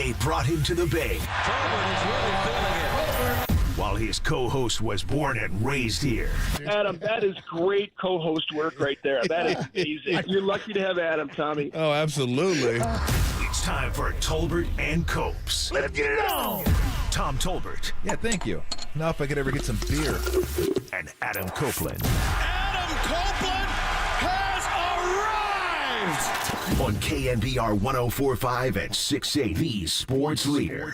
They brought him to the Bay. Tolbert is really feeling it. While his co-host was born and raised here. Adam, that is great co-host work right there. That is amazing. You're lucky to have Adam, Tommy. Oh, absolutely. It's time for Tolbert and Copes. Let's get it on! Tom Tolbert. Yeah, thank you. Now if I could ever get some beer. And Adam Copeland. Adam Copeland has arrived! On KNBR 104.5 and 680, the sports leader.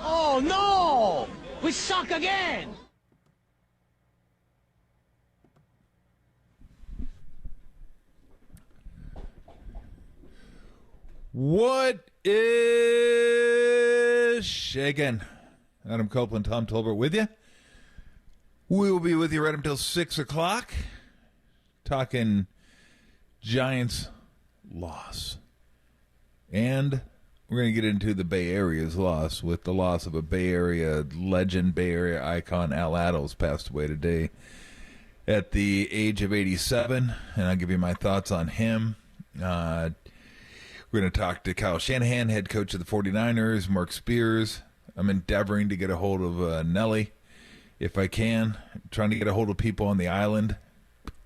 Oh no! We suck again! What is shaking? Adam Copeland, Tom Tolbert with you. We will be with you right until 6 o'clock. Talking Giants loss. And we're going to get into the Bay Area's loss with the loss of a Bay Area legend, Bay Area icon. Attles passed away today at the age of 87. And I'll give you my thoughts on him. We're going to talk to Kyle Shanahan, head coach of the 49ers, Mark Spears. I'm endeavoring to get a hold of Nelly if I can. I'm trying to get a hold of people on the island.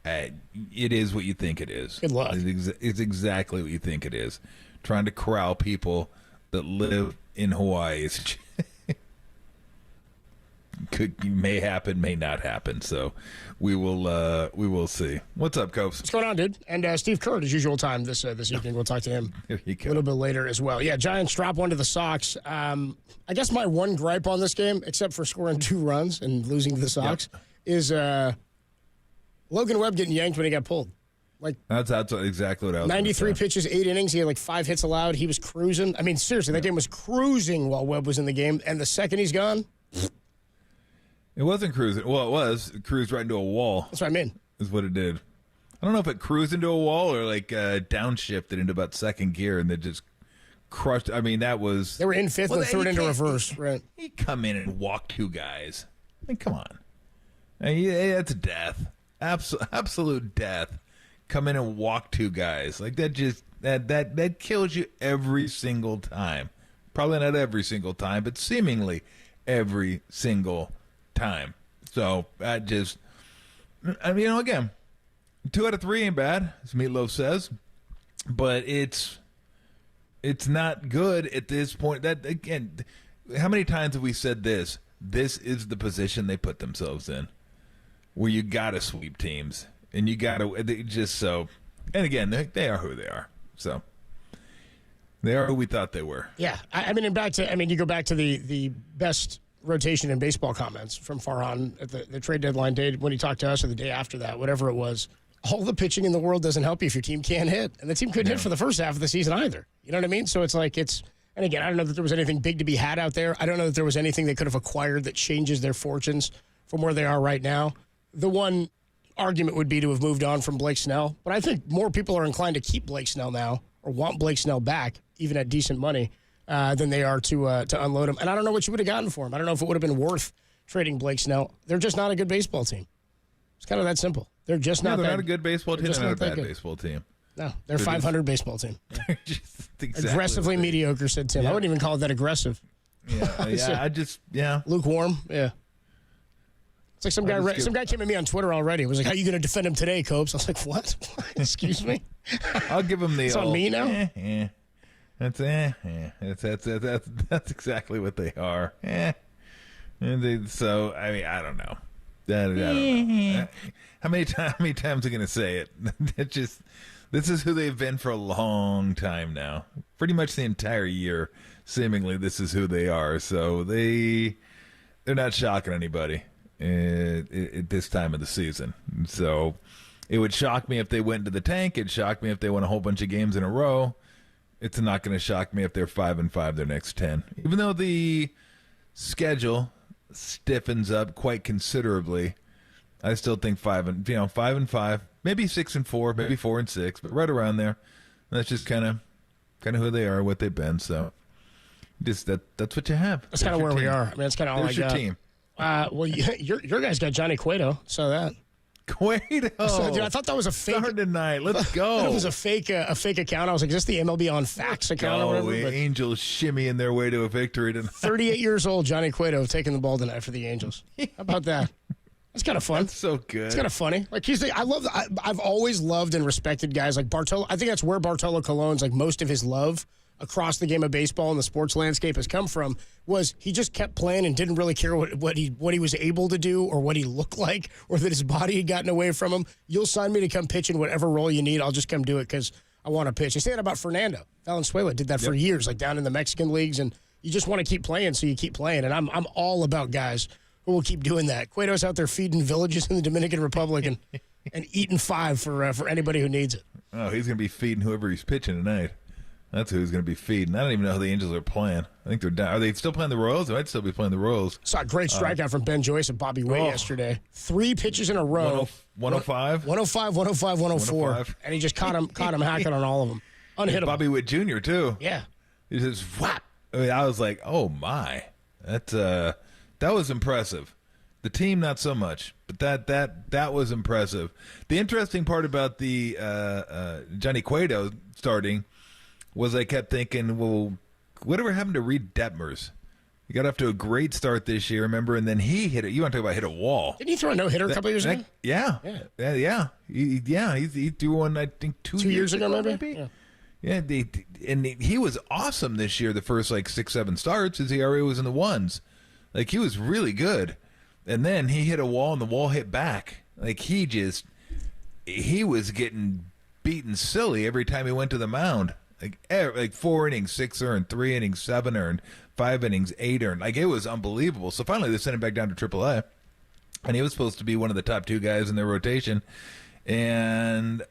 It is what you think it is. Good luck. It's exactly what you think it is. Trying to corral people that live in Hawaii. May happen, may not happen. So we will see. What's up, Copes? What's going on, dude? And Steve Kerr, as usual time this evening. We'll talk to him There you go. a little bit later as well. Yeah, Giants drop one to the Sox. I guess my one gripe on this game, except for scoring 2 runs and losing to the Sox, is Logan Webb getting yanked when he got pulled. That's exactly what I was 93 pitches, 8 innings. He had like 5 hits allowed. He was cruising. I mean, seriously, that game was cruising while Webb was in the game. And the second he's gone, It wasn't cruising. Well, it was. It cruised right into a wall. that's what I mean. Is what it did. I don't know if it cruised into a wall or like downshifted into about second gear and then just crushed. I mean, that was. They were in fifth and threw it into reverse. Right. He come in and walk 2 guys. I mean, come on. I mean, that's death. Absolute death. Come in and walk 2 guys. Like that just that kills you every single time. Probably not every single time, but seemingly every single time. So I mean, again, 2 out of 3 ain't bad, as Meatloaf says, but it's not good at this point. That again, how many times have we said this? This is the position they put themselves in, where you gotta sweep teams, and you gotta just so. And again, they are who they are. So they are who we thought they were. Yeah, I mean, you go back to the best rotation in baseball comments from Farhan at the trade deadline day when he talked to us, or the day after that, whatever it was. All the pitching in the world doesn't help you if your team can't hit, and the team couldn't hit for the first half of the season either. You know what I mean? So it's like and again, I don't know that there was anything big to be had out there. I don't know that there was anything they could have acquired that changes their fortunes from where they are right now. The one argument would be to have moved on from Blake Snell, but I think more people are inclined to keep Blake Snell now or want Blake Snell back, even at decent money, than they are to unload him. And I don't know what you would have gotten for him. I don't know if it would have been worth trading Blake Snell. They're just not a good baseball team. It's kind of that simple. They're just not. They're not a good baseball team. They're not a bad good baseball team. No, they're 500 baseball team. They're just exactly Aggressively mediocre, said Tim. Yeah. I wouldn't even call it that aggressive. Yeah. Lukewarm. Yeah. It's like some guy came at me on Twitter already. It was like, "How are you going to defend him today, Copes?" I was like, "What? Excuse me." I'll give him the. It's on me now. That's exactly what they are. So I mean, I don't know. I don't know. How many times are going to say it? It's just This is who they've been for a long time now. Pretty much the entire year, seemingly, this is who they are. So they're not shocking anybody at this time of the season. So it would shock me if they went into the tank. It'd shock me if they won a whole bunch of games in a row. It's not going to shock me if they're 5-5 their next 10. Even though the schedule stiffens up quite considerably, I still think 5-5, maybe 6-4, maybe 4-6, but right around there. That's just kind of who they are, what they've been. So that's what you have. That's kind of where we are. I mean, that's kind of all I got. There's your team. Well, your guys got Johnny Cueto, so that. Cueto. So, dude, I thought that was a fake. Start tonight. Let's go. It was a fake account. I was like, is this the MLB on Facts account or whatever? But Angels shimmying their way to a victory tonight. 38 years old, Johnny Cueto taking the ball tonight for the Angels. How about that? That's kind of fun. That's so good. It's kind of funny. Like I've always loved and respected guys like Bartolo. I think that's where Bartolo Colon's like most of his love across the game of baseball and the sports landscape has come from. Was he just kept playing and didn't really care what he was able to do or what he looked like or that his body had gotten away from him. You'll sign me to come pitch in whatever role you need. I'll just come do it because I want to pitch. They say that about Fernando Valenzuela. Did that for years, like down in the Mexican leagues, and you just want to keep playing, so you keep playing. And I'm all about guys who will keep doing that. Cueto's out there feeding villages in the Dominican Republic and eating five for anybody who needs it. Oh, he's going to be feeding whoever he's pitching tonight. That's who he's going to be feeding. I don't even know who the Angels are playing. I think they're down. Are they still playing the Royals? They might still be playing the Royals. Saw a great strikeout from Ben Joyce and Bobby Witt yesterday. 3 pitches in a row. 105? 105, 105, 104. 105. And he just caught him hacking on all of them. Unhittable. Bobby Witt Jr., too. Yeah. He just whap. I mean, I was like, oh, my. That was impressive. The team, not so much, but that was impressive. The interesting part about the Johnny Cueto starting was I kept thinking, well, whatever happened to Reed Detmers? He got off to a great start this year, remember? And then he hit it. You want to talk about hit a wall? Didn't he throw a no-hitter a couple years ago? Yeah. He threw one, I think, 2 years ago, maybe? Yeah. He was awesome this year, the first, 6-7 starts. His ERA was in the ones. He was really good. And then he hit a wall, and the wall hit back. He was getting beaten silly every time he went to the mound. 4 innings, 6 earned, 3 innings, 7 earned, 5 innings, 8 earned. It was unbelievable. So finally they sent him back down to AAA. And he was supposed to be one of the top 2 guys in their rotation. And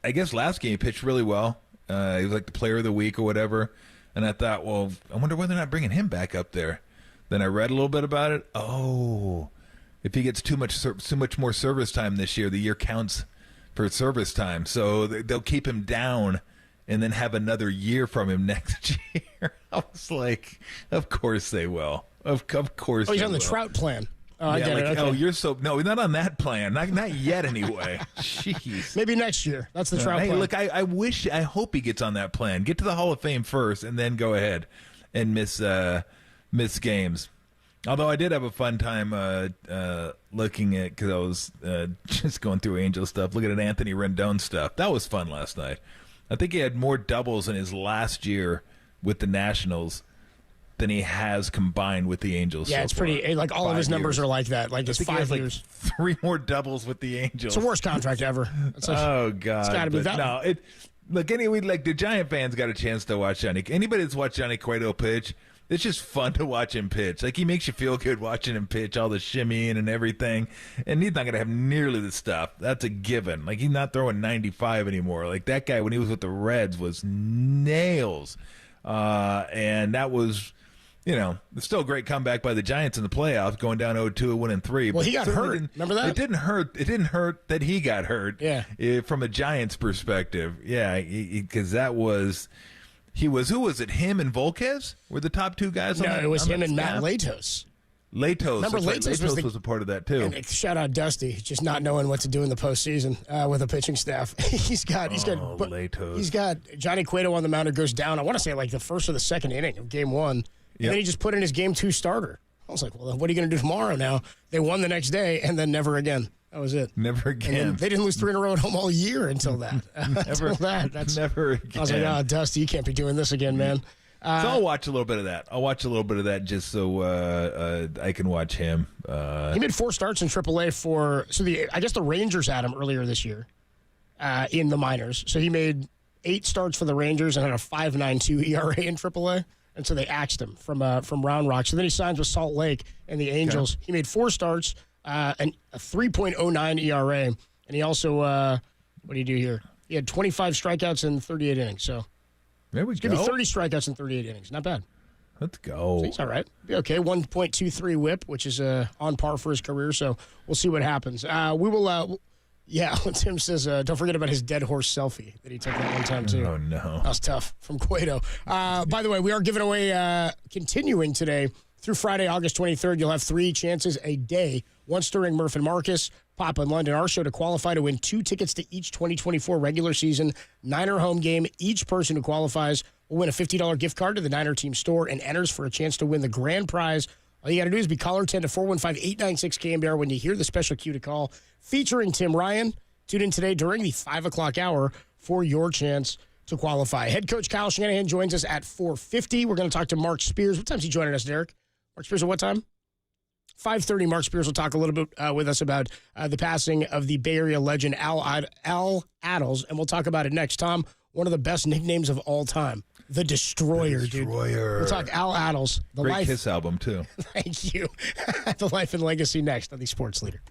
I guess last game he pitched really well. He was the player of the week or whatever. And I thought, well, I wonder why they're not bringing him back up there. Then I read a little bit about it. Oh, if he gets too much more service time this year, the year counts for service time. So they'll keep him down and then have another year from him next year. I was like, of course they will. Of course. Oh, he's on the Trout plan. Oh, I get it. Okay. Oh, you're so no, not on that plan. Not yet, anyway. Jeez. Maybe next year. That's the Trout plan. Look, I hope he gets on that plan. Get to the Hall of Fame first, and then go ahead and miss games. Although I did have a fun time looking at, because I was just going through Angel stuff, looking at Anthony Rendon stuff. That was fun last night. I think he had more doubles in his last year with the Nationals than he has combined with the Angels. Yeah, so it's pretty. All of his numbers are like that. It's 5 years. 3 more doubles with the Angels. It's the worst contract ever. Oh God! It's got to be that. No, the Giant fans got a chance to watch Johnny. Anybody that's watched Johnny Cueto pitch, it's just fun to watch him pitch. He makes you feel good watching him pitch, all the shimmying and everything. And he's not going to have nearly the stuff. That's a given. He's not throwing 95 anymore. That guy, when he was with the Reds, was nails. And that was, still a great comeback by the Giants in the playoffs, going down 0-2 and winning 3. Well, he got hurt. Remember that? It didn't hurt that he got hurt. Yeah. From a Giants perspective. Yeah, because that was... Who was it? Him and Volquez were the top 2 guys? No, it was him and Matt Latos. Remember, Latos was a part of that, too. And shout out Dusty, just not knowing what to do in the postseason with a pitching staff. He's got Johnny Cueto on the mound who goes down, I want to say the first or the second inning of game 1. And then he just put in his game 2 starter. I was like, well, what are you going to do tomorrow now? They won the next day, and then never again. That was it. Never again. They didn't lose 3 in a row at home all year until that. Never again. I was like, Dusty, you can't be doing this again, man. So I'll watch a little bit of that. Just so I can watch him. He made 4 starts in AAA I guess the Rangers had him earlier this year. in the minors. So he made 8 starts for the Rangers and had a 5.92 ERA in AAA. And so they axed him from Round Rock. So then he signs with Salt Lake and the Angels. Okay. He made 4 starts and a 3.09 ERA. And he also, what do you do here? He had 25 strikeouts in 38 innings. So there we go. Give me 30 strikeouts in 38 innings. Not bad. Let's go. So he's all right. Be okay. 1.23 whip, which is on par for his career. So we'll see what happens. We will. Tim says, don't forget about his dead horse selfie that he took that one time, too. Oh, no. That was tough from Cueto. By the way, we are giving away, continuing today through Friday, August 23rd. You'll have 3 chances a day. Once during Murph and Marcus, Papa in London, our show, to qualify to win 2 tickets to each 2024 regular season Niner home game. Each person who qualifies will win a $50 gift card to the Niner team store and enters for a chance to win the grand prize. All you got to do is be caller 10 to 415-896-KMBR when you hear the special cue to call featuring Tim Ryan. Tune in today during the 5 o'clock hour for your chance to qualify. Head coach Kyle Shanahan joins us at 4:50. We're going to talk to Mark Spears. What time is he joining us, Derek? Mark Spears at what time? 5:30. Mark Spears will talk a little bit with us about the passing of the Bay Area legend Al Attles, and we'll talk about it next. Tom, one of the best nicknames of all time. The Destroyer, dude. We'll talk Al Attles. The Great Life. Kiss album, too. Thank you. The Life and Legacy next on the Sports Leader.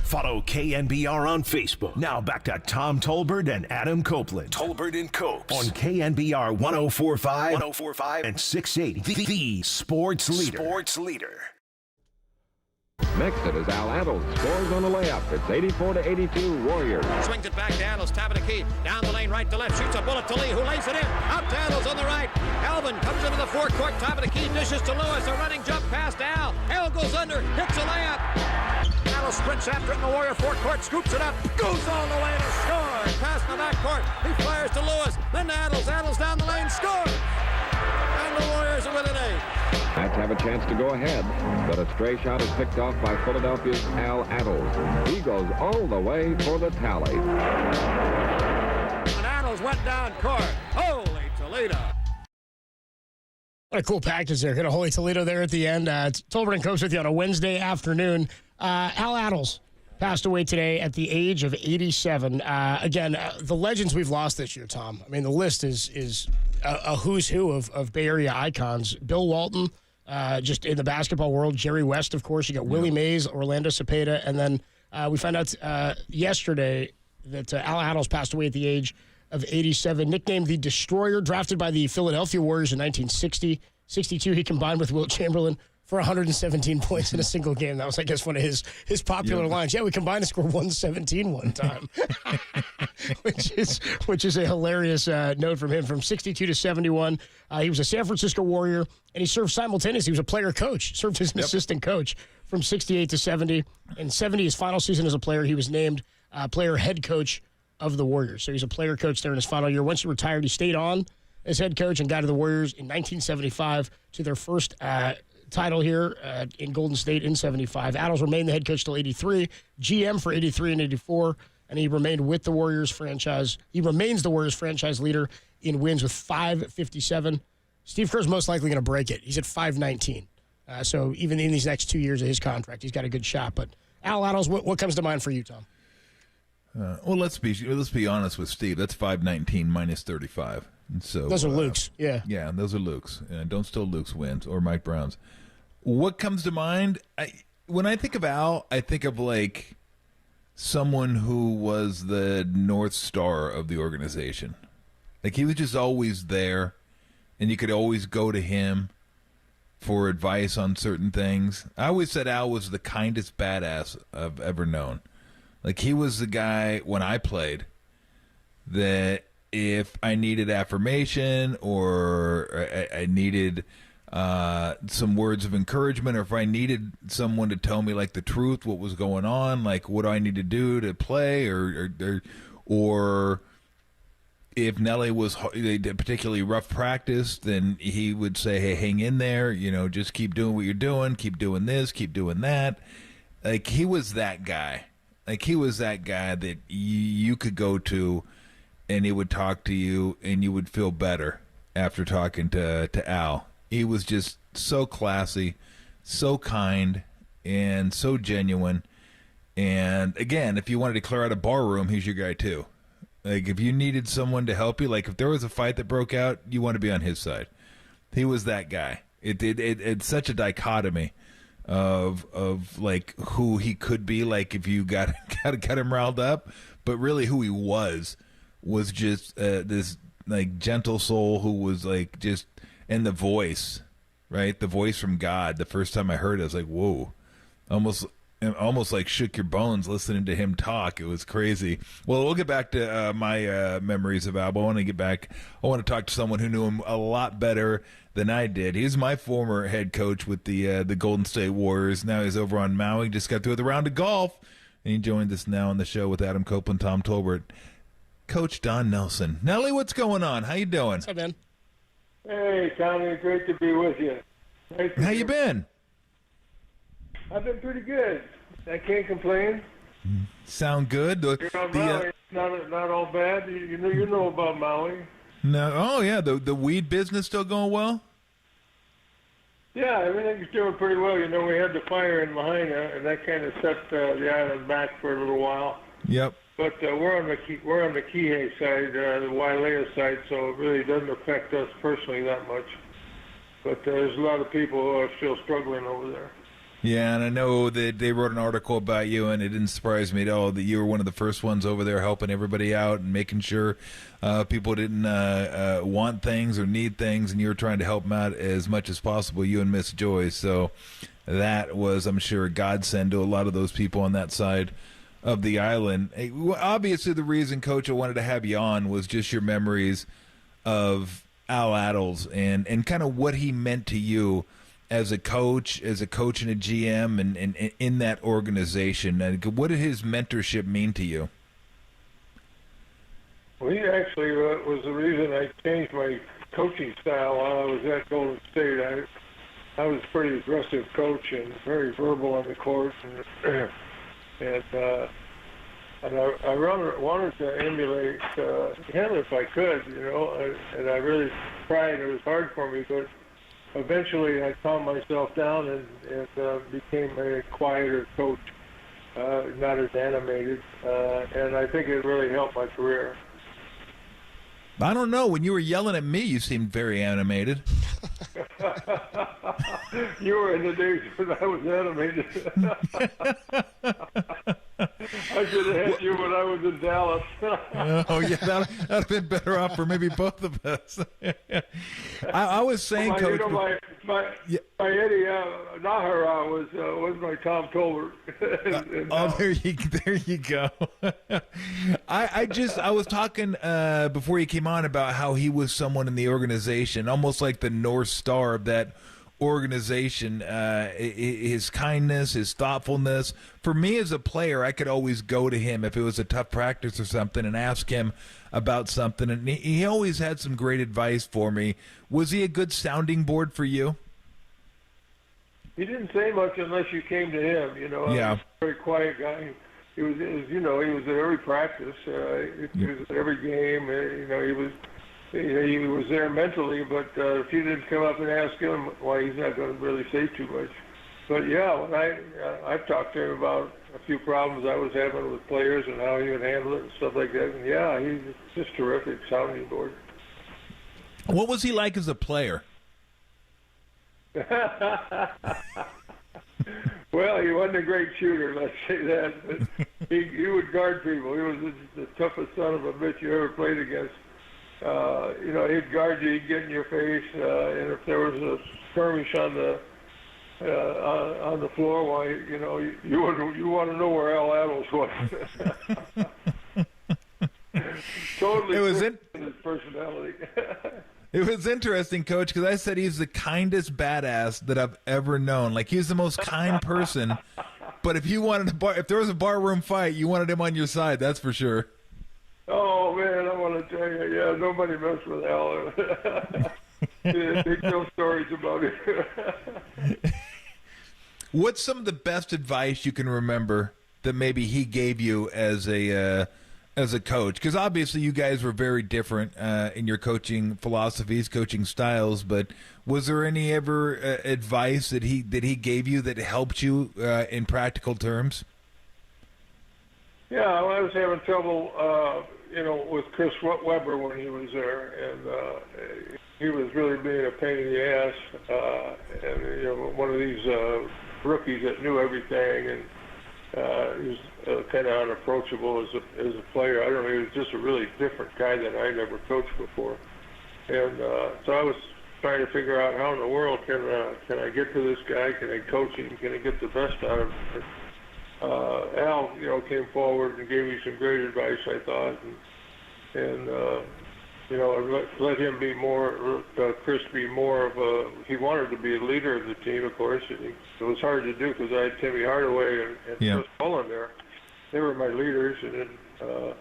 Follow KNBR on Facebook. Now back to Tom Tolbert and Adam Copeland. Tolbert and Copes on KNBR 104.5 and 680. The sports leader. Next, it is Attles. Scores on the layup. It's 84-82 Warriors. Swings it back to Attles, top of the key. Down the lane, right to left. Shoots a bullet to Lee, who lays it in. Out to Attles on the right. Alvin comes into the forecourt, top of the key. Dishes to Lewis. A running jump pass to Al. Al goes under. Hits a layup. Attles sprints after it in the Warrior forecourt. Scoops it up. Goes all the way to score. Pass in the backcourt. He fires to Lewis. Then to Attles. Attles down the lane. Scores. And the Warriors are within 8. Knights have a chance to go ahead, but a stray shot is picked off by Philadelphia's Al Attles. He goes all the way for the tally. And Attles went down court. Holy Toledo. What a cool package there. Got a Holy Toledo there at the end. Tolbert and Copes with you on a Wednesday afternoon. Al Attles passed away today at the age of 87. Again, the legends we've lost this year, Tom. I mean, the list is a who's who of Bay Area icons. Bill Walton, just in the basketball world. Jerry West, of course. You got Willie Mays, Orlando Cepeda. And then we found out yesterday that Al Attles passed away at the age of 87. Nicknamed the Destroyer, drafted by the Philadelphia Warriors in 1960. 62, he combined with Wilt Chamberlain for 117 points in a single game. That was, I guess, one of his popular lines. Yeah, we combined to score 117 one time, which is a hilarious note from him. From 62 to 71, he was a San Francisco Warrior, and he served simultaneously. He was a player-coach, served as an assistant coach from 68 to 70. In 70, his final season as a player, he was named player-head coach of the Warriors. So he's a player-coach there in his final year. Once he retired, he stayed on as head coach and got to the Warriors in 1975 to their first title here in Golden State in 75. Attles remained the head coach till 83, GM for 83 and 84, and he remained with the Warriors franchise. He remains the Warriors franchise leader in wins with 557. Steve Kerr's most likely going to break it. He's at 519. So even in these next 2 years of his contract, he's got a good shot. But Al Attles, what comes to mind for you, Tom? Well, let's be honest with Steve. That's 519 minus 35. And so those are Luke's. Yeah. Yeah, those are Luke's. Don't steal Luke's wins or Mike Brown's. What comes to mind? When I think of Al, I think of like someone who was the North Star of the organization. Like he was just always there, and you could always go to him for advice on certain things. I always said Al was the kindest badass I've ever known. Like he was the guy when I played that if I needed affirmation or I needed some words of encouragement, or if I needed someone to tell me like the truth, what was going on, like what do I need to do to play, or if Nelly was particularly rough practice, then he would say, hey, hang in there, just keep doing what you're doing, keep doing this, keep doing that. Like he was that guy. Like he was that guy that you could go to and he would talk to you and you would feel better after talking to Al. He was just so classy, so kind, and so genuine. And again, if you wanted to clear out a bar room, he's your guy too. Like if you needed someone to help you, like if there was a fight that broke out, you want to be on his side. He was that guy. It's such a dichotomy of like who he could be, like if you got him riled up, but really who he was just this like gentle soul who was like just, and the voice, right? The voice from God. The first time I heard it, I was like, whoa, almost like shook your bones listening to him talk. It was crazy. Well, we'll get back to my memories of Al, but I want to talk to someone who knew him a lot better than I did. He's my former head coach with the Golden State Warriors. Now he's over on Maui. Just got through with a round of golf, and he joined us now on the show with Adam Copeland, Tom Tolbert, Coach Don Nelson. Nelly, what's going on? How you doing? What's up, man? Hey, Tommy, great to be with you. How you been? I've been pretty good. I can't complain. Sound good. Maui, not all bad. You know about Maui. No. Oh yeah, the weed business still going well? Yeah, everything's doing pretty well. We had the fire in Lahaina, and that kind of set the island back for a little while. Yep. But we're on the Kihei side, the Wailea side, so it really doesn't affect us personally that much. But there's a lot of people who are still struggling over there. Yeah, and I know that they wrote an article about you, and it didn't surprise me at all that you were one of the first ones over there helping everybody out and making sure people didn't want things or need things, and you were trying to help them out as much as possible, you and Miss Joy. So that was, I'm sure, a godsend to a lot of those people on that side of the island. Obviously, the reason, Coach, I wanted to have you on was just your memories of Al Attles and kind of what he meant to you as a coach and a GM, and in that organization. What did his mentorship mean to you? Well, he actually was the reason I changed my coaching style while I was at Golden State. I was a pretty aggressive coach and very verbal on the court, and I wanted to emulate him if I could, and I really tried. It was hard for me, but eventually I calmed myself down and became a quieter coach, not as animated, and I think it really helped my career. I don't know. When you were yelling at me, you seemed very animated. You were in the days when I was animated. I should have had you when I was in Dallas. Oh, yeah, that'd have been better off for maybe both of us. I was saying, Coach. My Eddie Nahara was my Tom Tolbert. There you go. I was talking before you came on about how he was someone in the organization, almost like the North Star of that organization, his kindness, his thoughtfulness. For me as a player, I could always go to him if it was a tough practice or something and ask him about something, and he always had some great advice for me. Was he a good sounding board for you? He didn't say much unless you came to him, Yeah. He was a very quiet guy. He was at every practice. He was at every game. He was there mentally, but if you didn't come up and ask him, why, he's not going to really say too much. But yeah, when I've talked to him about a few problems I was having with players and how he would handle it and stuff like that. And yeah, he's just terrific sounding board. What was he like as a player? Well, he wasn't a great shooter, let's say that. But he would guard people. He was the toughest son of a bitch you ever played against. He'd guard you, he'd get in your face, and if there was a skirmish on the floor, why, you want to know where Al Attles was. Totally, it was in his personality. It was interesting, Coach, because I said he's the kindest badass that I've ever known. Like, he's the most kind person. But if there was a barroom fight, you wanted him on your side. That's for sure. Oh man, I want to tell you, yeah, nobody messed with Al. They tell stories about it. What's some of the best advice you can remember that maybe he gave you as a coach? Because obviously you guys were very different in your coaching philosophies, coaching styles. But was there any ever advice that he gave you that helped you in practical terms? Yeah, I was having trouble, with Chris Webber when he was there, and he was really being a pain in the ass, and one of these rookies that knew everything, and he was kind of unapproachable as a player. I don't know, he was just a really different guy that I'd never coached before, and so I was trying to figure out how in the world can I get to this guy? Can I coach him? Can I get the best out of him? Al, came forward and gave me some great advice, I thought, and let him be more, Chris be more of he wanted to be a leader of the team, of course, and it was hard to do because I had Timmy Hardaway and Chris Mullen there. They were my leaders, and then, so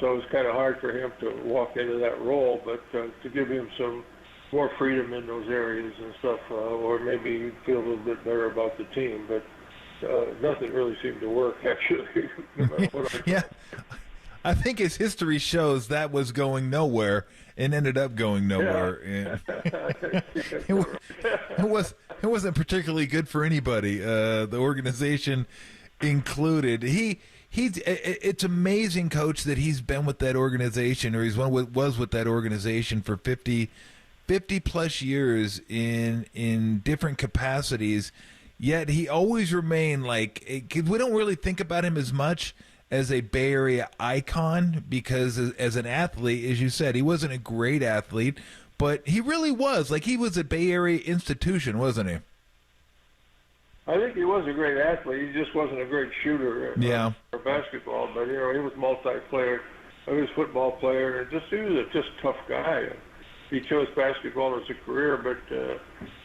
it was kind of hard for him to walk into that role, but to give him some more freedom in those areas and stuff, or maybe he'd feel a little bit better about the team, but nothing really seemed to work, actually. No matter what Yeah. I think his history shows that was going nowhere and ended up going nowhere. Yeah. It wasn't particularly good for anybody, the organization included. It's amazing, Coach, that he's been with that organization, or was with that organization for 50 plus years in different capacities. yet he always remained like, 'cause we don't really think about him as much as a Bay Area icon, because as an athlete, as you said, he wasn't a great athlete, but he really was. Like, he was a Bay Area institution, wasn't he? I think he was a great athlete. He just wasn't a great shooter for basketball. But, he was multi-player. He was a football player. And he was a just tough guy. He chose basketball as a career, but,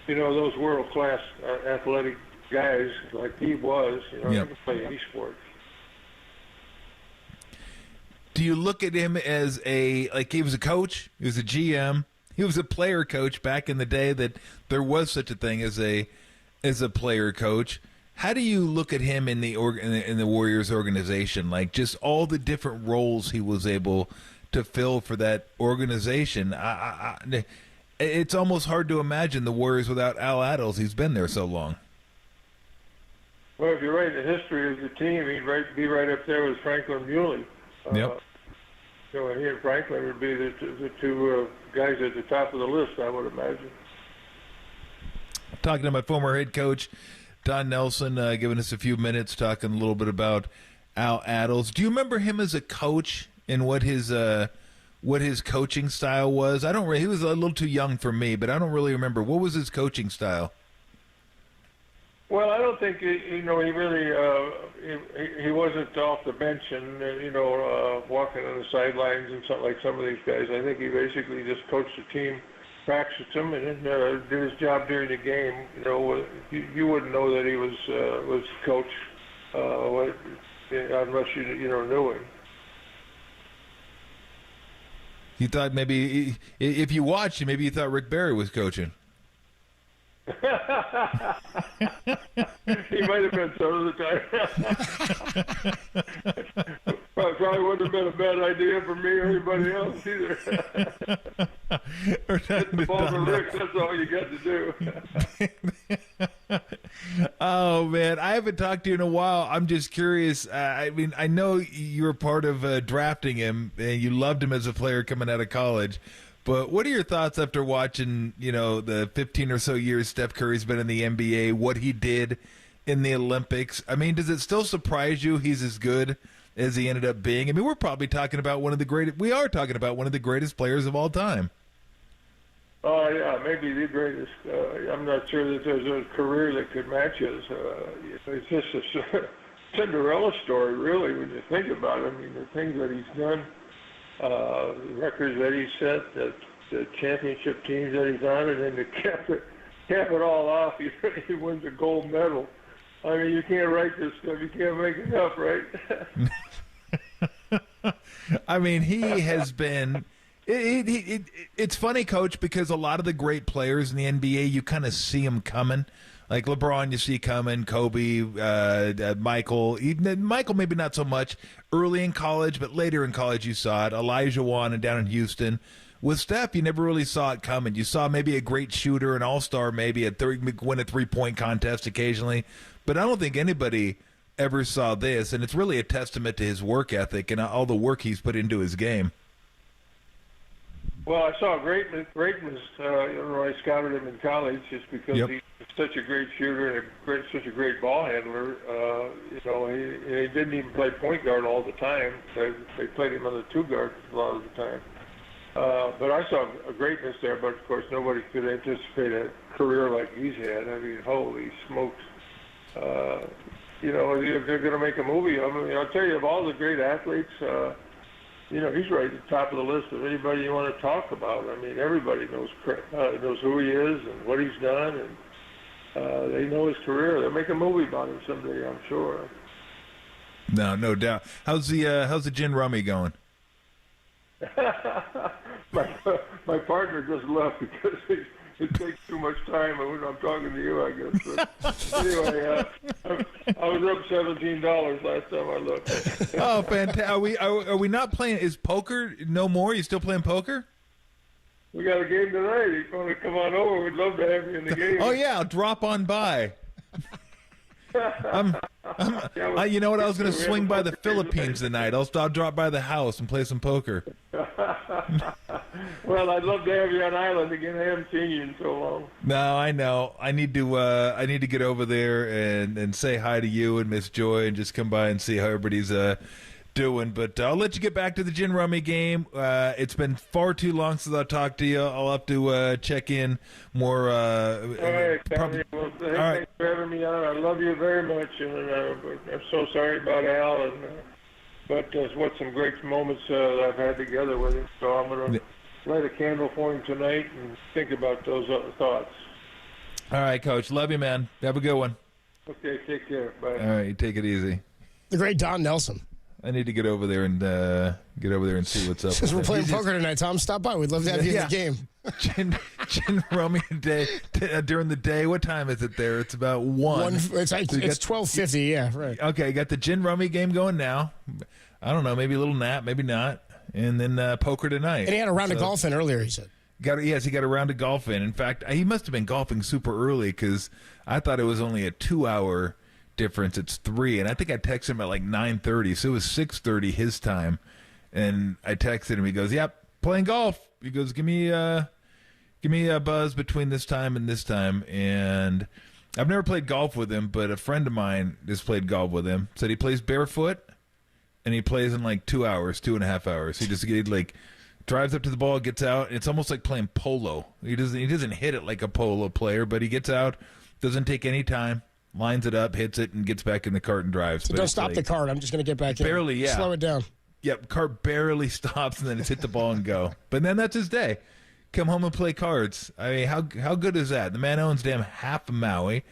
those world-class athletic guys like he was, he could play any sport. Do you look at him as he was a coach, he was a GM, he was a player coach back in the day that there was such a thing as a player coach? How do you look at him in the Warriors organization? Like, just all the different roles he was able to fill for that organization. It's almost hard to imagine the Warriors without Al Attles. He's been there so long. Well, if you write the history of the team, he'd be right up there with Franklin Muley. Yep. He and Franklin would be the two guys at the top of the list, I would imagine. Talking to my former head coach, Don Nelson, giving us a few minutes, talking a little bit about Al Attles. Do you remember him as a coach and what his coaching style was? He was a little too young for me, but I don't really remember. What was his coaching style? Well, I don't think he really he wasn't off the bench and walking on the sidelines and something like some of these guys. I think he basically just coached the team, practiced them, and then did his job during the game. You wouldn't know that he was coach unless you knew him. You thought maybe if you watched him, maybe you thought Rick Barry was coaching. He might have been some of the time. Probably wouldn't have been a bad idea for me or anybody else either. Hit the ball to Rick, that's all you got to do. Oh, man, I haven't talked to you in a while. I'm just curious. I know you were part of drafting him, and you loved him as a player coming out of college. But what are your thoughts after watching, the 15 or so years Steph Curry's been in the NBA, what he did in the Olympics? I mean, does it still surprise you he's as good as he ended up being? I mean, we're talking about one of the greatest players of all time. Oh, yeah, maybe the greatest. I'm not sure that there's a career that could match his. It's just a Cinderella story, really, when you think about it. I mean, the things that he's done. The records that he set, the championship teams that he's on, and then to cap it all off, he wins a gold medal. I mean, you can't write this stuff. You can't make it up, right? I mean, he has been. It's funny, Coach, because a lot of the great players in the NBA, you kind of see them coming. Like LeBron, you see coming, Kobe, Michael. Michael, maybe not so much early in college, but later in college you saw it. Elijah Wan and down in Houston. With Steph, you never really saw it coming. You saw maybe a great shooter, an all-star, maybe win a three-point contest occasionally. But I don't think anybody ever saw this, and it's really a testament to his work ethic and all the work he's put into his game. Well, I saw greatness. I scouted him in college just because he's such a great shooter and such a great ball handler. He didn't even play point guard all the time. They played him on the two guard a lot of the time. But I saw a greatness there. But of course, nobody could anticipate a career like he's had. I mean, holy smokes! If they're going to make a movie of him, I'll tell you, of all the great athletes. He's right at the top of the list of anybody you want to talk about. I mean, everybody knows who he is and what he's done, and they know his career. They'll make a movie about him someday, I'm sure. No doubt. How's the gin rummy going? My partner just left because it takes too much time. I'm talking to you, I guess. But anyway, I was up $17 last time I looked. Oh, fantastic! Are we not playing? Is poker no more? You still playing poker? We got a game tonight. If you want to come on over, we'd love to have you in the game. Oh yeah, I'll drop on by. You know what? I was going to swing by the Philippines tonight. I'll drop by the house and play some poker. Well, Well, I'd love to have you on island again. I haven't seen you in so long. No, I know. I need to get over there and say hi to you and Miss Joy and just come by and see how everybody's doing. But I'll let you get back to the gin rummy game. It's been far too long since I talked to you. I'll have to check in more. All right, Tommy. Well, hey, all right. Thanks for having me on. I love you very much, and I'm so sorry about Al. But what some great moments that I've had together with him. So I'm going to light a candle for him tonight and think about those thoughts. All right, Coach. Love you, man. Have a good one. Okay, take care. Bye. All right, take it easy. The great Don Nelson. I need to get over there and see what's up. Since we're playing poker tonight, Tom, stop by. We'd love to have you in the game. Gin rummy day during the day. What time is it there? It's about 1. It's 12:50. Yeah, right. Okay, got the gin rummy game going now. I don't know, maybe a little nap, maybe not, and then poker tonight. And he had a round of golf in earlier. He said. He got a round of golf in. In fact, he must have been golfing super early because I thought it was only a 2-hour difference. It's 3, and I think I texted him at like 9:30, so it was 6:30 his time. And I texted him. He goes, "Yep, playing golf." He goes, "Give me a buzz between this time and this time." And I've never played golf with him, but a friend of mine has played golf with him. Said he plays barefoot, and he plays in like 2 hours, 2.5 hours. He like drives up to the ball, gets out. And it's almost like playing polo. He doesn't hit it like a polo player, but he gets out, doesn't take any time. Lines it up, hits it, and gets back in the cart and drives. So don't stop the cart. I'm just going to get back in. Barely, yeah. Slow it down. Yep, cart barely stops, and then it's hit the ball and go. But then that's his day. Come home and play cards. I mean, how good is that? The man owns damn half of Maui,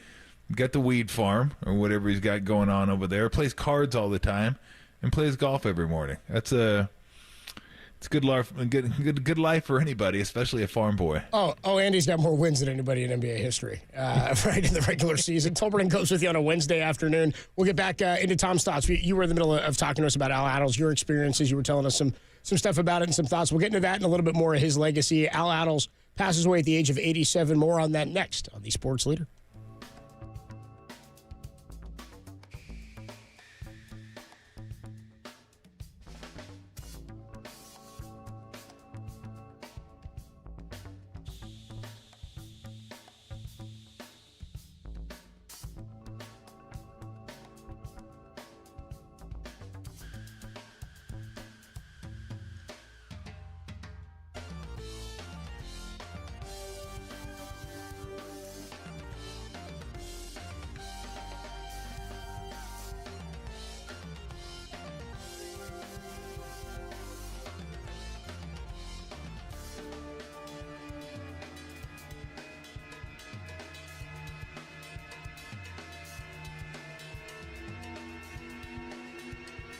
got the weed farm or whatever he's got going on over there, plays cards all the time, and plays golf every morning. It's good life, good life for anybody, especially a farm boy. Oh, Andy's got more wins than anybody in NBA history, right in the regular season. Tolbert Copes with you on a Wednesday afternoon. We'll get back into Tom's thoughts. You were in the middle of talking to us about Al Attles, your experiences. You were telling us some stuff about it and some thoughts. We'll get into that and a little bit more of his legacy. Al Attles passes away at the age of 87. More on that next on the Sports Leader.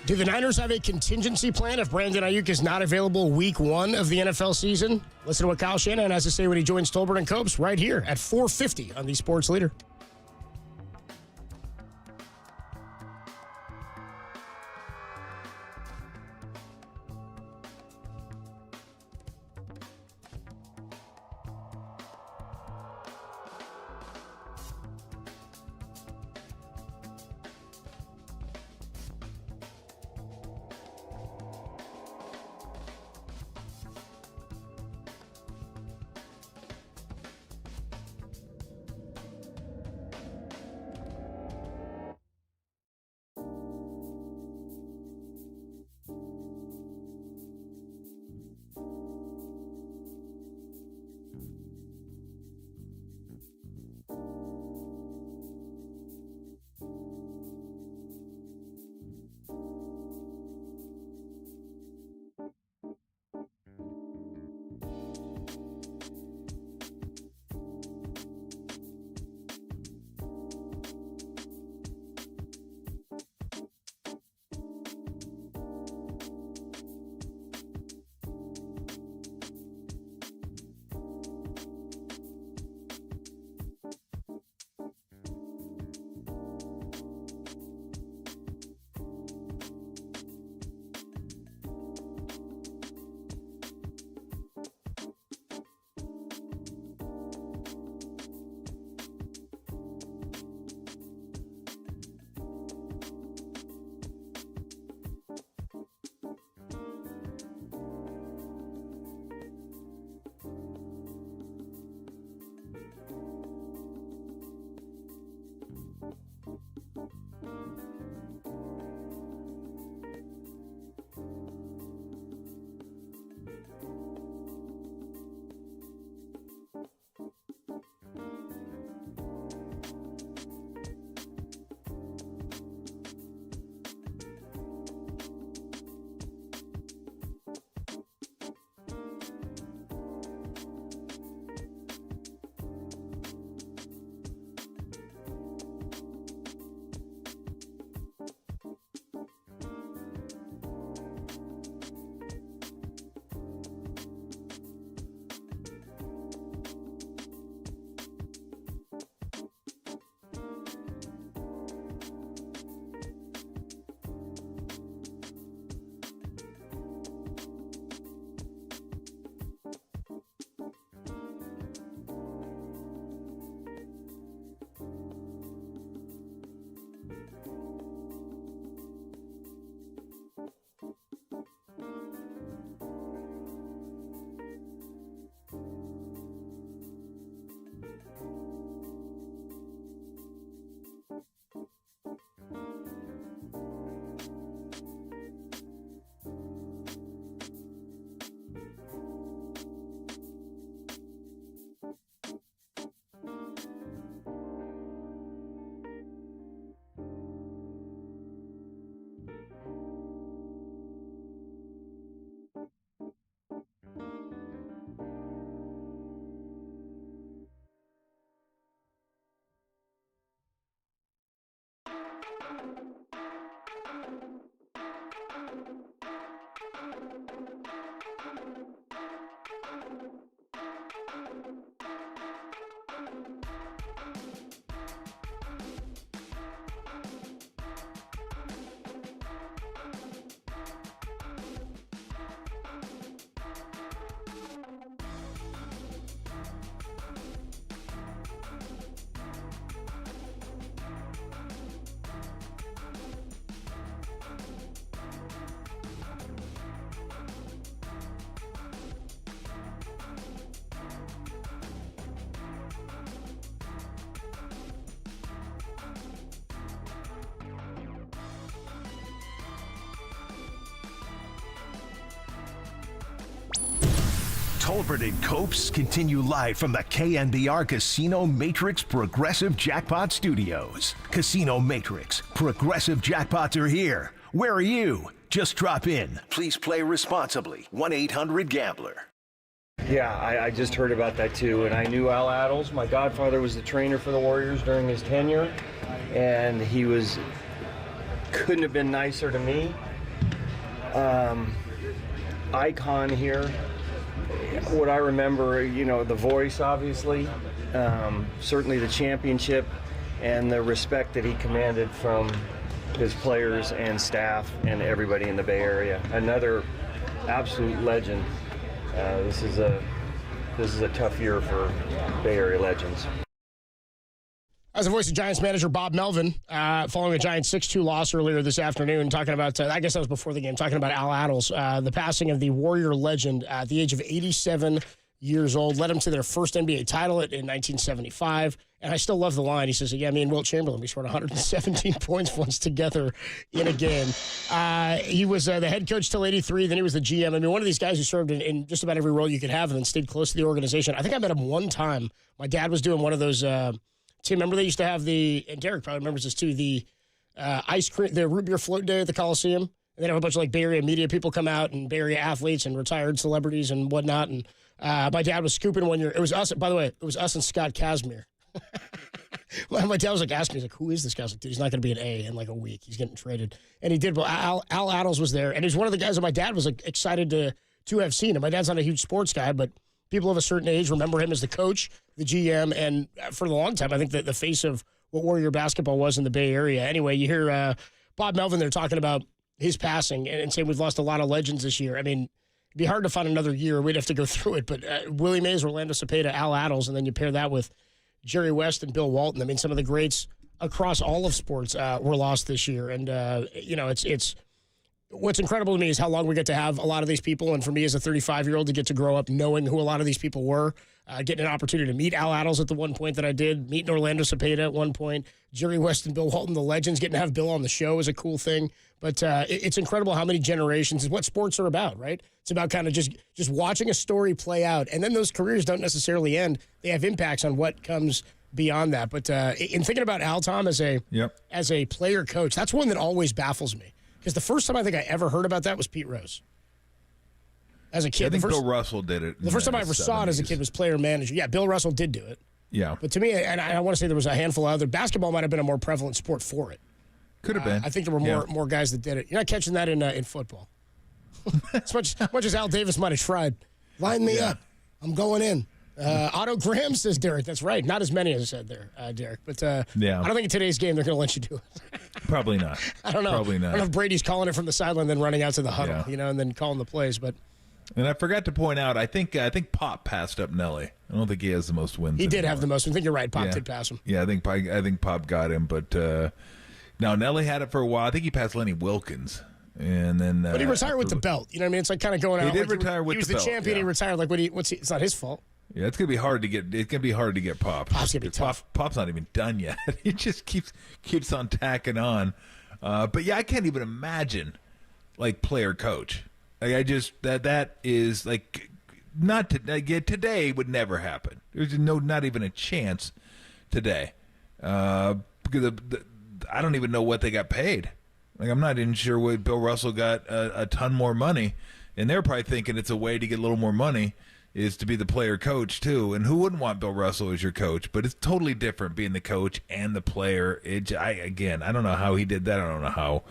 Do the Niners have a contingency plan if Brandon Ayuk is not available week 1 of the NFL season? Listen to what Kyle Shanahan has to say when he joins Tolbert Copes right here at 4:50 on the Sports Leader. Tolbert and Copes continue live from the KNBR Casino Matrix Progressive Jackpot Studios. Casino Matrix, Progressive Jackpots are here. Where are you? Just drop in. Please play responsibly. 1-800-GAMBLER. Yeah, I just heard about that too, and I knew Al Attles. My godfather was the trainer for the Warriors during his tenure, and he couldn't have been nicer to me. Icon here. What I remember, the voice, obviously, certainly the championship, and the respect that he commanded from his players and staff and everybody in the Bay Area. Another absolute legend. This is a tough year for Bay Area legends. As the voice of Giants manager Bob Melvin, following a Giants 6-2 loss earlier this afternoon, talking about, I guess that was before the game, talking about Al Attles, the passing of the Warrior legend at the age of 87 years old, led them to their first NBA title in 1975. And I still love the line. He says, yeah, me and Wilt Chamberlain, we scored 117 points once together in a game. He was the head coach till 83. Then he was the GM. I mean, one of these guys who served in just about every role you could have and then stayed close to the organization. I think I met him one time. My dad was doing one of those, Tim, remember they used to have and Derek probably remembers this too, the ice cream, the root beer float day at the Coliseum. And then have a bunch of Bay Area media people come out and Bay Area athletes and retired celebrities and whatnot. And my dad was scooping one year. It was us, by the way, it was us and Scott Kazmir. My dad was asking me, who is this guy? I was like, dude, he's not going to be an A in a week. He's getting traded. And he did. Well, Al Attles was there. And he's one of the guys that my dad was excited to have seen him. My dad's not a huge sports guy, but people of a certain age remember him as the coach, the GM, and for a long time, I think that the face of what Warrior basketball was in the Bay Area. Anyway, you hear Bob Melvin there talking about his passing and saying we've lost a lot of legends this year. I mean, it'd be hard to find another year. We'd have to go through it. But Willie Mays, Orlando Cepeda, Al Attles, and then you pair that with Jerry West and Bill Walton. I mean, some of the greats across all of sports were lost this year. And, it's what's incredible to me is how long we get to have a lot of these people. And for me as a 35-year-old to get to grow up knowing who a lot of these people were, getting an opportunity to meet Al Attles at the one point that I did, meeting Orlando Cepeda at one point, Jerry West and Bill Walton, the legends, getting to have Bill on the show is a cool thing. But it's incredible how many generations is what sports are about, right? It's about kind of just watching a story play out. And then those careers don't necessarily end. They have impacts on what comes beyond that. But in thinking about Al, Tom, as a player coach, that's one that always baffles me. Because the first time I think I ever heard about that was Pete Rose. As a kid. I think Bill Russell did it. The first time I ever saw it as a kid was player manager. Yeah, Bill Russell did do it. Yeah. But to me, and I want to say there was a handful of other, basketball might have been a more prevalent sport for it. Could have been. I think there were more guys that did it. You're not catching that in football. as much as Al Davis might have tried. Line me up. I'm going in. Otto Graham says, Derek. That's right. Not as many as I said there, Derek. But I don't think in today's game they're going to let you do it. Probably not. I don't know. Probably not. I don't know if Brady's calling it from the sideline, then running out to the huddle, and then calling the plays. But and I forgot to point out, I think Pop passed up Nelly. I don't think he has the most wins. He did have the most. I think you're right. Pop did pass him. Yeah, I think Pop got him, but now Nelly had it for a while. I think he passed Lenny Wilkins. And then, but he retired with the belt. You know what I mean? It's kind of going out. He did retire with the belt. He was the champion. Yeah. He retired. It's not his fault. Yeah, it's gonna be hard to get. It's gonna be hard to get Pop. Pop's gonna be tough. Pop's not even done yet. He just keeps on tacking on. But yeah, I can't even imagine player coach. I just that is not today would never happen. There's not even a chance today. Because I don't even know what they got paid. I'm not even sure what Bill Russell got a ton more money, and they're probably thinking it's a way to get a little more money is to be the player coach too. And who wouldn't want Bill Russell as your coach? But it's totally different being the coach and the player. I don't know how he did that. I don't know how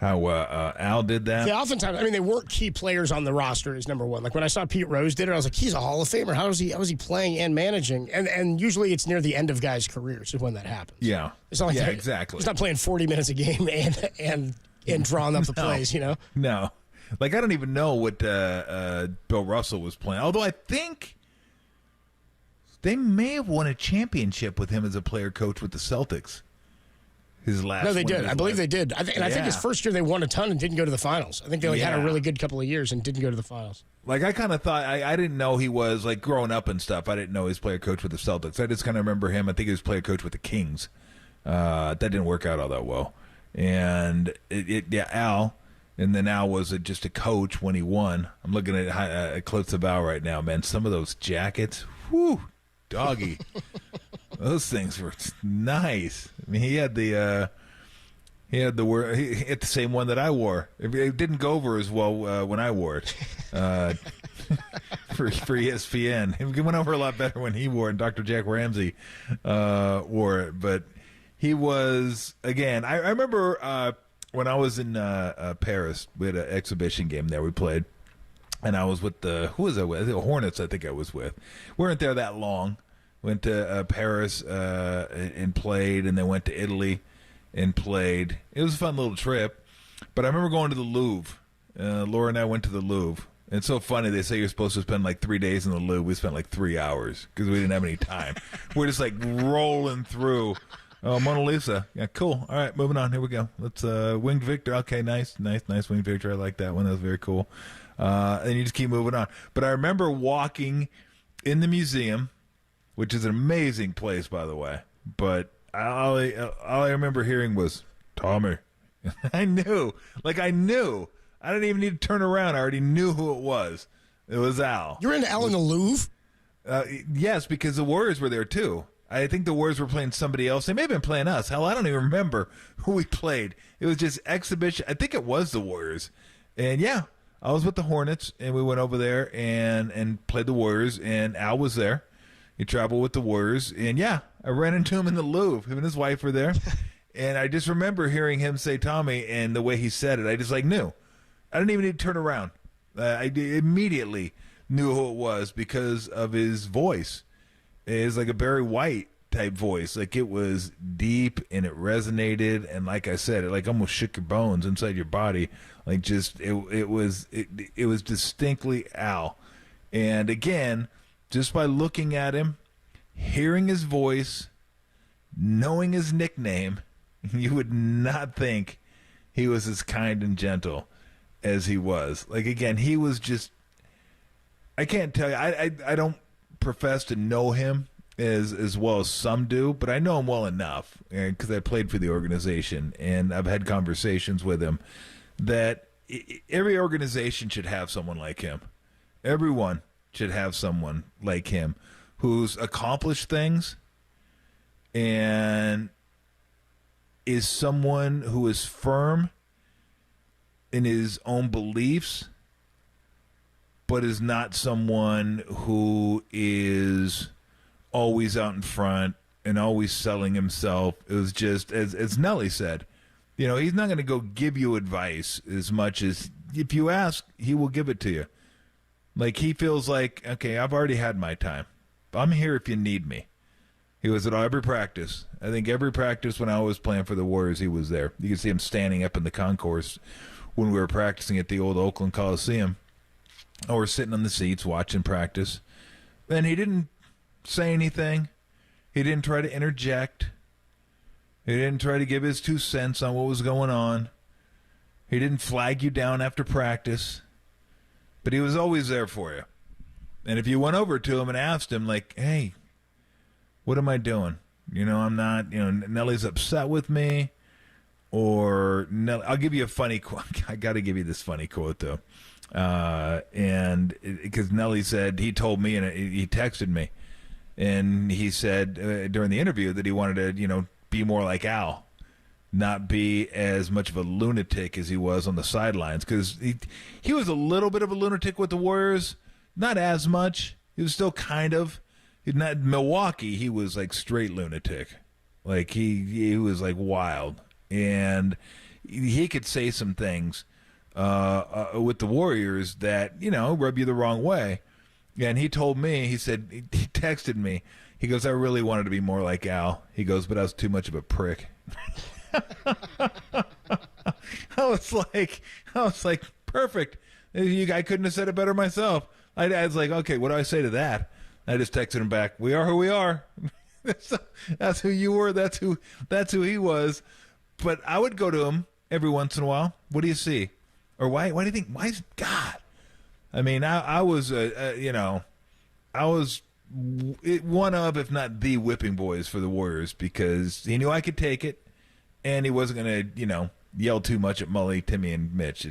Al did that. Yeah, oftentimes, they weren't key players on the roster is number one. When I saw Pete Rose did it, I was like, he's a Hall of Famer. How is he playing and managing? And usually it's near the end of guys' careers is when that happens. Yeah. It's not like exactly. He's not playing 40 minutes a game and drawing up the plays, No. I don't even know what Bill Russell was playing. Although I think they may have won a championship with him as a player coach with the Celtics. His last. No, they did. I believe they did. I think his first year they won a ton and didn't go to the finals. I think they had a really good couple of years and didn't go to the finals. I kind of thought I didn't know he was growing up and stuff. I didn't know he was player coach with the Celtics. I just kind of remember him. I think he was player coach with the Kings. That didn't work out all that well. And Al And then Al was just a coach when he won. I'm looking at clips of Al right now, man. Some of those jackets, whoo, doggy. Those things were nice. I mean, he had the same one that I wore. It didn't go over as well when I wore it for ESPN. It went over a lot better when he wore it. And Dr. Jack Ramsey wore it, but he was again. I remember when I was in Paris. We had an exhibition game there. We played, and I was with who was I with? The Hornets. I think I was with. We weren't there that long. Went to Paris and played, and then went to Italy and played. It was a fun little trip. But I remember going to the Louvre. Laura and I went to the Louvre. And it's so funny. They say you're supposed to spend like 3 days in the Louvre. We spent like 3 hours because we didn't have any time. We're just like rolling through. Oh, Mona Lisa. Yeah, cool. All right, moving on. Here we go. Let's Winged Victor. Okay, nice Winged Victor. I like that one. That was very cool. And you just keep moving on. But I remember walking in the museum, which is an amazing place, by the way. But all I remember hearing was, Tommy. I knew. I knew. I didn't even need to turn around. I already knew who it was. It was Al. You're into Al in the Louvre? Yes, because the Warriors were there, too. I think the Warriors were playing somebody else. They may have been playing us. Hell, I don't even remember who we played. It was just exhibition. I think it was the Warriors. And, yeah, I was with the Hornets, and we went over there and played the Warriors, and Al was there. He traveled with the Warriors, and, yeah, I ran into him in the Louvre. Him and his wife were there. And I just remember hearing him say Tommy, and the way he said it, I just, knew. I didn't even need to turn around. I immediately knew who it was because of his voice. It's like a Barry White type voice. It was deep and it resonated, and like I said, it almost shook your bones inside your body. It was distinctly Al. And again, just by looking at him, hearing his voice, knowing his nickname, you would not think he was as kind and gentle as he was. Again, he was just, I can't tell you, I don't profess to know him as well as some do, but I know him well enough because I played for the organization and I've had conversations with him that every organization should have someone like him. Everyone should have someone like him who's accomplished things and is someone who is firm in his own beliefs, but is not someone who is always out in front and always selling himself. It was just, as Nelly said, he's not going to go give you advice as much as if you ask, he will give it to you. He feels like, okay, I've already had my time. I'm here if you need me. He was at every practice. I think every practice when I was playing for the Warriors, he was there. You could see him standing up in the concourse when we were practicing at the old Oakland Coliseum. Or sitting on the seats watching practice. And he didn't say anything. He didn't try to interject. He didn't try to give his 2 cents on what was going on. He didn't flag you down after practice. But he was always there for you. And if you went over to him and asked him, hey, what am I doing? I'm not, Nelly's upset with me. Or, I'll give you a funny quote. I got to give you this funny quote, though. And because Nelly said, he told me and he texted me. And he said during the interview that he wanted to, be more like Al. Not be as much of a lunatic as he was on the sidelines. Because he was a little bit of a lunatic with the Warriors. Not as much. He was still kind of. Not Milwaukee, he was straight lunatic. He was wild. And he could say some things with the Warriors that, rub you the wrong way. And he told me, he said, he texted me, he goes, I really wanted to be more like Al. He goes, but I was too much of a prick. I was like, perfect. I couldn't have said it better myself. I was like, okay, what do I say to that? I just texted him back, we are who we are. That's who you were. That's who he was. But I would go to him every once in a while. What do you see? Or why do you think? Why is God? I mean, I was, I was one of, if not the whipping boys for the Warriors because he knew I could take it, and he wasn't going to, yell too much at Mully, Timmy, and Mitch.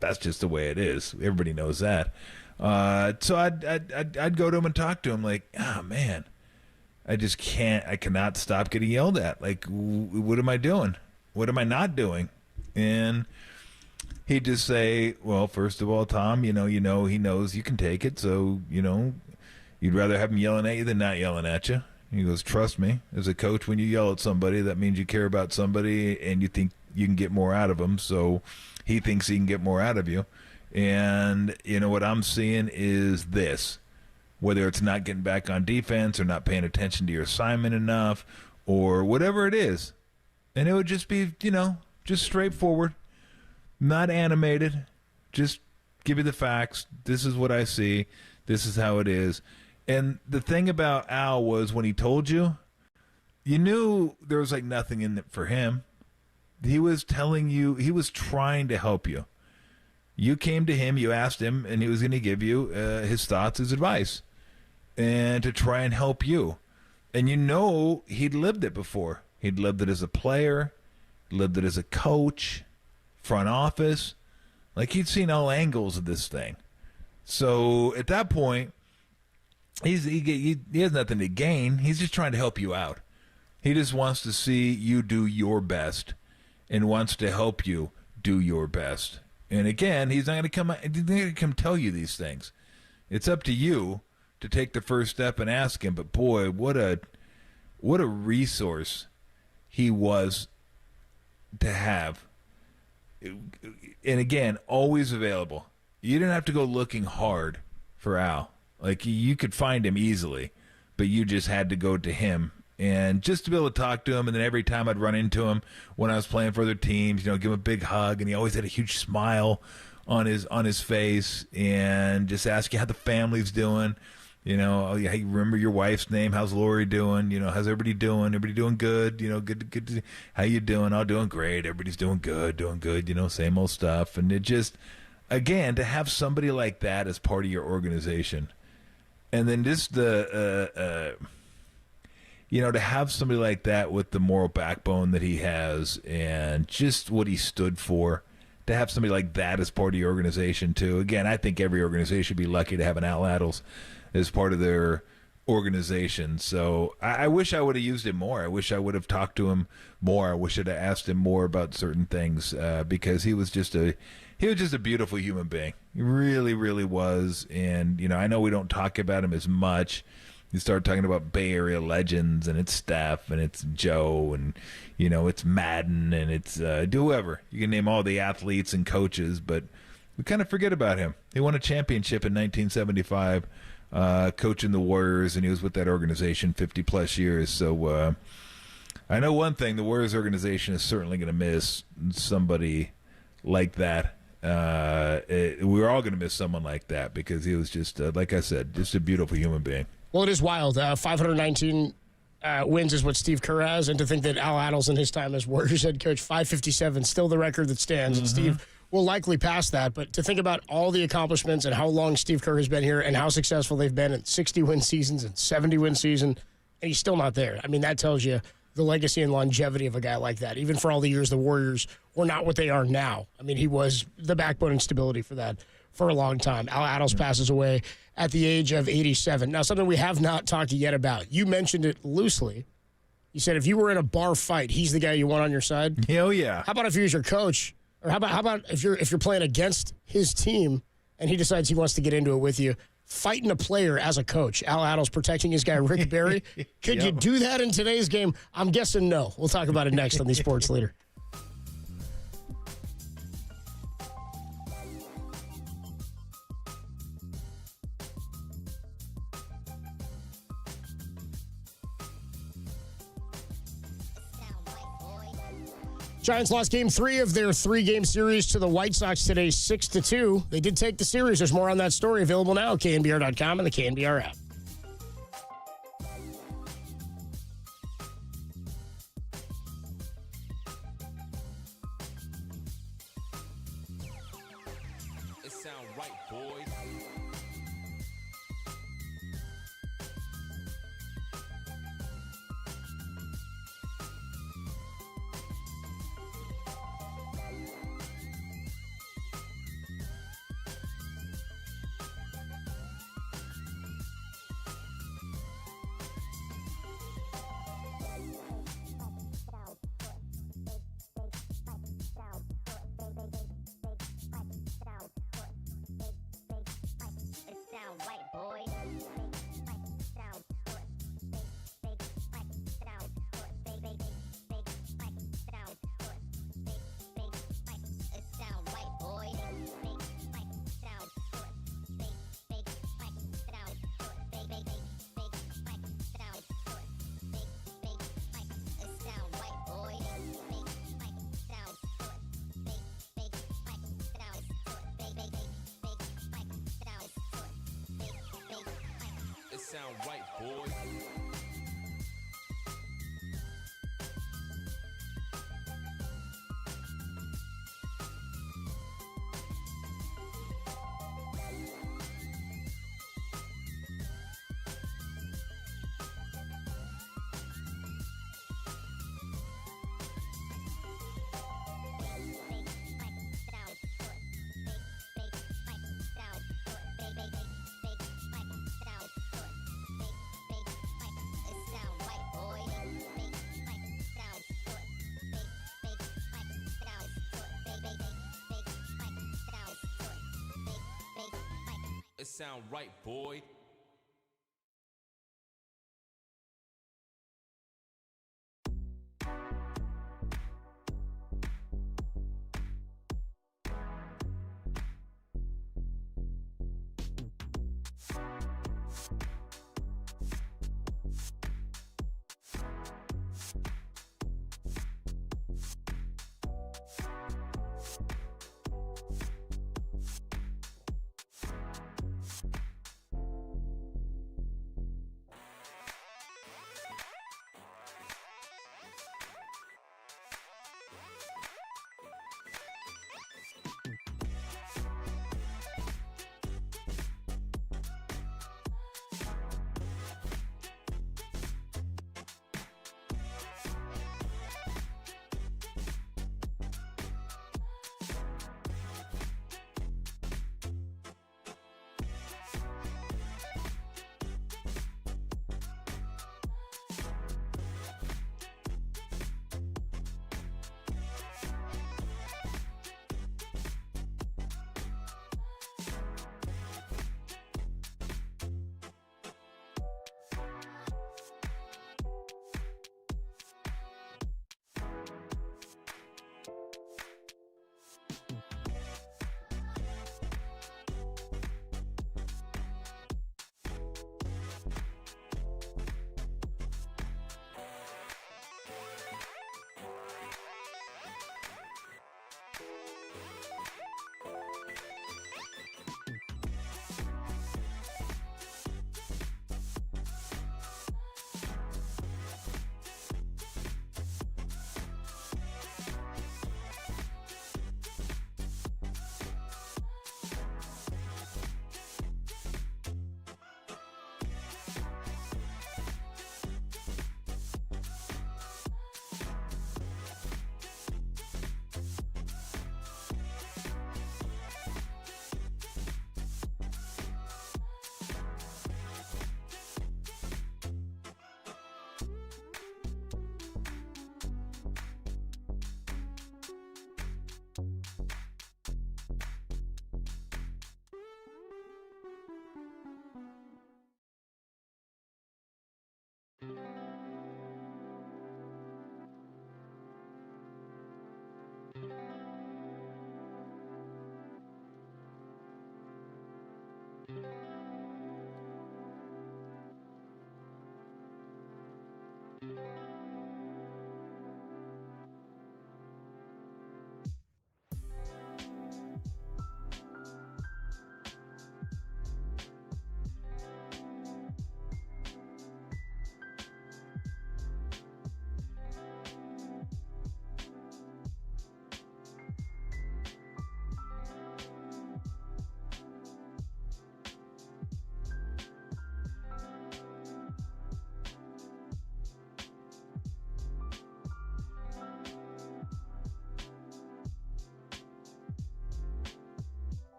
That's just the way it is. Everybody knows that. So I'd go to him and talk to him like, oh, man, I cannot stop getting yelled at. Like, what am I doing? What am I not doing? And he'd just say, well, first of all, Tom, he knows you can take it. So, you'd rather have him yelling at you than not yelling at you. He goes, trust me, as a coach, when you yell at somebody, that means you care about somebody and you think you can get more out of them. So he thinks he can get more out of you. And, what I'm seeing is this, whether it's not getting back on defense or not paying attention to your assignment enough or whatever it is. And it would just be, just straightforward, not animated, just give you the facts. This is what I see. This is how it is. And the thing about Al was when he told you, you knew there was like nothing in it for him. He was telling you, he was trying to help you. You came to him, you asked him, and he was going to give you his thoughts, his advice, and to try and help you. And he'd lived it before. He'd lived it as a player, lived it as a coach, front office. Like, he'd seen all angles of this thing. So at that point, he has nothing to gain. He's just trying to help you out. He just wants to see you do your best and wants to help you do your best. And again, he's not going to come tell you these things. It's up to you to take the first step and ask him. But boy, what a resource he was to have. And again, always available. You didn't have to go looking hard for Al. Like, you could find him easily, but you just had to go to him. And just to be able to talk to him, and then every time I'd run into him when I was playing for other teams, give him a big hug, and he always had a huge smile on his face, and just ask you how the family's doing. Oh, yeah, hey, remember your wife's name? How's Lori doing? How's everybody doing? Everybody doing good? Good. How you doing? Oh, doing great. Everybody's doing good. Same old stuff. And it just, again, to have somebody like that as part of your organization, and then just to have somebody like that with the moral backbone that he has and just what he stood for, to have somebody like that as part of your organization too. Again, I think every organization should be lucky to have an Al Attles as part of their organization. So I wish I would have used him more. I wish I would have talked to him more. I wish I'd have asked him more about certain things because he was just a beautiful human being. He really, really was. And, I know we don't talk about him as much. You start talking about Bay Area legends, and it's Steph, and it's Joe, and, it's Madden, and it's whoever. You can name all the athletes and coaches, but we kind of forget about him. He won a championship in 1975, coaching the Warriors, and he was with that organization 50-plus years. So I know one thing, the Warriors organization is certainly going to miss somebody like that. We're all going to miss someone like that because he was just, like I said, just a beautiful human being. Well, it is wild. 519 wins is what Steve Kerr has, and to think that Al Attles in his time as Warriors head coach, 557, still the record that stands. And Steve will likely pass that, but to think about all the accomplishments and how long Steve Kerr has been here and how successful they've been in 60-win seasons and 70-win season, and he's still not there. I mean, that tells you the legacy and longevity of a guy like that. Even for all the years the Warriors were not what they are now. I mean, he was the backbone and stability for that for a long time. Al Attles passes away at the age of 87. Now, something we have not talked yet about. You mentioned it loosely. You said if you were in a bar fight, he's the guy you want on your side. Hell yeah. How about if he was your coach? Or how about if you're playing against his team and he decides he wants to get into it with you, fighting a player as a coach? Al Attles protecting his guy Rick Barry. Could you do that in today's game? I'm guessing no. We'll talk about it next on the Sports Leader. Giants lost game 3 of their 3-game series to the White Sox today, 6-2. They did take the series. There's more on that story available now at KNBR.com and the KNBR app. It sound right, boys. sound right, boys. It sound right, boy.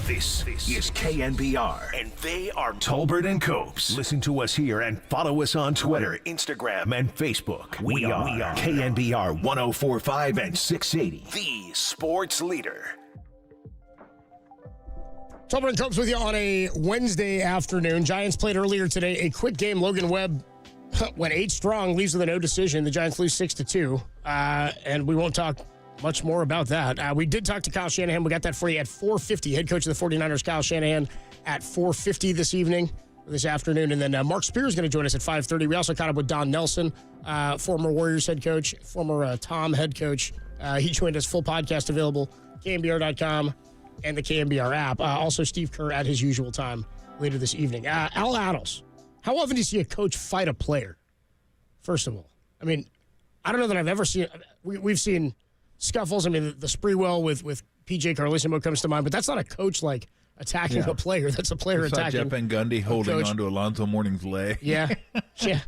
This is KNBR, and they are Tolbert and Copes. Listen to us here and follow us on Twitter, Instagram, and Facebook. We are KNBR 104.5 and 680, the sports leader. Tolbert and Copes with you on a Wednesday afternoon. Giants played earlier today. A quick game. Logan Webb went 8 strong, leaves with a no decision. The Giants lose 6-2, and we won't talk much more about that. We did talk to Kyle Shanahan. We got that for you at 4:50. Head coach of the 49ers, Kyle Shanahan, at 4:50 this afternoon. And then Mark Spears is going to join us at 5:30. We also caught up with Don Nelson, former Warriors head coach, former Tom head coach. He joined us. Full podcast available, KNBR.com and the KNBR app. Also, Steve Kerr at his usual time later this evening. Al Attles, how often do you see a coach fight a player? First of all, I mean, I don't know that I've ever seen. We've seen scuffles. I mean, the Sprewell with PJ Carlesimo comes to mind, but that's not a coach like attacking a player. That's a player attacking. Jeff Van Gundy holding onto Alonzo Mourning's leg. Yeah, yeah.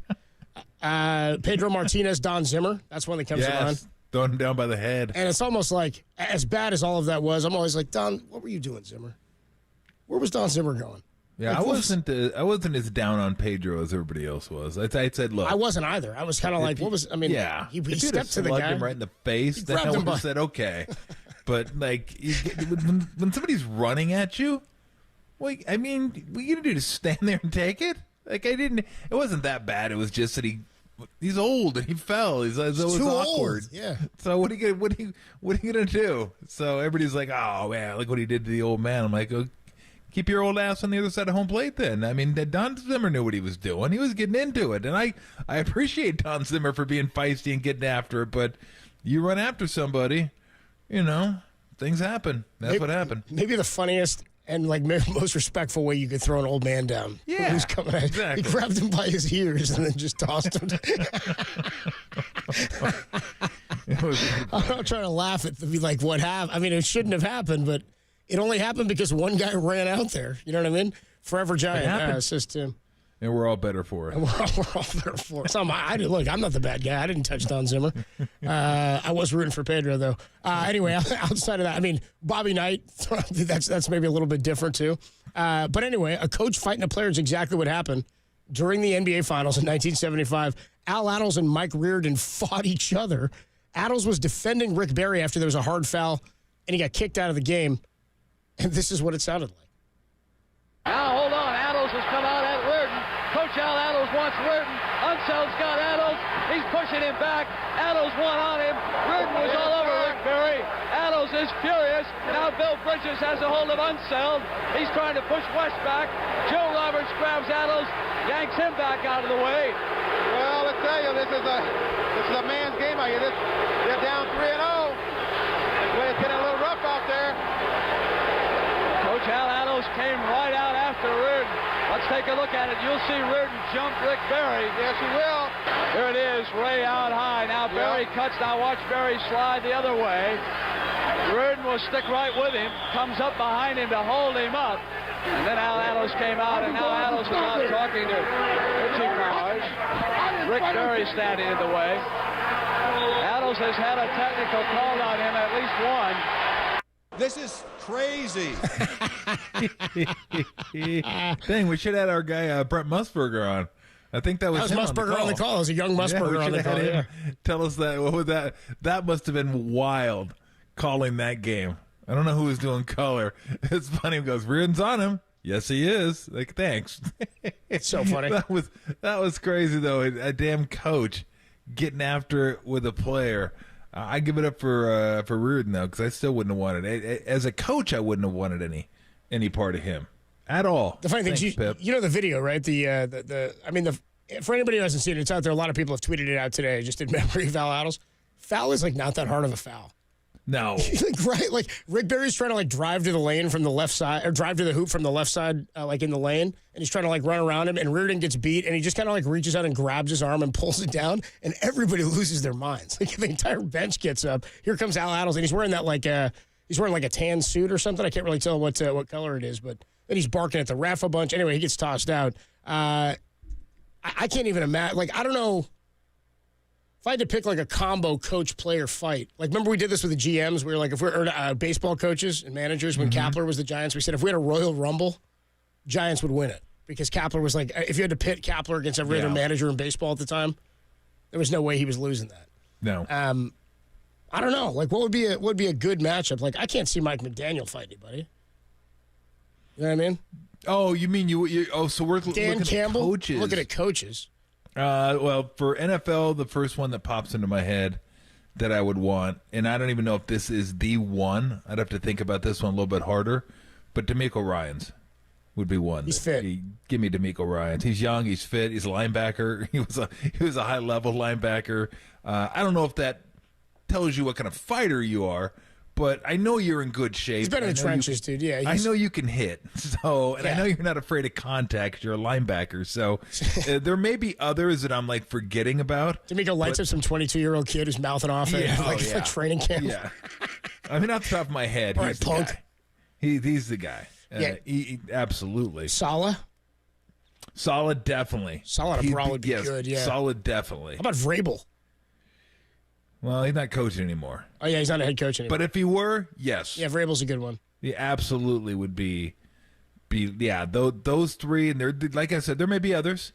Pedro Martinez, Don Zimmer. That's one that comes to mind. Throwing him down by the head. And it's almost like, as bad as all of that was, I'm always like, Don, what were you doing, Zimmer? Where was Don Zimmer going? Yeah, like, I wasn't as down on Pedro as everybody else was. I said, look, I wasn't either. I was kind of like, what was? I mean, he stepped to the guy, him right in the face. Then I would have said, okay, but like when somebody's running at you, well, I mean, what are you gonna do? Just stand there and take it? Like It wasn't that bad. It was just that he's old and he fell. It was awkward. Old. Yeah. So what are you gonna do? So everybody's like, oh man, look what he did to the old man. I'm like, oh, keep your old ass on the other side of home plate then. I mean, Don Zimmer knew what he was doing. He was getting into it. And I appreciate Don Zimmer for being feisty and getting after it, but you run after somebody, things happen. That's what happened. Maybe the funniest and like most respectful way you could throw an old man down. Yeah, who's coming at exactly. He grabbed him by his ears and then just tossed him. I'm not trying to laugh at like what happened. I mean, it shouldn't have happened, but it only happened because one guy ran out there. You know what I mean? Forever Giant, says Tim. And we're all better for it. And we're all better for it. Look, I'm not the bad guy. I didn't touch Don Zimmer. I was rooting for Pedro, though. Anyway, outside of that, I mean, Bobby Knight, that's maybe a little bit different, too. But anyway, a coach fighting a player is exactly what happened during the NBA Finals in 1975. Al Attles and Mike Reardon fought each other. Attles was defending Rick Barry after there was a hard foul, and he got kicked out of the game. And this is what it sounded like. Now, hold on. Attles has come out at Reardon. Coach Al Attles wants Reardon. Unseld's got Attles. He's pushing him back. Attles won on him. Reardon was all over Rick Barry. Attles is furious. Now Bill Bridges has a hold of Unseld. He's trying to push West back. Joe Roberts grabs Attles, yanks him back out of the way. Well, I tell you, this is a man's game. They're down 3-0. It's getting a little rough out there. Coach Al Attles came right out after Reardon. Let's take a look at it. You'll see Reardon jump Rick Barry. Yes, he will. Here it is, Ray out high. Now Barry cuts. Now watch Barry slide the other way. Reardon will stick right with him. Comes up behind him to hold him up. And then Al Attles came out, and now Attles is out talking to Richie Powers. Rick Barry standing in the way. Attles has had a technical called on him, at least one. This is crazy. Dang, we should have had our guy Brent Musburger on. I think that was him Musburger on the call. It was a young Musburger on the call. Yeah. Tell us that. What was that? That must have been wild calling that game. I don't know who was doing color. It's funny. He goes, Reardon's on him. Yes, he is. Like, thanks. It's so funny. That was crazy though. A damn coach getting after it with a player. I give it up for Reardon though, because I still wouldn't have wanted it. As a coach, I wouldn't have wanted any part of him at all. The funny thing is, you know the video, right? For anybody who hasn't seen it, it's out there. A lot of people have tweeted it out today, just in memory of Al Attles. Foul is like not that hard of a foul. No, right? Like Rick Barry's trying to like drive to the lane from the left side, or drive to the hoop from the left side, like in the lane, and he's trying to like run around him, and Reardon gets beat, and he just kind of like reaches out and grabs his arm and pulls it down, and everybody loses their minds. Like the entire bench gets up. Here comes Al Attles, and he's wearing that he's wearing like a tan suit or something. I can't really tell what color it is, but then he's barking at the ref a bunch. Anyway, he gets tossed out. I can't even imagine. Like I don't know. If I had to pick like a combo coach-player fight, like remember we did this with the GMs? We were like, if we're baseball coaches and managers, when Kapler was the Giants, we said if we had a Royal Rumble, Giants would win it. Because Kapler was like, if you had to pit Kapler against every other manager in baseball at the time, there was no way he was losing that. No. I don't know. Like, what would be a good matchup? Like, I can't see Mike McDaniel fight anybody. You know what I mean? Oh, you mean so we're Dan Campbell? At coaches. Looking at coaches. Well, for NFL, the first one that pops into my head that I would want, and I don't even know if this is the one. I'd have to think about this one a little bit harder. But DeMeco Ryans would be one. He's fit. Give me DeMeco Ryans. He's young. He's fit. He's a linebacker. He was a high level linebacker. I don't know if that tells you what kind of fighter you are, but I know you're in good shape. He's been in the trenches, dude. Yeah, I know you can hit. So, and I Yeah. know you're not afraid of contact. You're a linebacker. So, there may be others that I'm like forgetting about. D'Amico lights up some 22-year-old kid who's mouthing off at training camp. Yeah. I mean, off the top of my head, All he's right, the punk. guy. He's the guy. Yeah. He absolutely. Sala? Solid, definitely. Solid abroad would be good, yeah. Solid, definitely. How about Vrabel? Well, he's not coaching anymore. Oh, yeah, he's not a head coach anymore. But if he were, yes. Yeah, Vrabel's a good one. He absolutely would be those three, and there, like I said, there may be others,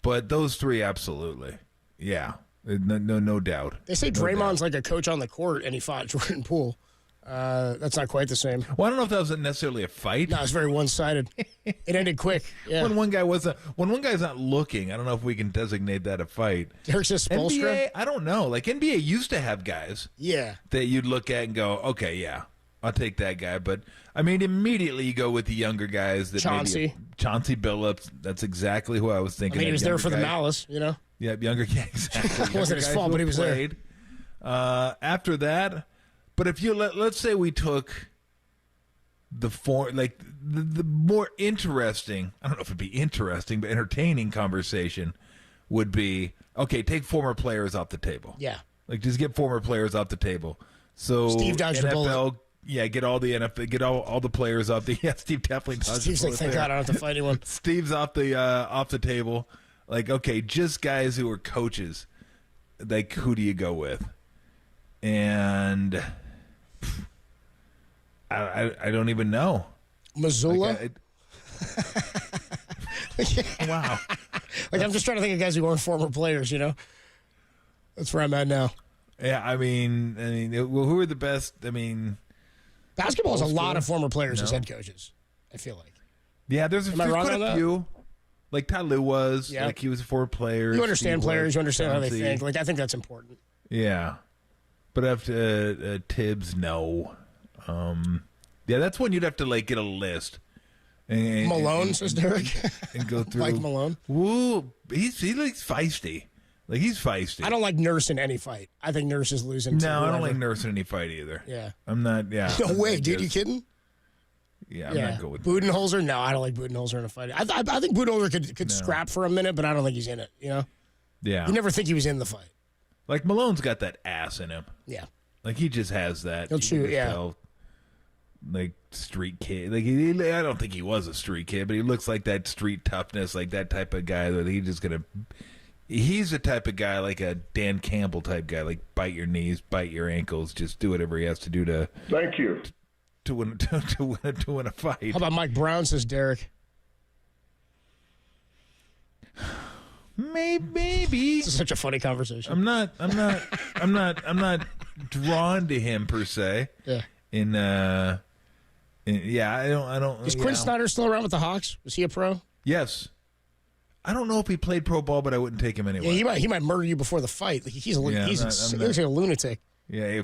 but those three, absolutely. Yeah. No doubt. They say No Draymond's doubt. like a coach on the court, and he fought Jordan Poole. That's not quite the same. Well, I don't know if that was necessarily a fight. No, it's very one-sided. It ended quick. Yeah. When one guy's not looking, I don't know if we can designate that a fight. Derek's just Spoelstra? NBA, I don't know. Like NBA used to have guys Yeah. that you'd look at and go, okay, yeah, I'll take that guy. But I mean, immediately you go with the younger guys. That Chauncey Billups. That's exactly who I was I thinking. mean, he that was there younger for the guy. malice, you know? Yeah, younger guy. Exactly. It wasn't his Younger fault, guys but who he was there. played. After that, but if you let's say we took the more interesting, I don't know if it'd be interesting, but entertaining conversation would be, okay, take former players off the table. Yeah. Like just get former players off the table. So Steve dodged the bullet. NFL, yeah, get all the NFL, get all the players off the. Yeah, Steve definitely dodged Steve's the like, bullet thank there. God I don't have to fight anyone. Steve's off the table. Like, okay, just guys who are coaches. Like, who do you go with? And I don't even know. Missoula? Wow. Like, I'm just trying to think of guys who aren't former players, you know? That's where I'm at now. Yeah, I mean, well, who are the best? I mean, Basketball has a lot of former players as No. head coaches, I feel like. yeah, there's Am I wrong quite on a that? few. Like Ty Lue was. Yeah. Like he was a former player. You understand Steve players, was, you understand how they Chauncey. think. Like, I think that's important. Yeah. But after Tibbs, no. Yeah, that's when you'd have to like get a list. And, Malone, says Derek. and go through. Mike Malone. Woo, he's feisty. Like he's feisty. I don't like Nurse in any fight. I think Nurse is losing. to No, I don't whoever. like Nurse in any fight either. Yeah. I'm not. Yeah. No way, I'm dude. You just- kidding? Yeah, I'm not good with Budenholzer? No, I don't like Budenholzer in a fight. I think Budenholzer could scrap for a minute, but I don't think he's in it, you know? Yeah. You never think he was in the fight. Like Malone's got that ass in him. Yeah. Like he just has that. He'll You can chew, just yeah. tell, like street kid. Like I don't think he was a street kid, but he looks like that street toughness, like that type of guy that he just gonna. He's the type of guy like a Dan Campbell type guy, like bite your knees, bite your ankles, just do whatever he has to do to. Thank you. To win a fight. How about Mike Brown, says Derek? Maybe. This is such a funny conversation. I'm not drawn to him per se. Yeah. I don't. Is Quinn Snyder still around with the Hawks? Was he a pro? Yes. I don't know if he played pro ball, but I wouldn't take him anyway. Yeah, he might murder you before the fight. Like, he looks like a lunatic. Yeah,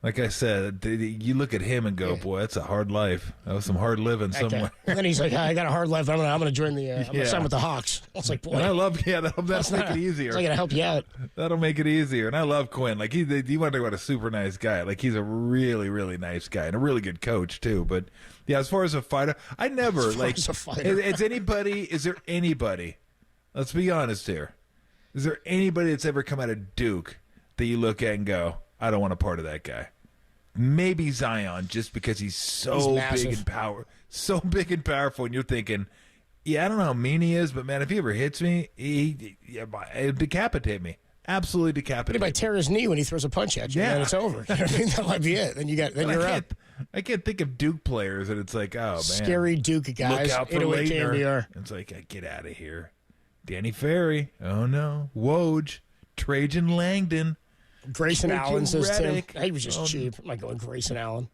like I said, you look at him and go, "Boy, that's a hard life. That was some hard living somewhere." And then he's like, I got a hard life. I'm gonna join the. I'm gonna sign with the Hawks. I was like, boy, And I love, that'll make it easier. It's not gonna help you out. That'll make it easier. And I love Quinn. Like you want to talk about a super nice guy. Like he's a really, really nice guy and a really good coach too. But yeah, as far as a fighter, I never like. as a fighter. Is there anybody? Let's be honest here. Is there anybody that's ever come out of Duke that you look at and go, I don't want a part of that guy? Maybe Zion, just because he's so big and powerful, and you're thinking, yeah, I don't know how mean he is, but man, if he ever hits me, he'll decapitate me. Absolutely He decapitate. might tear his knee when he throws a punch at you, and then it's over. You know what I mean? That might be it. Then you're up. I can't think of Duke players, and it's like, oh man, Scary Duke guys. Look out for 808 Leitner. KNBR. It's like, get out of here. Danny Ferry. Oh no, Woj, Trajan Langdon. Grayson Allen, says Tim. Reddick. He was just cheap. I'm not going Grayson Allen.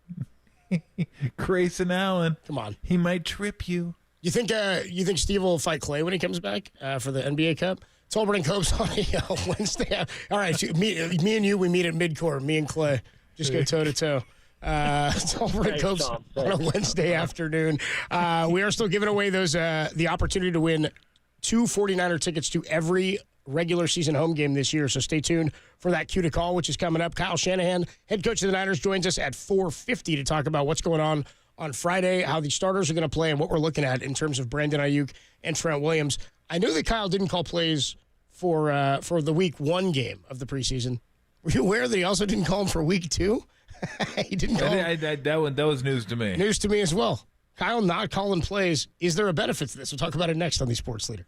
Grayson Allen. Come on. He might trip you. You think Steve will fight Clay when he comes back for the NBA Cup? Tolbert Copes on a Wednesday. All right, me and you, we meet at midcourt. Me and Clay just go toe to toe. Tolbert Copes on a Wednesday afternoon. We are still giving away those the opportunity to win 2 49er tickets to every regular season home game this year. So stay tuned for that cue to call, which is coming up. Kyle Shanahan, head coach of the Niners, joins us at 4:50 to talk about what's going on Friday, how the starters are going to play, and what we're looking at in terms of Brandon Ayuk and Trent Williams. I knew that Kyle didn't call plays for the week 1 game of the preseason. Were you aware that he also didn't call him for week 2? He didn't call him. That was news to me. News to me as well. Kyle not calling plays. Is there a benefit to this? We'll talk about it next on the Sports Leader.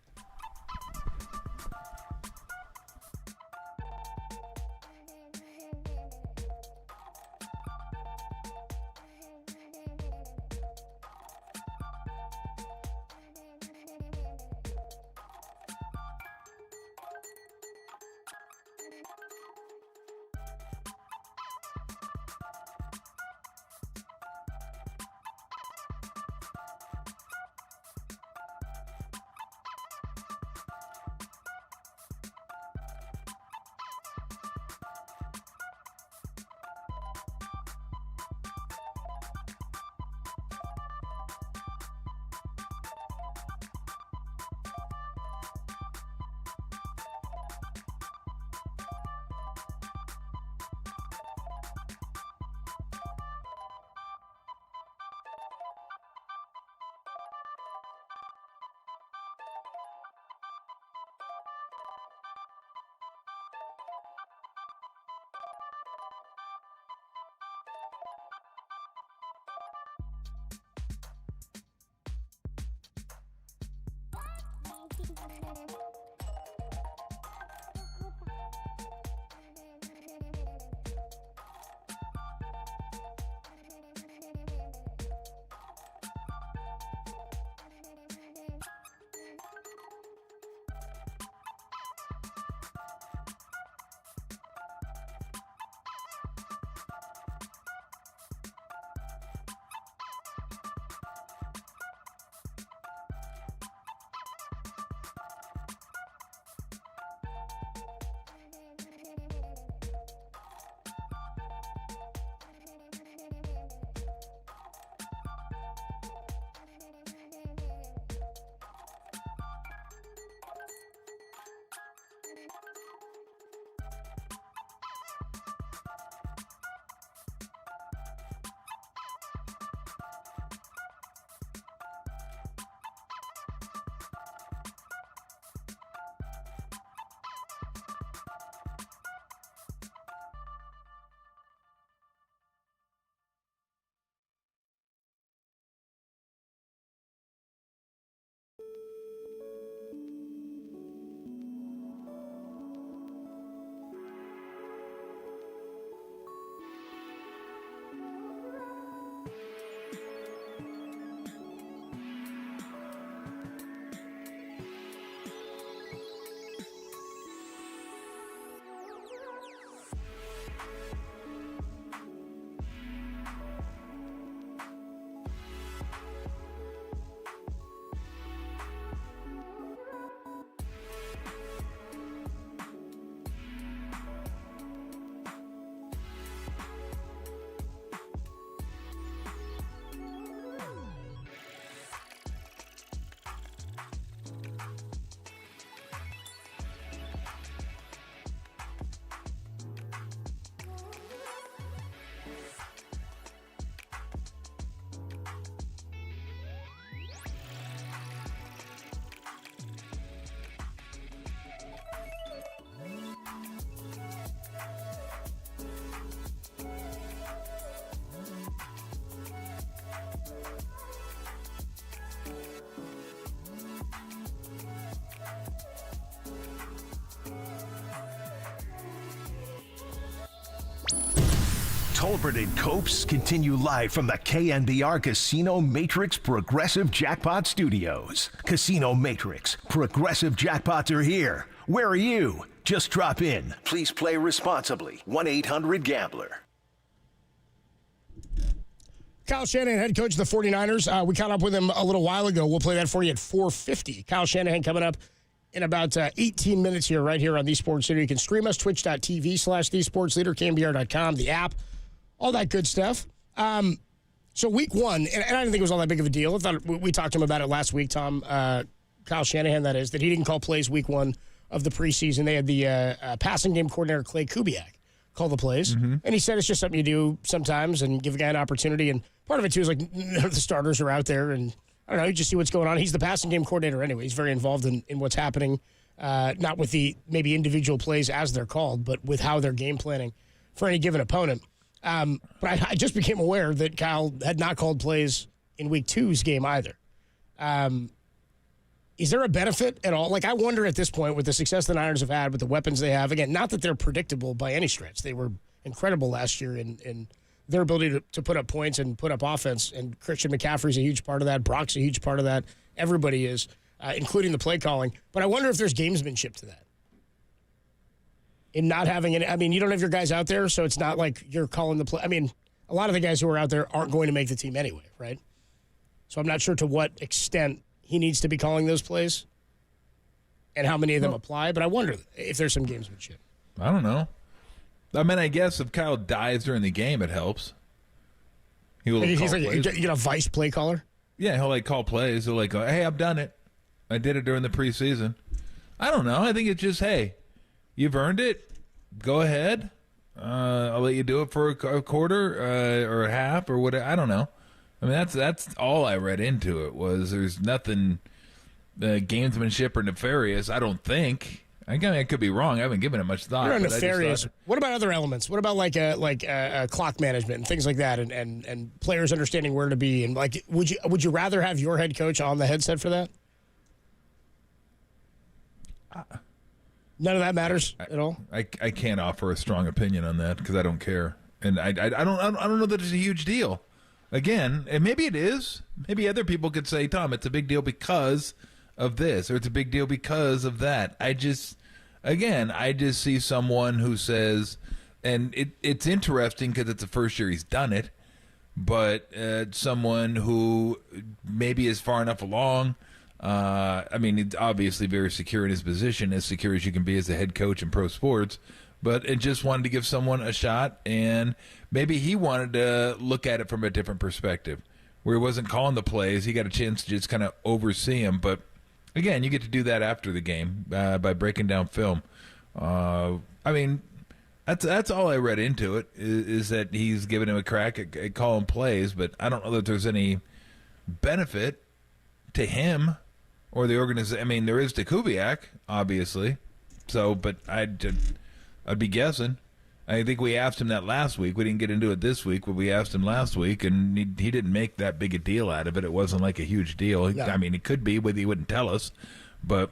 Tolbert and Copes continue live from the KNBR Casino Matrix Progressive Jackpot Studios. Casino Matrix, Progressive Jackpots are here. Where are you? Just drop in. Please play responsibly. 1-800-GAMBLER. Kyle Shanahan, head coach of the 49ers. We caught up with him a little while ago. We'll play that for you at 4:50. Kyle Shanahan coming up in about 18 minutes here, right here on The Sports Leader. You can stream us, twitch.tv/TheSportsLeader, KNBR.com, the app, all that good stuff. So week 1, and I didn't think it was all that big of a deal. I thought we talked to him about it last week, Tom, Kyle Shanahan, that is, that he didn't call plays week 1 of the preseason, they had the passing game coordinator, Clay Kubiak, call the plays. And he said it's just something you do sometimes and give a guy an opportunity. And part of it, too, is like none of the starters are out there. And I don't know, you just see what's going on. He's the passing game coordinator anyway. He's very involved in what's happening, not with the maybe individual plays as they're called, but with how they're game planning for any given opponent. But I just became aware that Kyle had not called plays in Week 2's game either. Is there a benefit at all? Like, I wonder at this point, with the success the Niners have had, with the weapons they have, again, not that they're predictable by any stretch. They were incredible last year in their ability to put up points and put up offense, and Christian McCaffrey's a huge part of that. Brock's a huge part of that. Everybody is, including the play calling. But I wonder if there's gamesmanship to that. In not having any, I mean, you don't have your guys out there, so it's not like you're calling the play. I mean, a lot of the guys who are out there aren't going to make the team anyway, right? So I'm not sure to what extent he needs to be calling those plays and how many of them apply, but I wonder if there's some gamesmanship. I don't know. I mean, I guess if Kyle dies during the game, it helps. He's like a vice play caller? Yeah, he'll call plays. He'll go, hey, I've done it. I did it during the preseason. I don't know. I think it's just, hey, you've earned it. Go ahead. I'll let you do it for a quarter or a half or whatever. I don't know. I mean, that's all I read into it was there's nothing gamesmanship or nefarious, I don't think. I could be wrong. I haven't given it much thought. You're nefarious. What about other elements? What about like clock management and things like that, and players understanding where to be? And would you rather have your head coach on the headset for that? None of that matters at all. I can't offer a strong opinion on that because I don't care, and I don't know that it's a huge deal. Again, and maybe it is. Maybe other people could say, Tom, it's a big deal because of this, or it's a big deal because of that. I just see someone who says, and it's interesting because it's the first year he's done it, but someone who maybe is far enough along. I mean, he's obviously very secure in his position, as secure as you can be as a head coach in pro sports. But it just wanted to give someone a shot, and maybe he wanted to look at it from a different perspective, where he wasn't calling the plays. He got a chance to just kind of oversee them. But, again, you get to do that after the game by breaking down film. I mean, that's all I read into it, is that he's giving him a crack at calling plays. But I don't know that there's any benefit to him or the organization. I mean, there is to Kubiak, obviously. So, but I'd be guessing. I think we asked him that last week. We didn't get into it this week, but we asked him last week, and he didn't make that big a deal out of it. It wasn't like a huge deal. No. I mean, it could be, but he wouldn't tell us. But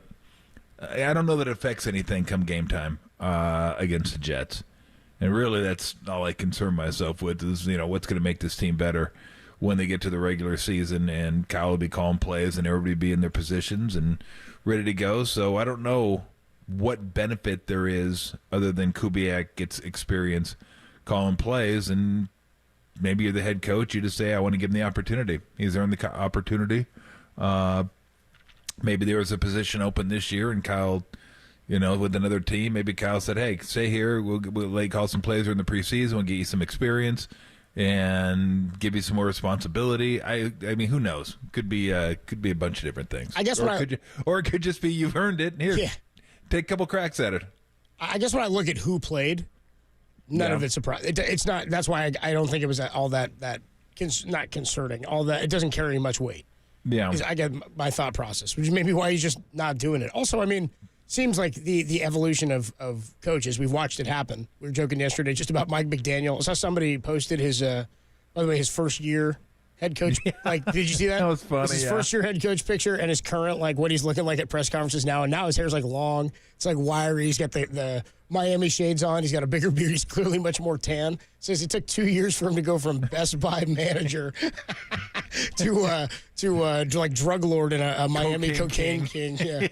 I don't know that it affects anything come game time against the Jets. And really, that's all I concern myself with is, what's going to make this team better when they get to the regular season, and Kyle will be calling plays and everybody be in their positions and ready to go. So I don't know what benefit there is other than Kubiak gets experience calling plays, and maybe you're the head coach. You just say, I want to give him the opportunity. He's earned the opportunity. Maybe there was a position open this year, and Kyle, with another team, maybe Kyle said, hey, stay here. We'll let you call some plays during the preseason. We'll get you some experience and give you some more responsibility. I mean, who knows? Could be a bunch of different things. I guess or it could just be you've earned it. Here. Yeah. Take a couple cracks at it. I guess when I look at who played, none of it's surprising. It's not. That's why I don't think it was all that not concerning. All that, it doesn't carry much weight. Yeah, I get my thought process, which is maybe why he's just not doing it. Also, I mean, seems like the evolution of coaches. We've watched it happen. We were joking yesterday just about Mike McDaniel. I saw somebody posted his, by the way, his first year head coach. Like, did you see that? That was funny. It's his first year head coach picture and his current, like, what he's looking like at press conferences now. And now his hair's like long. It's like wiry. He's got the Miami shades on. He's got a bigger beard. He's clearly much more tan. Says it took 2 years for him to go from Best Buy manager to like drug lord and a Miami cocaine king. Yeah.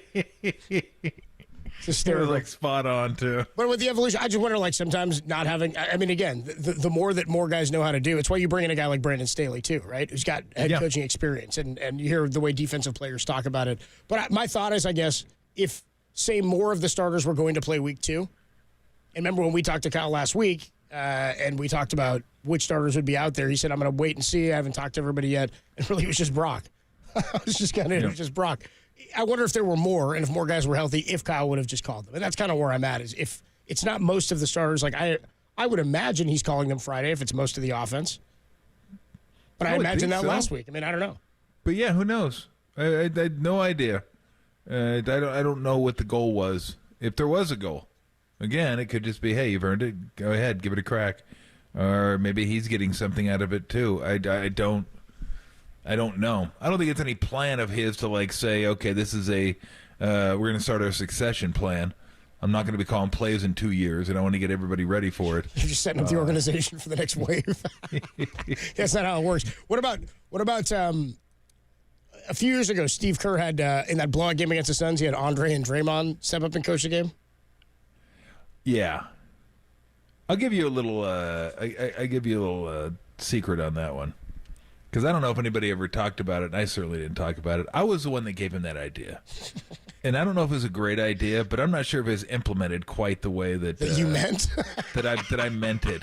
It was like spot on too. But with the evolution, I just wonder, like, sometimes not having. I mean, again, the more that more guys know how to do, it's why you bring in a guy like Brandon Staley too, right? Who's got head coaching experience, and you hear the way defensive players talk about it. But my thought is, I guess, if say more of the starters were going to play week 2, and remember when we talked to Kyle last week, and we talked about which starters would be out there, he said, "I'm going to wait and see. I haven't talked to everybody yet," and really, it was just Brock. It was just kind of just Brock. I wonder if there were more, and if more guys were healthy, if Kyle would have just called them. And that's kind of where I'm at, is if it's not most of the starters, like I would imagine he's calling them Friday if it's most of the offense. But I imagine that last week. I mean, I don't know. But yeah, who knows? I had no idea. I don't know what the goal was. If there was a goal, again, it could just be, hey, you've earned it. Go ahead, give it a crack. Or maybe he's getting something out of it too. I don't know. I don't think it's any plan of his to like say, okay, this is we're going to start our succession plan. I'm not going to be calling plays in 2 years, and I want to get everybody ready for it. You're just setting up the organization for the next wave. That's not how it works. What about a few years ago, Steve Kerr had, in that blowout game against the Suns, he had Andre and Draymond step up and coach the game? Yeah. I'll give you a little I give you a little secret on that one. Because I don't know if anybody ever talked about it, and I certainly didn't talk about it. I was the one that gave him that idea. And I don't know if it was a great idea, but I'm not sure if it was implemented quite the way that you meant that I meant it.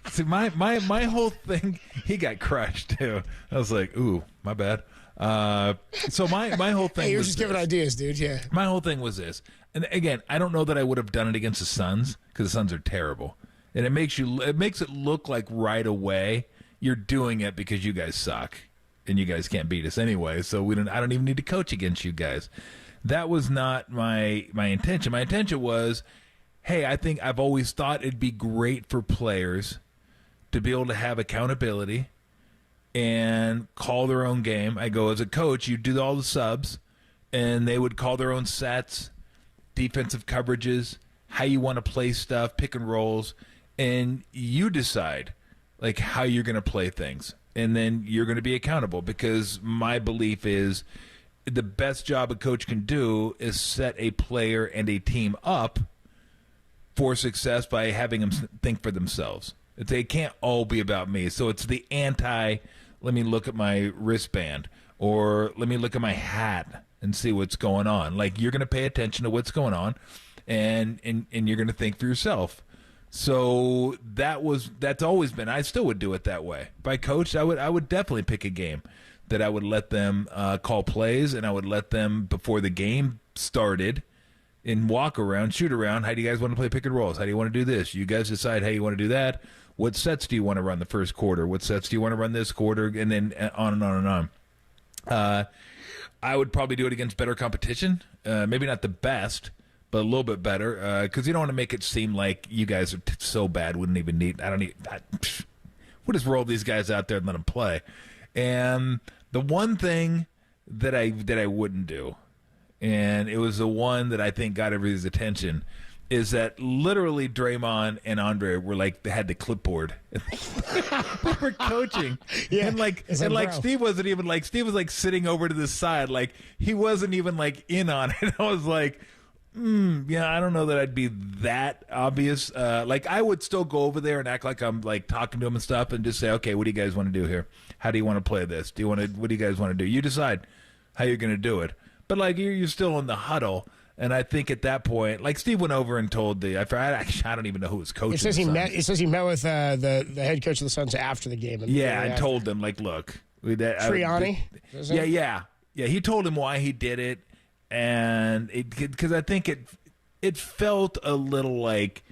See, my whole thing, he got crushed too. I was like, ooh, my bad. So my whole thing. Hey, you're was just giving ideas, dude. Yeah. My whole thing was this, and again, I don't know that I would have done it against the Suns because the Suns are terrible, and it makes it look like right away you're doing it because you guys suck and you guys can't beat us anyway. So I don't even need to coach against you guys. That was not my intention. My intention was, hey, I think I've always thought it'd be great for players to be able to have accountability and call their own game. I go, as a coach, you do all the subs, and they would call their own sets, defensive coverages, how you want to play stuff, pick and rolls, and you decide like how you're going to play things. And then you're going to be accountable, because my belief is the best job a coach can do is set a player and a team up for success by having them think for themselves. They can't all be about me. So it's the let me look at my wristband, or let me look at my hat and see what's going on. Like, you're going to pay attention to what's going on, and you're going to think for yourself. So that's always been. I still would do it that way. If I coached, I would definitely pick a game that I would let them call plays, and I would let them, before the game started, and walk around, shoot around. How do you guys want to play pick and rolls? How do you want to do this? You guys decide how you want to do that. What sets do you want to run the first quarter? What sets do you want to run this quarter? And then on and on and on. I would probably do it against better competition. Maybe not the best, but a little bit better. Because you don't want to make it seem like you guys are so bad, wouldn't even need. We'll just roll these guys out there and let them play. And the one thing that I wouldn't do, and it was the one that I think got everybody's attention, is that literally Draymond and Andre were like, they had the clipboard. They were coaching. Yeah. And Steve wasn't even like, Steve was like sitting over to the side. Like, he wasn't even like in on it. I was like, yeah, I don't know that I'd be that obvious. Like, I would still go over there and act like I'm like talking to him and stuff, and just say, okay, what do you guys want to do here? How do you want to play this? What do you guys want to do? You decide how you're going to do it. But like, you're still in the huddle. And I think at that point, like, Steve went over and told I don't even know who was coaching. It says he met with the head coach of the Suns after the game. And told them, like, look, Triani. Yeah. He told him why he did it, and because I think it felt a little like,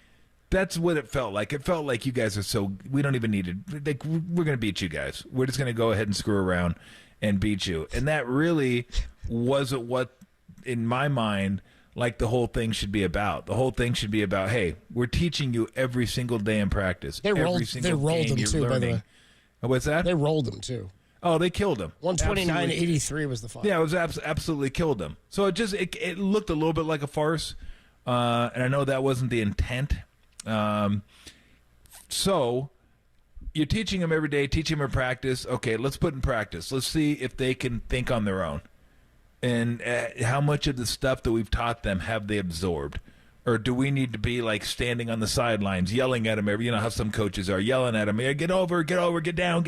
that's what it felt like. It felt like you guys are we don't even need to. Like, we're going to beat you guys. We're just going to go ahead and screw around and beat you. And that really wasn't what, in my mind, like the whole thing should be about. The whole thing should be about, hey, we're teaching you every single day in practice. They rolled them too, by the way. What's that? They rolled them too. Oh, they killed him. 129-83 was the final. Yeah, it was absolutely killed them. So it looked a little bit like a farce, and I know that wasn't the intent. So you're teaching them every day, teaching them in practice. Okay, let's put in practice. Let's see if they can think on their own. And how much of the stuff that we've taught them have they absorbed? Or do we need to be like standing on the sidelines, yelling at them you know how some coaches are, yelling at them, yeah, get over, get down,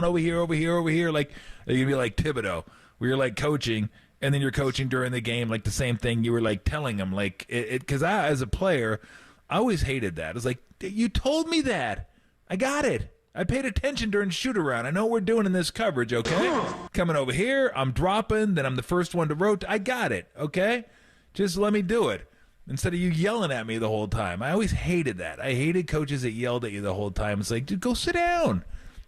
over here. Like, you're going to be like Thibodeau, where you're like coaching, and then you're coaching during the game, like the same thing you were like telling them. Like, because as a player, I always hated that. It's like, you told me that. I got it. I paid attention during shoot-around. I know what we're doing in this coverage, okay? Coming over here, I'm dropping, then I'm the first one to rotate. I got it, okay? Just let me do it. Instead of you yelling at me the whole time. I always hated that. I hated coaches that yelled at you the whole time. It's like, dude, go sit down.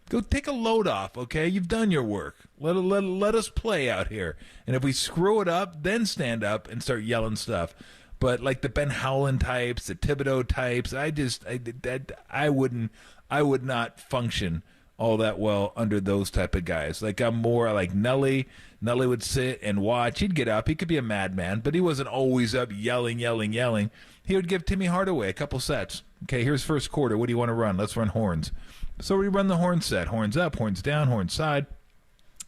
Go take a load off, okay? You've done your work. Let us play out here. And if we screw it up, then stand up and start yelling stuff. But like the Ben Howland types, the Thibodeau types, I would not function all that well under those type of guys. Like I'm more like Nelly. Nelly would sit and watch. He'd get up. He could be a madman, but he wasn't always up yelling. He would give Timmy Hardaway a couple sets. Okay, here's first quarter. What do you want to run? Let's run horns. So we run the horn set. Horns up, horns down, horns side.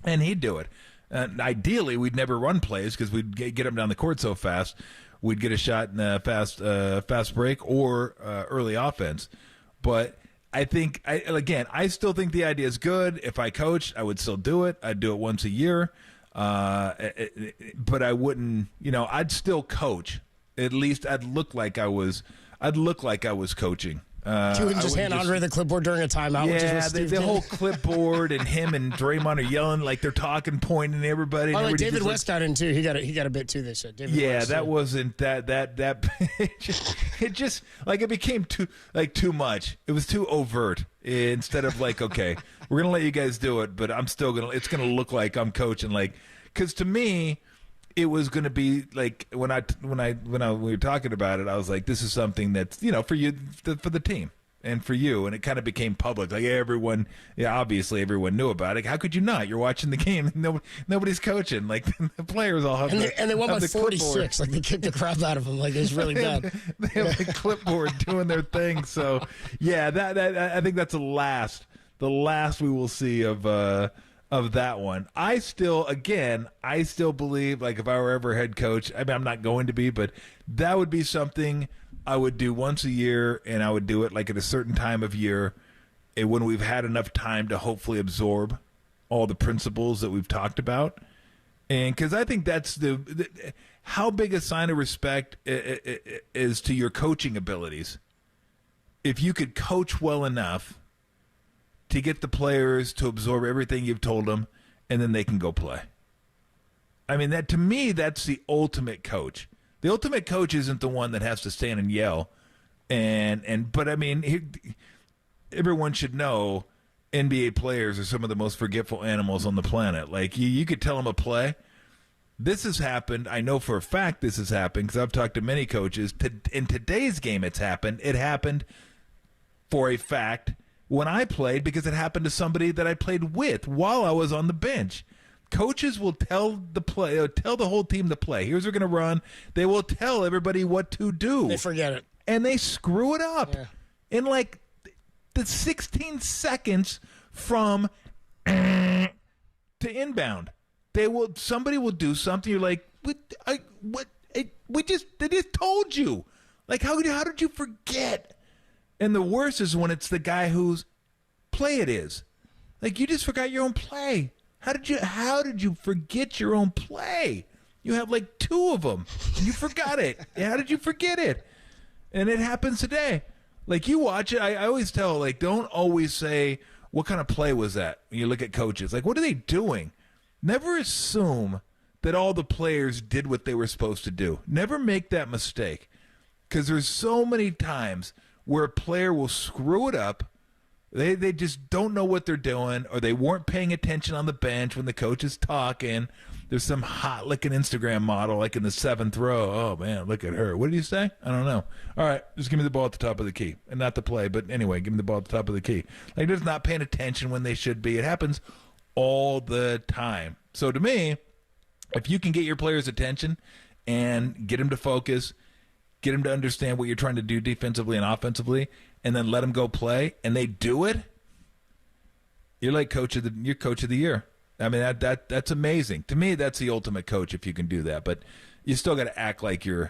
And he'd do it. Ideally, we'd never run plays because we'd get him down the court so fast. We'd get a shot in a fast break or early offense. But I think, I still think the idea is good. If I coached, I would still do it. I'd do it once a year. But I wouldn't, I'd still coach. At least I'd look like I was coaching. You wouldn't just hand Andre the clipboard during a timeout. Yeah, the whole clipboard and him and Draymond are yelling like they're talking, pointing at everybody. Like David West got in too. He got a bit too. They said. David West, that wasn't that. It just like it became too much. It was too overt. Instead of like, okay, we're gonna let you guys do it, but I'm still it's gonna look like I'm coaching. Like, because to me, it was going to be like when we were talking about it, I was like, this is something that's, for you, for the team and for you. And it kind of became public. Like obviously everyone knew about it. How could you not? You're watching the game. Nobody's coaching. Like the players all have and they won by 46. Like they kicked the crap out of them. Like it was really bad. They have the clipboard doing their thing. So yeah, that I think that's the last we will see of that one. I still believe, like, if I were ever head coach, I mean, I'm not going to be, but that would be something I would do once a year, and I would do it, like, at a certain time of year when we've had enough time to hopefully absorb all the principles that we've talked about. And because I think that's how big a sign of respect is to your coaching abilities. If you could coach well enough to get the players to absorb everything you've told them, and then they can go play. I mean, to me, that's the ultimate coach. The ultimate coach isn't the one that has to stand and yell. But I mean, everyone should know NBA players are some of the most forgetful animals on the planet. Like, you could tell them a play. This has happened. I know for a fact this has happened because I've talked to many coaches. In today's game, it's happened. It happened for a fact when I played because it happened to somebody that I played with while I was on the bench. Coaches will tell the whole team to play. Here's what we're going to run. They will tell everybody what to do. They forget it. And they screw it up. Yeah. In like the 16 seconds from to inbound. Somebody will do something. You're like, they just told you. Like, how did you forget? And the worst is when it's the guy whose play it is. Like, you just forgot your own play. How did you forget your own play? You have like two of them. You forgot it. How did you forget it? And it happens today. Like, you watch it. I always tell, like, don't always say, what kind of play was that? When you look at coaches, like, what are they doing? Never assume that all the players did what they were supposed to do. Never make that mistake. Because there's so many times where a player will screw it up. They just don't know what they're doing, or they weren't paying attention on the bench when the coach is talking. There's some hot-looking Instagram model, like in the 7th row. Oh, man, look at her. What did you say? I don't know. All right, just give me the ball at the top of the key. And not the play, but anyway, give me the ball at the top of the key. Like, they're just not paying attention when they should be. It happens all the time. So to me, if you can get your players' attention and get them to focus, get them to understand what you're trying to do defensively and offensively, and then let them go play, and they do it, you're like coach of the year. I mean, that's amazing. To me, that's the ultimate coach if you can do that. But you still got to act like you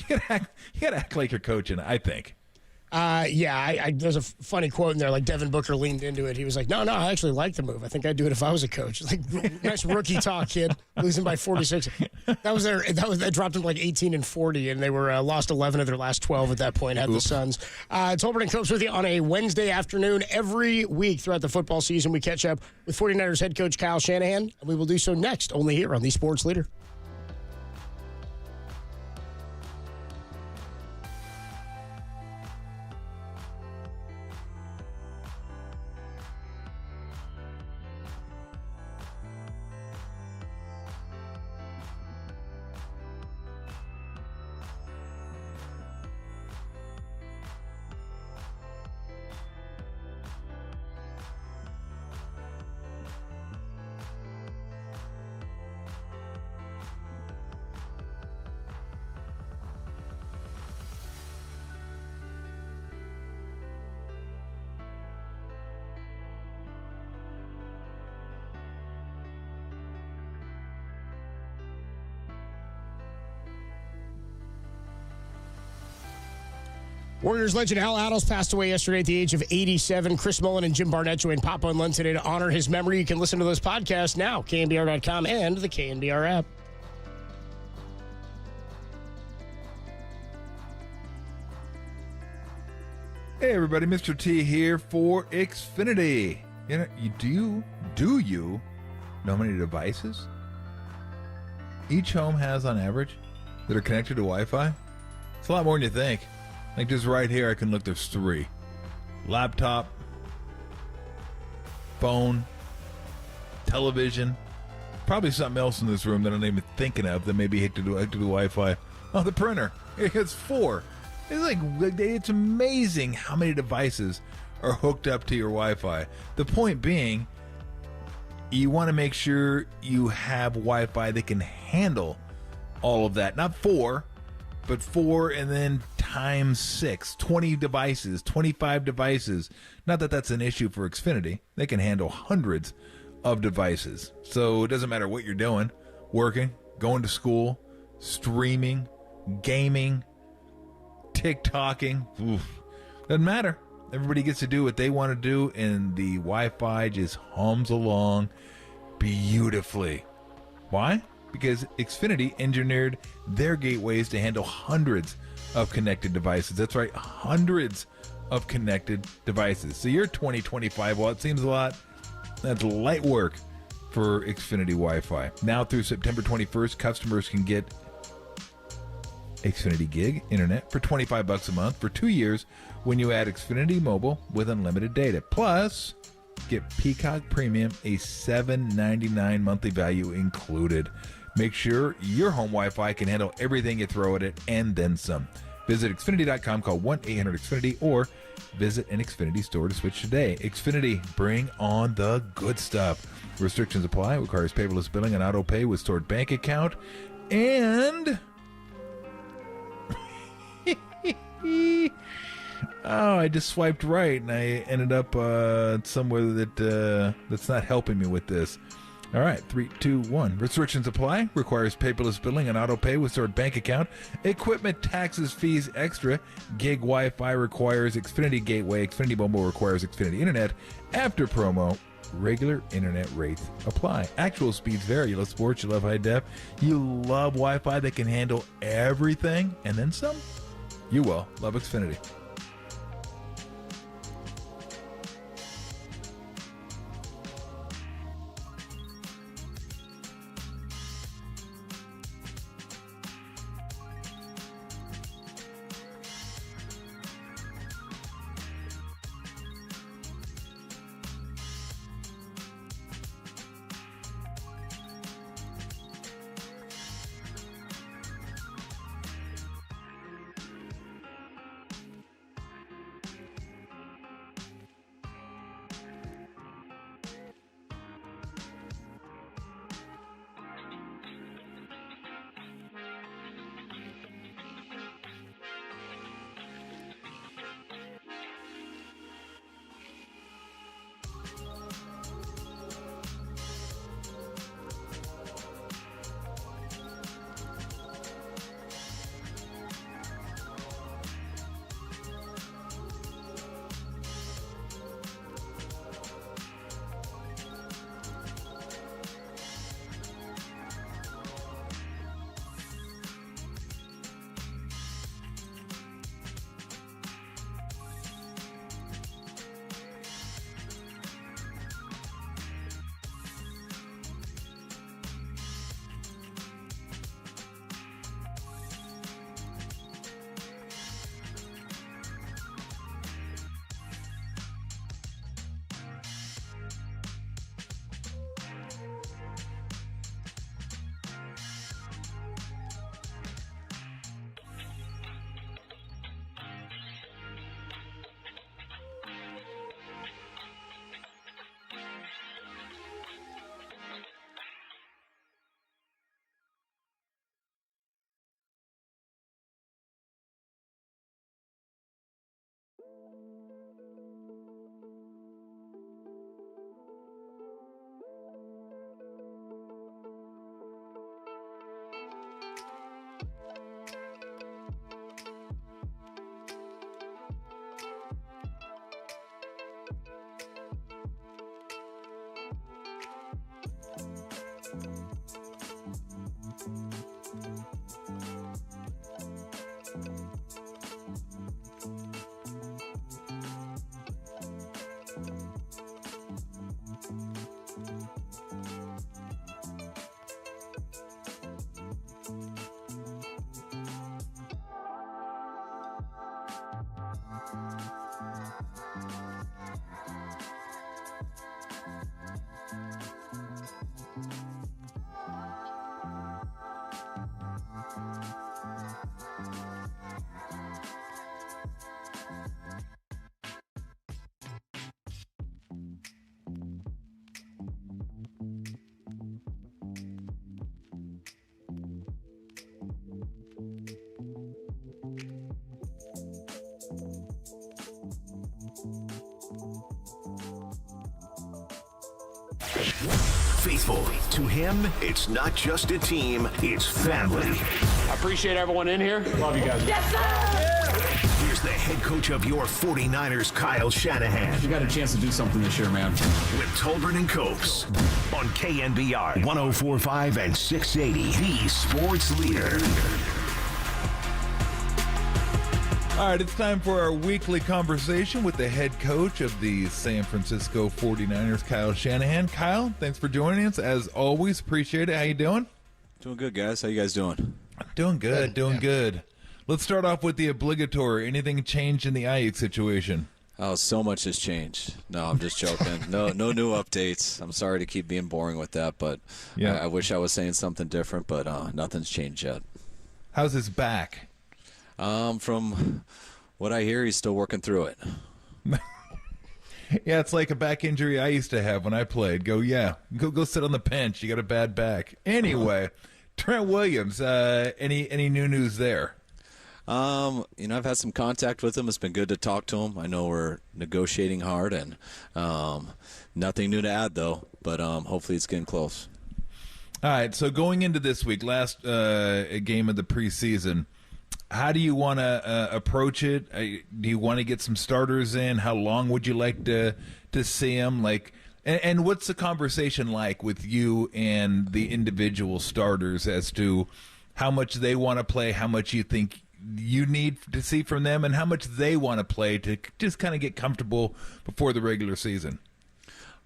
got to act like you're coaching, I think. There's a funny quote in there, like Devin Booker leaned into it. He was like, no, I actually like the move. I think I'd do it if I was a coach. Like, nice rookie talk, kid. Losing by 46. That dropped them like 18 and 40, and they were lost 11 of their last 12 at that point, had the Suns. Tolbert and Copes with you on a Wednesday afternoon. Every week throughout the football season, we catch up with 49ers head coach Kyle Shanahan, and we will do so next, only here on the Sports Leader. Warriors legend Al Attles passed away yesterday at the age of 87. Chris Mullen and Jim Barnett joined Papa and Len today to honor his memory. You can listen to those podcasts now, KNBR.com and the KNBR app. Hey everybody, Mr. T here for Xfinity. Do you know how many devices each home has on average that are connected to Wi-Fi? It's a lot more than you think. Like just right here, I can look, there's 3. Laptop, phone, television, probably something else in this room that I'm not even thinking of that maybe hit to do Wi-Fi. Oh, the printer. It's 4. It's amazing how many devices are hooked up to your Wi-Fi. The point being, you want to make sure you have Wi-Fi that can handle all of that. Not 4, but 4 and then times 6, 20 devices, 25 devices. Not that that's an issue for Xfinity. They can handle hundreds of devices. So it doesn't matter what you're doing, working, going to school, streaming, gaming, TikToking. Doesn't matter. Everybody gets to do what they want to do, and the Wi-Fi just hums along beautifully. Why? Because Xfinity engineered their gateways to handle hundreds of connected devices. That's right, hundreds of connected devices. So your 2025, while it seems a lot, that's light work for Xfinity Wi-Fi. Now through September 21st, customers can get Xfinity Gig Internet for $25 a month for 2 years when you add Xfinity Mobile with unlimited data. Plus, get Peacock Premium, a $7.99 monthly value included. Make sure your home Wi-Fi can handle everything you throw at it and then some. Visit Xfinity.com, call 1-800-XFINITY, or visit an Xfinity store to switch today. Xfinity, bring on the good stuff. Restrictions apply. Requires paperless billing and auto pay with stored bank account. And I just swiped right and I ended up somewhere that's not helping me with this. All right, 3, 2, 1. Restrictions apply. Requires paperless billing and auto pay with stored bank account. Equipment, taxes, fees extra. Gig Wi-Fi requires Xfinity Gateway. Xfinity Mobile requires Xfinity Internet. After promo, regular internet rates apply. Actual speeds vary. You love sports, you love high def, you love Wi-Fi that can handle everything and then some. You will love Xfinity. Faithful to him, it's not just a team, it's family. I appreciate everyone in here. Love you guys. Yes, sir! Here's the head coach of your 49ers, Kyle Shanahan. You got a chance to do something this year, man. With Tolbert and Copes on KNBR 104.5 and 680, the sports leader. All right, it's time for our weekly conversation with the head coach of the San Francisco 49ers, Kyle Shanahan. Kyle, thanks for joining us. As always, appreciate it. How you doing? Doing good, guys. How you guys doing? Doing good, good. Let's start off with the obligatory. Anything changed in the Ayuk situation? Oh, so much has changed. No, I'm just joking. No new updates. I'm sorry to keep being boring with that, but yeah. I wish I was saying something different, but nothing's changed yet. How's his back? From what I hear, he's still working through it. Yeah, it's like a back injury I used to have when I played. Go sit on the bench. You got a bad back. Anyway, Trent Williams, any new news there? I've had some contact with him. It's been good to talk to him. I know we're negotiating hard, and nothing new to add, though, but hopefully it's getting close. All right, so going into this week, last game of the preseason, how do you want to approach it? Do you want to get some starters in? How long would you like to see them? And what's the conversation like with you and the individual starters as to how much they want to play, how much you think you need to see from them, and how much they want to play to just kind of get comfortable before the regular season?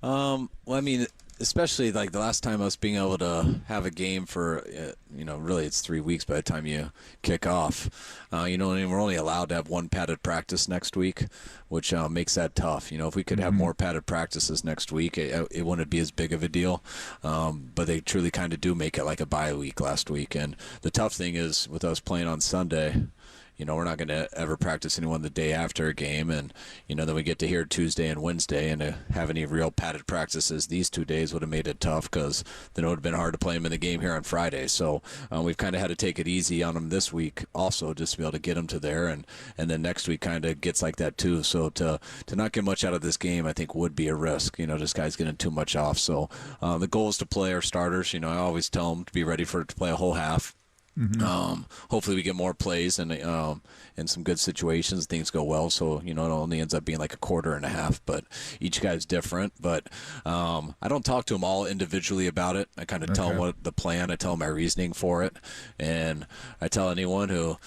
Well, I mean, especially like the last time us being able to have a game for, really it's 3 weeks by the time you kick off. And we're only allowed to have one padded practice next week, which makes that tough. If we could have more padded practices next week, it wouldn't be as big of a deal. But they truly kind of do make it like a bye week last week. And the tough thing is with us playing on Sunday, we're not going to ever practice anyone the day after a game, and then we get to hear Tuesday and Wednesday, and to have any real padded practices these 2 days would have made it tough, because then it would have been hard to play them in the game here on Friday. So we've kind of had to take it easy on them this week also, just to be able to get them to there, and then next week kind of gets like that too. So to not get much out of this game, I think would be a risk. Just guys getting too much off. So the goal is to play our starters. I always tell them to be ready to play a whole half. Hopefully we get more plays and in some good situations, things go well, so it only ends up being like a quarter and a half, but each guy's different. But I don't talk to them all individually about it. I kind of tell them what the plan, I tell them my reasoning for it, and I tell anyone who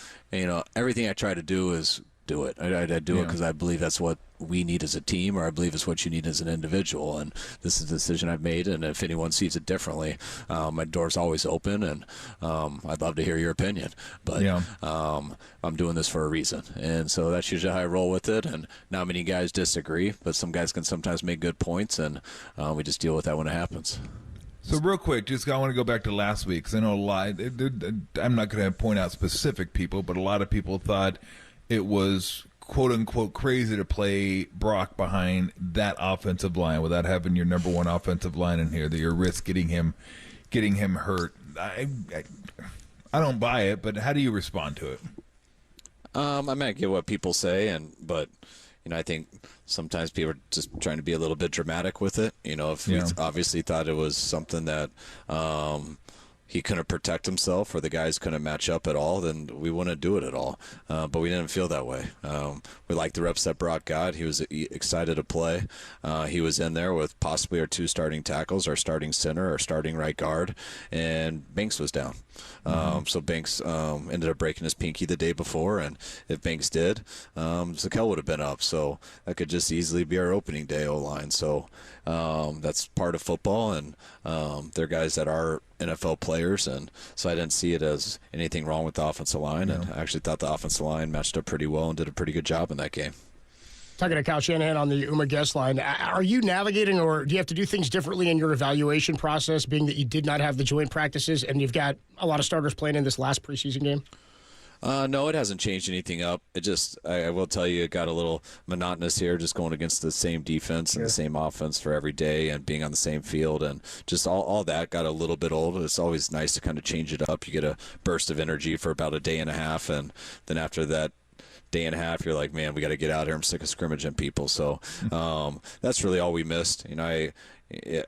everything I try to do is do it. I do it because I believe that's what we need as a team, or I believe it's what you need as an individual, and this is the decision I've made. And if anyone sees it differently, my door's always open, and I'd love to hear your opinion, but I'm doing this for a reason, and so that's usually how I roll with it. And not many guys disagree, but some guys can sometimes make good points, and we just deal with that when it happens. So real quick, I want to go back to last week, because I know a lot, I'm not going to point out specific people, but a lot of people thought it was quote-unquote crazy to play Brock behind that offensive line without having your number one offensive line in here, that you risk getting him hurt. I don't buy it, but how do you respond to it? I might get what people say, but I think sometimes people are just trying to be a little bit dramatic with it. If we obviously thought it was something that he couldn't protect himself, or the guys couldn't match up at all, then we wouldn't do it at all. But we didn't feel that way. We liked the reps that Brock got. He was excited to play. He was in there with possibly our two starting tackles, our starting center, our starting right guard, and Banks was down. So Banks ended up breaking his pinky the day before, and if Banks did, Zakel would have been up. So that could just easily be our opening day O-line. So that's part of football, and they're guys that are NFL players, and so I didn't see it as anything wrong with the offensive line, and I actually thought the offensive line matched up pretty well and did a pretty good job in that game. Talking to Kyle Shanahan on the UMA guest line, are you navigating, or do you have to do things differently in your evaluation process, being that you did not have the joint practices and you've got a lot of starters playing in this last preseason game? No, it hasn't changed anything up. It just, I will tell you, it got a little monotonous here, just going against the same defense and the same offense for every day, and being on the same field, and just all that got a little bit old. It's always nice to kind of change it up. You get a burst of energy for about a day and a half, and then after that day and a half, you're like, man, we got to get out here. I'm sick of scrimmaging people. So that's really all we missed. I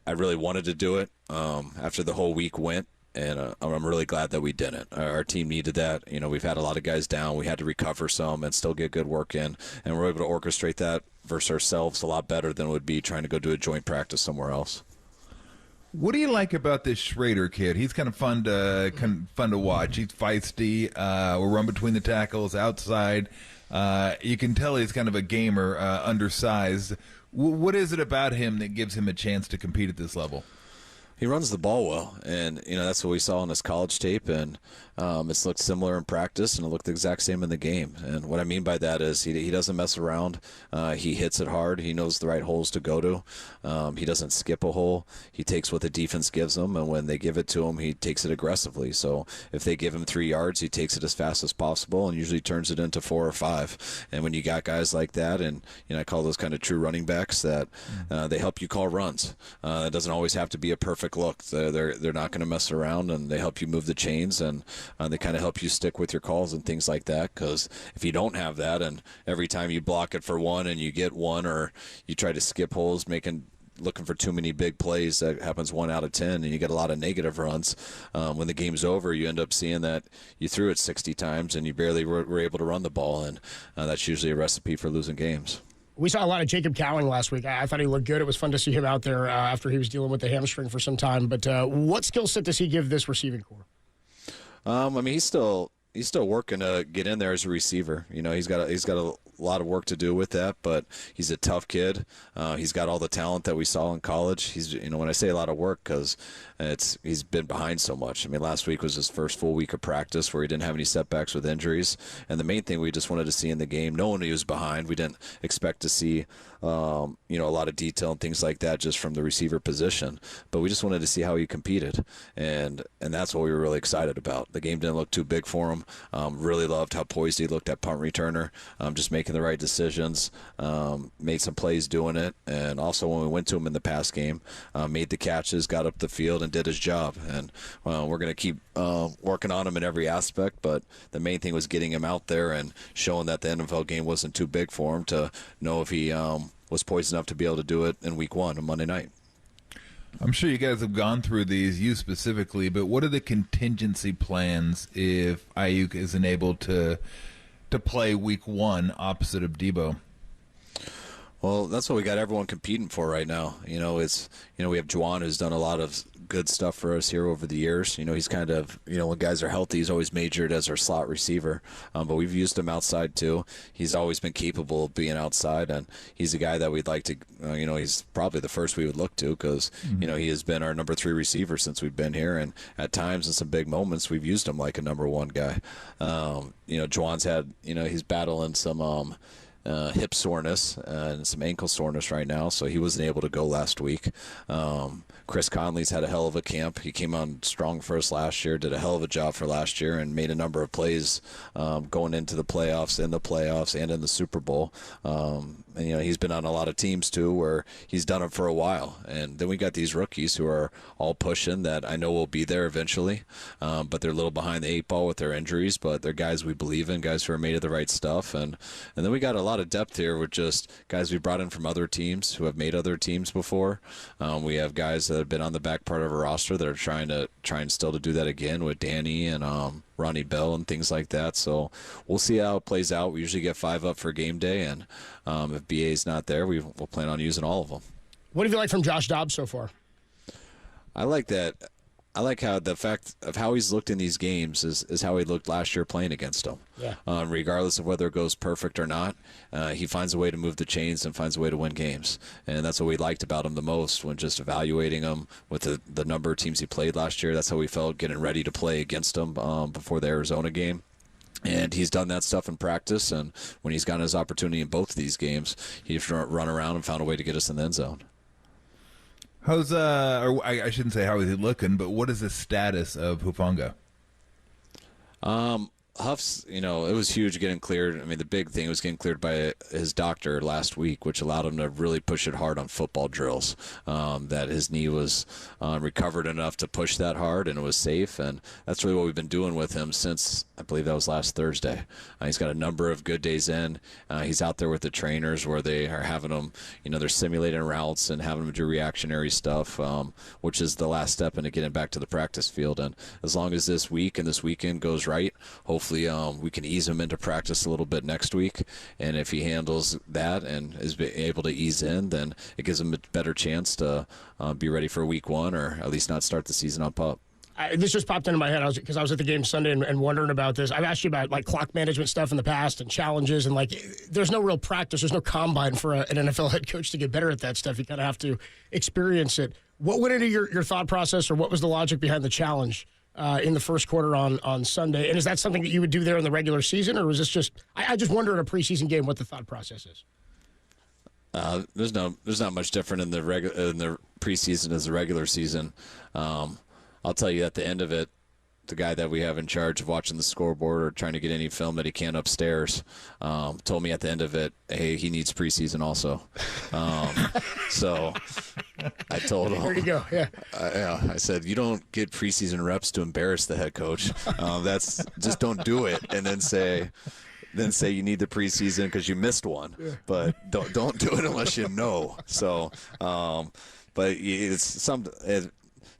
really wanted to do it after the whole week went. And I'm really glad that we didn't. Our team needed that. We've had a lot of guys down. We had to recover some and still get good work in. And we're able to orchestrate that versus ourselves a lot better than it would be trying to go do a joint practice somewhere else. What do you like about this Schrader kid? He's kind of fun to watch. He's feisty. Will run between the tackles, outside. You can tell he's kind of a gamer, undersized. What is it about him that gives him a chance to compete at this level? He runs the ball well, and that's what we saw on his college tape, and it's looked similar in practice, and it looked the exact same in the game. And what I mean by that is he doesn't mess around. He hits it hard. He knows the right holes to go to. He doesn't skip a hole. He takes what the defense gives him, and when they give it to him, he takes it aggressively. So if they give him 3 yards, he takes it as fast as possible and usually turns it into 4 or 5. And when you got guys like that, and I call those kind of true running backs, that they help you call runs. It doesn't always have to be a perfect look. They're not going to mess around, and they help you move the chains, and they kind of help you stick with your calls and things like that. Because if you don't have that, and every time you block it for 1 and you get 1, or you try to skip holes, looking for too many big plays, that happens 1 out of 10, and you get a lot of negative runs. When the game's over, you end up seeing that you threw it 60 times and you barely were able to run the ball, and that's usually a recipe for losing games. We saw a lot of Jacob Cowling last week. I thought he looked good. It was fun to see him out there after he was dealing with the hamstring for some time. But what skill set does he give this receiving core? He's still working to get in there as a receiver. He's got a lot of work to do with that, but he's a tough kid. He's got all the talent that we saw in college. He's, when I say a lot of work, because he's been behind so much. Last week was his first full week of practice where he didn't have any setbacks with injuries. And the main thing we just wanted to see in the game, knowing he was behind, we didn't expect to see a lot of detail and things like that just from the receiver position. But we just wanted to see how he competed, and that's what we were really excited about. The game didn't look too big for him. Really loved how poised he looked at punt returner, just making the right decisions, made some plays doing it, and also when we went to him in the pass game, made the catches, got up the field, and did his job. And we're going to keep working on him in every aspect, but the main thing was getting him out there and showing that the NFL game wasn't too big for him to know if he was poised enough to be able to do it in week 1 on Monday night. I'm sure you guys have gone through these, you specifically, but what are the contingency plans if Ayuk isn't able to play week 1 opposite of Debo? Well, that's what we got everyone competing for right now. We have Juwan, who's done a lot of good stuff for us here over the years. He's kind of, when guys are healthy, he's always majored as our slot receiver. But we've used him outside too. He's always been capable of being outside, and he's a guy that we'd like to, he's probably the first we would look to because, he has been our number 3 receiver since we've been here. And at times in some big moments, we've used him like a number 1 guy. Juwan's had, he's battling some, hip soreness and some ankle soreness right now, so he wasn't able to go last week. Chris Conley's had a hell of a camp. He came on strong for us last year, did a hell of a job for last year, and made a number of plays going into the playoffs, and in the Super Bowl. And he's been on a lot of teams too where he's done it for a while. And then we got these rookies who are all pushing that I know will be there eventually, but they're a little behind the 8 ball with their injuries, but they're guys we believe in, guys who are made of the right stuff. And then we got a lot of depth here with just guys we brought in from other teams who have made other teams before. We have guys that have been on the back part of our roster that are trying still to do that again with Danny and Ronnie Bell and things like that. So we'll see how it plays out. We usually get 5 up for game day, and if BA's not there, we'll plan on using all of them. What have you liked from Josh Dobbs so far? I like that. I like how the fact of how he's looked in these games is how he looked last year playing against them. Yeah. Regardless of whether it goes perfect or not, he finds a way to move the chains and finds a way to win games. And that's what we liked about him the most when just evaluating him with the number of teams he played last year. That's how we felt getting ready to play against him before the Arizona game. And he's done that stuff in practice, and when he's gotten his opportunity in both of these games, he's run around and found a way to get us in the end zone. How's or I shouldn't say how is he looking, but what is the status of Hufanga? Huff's, it was huge getting cleared. I mean, the big thing was getting cleared by his doctor last week, which allowed him to really push it hard on football drills. That his knee was recovered enough to push that hard, and it was safe. And that's really what we've been doing with him since, I believe that was last Thursday. He's got a number of good days in. He's out there with the trainers where they are having him, they're simulating routes and having him do reactionary stuff, which is the last step into getting back to the practice field. And as long as this week and this weekend goes right, hopefully we can ease him into practice a little bit next week. And if he handles that and is able to ease in, then it gives him a better chance to be ready for week 1, or at least not start the season on pup. This just popped into my head because I was at the game Sunday and wondering about this. I've asked you about like clock management stuff in the past and challenges, and like there's no real practice. There's no combine for an NFL head coach to get better at that stuff. You kind of have to experience it. What went into your thought process, or what was the logic behind the challenge in the first quarter on Sunday? And is that something that you would do there in the regular season, or was this just I just wonder in a preseason game what the thought process is? There's not much different in the preseason as the regular season. I'll tell you at the end of it, the guy that we have in charge of watching the scoreboard or trying to get any film that he can upstairs told me at the end of it, hey, he needs preseason also. So I told him. There you go. Yeah. I said, you don't get preseason reps to embarrass the head coach. That's just don't do it, and then say you need the preseason because you missed one. Yeah. But don't do it unless you know. So, but it's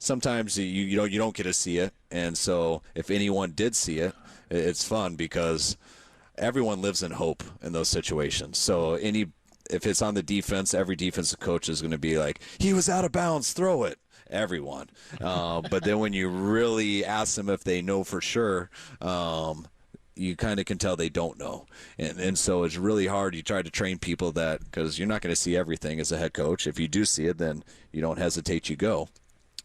sometimes you don't get to see it, and so if anyone did see it, it's fun because everyone lives in hope in those situations. So if it's on the defense, every defensive coach is going to be like, he was out of bounds, throw it. Everyone. But then when you really ask them if they know for sure, you kind of can tell they don't know. And so it's really hard. You try to train people that, because you're not going to see everything as a head coach. If you do see it, then you don't hesitate, you go.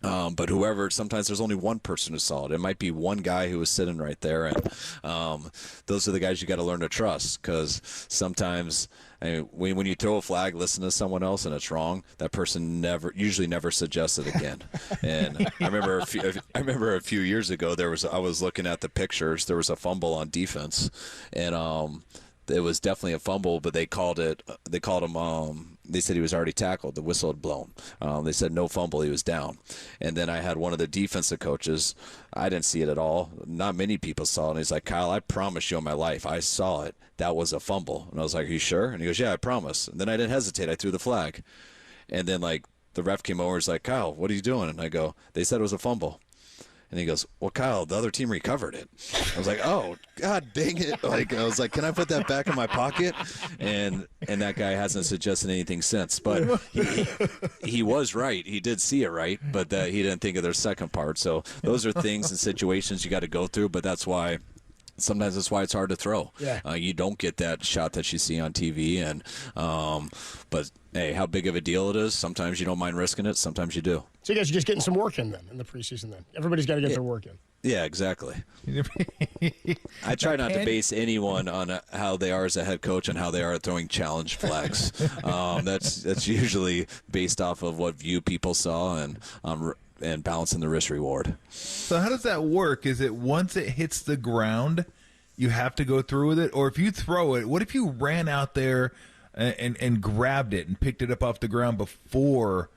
But sometimes there's only one person who saw it. It might be one guy who was sitting right there, and those are the guys you got to learn to trust, because sometimes when you throw a flag, listen to someone else, and it's wrong, that person usually never suggests it again. And I remember a few years ago I was looking at the pictures. There was a fumble on defense, and it was definitely a fumble, but they called him. They said he was already tackled. The whistle had blown. They said no fumble. He was down. And then I had one of the defensive coaches. I didn't see it at all. Not many people saw it. And he's like, Kyle, I promise you on my life, I saw it. That was a fumble. And I was like, are you sure? And he goes, yeah, I promise. And then I didn't hesitate. I threw the flag. And then the ref came over. He's like, Kyle, what are you doing? And I go, they said it was a fumble. And he goes, well, Kyle, the other team recovered it. I was like, oh, God dang it. I was like, can I put that back in my pocket? And that guy hasn't suggested anything since. But he was right. He did see it right, but he didn't think of their second part. So those are things and situations you got to go through, but sometimes that's why it's hard to throw. Yeah. You don't get that shot that you see on TV, but hey, how big of a deal it is, sometimes you don't mind risking it, sometimes you do. So you guys are just getting some work in then, in the preseason then. Everybody's got to get their work in. Yeah, exactly. I try not to base anyone on how they are as a head coach and how they are at throwing challenge flags. That's usually based off of what view people saw and balancing the risk reward. So how does that work? Is it once it hits the ground, you have to go through with it? Or if you throw it, what if you ran out there and grabbed it and picked it up off the ground before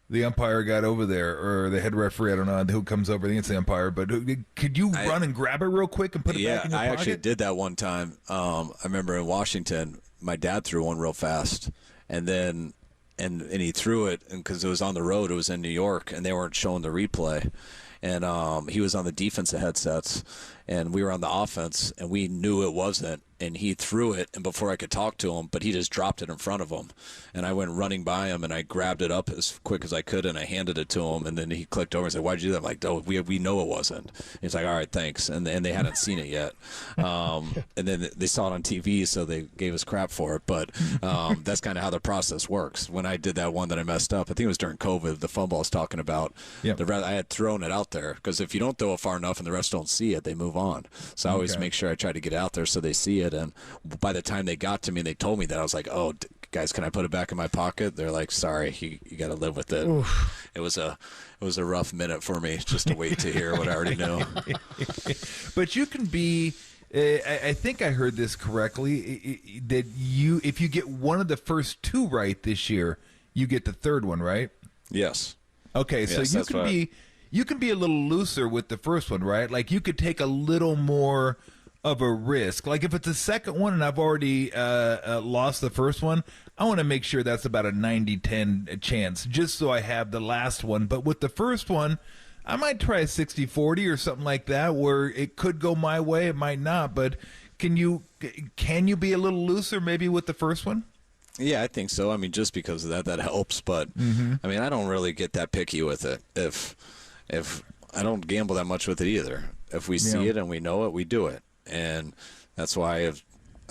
the umpire got over there, or the head referee? I don't know who comes over against the umpire, but could you run and grab it real quick and put it back in your pocket? Yeah, I actually did that one time. I remember in Washington, my dad threw one real fast, and then and he threw it, and because it was on the road, it was in New York, and they weren't showing the replay. And he was on the defensive headsets, and we were on the offense, and we knew it wasn't. And he threw it, and before I could talk to him, but he just dropped it in front of him. And I went running by him, and I grabbed it up as quick as I could, and I handed it to him. And then he clicked over and said, "Why'd you do that?" I'm like, "Oh, we know it wasn't." And he's like, "All right, thanks." And they hadn't seen it yet. And then they saw it on TV, so they gave us crap for it. But that's kind of how the process works. When I did that one that I messed up, I think it was during COVID, the fumble I was talking about, I had thrown it out there. Because if you don't throw it far enough and the refs don't see it, they move on. So I always make sure I try to get out there so they see it. And by the time they got to me and they told me that, I was like, "Oh, guys, can I put it back in my pocket?" They're like, "Sorry, you got to live with it." Oof. It was a rough minute for me just to wait to hear what I already know. But you can be I think I heard this correctly, that if you get one of the first two right this year, you get the third one, right? Yes. Okay, so you can be a little looser with the first one, right? Like you could take a little more of a risk. Like if it's the second one and I've already lost the first one, I want to make sure that's about a 90-10 chance, just so I have the last one. But with the first one, I might try a 60-40 or something like that, where it could go my way, it might not. But can you be a little looser maybe with the first one? Yeah, I think so. I mean, just because of that helps. But I mean, I don't really get that picky with it. If I don't gamble that much with it either. If we see it and we know it, we do it, and that's why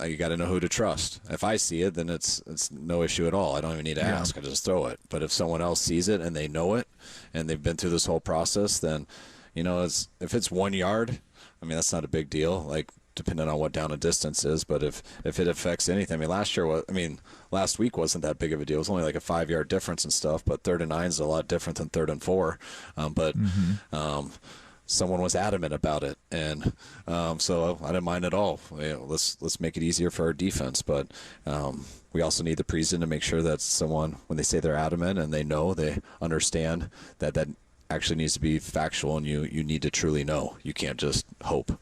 you got to know who to trust. If I see it, then it's no issue at all. I don't even need to ask. I just throw it. But if someone else sees it and they know it and they've been through this whole process, then, if it's 1 yard, I mean, that's not a big deal, like depending on what down and distance is. But if it affects anything, I mean, last week wasn't that big of a deal. It was only like a 5-yard difference and stuff, but 3rd and 9 is a lot different than 3rd and 4. Someone was adamant about it, and so I didn't mind at all. Let's make it easier for our defense, but we also need the preseason to make sure that someone, when they say they're adamant and they know, they understand that actually needs to be factual, and you need to truly know. You can't just hope.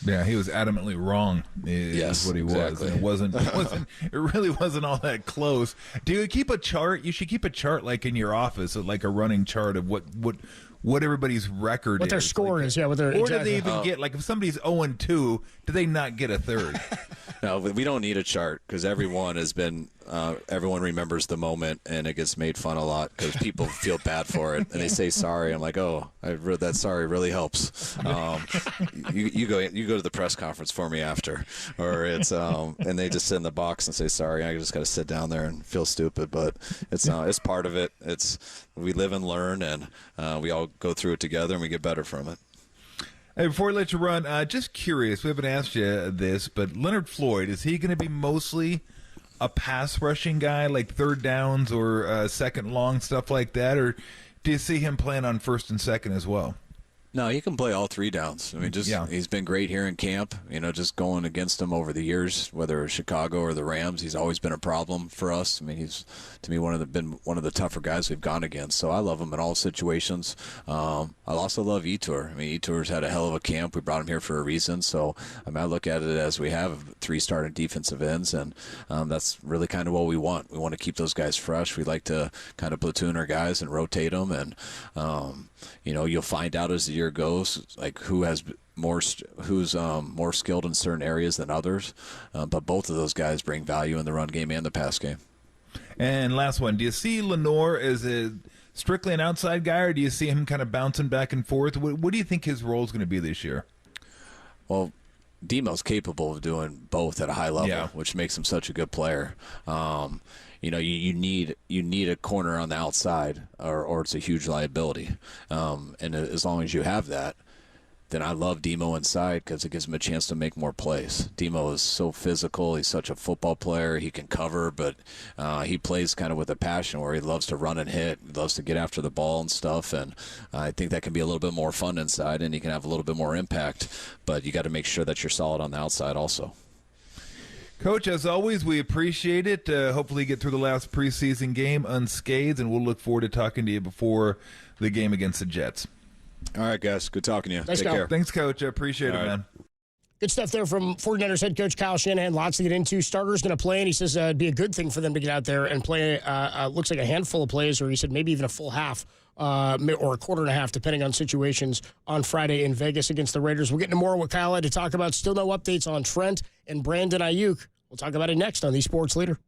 Yeah, he was adamantly wrong. Is what he exactly. was. It really wasn't all that close. Do you keep a chart? You should keep a chart like in your office, like a running chart of what everybody's record is. What their score is, or exactly. do they even get, like if somebody's 0-2, do they not get a third? No, we don't need a chart, because everyone remembers the moment, and it gets made fun a lot because people feel bad for it, and they say sorry. I'm like, oh, I read that sorry really helps. You go to the press conference for me after, or it's and they just sit in the box and say sorry. I just got to sit down there and feel stupid, but it's part of it. We live and learn, and we all go through it together, and we get better from it. Hey, before we let you run, just curious, we haven't asked you this, but Leonard Floyd, is he going to be mostly a pass rushing guy, like third downs or second long, stuff like that, or do you see him playing on first and second as well? No, he can play all 3 downs. I mean, he's been great here in camp. Just going against him over the years, whether it's Chicago or the Rams, he's always been a problem for us. I mean, he's to me been one of the tougher guys we've gone against. So I love him in all situations. I also love Etor. I mean, Etor's had a hell of a camp. We brought him here for a reason. So I look at it as we have 3 starting defensive ends, and that's really kind of what we want. We want to keep those guys fresh. We like to kind of platoon our guys and rotate them, and you'll find out as the year goes, like who's more skilled in certain areas than others. But both of those guys bring value in the run game and the pass game. And last one, do you see Lenore as strictly an outside guy, or do you see him kind of bouncing back and forth? What do you think his role is going to be this year? Well, Demo's capable of doing both at a high level, which makes him such a good player. You need a corner on the outside, or it's a huge liability. And as long as you have that, then I love Demo inside because it gives him a chance to make more plays. Demo is so physical. He's such a football player. He can cover, but he plays kind of with a passion where he loves to run and hit. He loves to get after the ball and stuff, and I think that can be a little bit more fun inside, and he can have a little bit more impact, but you got to make sure that you're solid on the outside also. Coach, as always, we appreciate it. Hopefully get through the last preseason game unscathed, and we'll look forward to talking to you before the game against the Jets. All right, guys. Good talking to you. Thanks, Take care. Thanks, Coach. I appreciate it, man. Good stuff there from 49ers head coach Kyle Shanahan. Lots to get into. Starter's going to play, and he says it'd be a good thing for them to get out there and play, looks like a handful of plays, or he said maybe even a full half or a quarter and a half, depending on situations, on Friday in Vegas against the Raiders. We'll get into more of what Kyle had to talk about. Still no updates on Trent and Brandon Ayuk. We'll talk about it next on The Sports Leader.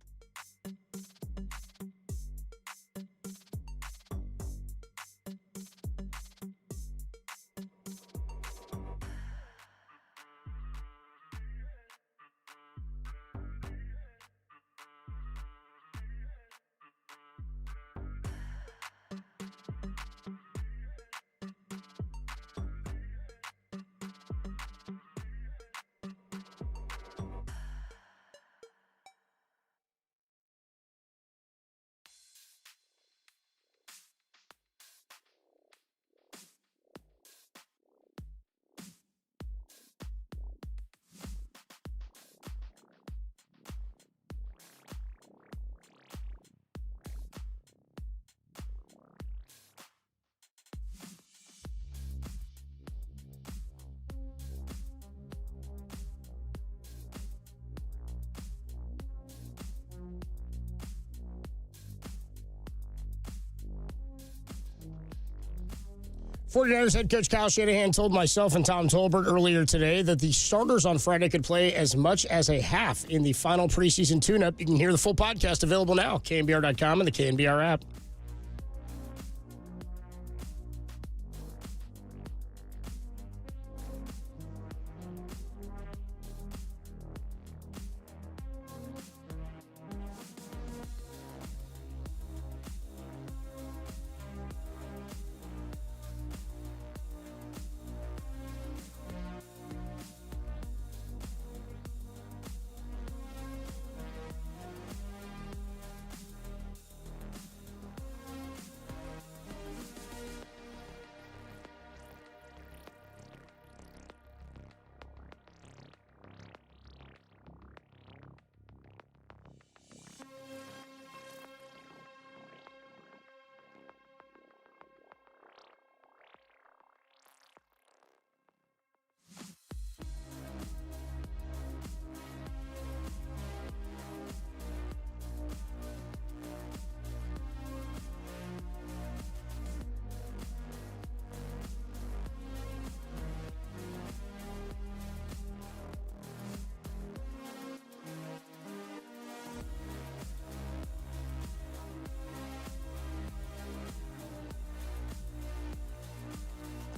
49ers head coach Kyle Shanahan told myself and Tom Tolbert earlier today that the starters on Friday could play as much as a half in the final preseason tune-up. You can hear the full podcast available now, KNBR.com and the KNBR app.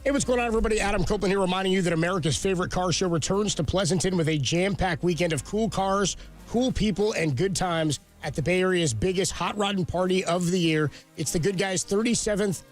Hey, what's going on, everybody? Adam Copeland here reminding you that America's favorite car show returns to Pleasanton with a jam-packed weekend of cool cars, cool people, and good times at the Bay Area's biggest hot rodding party of the year. It's the Good Guys 37th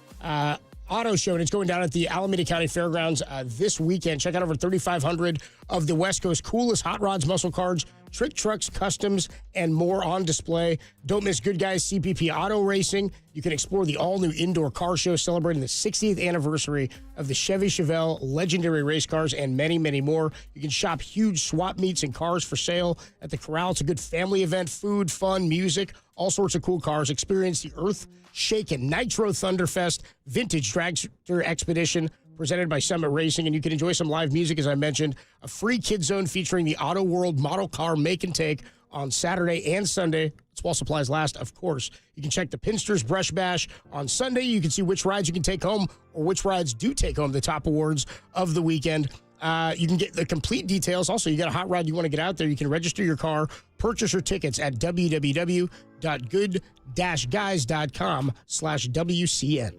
Auto Show, and it's going down at the Alameda County Fairgrounds this weekend. Check out over 3,500 of the West Coast's coolest hot rods, muscle cars, trick trucks, customs, and more on display. Don't miss Good Guys CPP Auto Racing. You can explore the all-new indoor car show celebrating the 60th anniversary of the Chevy Chevelle legendary race cars and many, many more. You can shop huge swap meets and cars for sale at the Corral. It's a good family event, food, fun, music, all sorts of cool cars. Experience the Earth Shaken Nitro Thunderfest Vintage Dragster Expedition presented by Summit Racing, and you can enjoy some live music, as I mentioned, a free kid zone featuring the Auto World Model Car Make and Take on Saturday and Sunday. It's while supplies last, of course. You can check the Pinsters Brush Bash on Sunday. You can see which rides you can take home or which rides do take home the top awards of the weekend. You can get the complete details. Also, you got a hot rod you want to get out there, you can register your car, purchase your tickets at www.good-guys.com/WCN.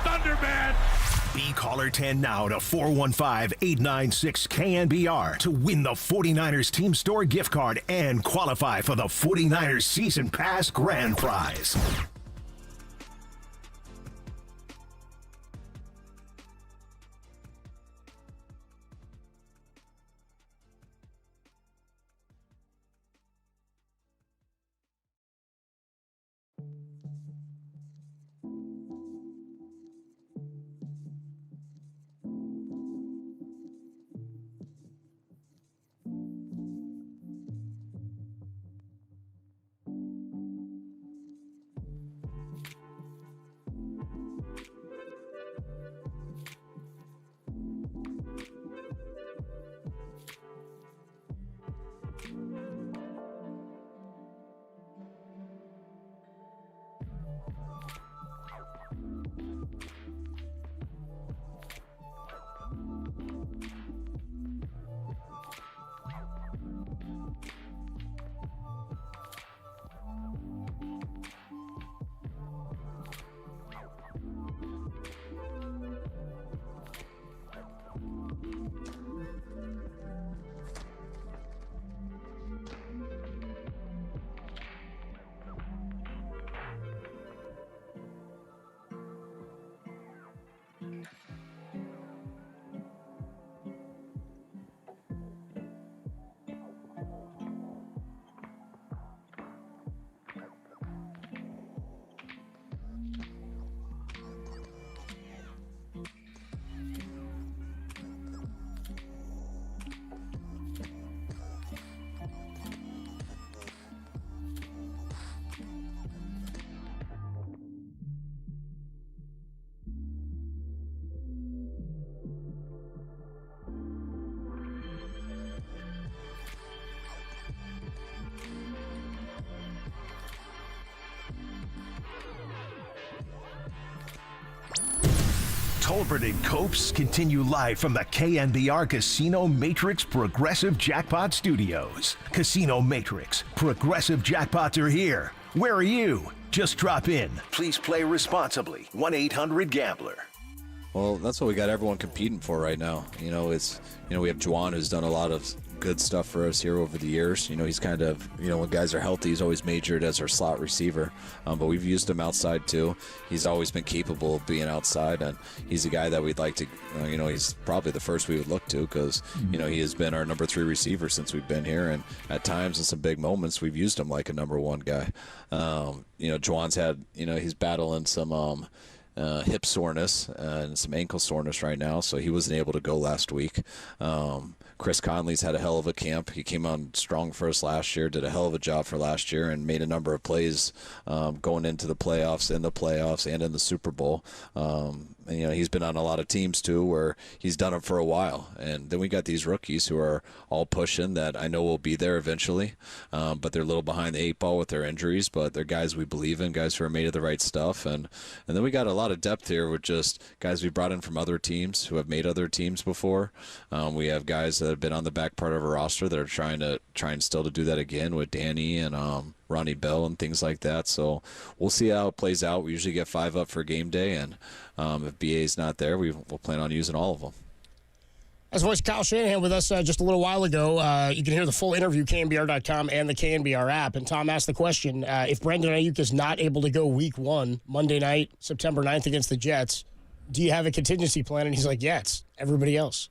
Thunder, man! Be caller 10 now to 415-896-KNBR to win the 49ers Team Store gift card and qualify for the 49ers Season Pass Grand Prize. Tolbert and Copes continue live from the KNBR Casino Matrix Progressive Jackpot Studios. Casino Matrix, Progressive Jackpots are here. Where are you? Just drop in. Please play responsibly. 1-800-GAMBLER. Well, that's what we got everyone competing for right now. We have Juwan, who's done a lot of good stuff for us here over the years. He's kind of, when guys are healthy, he's always majored as our slot receiver. But we've used him outside too. He's always been capable of being outside, and he's a guy that we'd like to, he's probably the first we would look to because, he has been our number 3 receiver since we've been here. And at times in some big moments, we've used him like a number 1 guy. Juwan's had, he's battling some, hip soreness and some ankle soreness right now, so he wasn't able to go last week. Chris Conley's had a hell of a camp. He came on strong for us last year, did a hell of a job for last year, and made a number of plays going into the playoffs, and in the Super Bowl. And, he's been on a lot of teams too where he's done it for a while. And then we got these rookies who are all pushing that I know will be there eventually, but they're a little behind the 8 ball with their injuries, but they're guys we believe in, guys who are made of the right stuff. And then we got a lot of depth here with just guys we brought in from other teams who have made other teams before. We have guys that have been on the back part of our roster that are trying still to do that again with Danny and Ronnie Bell and things like that. So we'll see how it plays out. We usually get 5 up for game day, and if BA's not there, we'll plan on using all of them. As voice Kyle Shanahan with us just a little while ago. You can hear the full interview, KNBR.com and the KNBR app. And Tom asked the question, if Brandon Ayuk is not able to go week 1, Monday night, September 9th against the Jets, do you have a contingency plan? And he's like, yeah, it's everybody else.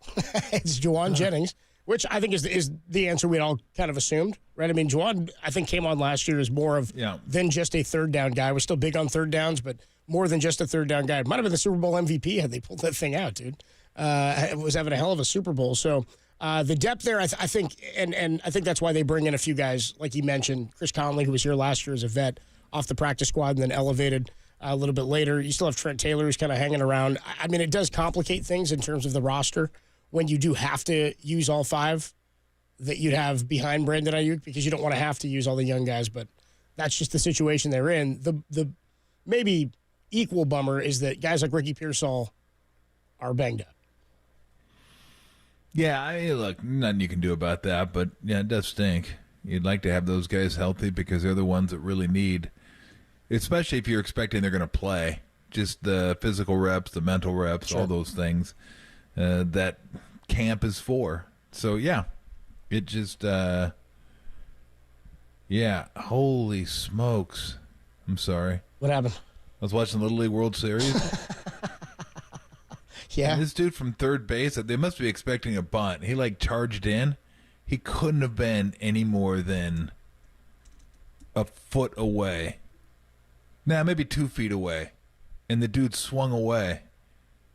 It's Juwan Jennings, which I think is the answer we'd all kind of assumed, right? I mean, Juwan, I think, came on last year as more of than just a third down guy. We're still big on third downs, but more than just a third down guy. Might have been the Super Bowl MVP had they pulled that thing out, dude. Was having a hell of a Super Bowl. So the depth there, I think, and I think that's why they bring in a few guys, like you mentioned, Chris Conley, who was here last year as a vet off the practice squad and then elevated a little bit later. You still have Trent Taylor who's kind of hanging around. I mean, it does complicate things in terms of the roster when you do have to use all 5 that you'd have behind Brandon Ayuk because you don't want to have to use all the young guys, but that's just the situation they're in. The maybe equal bummer is that guys like Ricky Pearsall are banged up. Yeah, look, nothing you can do about that, but yeah, it does stink. You'd like to have those guys healthy because they're the ones that really need, especially if you're expecting they're going to play, just the physical reps, the mental reps, all those things that camp is for. So, yeah, it just, holy smokes. I'm sorry. What happened? I was watching the Little League World Series. Yeah. And this dude from third base, they must be expecting a bunt. He, charged in. He couldn't have been any more than a foot away. Nah, maybe 2 feet away. And the dude swung away.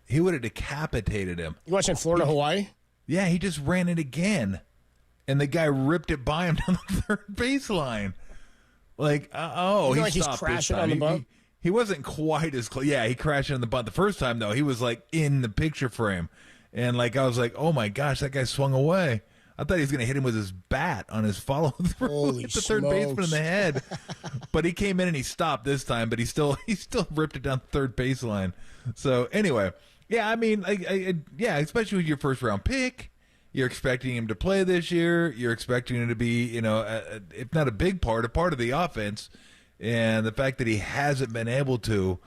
He would have decapitated him. You watching Florida, Hawaii? Yeah, he just ran it again. And the guy ripped it by him down the third baseline. He stopped he's crashing on the bunt? He wasn't quite as close. Yeah, he crashed on the bunt. The first time, though, he was, in the picture frame. And, I was like, oh, my gosh, that guy swung away. I thought he was going to hit him with his bat on his follow-through. Hit the third baseman in the head. But he came in and he stopped this time, but he still ripped it down the third baseline. So, anyway, yeah, I mean, especially with your first-round pick, you're expecting him to play this year. You're expecting him to be, if not a big part, a part of the offense. And the fact that he hasn't been able to,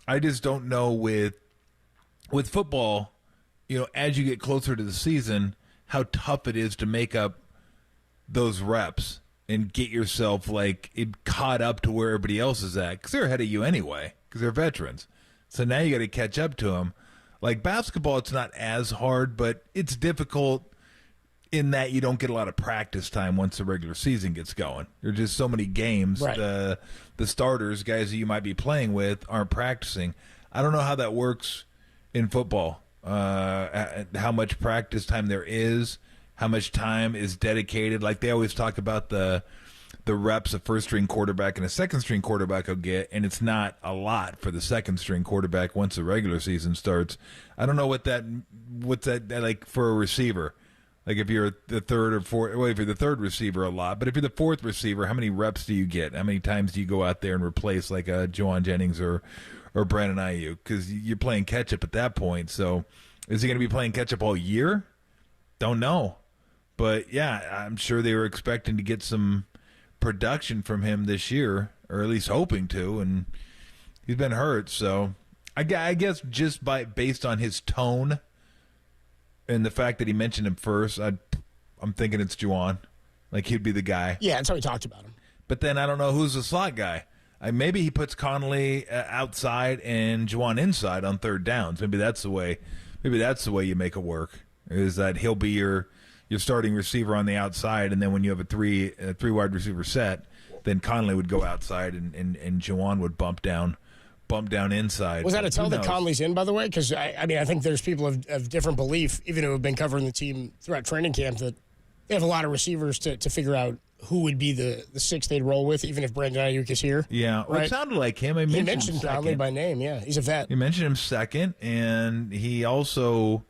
I just don't know with football, as you get closer to the season, how tough it is to make up those reps and get yourself caught up to where everybody else is at, because they're ahead of you anyway, because they're veterans. So now you got to catch up to them. Like basketball, it's not as hard, but it's difficult in that you don't get a lot of practice time once the regular season gets going. There's just so many games. Right. The starters, guys that you might be playing with, aren't practicing. I don't know how that works in football, how much practice time there is, how much time is dedicated. Like they always talk about the reps a first-string quarterback and a second-string quarterback will get, and it's not a lot for the second-string quarterback once the regular season starts. I don't know what's that like for a receiver. Like if you're the third or fourth, well, if you're the third receiver, a lot. But if you're the fourth receiver, how many reps do you get? How many times do you go out there and replace like a Juwan Jennings or or Brandon Ayuk because you're playing catch-up at that point. So is he going to be playing catch-up all year? Don't know. But, yeah, I'm sure they were expecting to get some production from him this year, or at least hoping to, and he's been hurt. So I guess just based on his tone and the fact that he mentioned him first, I'm thinking it's Juwan. Like, he'd be the guy. Yeah, that's how he talked about him. But then I don't know who's the slot guy. Maybe he puts Connolly outside and Juwan inside on third downs. Maybe that's the way. Maybe that's the way you make it work. Is that he'll be your starting receiver on the outside, and then when you have a three wide receiver set, then Connolly would go outside and Juwan would bump down inside. Was that a tell that Conley's in, by the way? Because I think there's people of different belief, even who have been covering the team throughout training camp, that they have a lot of receivers to figure out who would be the six they'd roll with, even if Brandon Ayuk is here. Yeah, well, right? it sounded like him. He mentioned Conley by name. Yeah, he's a vet. He mentioned him second, and he also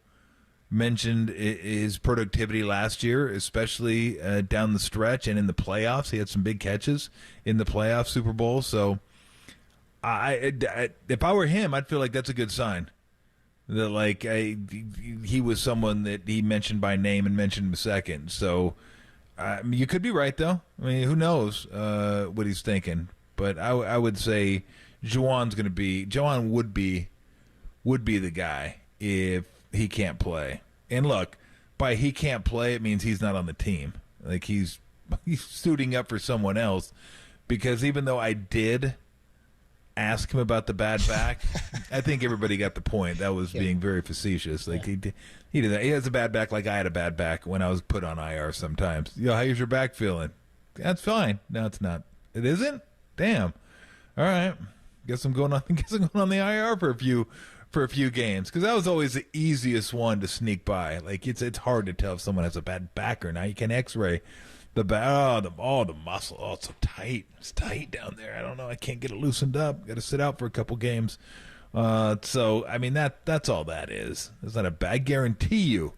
mentioned his productivity last year, especially down the stretch and in the playoffs. He had some big catches in the playoff Super Bowl. So, if I were him, I'd feel like that's a good sign. That he was someone that he mentioned by name and mentioned him second. So you could be right though. I mean, who knows what he's thinking? But I would say Juwan would be the guy if he can't play. And look, by he can't play, it means he's not on the team. Like he's suiting up for someone else. Because even though I did ask him about the bad back, I think everybody got the point. That was being very facetious. Like he did that. He has a bad back like I had a bad back when I was put on IR sometimes. How's your back feeling? That's fine. No, it's not. It isn't? Damn. All right. Guess I'm going on the IR for a few games, because that was always the easiest one to sneak by. Like it's hard to tell if someone has a bad back or not. You can X-ray the back, the muscle. Oh, it's so tight. It's tight down there. I don't know. I can't get it loosened up. Got to sit out for a couple games. So I mean that's all that is. It's not a bad. I guarantee you,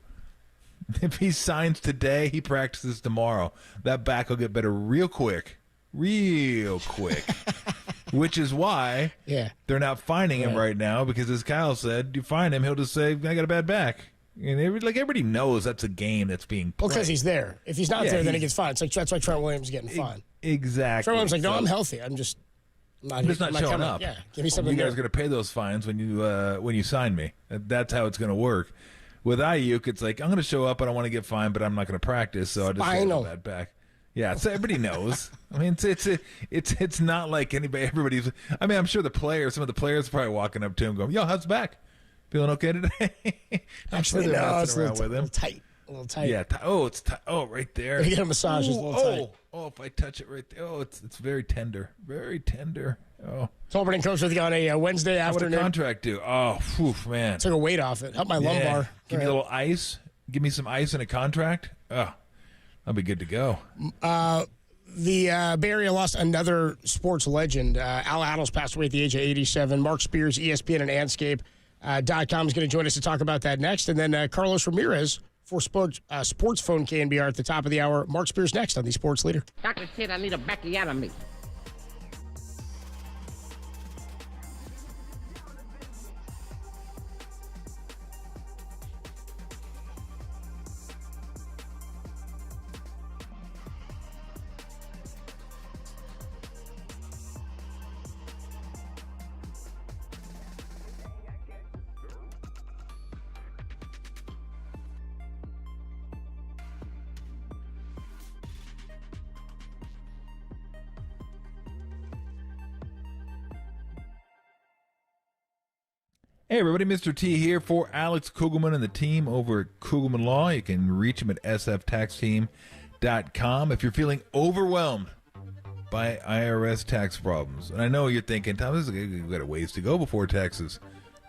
if he signs today, he practices tomorrow, that back will get better real quick. Which is why they're not finding him right now, because as Kyle said, you find him, he'll just say, I got a bad back. And everybody knows that's a game that's being played. Well, because he's there. If he's not there, then he gets fined. It's like that's why Trent Williams is getting fined. Exactly. Trent Williams is like, no, I'm healthy. I'm just not showing up. Yeah, give me something. You guys are going to pay those fines when you sign me. That's how it's going to work. With Ayuk, it's like, I'm going to show up. I don't want to get fined, but I'm not going to practice, so I just have a bad back. Yeah, so everybody knows. I mean, it's not like everybody's. I mean, I'm sure some of the players are probably walking up to him, going, "Yo, how's the back? Feeling okay today?" Actually, no, it's a little tight. A little tight. Yeah. It's tight. Oh, right there. If you get a massage, it's a little tight. Oh, if I touch it right there. Oh, it's very tender. Very tender. Oh. Tolbert Copes with you on a Wednesday afternoon. What a contract do? Oh, man. Took a weight off it. Help my lumbar. Give me a little ice. Give me some ice and a contract. Oh. I'll be good to go. The Bay Area lost another sports legend. Al Attles passed away at the age of 87. Mark Spears, ESPN and Anscape.com is going to join us to talk about that next. And then Carlos Ramirez for Sports Phone KNBR at the top of the hour. Mark Spears next on the Sports Leader. Doctor said I need a backiotomy. Hey everybody, Mr. T here for Alex Kugelman and the team over at Kugelman Law. You can reach him at sftaxteam.com if you're feeling overwhelmed by IRS tax problems. And I know you're thinking, Tom, we've got a ways to go before taxes.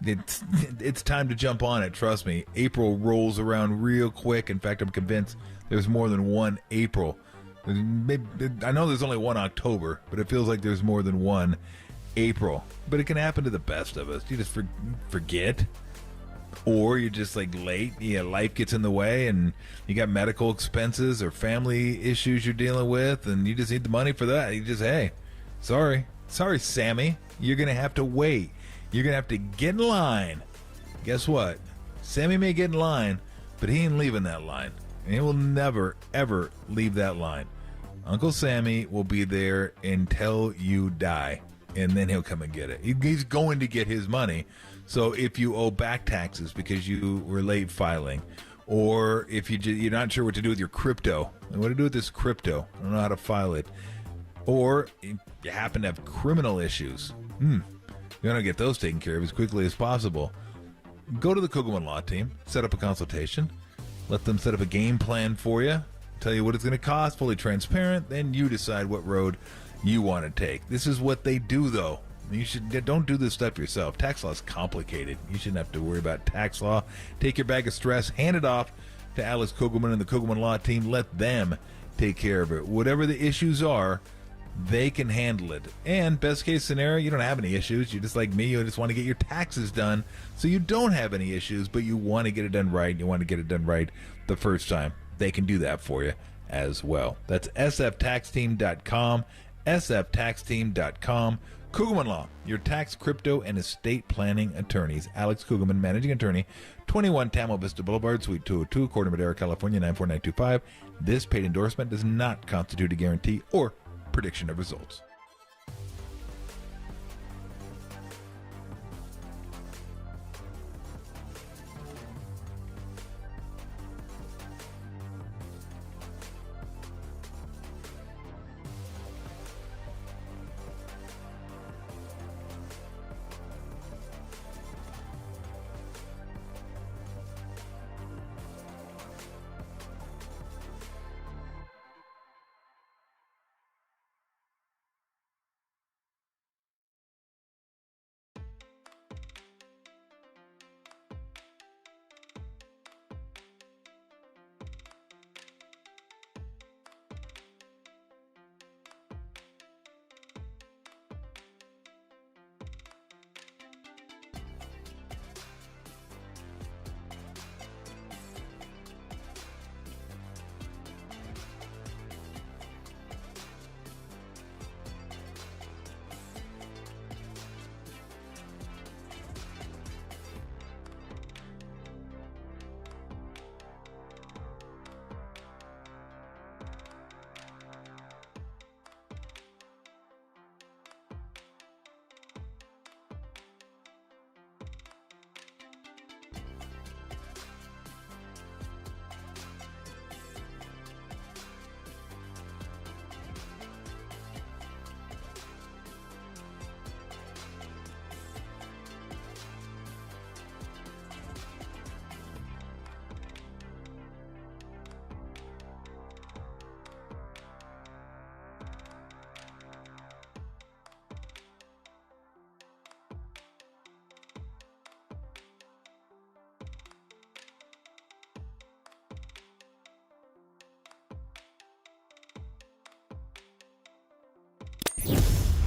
It's time to jump on it, trust me. April rolls around real quick. In fact, I'm convinced there's more than one April. I know there's only one October, but it feels like there's more than one April. But it can happen to the best of us. You just forget, or you're just like late. Life gets in the way, and you got medical expenses or family issues you're dealing with, and you just need the money for that. You just, hey, sorry Sammy, you're gonna have to wait. You're going to have to get in line. Guess what? Sammy may get in line, but he ain't leaving that line. And he will never, ever leave that line. Uncle Sammy will be there until you die, and then he'll come and get it. He's going to get his money. So if you owe back taxes because you were late filing, or if you're not sure what to do with your crypto, what to do with this crypto, I don't know how to file it, or if you happen to have criminal issues, you're going to get those taken care of as quickly as possible. Go to the Kugelman Law Team, set up a consultation, let them set up a game plan for you, tell you what it's going to cost, fully transparent, then you decide what road you want to take. This is what they do, though. Don't do this stuff yourself. Tax law is complicated. You shouldn't have to worry about tax law. Take your bag of stress, hand it off to Alice Kugelman and the Kugelman Law Team. Let them take care of it. Whatever the issues are, they can handle it. And best case scenario, you don't have any issues. You're just like me. You just want to get your taxes done so you don't have any issues, but you want to get it done right. You want to get it done right the first time. They can do that for you as well. That's sftaxteam.com, sftaxteam.com. Kugelman Law, your tax, crypto, and estate planning attorneys. Alex Kugelman, managing attorney, 21 Tamil Vista Boulevard, Suite 202, Corte Madera, California, 94925. This paid endorsement does not constitute a guarantee or prediction of results.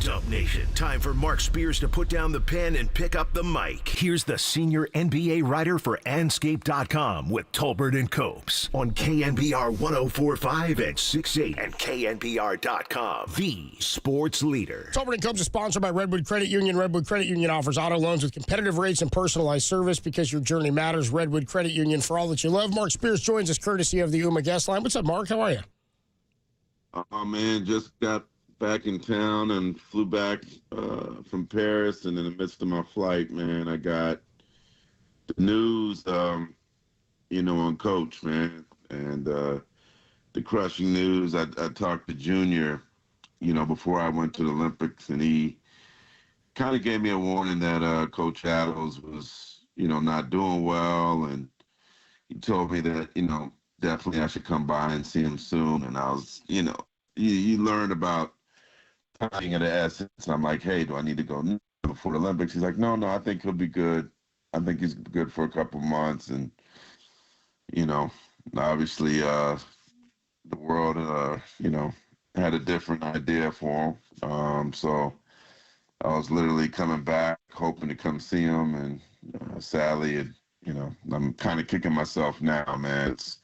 Dub Nation, time for Mark Spears to put down the pen and pick up the mic. Here's the senior NBA writer for Anscape.com with Tolbert Copes on KNBR 104.5 at 6/8 and KNBR.com, the sports leader. Tolbert Copes is sponsored by Redwood Credit Union. Redwood Credit Union offers auto loans with competitive rates and personalized service because your journey matters. Redwood Credit Union, for all that you love. Mark Spears joins us courtesy of the UMA guest line. What's up, Mark? How are you? Oh, man, just got back in town and flew back from Paris, and in the midst of my flight, man, I got the news, on Coach, man, and the crushing news. I talked to Junior, before I went to the Olympics, and he kind of gave me a warning that Coach Attles was, not doing well, and he told me that, definitely I should come by and see him soon. And I was, you learned about timing of the essence. And I'm like, hey, do I need to go before the Olympics? He's like, no, I think he'll be good. I think he's good for a couple months. And, obviously the world, had a different idea for him. So I was literally coming back, hoping to come see him. And sadly, I'm kind of kicking myself now, man. It's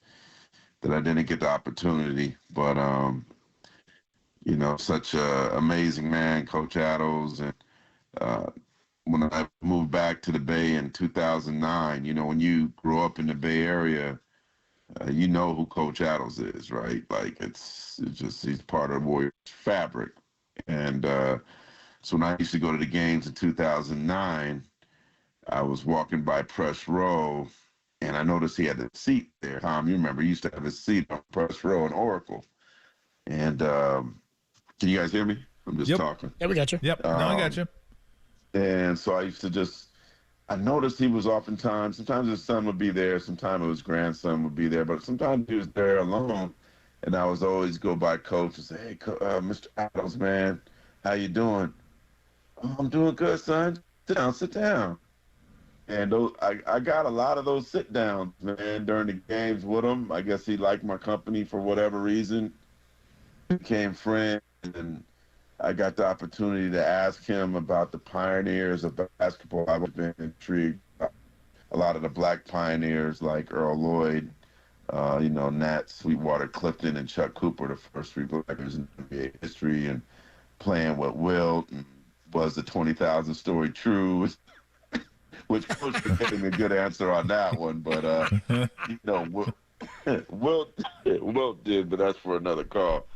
that I didn't get the opportunity. But, such a amazing man, Coach Attles, and when I moved back to the Bay in 2009, you know, when you grow up in the Bay Area, you know who Coach Attles is, right? Like it's just he's part of the Warriors fabric. And so when I used to go to the games in 2009, I was walking by press row, and I noticed he had a seat there. Tom, you remember he used to have his seat on press row in Oracle. And can you guys hear me? I'm just talking. Yeah, we got you. Yep. No, I got you. And so I used to I noticed he was sometimes his son would be there, sometimes his grandson would be there, but sometimes he was there alone. And I was always go by Coach and say, hey, Mr. Attles, man, how you doing? Oh, I'm doing good, son. Sit down. And I got a lot of those sit downs, man, during the games with him. I guess he liked my company for whatever reason. Became friends, and I got the opportunity to ask him about the pioneers of basketball. I've been intrigued by a lot of the black pioneers like Earl Lloyd, Nat Sweetwater Clifton and Chuck Cooper, the first three blackers in NBA history, and playing with Wilt, and was the 20,000 story true? Which Coach gave me a good answer on that one, but Wilt did, but that's for another call.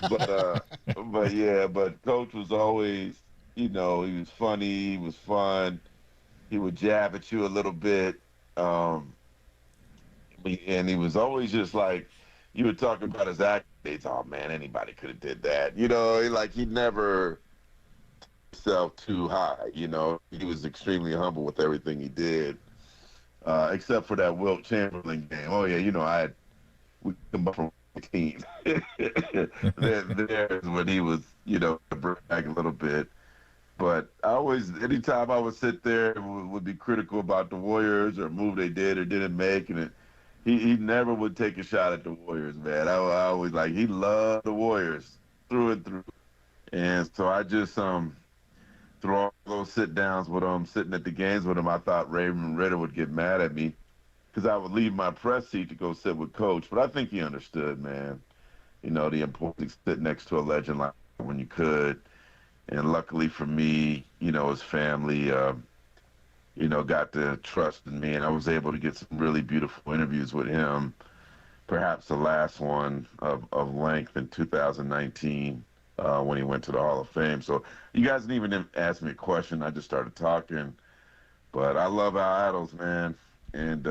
But Coach was always, he was funny, he was fun, he would jab at you a little bit, and he was always just like, you were talking about his accolades. Oh man, anybody could have did that. He never himself too high. He was extremely humble with everything he did, except for that Wilt Chamberlain game. Oh yeah, we come up from 18. There's when he was, back a little bit. But anytime I would sit there and would be critical about the Warriors or a move they did or didn't make, and he never would take a shot at the Warriors, man. I always he loved the Warriors through and through. And so I just through all those sit downs with him, sitting at the games with him, I thought Raymond Ritter would get mad at me because I would leave my press seat to go sit with Coach. But I think he understood, man, the importance of sitting next to a legend like when you could. And luckily for me, his family, got to trust in me, and I was able to get some really beautiful interviews with him, perhaps the last one of length in 2019 when he went to the Hall of Fame. So you guys didn't even ask me a question. I just started talking. But I love Al Attles, man, and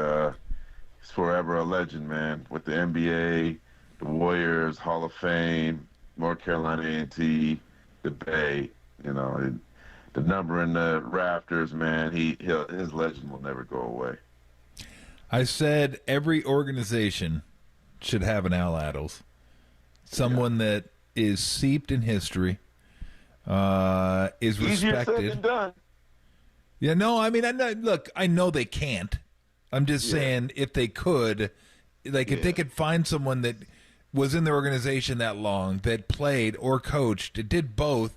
he's forever a legend, man, with the NBA, the Warriors, Hall of Fame, North Carolina A&T, the Bay, the number in the rafters, man. His legend will never go away. I said every organization should have an Al Attles, someone that is seeped in history, is respected. Easier said than done. Yeah, no, I mean, I know they can't. I'm just saying if they could, if they could find someone that was in the organization that long, that played or coached, did both,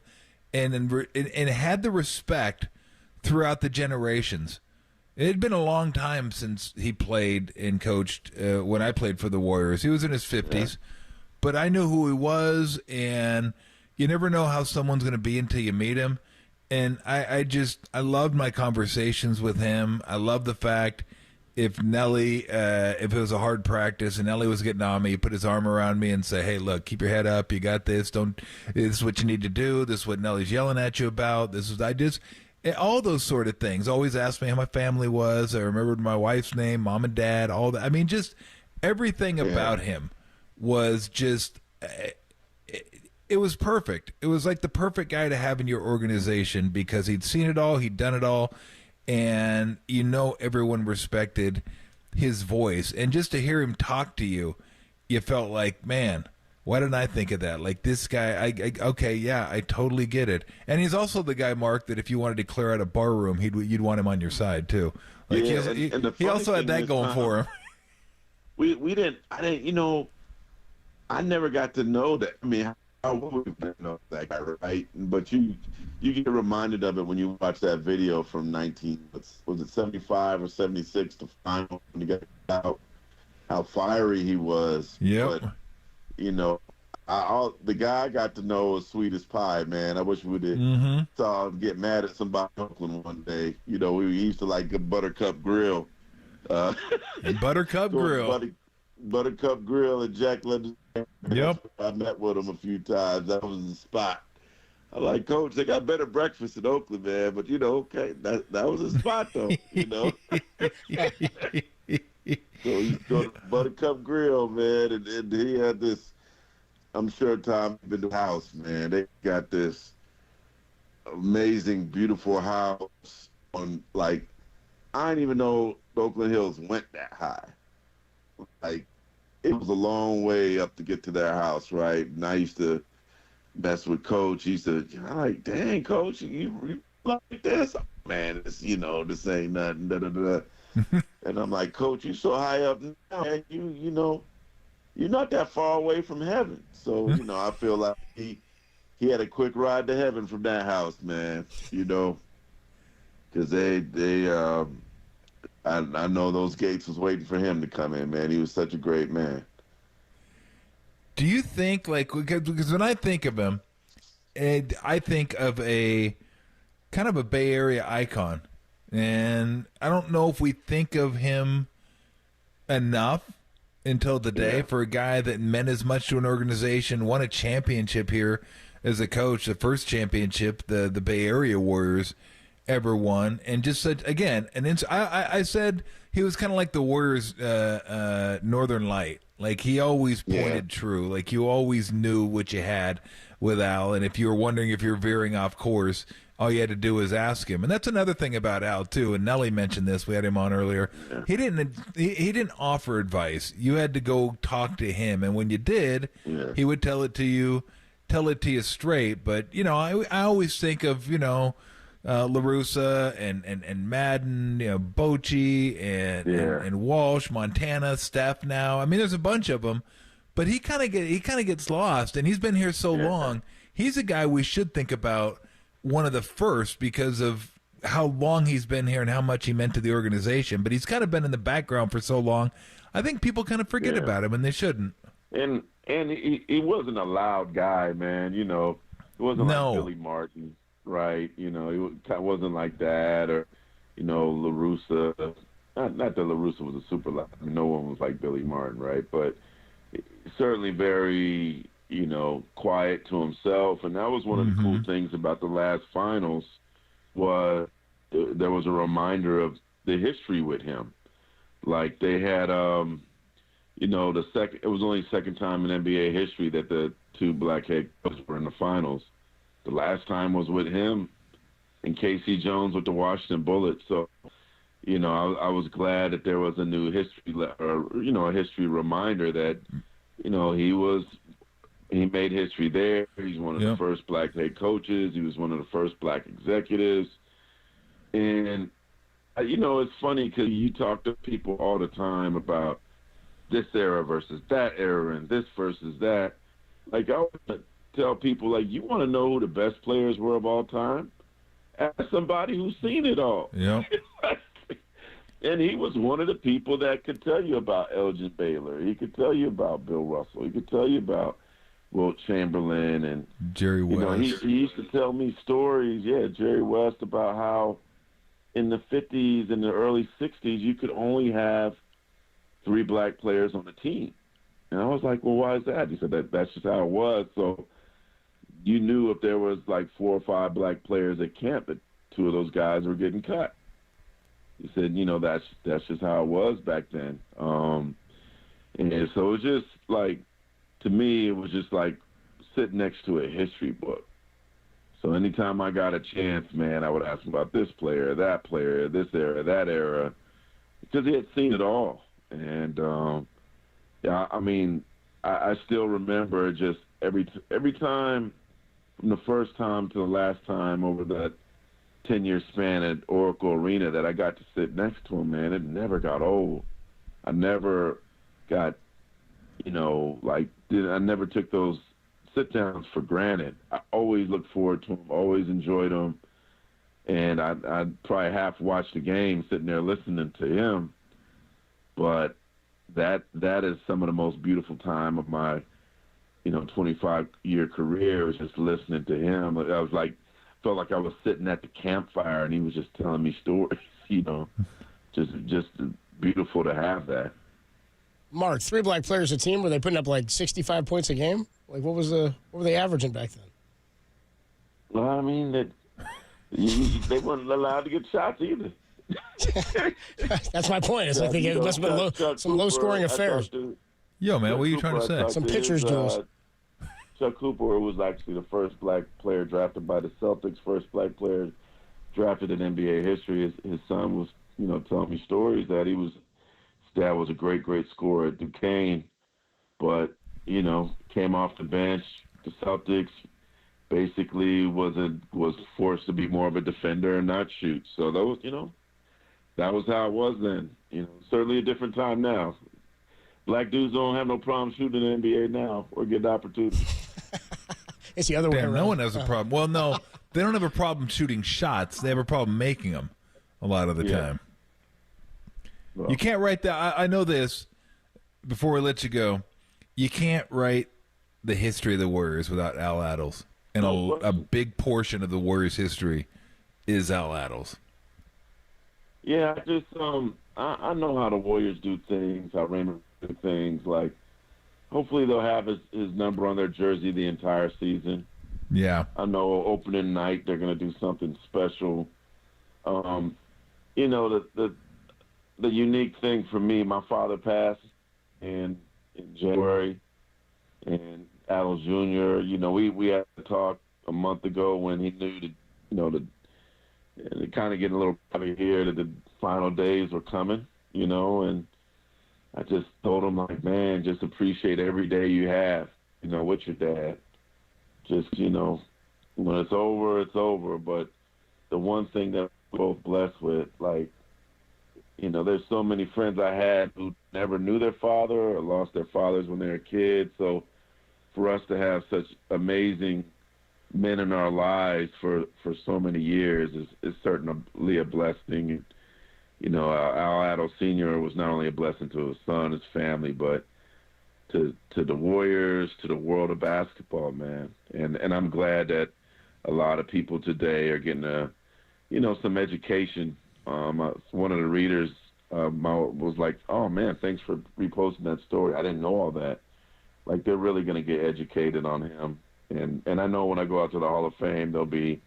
and had the respect throughout the generations. It had been a long time since he played and coached when I played for the Warriors. He was in his 50s, but I knew who he was, and you never know how someone's going to be until you meet him. And I loved my conversations with him. I love the fact if Nelly, if it was a hard practice and Nelly was getting on me, he put his arm around me and say, hey, look, keep your head up. You got this. This is what you need to do. This is what Nelly's yelling at you about. All those sort of things. Always asked me how my family was. I remembered my wife's name, mom and dad, all that. I mean, just everything about him was just, it was perfect. It was like the perfect guy to have in your organization because he'd seen it all, he'd done it all, and everyone respected his voice. And just to hear him talk to you, you felt like, man, why didn't I think of that? Like this guy, I totally get it. And he's also the guy, Mark, that if you wanted to clear out a bar room, you'd want him on your side too. Like he also had that going for him. I never got to know that. I mean, how would we know that guy, right? But you get reminded of it when you watch that video from 75 or 76, the final, when he got out, how fiery he was. Yeah. But, the guy I got to know was sweet as pie, man. I wish we would have saw him get mad at somebody in Oakland one day. You know, we used to like a Buttercup Grill. Buttercup Grill. Buttercup Grill and Jack London. Yep. I met with him a few times. That was the spot. I like, Coach, they got better breakfast in Oakland, man. But, okay, that was a spot, though, So he go to Buttercup Grill, man, and he had this, I'm sure Tom been to the house, man. They got this amazing, beautiful house on, I didn't even know Oakland Hills went that high. It was a long way up to get to their house, right? And I used to mess with Coach. He said, I'm like, dang, Coach, you like this? Man, this ain't nothing, da-da-da. And I'm like, Coach, you so high up now, man, you're not that far away from heaven. So, I feel like he had a quick ride to heaven from that house, man, because I know those gates was waiting for him to come in, man. He was such a great man. Do you think, because when I think of him, I think of a kind of a Bay Area icon. And I don't know if we think of him enough until today for a guy that meant as much to an organization, won a championship here as a coach, the first championship the Bay Area Warriors ever won, and just such, again, I said he was kind of like the Warriors' Northern Light. Like, he always pointed true. Like, you always knew what you had with Al, and if you were wondering if you're veering off course, all you had to do was ask him. And that's another thing about Al, too, and Nelly mentioned this. We had him on earlier. Yeah. He didn't offer advice. You had to go talk to him, and when you did, he would tell it to you straight. But, I always think of, LaRussa and Madden, Bochy and Walsh, Montana, Steph now. I mean, there's a bunch of them, but he kind of gets lost, and he's been here so long. He's a guy we should think about, one of the first, because of how long he's been here and how much he meant to the organization. But he's kind of been in the background for so long. I think people kind of forget about him, and they shouldn't. And he wasn't a loud guy, man. He wasn't like Billy Martin. Right, he wasn't like that, or LaRussa. Not that LaRussa was a super loud. I mean, no one was like Billy Martin, right? But certainly very, quiet to himself. And that was one of the cool things about the last finals, was there was a reminder of the history with him. Like, they had, it was only the second time in NBA history that the two black head coaches were in the finals. The last time was with him and Casey Jones with the Washington Bullets. So, I was glad that there was a new history, a history reminder that, he made history there. He's one of the first black head coaches. He was one of the first black executives. And, it's funny because you talk to people all the time about this era versus that era and this versus that. Like, I always tell people, you want to know who the best players were of all time? Ask somebody who's seen it all. Yeah. And he was one of the people that could tell you about Elgin Baylor. He could tell you about Bill Russell. He could tell you about Wilt Chamberlain and Jerry West. He used to tell me stories, Jerry West, about how in the 50s and the early 60s you could only have 3 black players on the team. And I was like, well, why is that? He said that's just how it was. So you knew if there was 4 or 5 black players at camp that 2 of those guys were getting cut. He said, that's just how it was back then. And so it was just to me, it was just sitting next to a history book. So anytime I got a chance, man, I would ask him about this player, this era, that era, because he had seen it all. And I still remember just every time, from the first time to the last time over that 10-year span at Oracle Arena that I got to sit next to him, man, it never got old. I never got, I never took those sit-downs for granted. I always looked forward to them, always enjoyed them, and I'd probably half watch the game sitting there listening to him. But that is some of the most beautiful time of my 25-year career was just listening to him. I was like, felt like I was sitting at the campfire and he was just telling me stories, just beautiful to have that. Mark, 3 black players a team, were they putting up like 65 points a game? Like what were they averaging back then? Well, I mean, they weren't allowed to get shots either. That's my point. It's like they must have been some low-scoring affairs. Yo, man, what are you trying to say? Some pitchers' duels. Chuck Cooper was actually the first black player drafted by the Celtics, first black player drafted in NBA history. His son was, telling me stories that his dad was a great, great scorer at Duquesne, but, came off the bench. The Celtics basically was forced to be more of a defender and not shoot. So that was how it was then. Certainly a different time now. Black dudes don't have no problem shooting in the NBA now or getting opportunities. It's the other way around. No one has a problem. Well, no, they don't have a problem shooting shots. They have a problem making them a lot of the time. Well, you can't write that. I know this. Before we let you go, you can't write the history of the Warriors without Al Attles. And a big portion of the Warriors' history is Al Attles. Yeah, I just I know how the Warriors do things, how Raymond do things. Like, hopefully they'll have his number on their jersey the entire season. Yeah. I know opening night they're going to do something special. The unique thing for me, my father passed in January, and Attles Jr., we had a talk a month ago when he knew to kind of getting a little private here that the final days were coming, and I just told him, like, man, just appreciate every day you have, with your dad. Just, when it's over, it's over. But the one thing that we're both blessed with, like, there's so many friends I had who never knew their father or lost their fathers when they were kids. So for us to have such amazing men in our lives for so many years is certainly a blessing. Al Attles Sr. was not only a blessing to his son, his family, but to the Warriors, to the world of basketball, man. And I'm glad that a lot of people today are getting some education. One of the readers was like, "Oh man, thanks for reposting that story. I didn't know all that." Like, they're really going to get educated on him. And I know when I go out to the Hall of Fame, there'll be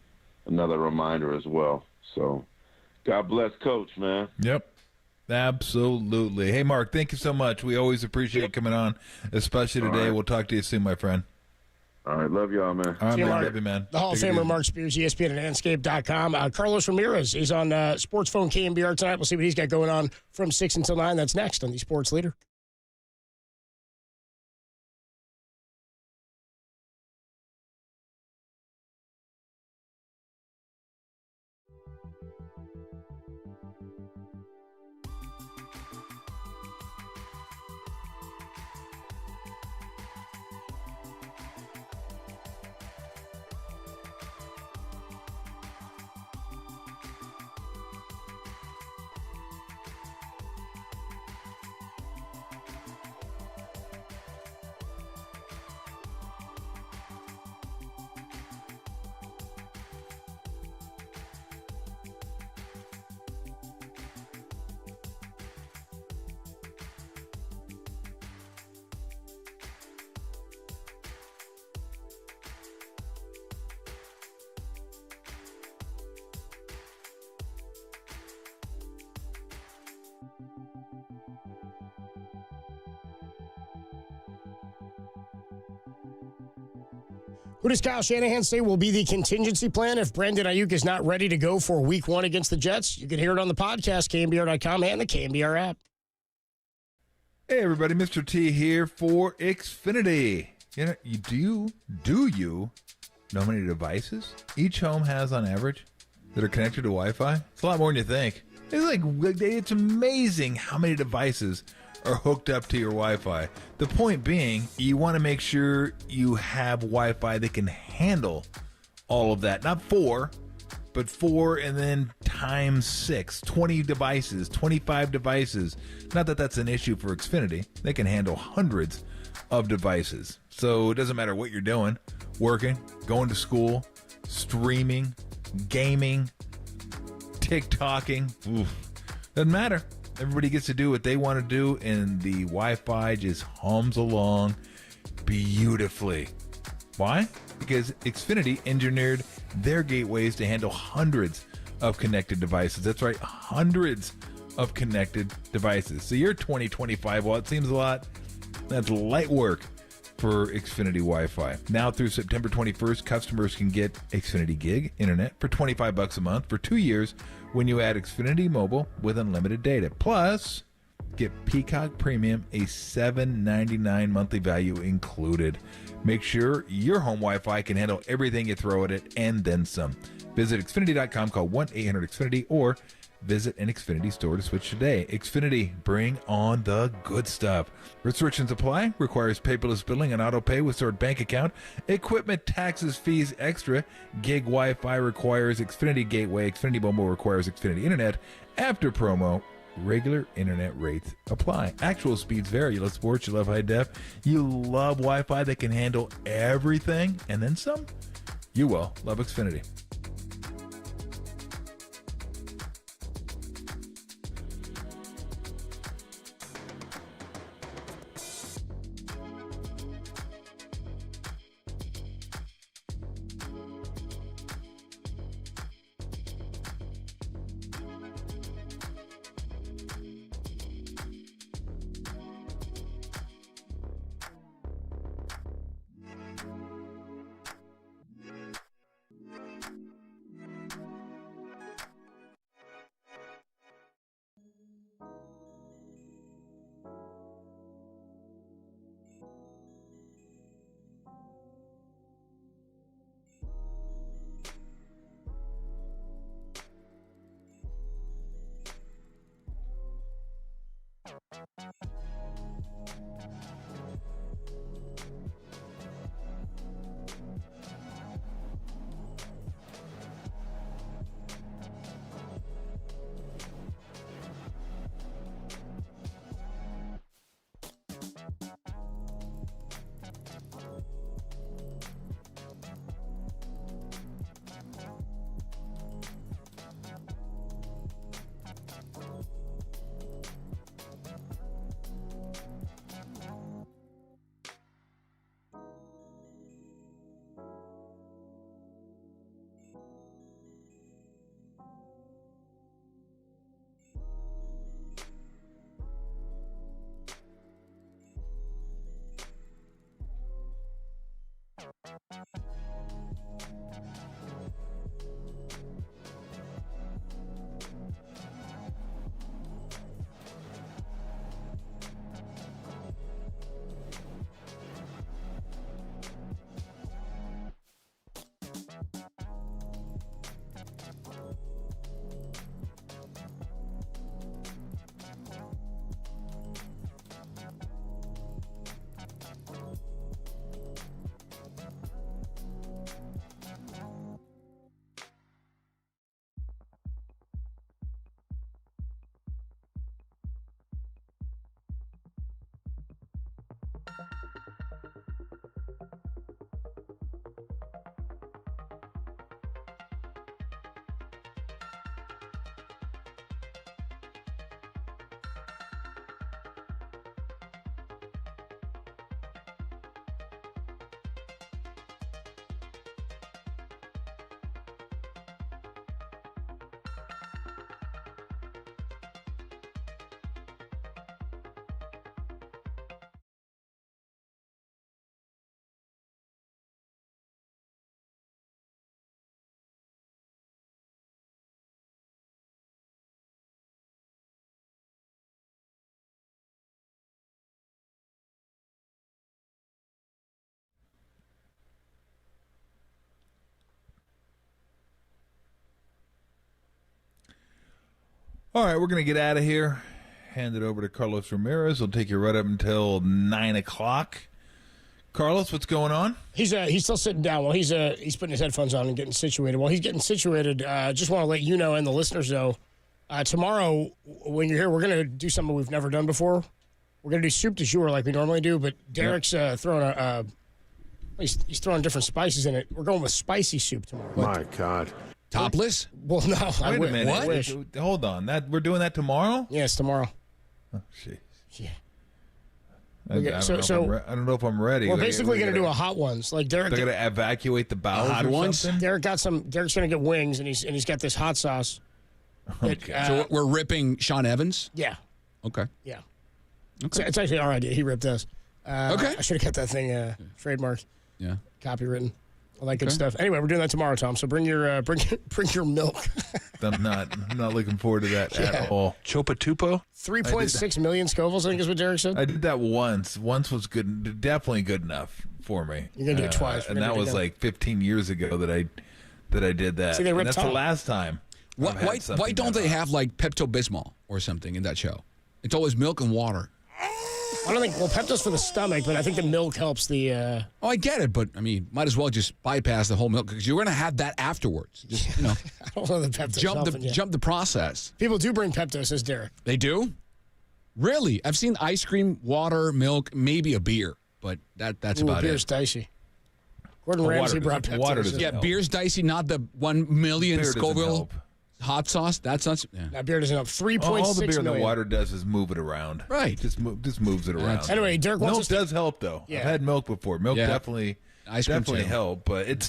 another reminder as well. So God bless Coach, man. Yep. Absolutely. Hey, Mark, thank you so much. We always appreciate you coming on, especially today. Right. We'll talk to you soon, my friend. All right. Love y'all, man. All right, man. Love you, man. The Hall of Famer, Mark Spears, ESPN and Landscape.com. Carlos Ramirez is on Sports Phone KMBR tonight. We'll see what he's got going on from 6 until 9. That's next on the Sports Leader. Who does Kyle Shanahan say will be the contingency plan if Brandon Ayuk is not ready to go for Week 1 against the Jets? You can hear it on the podcast, KMBR.com, and the KMBR app. Hey, everybody. Mr. T here for Xfinity. Do you know how many devices each home has on average that are connected to Wi-Fi? It's a lot more than you think. It's amazing how many devices are hooked up to your Wi-Fi. The point being, you want to make sure you have Wi-Fi that can handle all of that. Not 4, but 4 and then times 6. 20 devices, 25 devices. Not that that's an issue for Xfinity. They can handle hundreds of devices. So it doesn't matter what you're doing, working, going to school, streaming, gaming, TikToking. Oof. Doesn't matter. Everybody gets to do what they want to do, and the Wi-Fi just hums along beautifully. Why? Because Xfinity engineered their gateways to handle hundreds of connected devices. That's right, hundreds of connected devices. So your 2025, while it seems a lot, that's light work for Xfinity Wi-Fi. Now through September 21st, customers can get Xfinity Gig Internet for $25 a month for 2 years when you add Xfinity Mobile with unlimited data. Plus, get Peacock Premium, a $7.99 monthly value included. Make sure your home Wi-Fi can handle everything you throw at it and then some. Visit Xfinity.com, call 1-800-XFINITY, or visit an Xfinity store to switch today. Xfinity, bring on the good stuff. Restrictions apply. Requires paperless billing and auto pay with stored bank account. Equipment taxes, fees extra. Gig Wi-Fi requires Xfinity Gateway. Xfinity Mobile requires Xfinity Internet. After promo, regular internet rates apply. Actual speeds vary. You love sports, you love high def, you love Wi-Fi that can handle everything and then some. You will love Xfinity. All right, we're going to get out of here. Hand it over to Carlos Ramirez. He'll take you right up until 9 o'clock. Carlos, what's going on? He's still sitting down while he's putting his headphones on and getting situated. While he's getting situated, just want to let you know and the listeners know, tomorrow when you're here, we're going to do something we've never done before. We're going to do soup du jour like we normally do, but Derek's throwing he's throwing different spices in it. We're going with spicy soup tomorrow. My God. Topless? Well, no. Wait a minute. I wish. Hold on. We're doing that tomorrow? Yes, tomorrow. Oh, jeez. Yeah. I don't know if I'm ready. We're basically going to do a hot ones. Like Derek, they're going to evacuate the bowels. Hot ones. Something? Derek's going to get wings, and he's got this hot sauce. Okay. So we're ripping Sean Evans? Yeah. Okay. Yeah. Okay. It's actually our idea. He ripped us. Okay. I should have kept that thing trademarked. Yeah. Copywritten. All that good stuff. Anyway, we're doing that tomorrow, Tom. So bring your milk. I'm not looking forward to that at all. Chopa Tupo? 3.6 million Scovilles, I think is what Derek said. I did that once. Once was good, definitely good enough for me. You're gonna do it twice. And that was like 15 years ago that I did that. See, they ripped that's Tom. the last time. Why don't they have like Pepto-Bismol or something in that show? It's always milk and water. I don't think, Pepto's for the stomach, but I think the milk helps the... Oh, I get it, but, I mean, might as well just bypass the whole milk because you're going to have that afterwards. Just, I don't know the Pepto's jump the process. People do bring Pepto, says Derek. They do? Really? I've seen ice cream, water, milk, maybe a beer, but that's about beer's it. dicey. Gordon Ramsay brought Pepto. Water doesn't help. Beer's dicey, not the 1 million Beer doesn't Scoville help. hot sauce. That's not... Yeah. That beer doesn't help. 3.6 All the beer in the million. water does is move it around. Right. Just moves it around. Anyway, Derek wants milk us does help though. Yeah. I've had milk before. Milk definitely help, but it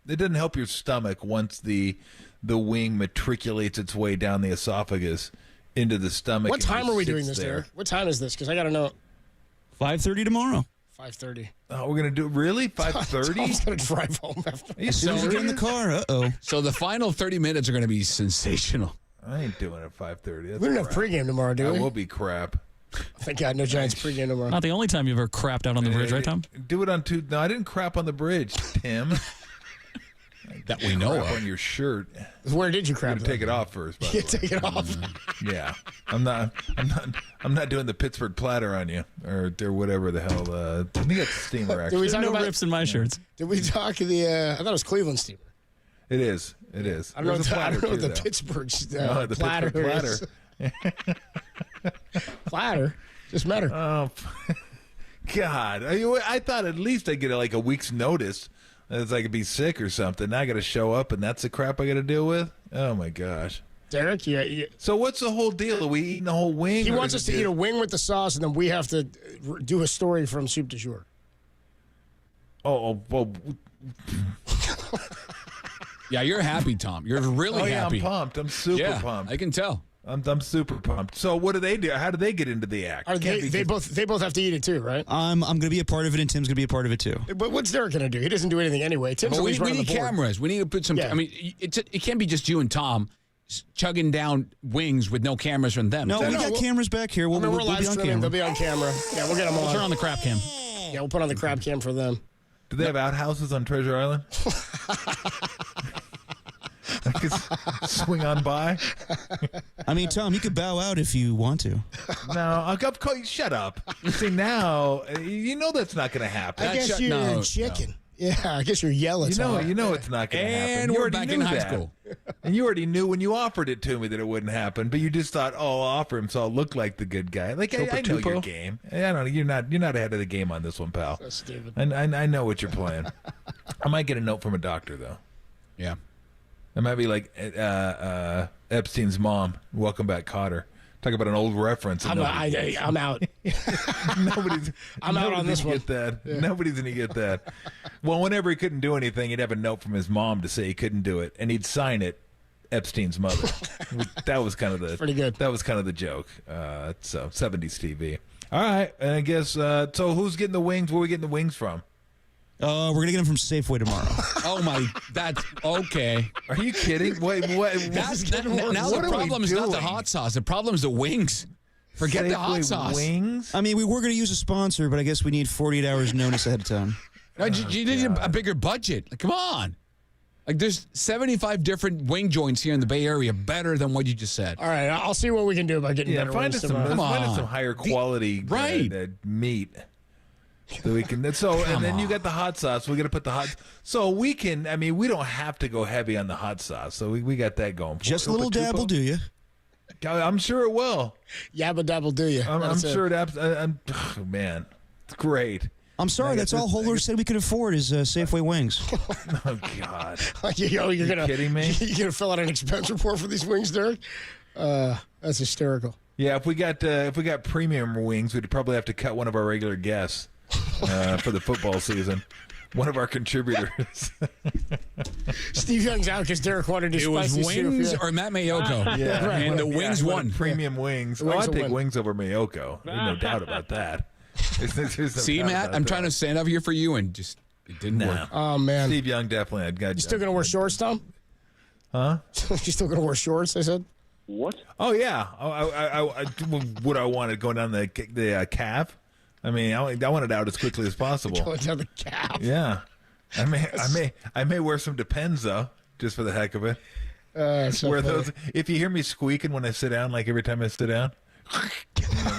doesn't help your stomach once the wing matriculates its way down the esophagus into the stomach. What time are we doing this, there. Derek? What time is this? Because I got to know. 5:30 tomorrow. 5:30. Oh, we're gonna do really 5:30. Tom's gonna drive home after. As soon as you get in the car, So the final 30 minutes are going to be sensational. I ain't doing it at 5:30. We don't have pregame tomorrow, do we? That will be crap. Thank God, no Giants pregame tomorrow. Not the only time you've ever crapped out on the bridge, right, Tom? Do it on two. No, I didn't crap on the bridge, Tim. That we know crap of. on your shirt. Where did you crap? I'm gonna take it off first. By the way. Take it off. Yeah, I'm not doing the Pittsburgh platter on you or whatever the hell. I think it's steamer actually. Did we talk No about rips in my shirts. Did we talk I thought it was Cleveland steamer. It is. I don't know. There's a I don't know platter, what the too, though. Pittsburgh The platter Pittsburgh is. Platter. Just matter. Oh, God! I thought at least I'd get like a week's notice. As I could be sick or something. Now I got to show up, and that's the crap I got to deal with. Oh my gosh, Derek, yeah. So what's the whole deal? Are we eating the whole wing? He or wants is us to it eat a wing with the sauce, and then we have to do a story from soup du jour. Oh, well. Yeah, you're happy, Tom. You're really happy. I'm pumped. I'm super pumped. I can tell. I'm super pumped. So what do they do? How do they get into the act? They both have to eat it too, right? I'm going to be a part of it, and Tim's going to be a part of it too. But what's Derek going to do? He doesn't do anything anyway. Tim's we always running need the board. cameras. We need to put some. Yeah. I mean, it can't be just you and Tom chugging down wings with no cameras from them. No, we got cameras back here. We'll we're be live on streaming. camera. They'll be on camera. Yeah, we'll get them on. We'll turn on the crap cam. Yeah, we'll put on the crab cam for them. Do they have outhouses on Treasure Island? I could swing on by. I mean, Tom, you could bow out if you want to. No, I'll shut up. See, now, you know that's not going to happen. I guess you're a chicken. Yeah, I guess you're yelling. You know it's not going to happen. And You we're already back knew in high that. school. And you already knew when you offered it to me that it wouldn't happen, but you just thought, oh, I'll offer him so I'll look like the good guy. Like, I know your game. I don't. You're not ahead of the game on this one, pal. So stupid. I know what you're playing. I might get a note from a doctor, though. Yeah. It might be like Epstein's mom. Welcome back, Cotter. Talk about an old reference. I'm out. I'm out on this one. Get that. Yeah. Nobody's going to get that. Well, whenever he couldn't do anything, he'd have a note from his mom to say he couldn't do it, and he'd sign it, Epstein's mother. That was kind of the pretty good. That was kind of the joke. So 70s TV. All right, and I guess so. Who's getting the wings? Where are we getting the wings from? We're going to get them from Safeway tomorrow. Oh, my. That's okay. Are you kidding? Wait, what? Now the problem is not the hot sauce. The problem is the wings. Forget the hot sauce. Wings? I mean, we were going to use a sponsor, but I guess we need 48 hours notice ahead of time. No, you need a bigger budget. Like, come on. Like, there's 75 different wing joints here in the Bay Area better than what you just said. All right, I'll see what we can do about getting better find wings us tomorrow. find us some higher quality meat. So we can. And then you got the hot sauce. We're gonna put the hot. So we can. I mean, we don't have to go heavy on the hot sauce. So we got that going. Just a little dab will do you. I'm sure it will. Yabba dabble do you. I'm sure it. Oh, man, it's great. I'm sorry, that's all Holler said we could afford is Safeway wings. Oh, God. You're gonna kidding me? You're going to fill out an expense report for these wings, Derek? That's hysterical. Yeah, if we got premium wings, we'd probably have to cut one of our regular guests for the football season. One of our contributors. Steve Young's out because Derek wanted to It was spicy wings soup, or Matt Mayoko. Yeah, Right. And the wings won. Premium wings. The wings I'd will take win. wings over Mayoko. There's no doubt about that. There's no See, doubt Matt, about I'm that. trying to stand up here for you, and just it didn't work. Oh, man. Steve Young definitely. You still going to wear shorts, Tom? Huh? You still going to wear shorts, I said? What? Oh yeah. Would I want it going down the calf? I mean, I want it out as quickly as possible. Going down the calf. Yeah. I may wear some Depends though, just for the heck of it. So Wear funny. those. If you hear me squeaking when I sit down, like every time I sit down.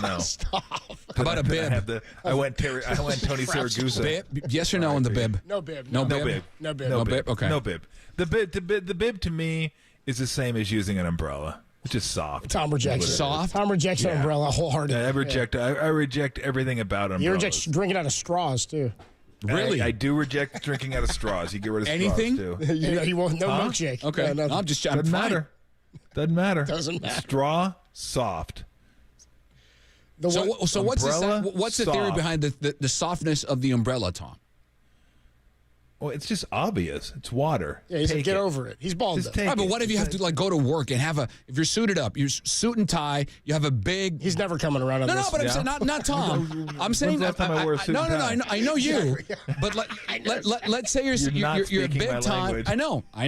No. Stop. How about a bib? I went Tony Siragusa. Bib? Yes or no on the bib? No bib. No No bib? bib. No bib. No bib? Okay. No bib. The bib to me is the same as using an umbrella. It's just soft. Tom rejects it. Soft? Tom rejects an umbrella wholeheartedly. I reject everything about umbrellas. You reject drinking out of straws, too. Really? I do reject drinking out of straws. You get rid of Anything? straws, too. You won't, no milkshake. Okay. No, I'm Doesn't fine. matter. Doesn't matter. Doesn't matter. Straw, soft. So what's Umbrella, what's the theory soft. behind the softness of the umbrella, Tom? Well, it's just obvious. It's water. Yeah, he said, Take get it. over it. He's bald, Just though. take Right, but it. what if you have to go to work and if you're suited up, you're suit and tie, you have a big. He's never coming around on No, this. but I'm saying not Tom. I'm saying the last time I wore a suit no, and tie? I know you. But let's say you're not a speaking big my time. language. I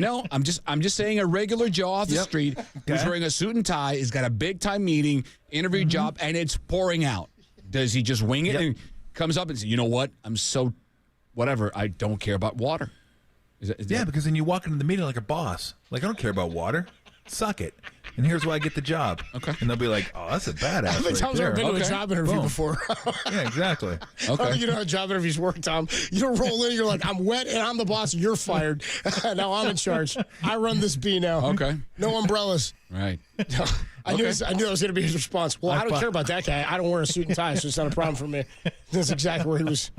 know. I'm just saying a regular Joe off the street who's Okay. wearing a suit and tie has got a big time meeting, interview job, and it's pouring out. Does he just wing it and comes up and say, you know what? I'm so whatever. I don't care about water. Is that- Because then you walk into the meeting like a boss. Like, I don't care about water. Suck it. And here's why I get the job. Okay. And they'll be like, oh, that's a badass How many right times there. have I been to a Okay. job interview Boom. before? Yeah, exactly. Okay. You know how job interviews work, Tom. You don't roll in, you're like, I'm wet and I'm the boss, you're fired. Now I'm in charge. I run this bee now. Okay. No umbrellas. Right. I knew that was going to be his response. Well, I don't care about that guy. I don't wear a suit and tie, so it's not a problem for me. That's exactly where he was.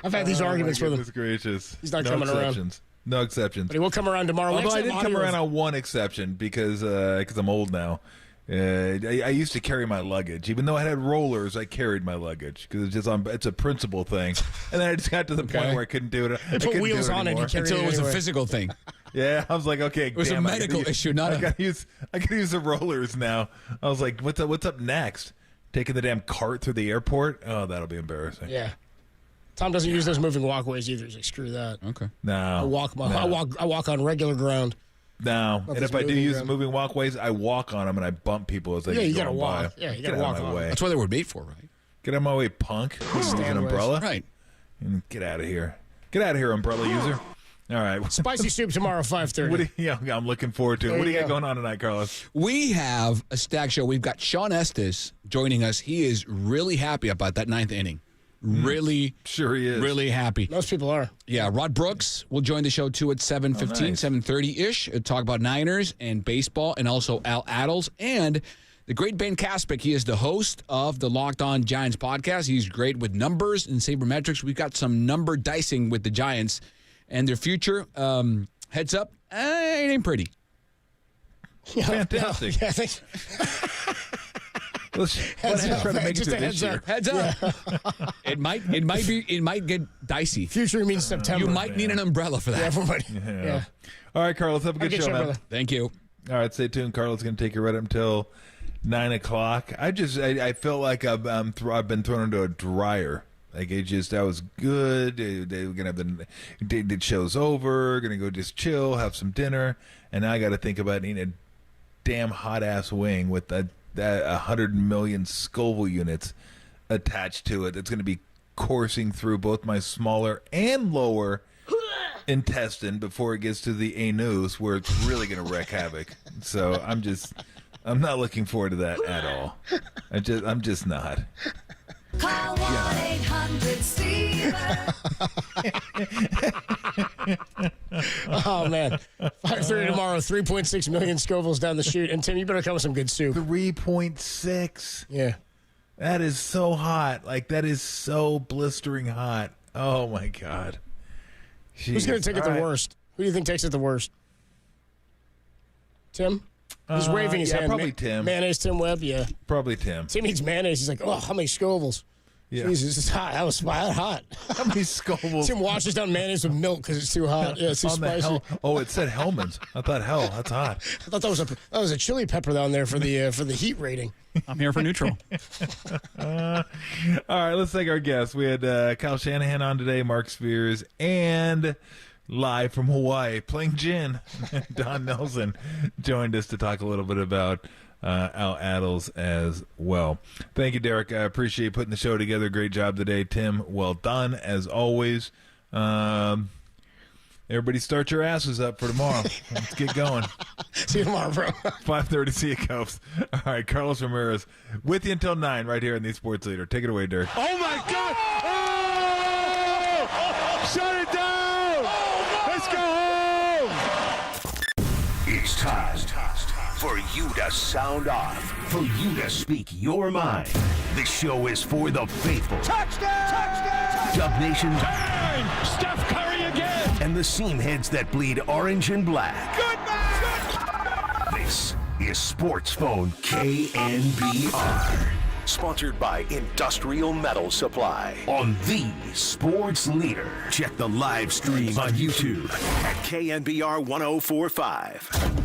I've had these arguments with him. Goodness gracious. He's not no coming around. exceptions. No exceptions. But he will come around tomorrow. Although Let's I have did come audio around of- on one exception because I'm old now. I used to carry my luggage, even though I had rollers. I carried my luggage because it's a principle thing. And then I just got to the point where I couldn't do it. They put wheels on it. Until it was a physical thing. Yeah, I was like, okay, It was a medical issue, not I a. gotta use the rollers now. I was like, what's up next? Taking the damn cart through the airport? Oh, that'll be embarrassing. Yeah. Tom doesn't use those moving walkways either. He's like, screw that. Okay. No, I walk on regular ground. No, and this if I do moving use ground. moving walkways, I walk on them and I bump people as they Yeah, go you gotta by. walk. Yeah, you Get gotta out walk of my on way. That's what they were made for, right? Get out of my way, punk. Use an umbrella. Right. And get out of here. Get out of here, umbrella user. All right. Spicy soup tomorrow, 5:30. I'm looking forward to it. There What do you you got go. going on tonight, Carlos? We have a stack show. We've got Sean Estes joining us. He is really happy about that ninth inning. Really, sure he is. Really happy. Most people are. Yeah, Rod Brooks will join the show too at 7:15, nice. 7:30-ish. Talk about Niners and baseball, and also Al Attles and the great Ben Kaspick. He is the host of the Locked On Giants podcast. He's great with numbers and sabermetrics. We've got some number dicing with the Giants and their future. Heads up, it ain't pretty. Yeah, Fantastic. No, yeah, Let's try to make it just through a this heads year. up. Heads up. It might get dicey. Future means September. You might need an umbrella for that. Yeah, everybody. Yeah. Yeah. All right, Carlos, have a good Okay, show, sure, man. brother. Thank you. All right, stay tuned. Carlos is going to take you right up until 9 o'clock. I feel like I've been thrown into a dryer. Like that was good. They were gonna have the show's over. Gonna go just chill, have some dinner, and now I got to think about eating a damn hot ass wing with that 100 million Scoville units attached to it. It's gonna be coursing through both my smaller and lower intestine before it gets to the anus, where it's really gonna wreak havoc. So I'm not looking forward to that at all. I'm just not. Call 1-800-STEVEN. Oh, man. 5:30 tomorrow, 3.6 million Scovilles down the chute. And, Tim, you better come with some good soup. 3.6. Yeah. That is so hot. Like, that is so blistering hot. Oh, my God. Jeez. Who's going to take it the worst? Who do you think takes it the worst? Tim? He's waving his hand. Probably Tim. Mayonnaise, Tim Webb, yeah. Probably Tim. Tim eats mayonnaise. He's like, oh, how many Scovilles? Yeah. Jesus, it's hot. That was hot. How many Scovilles? Tim washes down mayonnaise with milk because it's too hot. Yeah, it's too spicy. It said Hellman's. I thought, hell, that's hot. I thought that was a chili pepper down there for the heat rating. I'm here for neutral. All right, let's take our guests. We had Kyle Shanahan on today, Mark Spears, and live from Hawaii playing gin, Don Nelson joined us to talk a little bit about Al Attles as well. Thank you, Derek. I appreciate putting the show together. Great job today, Tim. Well done, as always. Everybody start your asses up for tomorrow. Let's get going. See you tomorrow, bro. 5:30, see you, Copes. All right, Carlos Ramirez with you until 9 right here in the Sports Leader. Take it away, Derek. Oh, my God! Oh! Shut it down! Let's go home! It's time for you to sound off, for you to speak your mind. This show is for the faithful. Touchdown! Dub Nation. Bang! Steph Curry again! And the seam heads that bleed orange and black. This is Sports Phone KNBR. Sponsored by Industrial Metal Supply on the Sports Leader. Check the live stream on YouTube at KNBR 1045.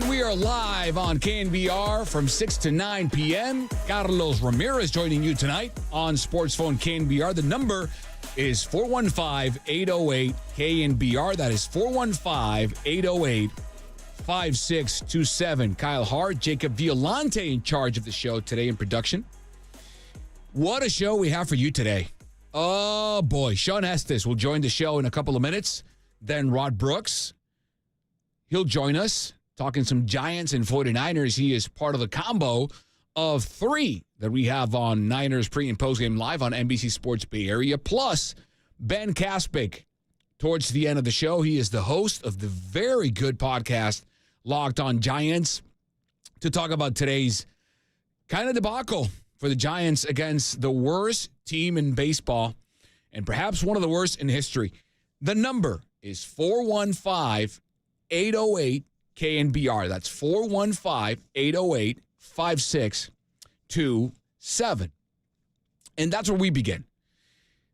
We are live on KNBR from 6 to 9 p.m. Carlos Ramirez joining you tonight on Sports Phone KNBR. The number is 415-808-KNBR. That is 415-808-5627. Kyle Hart, Jacob Violante in charge of the show today in production. What a show we have for you today. Oh, boy. Sean Estes will join the show in a couple of minutes. Then Rod Brooks, he'll join us. Talking some Giants and 49ers. He is part of the combo of 3 that we have on Niners pre- and postgame live on NBC Sports Bay Area. Plus, Ben Kaspick towards the end of the show. He is the host of the very good podcast, Locked on Giants, to talk about today's kind of debacle for the Giants against the worst team in baseball and perhaps one of the worst in history. The number is 415-808-KNBR. That's 415-808-5627. And that's where we begin.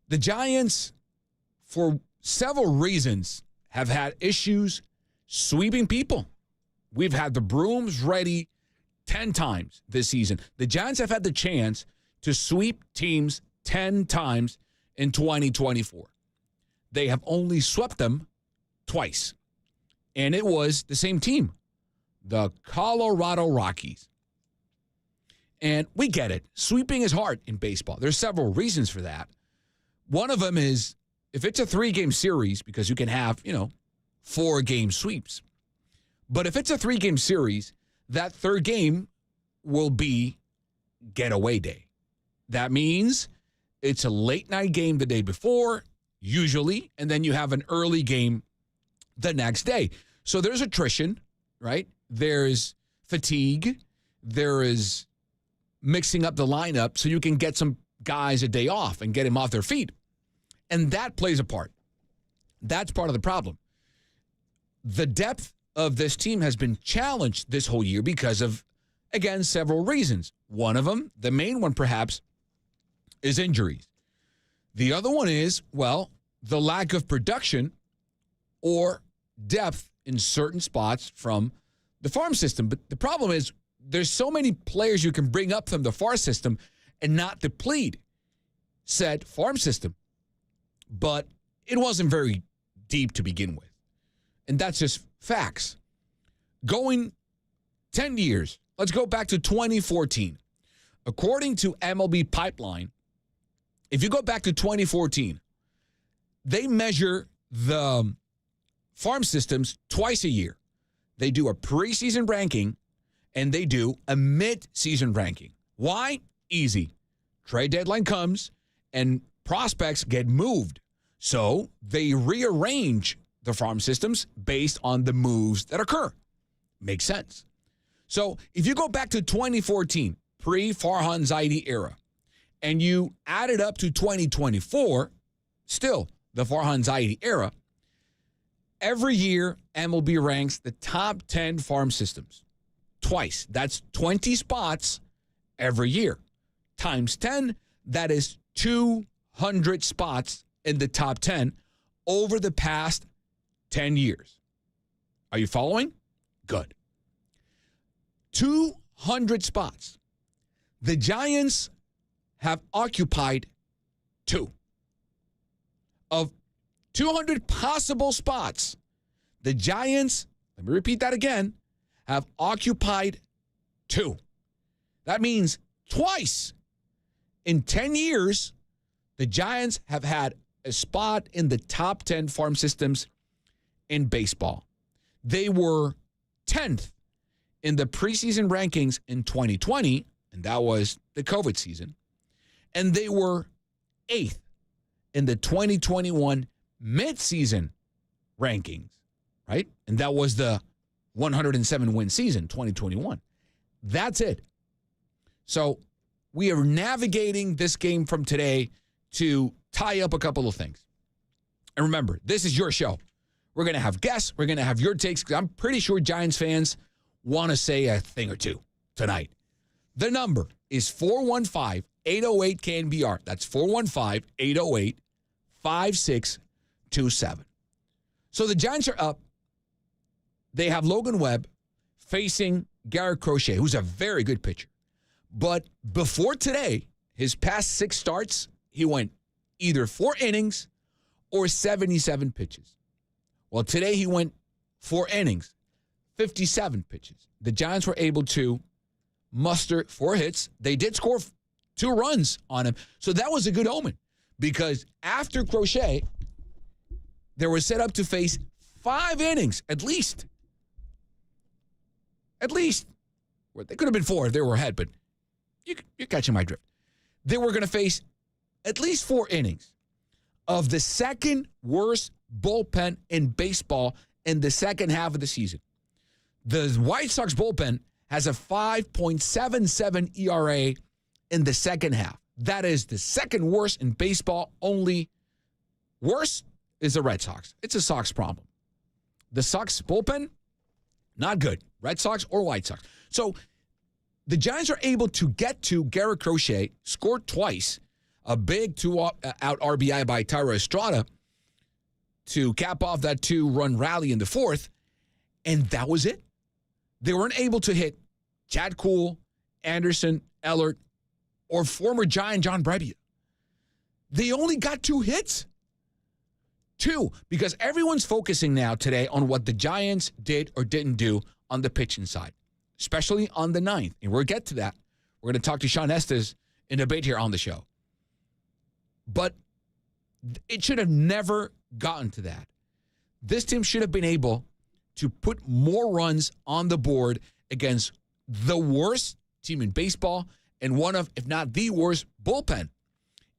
The Giants, for several reasons, have had issues sweeping people. We've had the brooms ready 10 times this season. The Giants have had the chance to sweep teams 10 times in 2024. They have only swept them twice. And it was the same team, the Colorado Rockies. And we get it. Sweeping is hard in baseball. There's several reasons for that. One of them is if it's a 3-game series, because you can have, 4-game sweeps. But if it's a 3-game series, that third game will be getaway day. That means it's a late night game the day before, usually, and then you have an early game the next day. So there's attrition, right? There's fatigue. There is mixing up the lineup so you can get some guys a day off and get them off their feet. And that plays a part. That's part of the problem. The depth of this team has been challenged this whole year because of, again, several reasons. One of them, the main one perhaps, is injuries. The other one is, the lack of production or depth in certain spots from the farm system. But the problem is there's so many players you can bring up from the farm system and not deplete said farm system. But it wasn't very deep to begin with. And that's just facts. Going 10 years, let's go back to 2014. According to MLB Pipeline, if you go back to 2014, they measure the farm systems twice a year. They do a preseason ranking, and they do a mid-season ranking. Why? Easy. Trade deadline comes, and prospects get moved. So they rearrange the farm systems based on the moves that occur. Makes sense. So if you go back to 2014, pre-Farhan Zaidi era, and you add it up to 2024, still the Farhan Zaidi era, every year MLB ranks the top 10 farm systems. Twice. That's 20 spots every year. Times 10, that is 200 spots in the top 10 over the past 10 years. Are you following? Good. 200 spots. The Giants have occupied 2. Of 200 possible spots, the Giants, let me repeat that again, have occupied 2. That means twice in 10 years, the Giants have had a spot in the top 10 farm systems in baseball. They were 10th in the preseason rankings in 2020, and that was the COVID season. And they were 8th in the 2021 midseason rankings, right? And that was the 107-win season, 2021. That's it. So we are navigating this game from today to tie up a couple of things. And remember, this is your show. We're going to have guests. We're going to have your takes, because I'm pretty sure Giants fans want to say a thing or two tonight. The number is 415-808-KNBR. That's 415-808-5627. So the Giants are up. They have Logan Webb facing Garrett Crochet, who's a very good pitcher. But before today, his past 6 starts, he went either 4 innings or 77 pitches. Well, today he went 4 innings, 57 pitches. The Giants were able to muster 4 hits. They did score 2 runs on him. So that was a good omen, because after Crochet, they were set up to face 5 innings, at least. At least. Well, they could have been 4 if they were ahead, but you're catching my drift. They were going to face at least 4 innings of the second worst bullpen in baseball in the second half of the season. The White Sox bullpen has a 5.77 ERA in the second half. That is the second worst in baseball. Only worse is the Red Sox. It's a Sox problem. The Sox bullpen, not good. Red Sox or White Sox. So the Giants are able to get to Garrett Crochet, scored twice, a big 2-out RBI by Tyra Estrada to cap off that 2-run rally in the 4th, and that was it. They weren't able to hit Chad Kuhl, Anderson, Ellert, or former Giant John Brebbia. They only got 2 hits. 2, because everyone's focusing now today on what the Giants did or didn't do on the pitching side, especially on the 9th. And we'll get to that. We're going to talk to Sean Estes in a bit here on the show. But it should have never gotten to that. This team should have been able to put more runs on the board against the worst team in baseball and one of, if not the worst, bullpen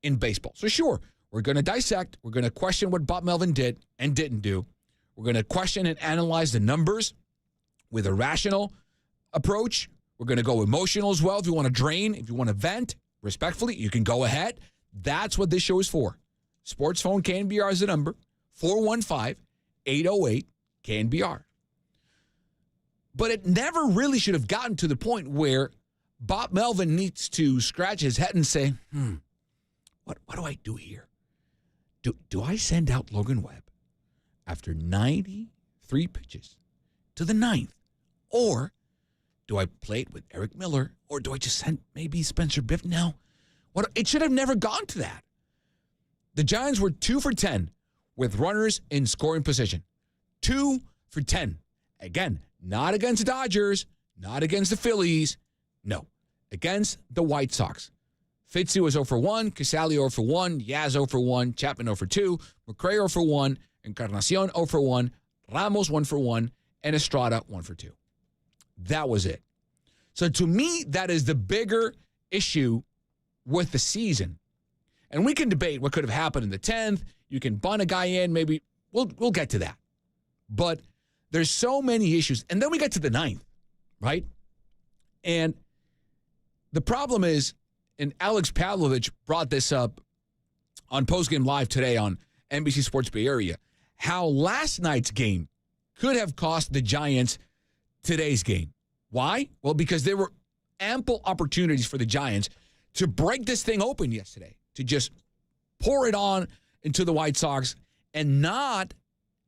in baseball. So sure, we're going to dissect. We're going to question what Bob Melvin did and didn't do. We're going to question and analyze the numbers with a rational approach. We're going to go emotional as well. If you want to drain, if you want to vent, respectfully, you can go ahead. That's what this show is for. Sports phone KNBR is the number, 415-808-KNBR. But it never really should have gotten to the point where Bob Melvin needs to scratch his head and say, what do I do here? Do I send out Logan Webb after 93 pitches to the 9th? Or do I play it with Eric Miller? Or do I just send maybe Spencer Biff? No. It should have never gone to that. The Giants were 2 for 10 with runners in scoring position. 2 for 10. Again, not against the Dodgers, not against the Phillies. No, against the White Sox. Fitzy was 0 for 1, Casali 0 for 1, Yaz 0 for 1, Chapman 0 for 2, McCray 0 for 1, Encarnacion 0 for 1, Ramos 1 for 1, and Estrada 1 for 2. That was it. So to me, that is the bigger issue with the season. And we can debate what could have happened in the 10th. You can bunt a guy in, maybe. We'll get to that. But there's so many issues. And then we get to the 9th, right? And the problem is, and Alex Pavlovich brought this up on Postgame Live today on NBC Sports Bay Area, how last night's game could have cost the Giants today's game. Why? Well, because there were ample opportunities for the Giants to break this thing open yesterday, to just pour it on into the White Sox and not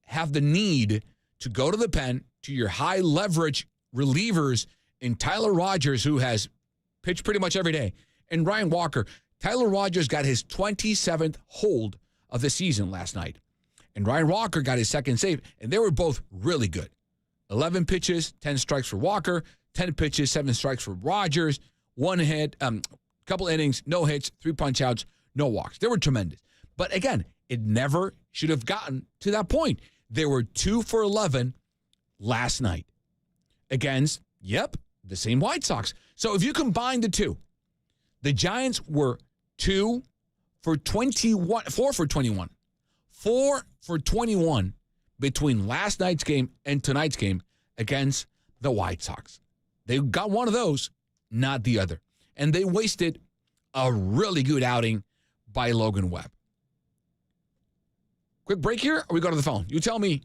have the need to go to the pen to your high leverage relievers in Tyler Rogers, who has pitched pretty much every day, and Ryan Walker. Tyler Rogers got his 27th hold of the season last night, and Ryan Walker got his second save, and they were both really good. 11 pitches, 10 strikes for Walker, 10 pitches, 7 strikes for Rogers, 1 hit, couple innings, no hits, 3 punch-outs, no walks. They were tremendous. But again, it never should have gotten to that point. They were 2 for 11 last night against, the same White Sox. So if you combine the two, the Giants were 4 for 21 between last night's game and tonight's game against the White Sox. They got one of those, not the other. And they wasted a really good outing by Logan Webb. Quick break here, or we go to the phone? You tell me.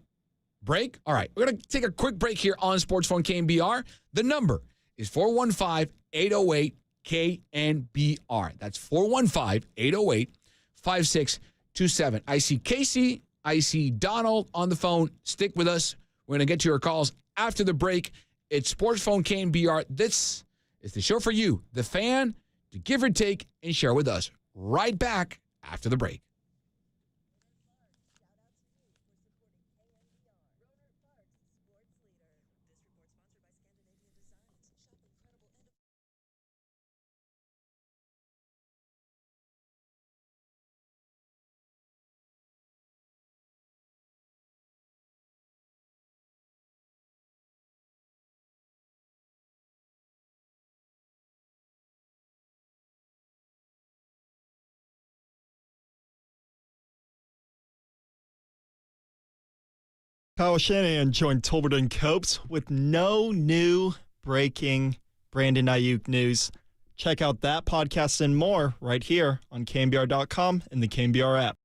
Break? All right. We're going to take a quick break here on Sports Phone KNBR. The number is 415-808-KNBR. That's 415-808-5627. I see Casey. I see Donald on the phone. Stick with us. We're going to get to your calls after the break. It's Sports Phone KNBR. This is the show for you, the fan, to give or take and share with us. Right back after the break. Kyle Shanahan joined Tolbert Copes with no new breaking Brandon Ayuk news. Check out that podcast and more right here on KNBR.com and the KNBR app.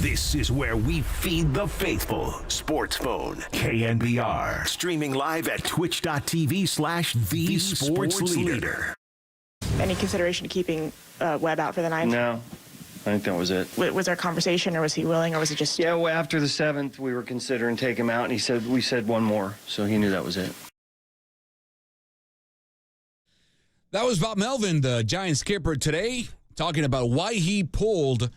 This is where we feed the faithful. Sports Phone, KNBR. Streaming live at twitch.tv/the Sports Leader. Any consideration of keeping Webb out for the ninth? No, I think that was it. Was there a conversation, or was he willing, or was it just... Yeah, well, after the 7th, we were considering taking him out, and we said one more, so he knew that was it. That was Bob Melvin, the Giants skipper, today, talking about why he pulled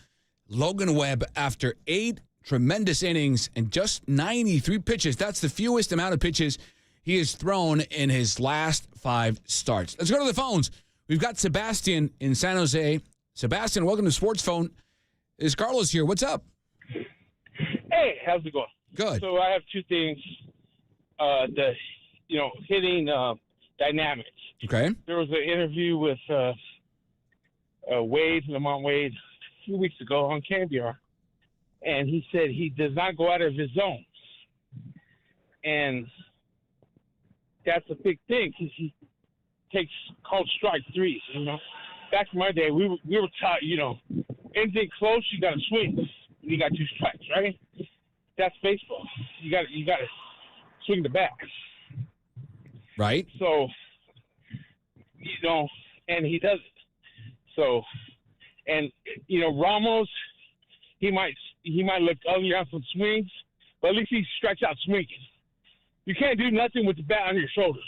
Logan Webb after 8 tremendous innings and just 93 pitches. That's the fewest amount of pitches he has thrown in his last 5 starts. Let's go to the phones. We've got Sebastian in San Jose. Sebastian, welcome to Sports Phone. Is Carlos here? What's up? Hey, how's it going? Good. So I have 2 things. Hitting dynamics. Okay. There was an interview with Lamont Wade, a few weeks ago on KNBR, and he said he does not go out of his zone. And that's a big thing because he takes called strike threes. Back in my day, we were taught, anything close, you got to swing. You got 2 strikes, right? That's baseball. You got to swing the bat. Right. So, and he does it. So, and Ramos, he might look ugly on some swings, but at least he strikes out swinging. You can't do nothing with the bat on your shoulders.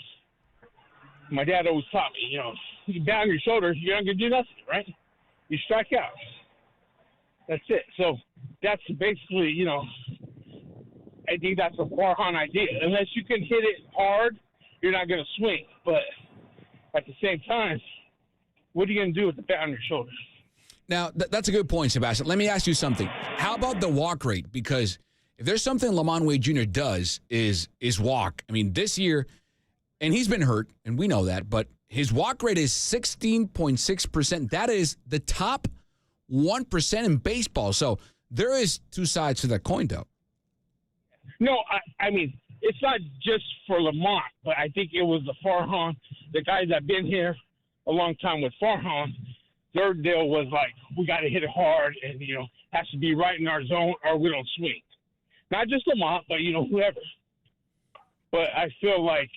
My dad always taught me, you bat on your shoulders, you're not gonna do nothing, right? You strike out. That's it. So that's basically, I think that's a Farhan idea. Unless you can hit it hard, you're not gonna swing. But at the same time, what are you gonna do with the bat on your shoulders? Now, that's a good point, Sebastian. Let me ask you something. How about the walk rate? Because if there's something Lamont Wade Jr. does is walk. I mean, this year, and he's been hurt, and we know that, but his walk rate is 16.6%. That is the top 1% in baseball. So there is 2 sides to that coin, though. No, I mean, it's not just for Lamont, but I think it was the Farhan, the guys that been here a long time with Farhan. Their deal was like, we got to hit it hard and, has to be right in our zone or we don't swing. Not just Lamont, but, whoever. But I feel like,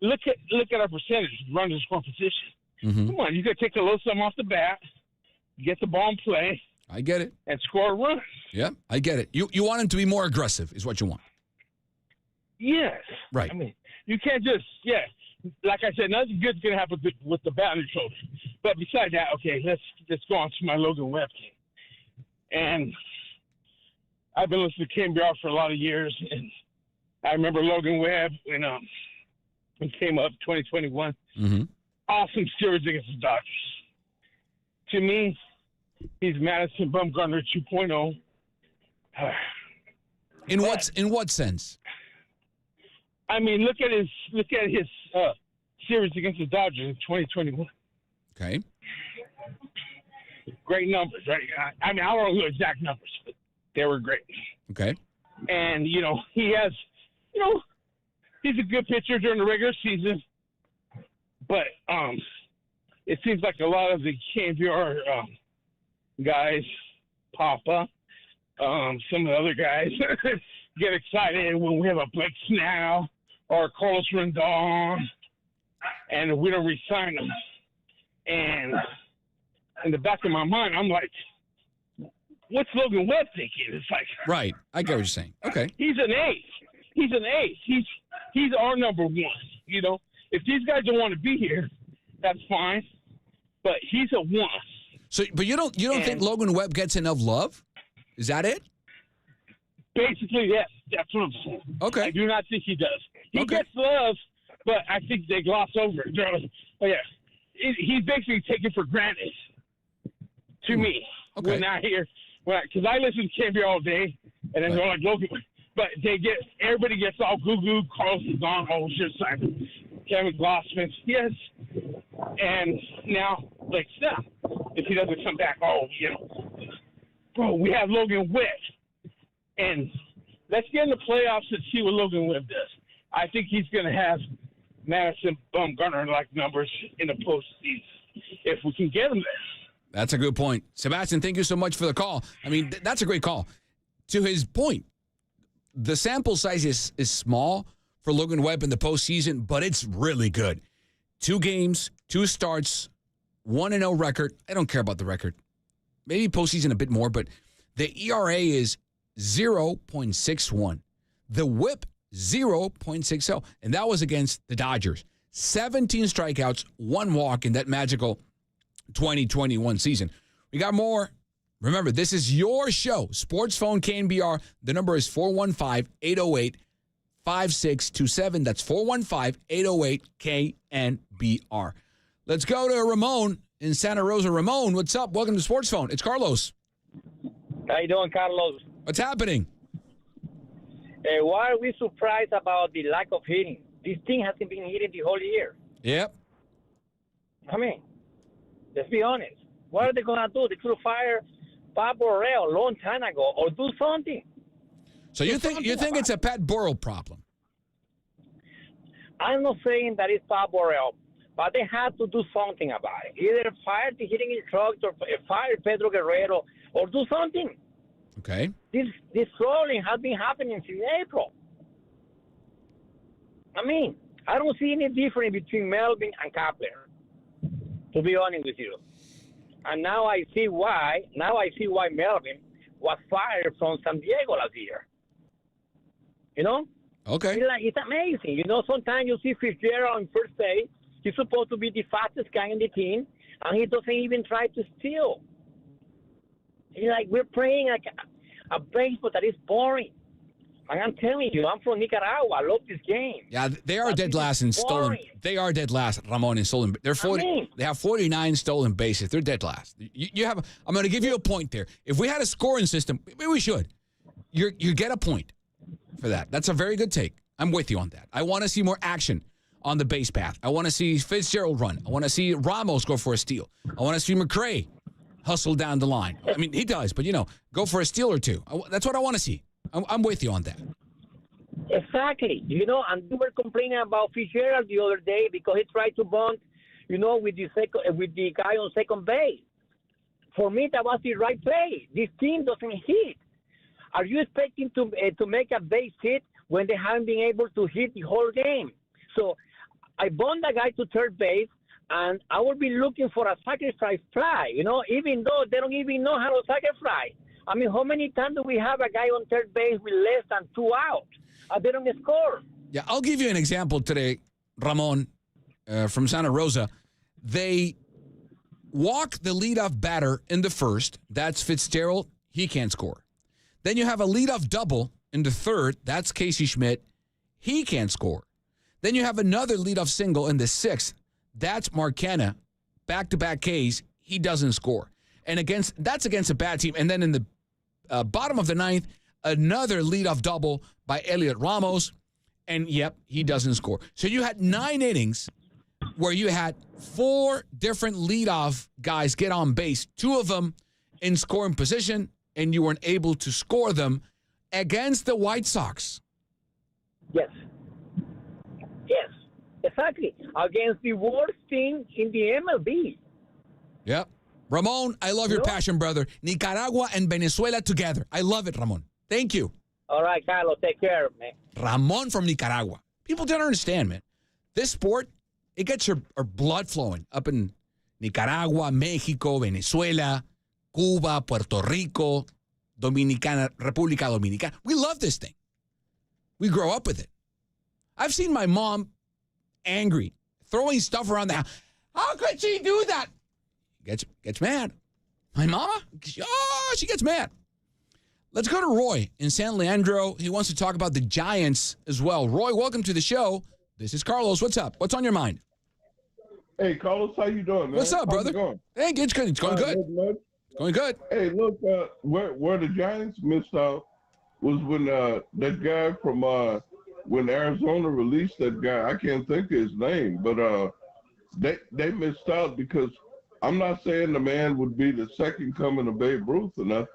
look at our percentage, run to score position. Mm-hmm. Come on, you got to take a little something off the bat, get the ball in play. I get it. And score a run. Yeah, I get it. You want him to be more aggressive is what you want. Yes. Right. I mean, you can't just, like I said, nothing good's going to happen with the bat on your shoulder. But besides that, okay, let's go on to my Logan Webb game. And I've been listening to KNBR for a lot of years, and I remember Logan Webb when he came up 2021. Mm-hmm. Awesome series against the Dodgers. To me, he's Madison Bumgarner 2.0. In what sense? I mean, look at his series against the Dodgers in 2021. Okay. Great numbers, right? I mean, I don't know the exact numbers, but they were great. Okay. And he has, he's a good pitcher during the regular season, but it seems like a lot of the KNBR guys, Papa, some of the other guys get excited when we have a Blake Snell or Carlos Rendon, and we don't re-sign them. And in the back of my mind, I'm like, what's Logan Webb thinking? It's like, right. I get what you're saying. Okay. He's an ace. He's an ace. He's our number 1. If these guys don't want to be here, that's fine. But he's a 1. So, but you don't think Logan Webb gets enough love? Is that it? Basically, yes. That's what I'm saying. Okay. I do not think he does. He gets love, but I think they gloss over it. Oh, yeah. He's basically taken for granted to me. Okay. When I hear, because I listen to KNBR all day, and then they're like, Logan, but everybody gets all goo-goo, Carlson's on, oh, shit, Simon, Kevin Glossman, yes. And now, like, snap, if he doesn't come back, bro, we have Logan Witt. And let's get in the playoffs and see what Logan Witt does. I think he's going to have Madison Bumgarner-like numbers in the postseason if we can get him there. That's a good point. Sebastian, thank you so much for the call. I mean, that's a great call. To his point, the sample size is small for Logan Webb in the postseason, but it's really good. 2 games, 2 starts, 1-0 record. I don't care about the record. Maybe postseason a bit more, but the ERA is 0.61. The whip, 0.60. And that was against the Dodgers. 17 strikeouts, 1 walk in that magical 2021 season. We got more. Remember, this is your show. Sports Phone KNBR. The number is 415-808-5627. That's 415-808-KNBR. Let's go to Ramon in Santa Rosa. Ramon, what's up? Welcome to Sports Phone. It's Carlos. How you doing, Carlos? What's happening? Why are we surprised about the lack of hitting? This thing hasn't been hitting the whole year. Yep. I mean, let's be honest. What are they going to do? They could fire Bob Borrell a long time ago or do something. So you think it's a Pat Burrell problem? I'm not saying that it's Bob Borrell, but they have to do something about it. Either fire the hitting instructor, fire Pedro Guerrero, or do something. Okay. This trolling has been happening since April. I mean, I don't see any difference between Melvin and Kapler, to be honest with you. And now I see why Melvin was fired from San Diego last year. You know? Okay. It's amazing. You know, sometimes you see Fitzgerald on first base. He's supposed to be the fastest guy in the team, and he doesn't even try to steal. He's like, we're playing like a baseball that is boring. And I'm telling you, I'm from Nicaragua. I love this game. Yeah, they are dead last in stolen. They are dead last, Ramon, in stolen. They're 40. They have 49 stolen bases. They're dead last. You have. I'm going to give you a point there. If we had a scoring system, maybe we should. You get a point for that. That's a very good take. I'm with you on that. I want to see more action on the base path. I want to see Fitzgerald run. I want to see Ramos go for a steal. I want to see McRae hustle down the line. I mean, he does, but go for a steal or two. That's what I want to see. I'm with you on that. Exactly. And we were complaining about Fitzgerald the other day because he tried to bunt, with the guy on second base. For me, that was the right play. This team doesn't hit. Are you expecting to make a base hit when they haven't been able to hit the whole game? So I bunt the guy to third base, and I will be looking for a sacrifice fly, even though they don't even know how to sacrifice. I mean, how many times do we have a guy on third base with less than 2 outs? They don't score. Yeah, I'll give you an example today, Ramon, from Santa Rosa. They walk the leadoff batter in the first. That's Fitzgerald. He can't score. Then you have a leadoff double in the third. That's Casey Schmidt. He can't score. Then you have another leadoff single in the sixth. That's Marcana. Back-to-back Ks. He doesn't score. And that's against a bad team. And then in the bottom of the ninth, another leadoff double by Elliot Ramos. And, yep, he doesn't score. So you had 9 innings where you had 4 different leadoff guys get on base, 2 of them in scoring position, and you weren't able to score them against the White Sox. Yes. Yes, exactly. Against the worst team in the MLB. Yep. Ramon, I love your passion, brother. Nicaragua and Venezuela together. I love it, Ramon. Thank you. All right, Carlos. Take care, man. Ramon from Nicaragua. People don't understand, man. This sport, it gets our blood flowing up in Nicaragua, Mexico, Venezuela, Cuba, Puerto Rico, República Dominicana. We love this thing. We grow up with it. I've seen my mom angry, throwing stuff around the house. How could she do that? Gets mad. My mama, she gets mad. Let's go to Roy in San Leandro. He wants to talk about the Giants as well. Roy, welcome to the show. This is Carlos. What's up? What's on your mind? Hey, Carlos, how you doing, man? What's up, brother? How's it going? Hey, it's good. It's going good. It's going good. Hey, look, where the Giants missed out was when that guy from when Arizona released that guy. I can't think of his name, but they missed out because I'm not saying the man would be the second coming of Babe Ruth or nothing,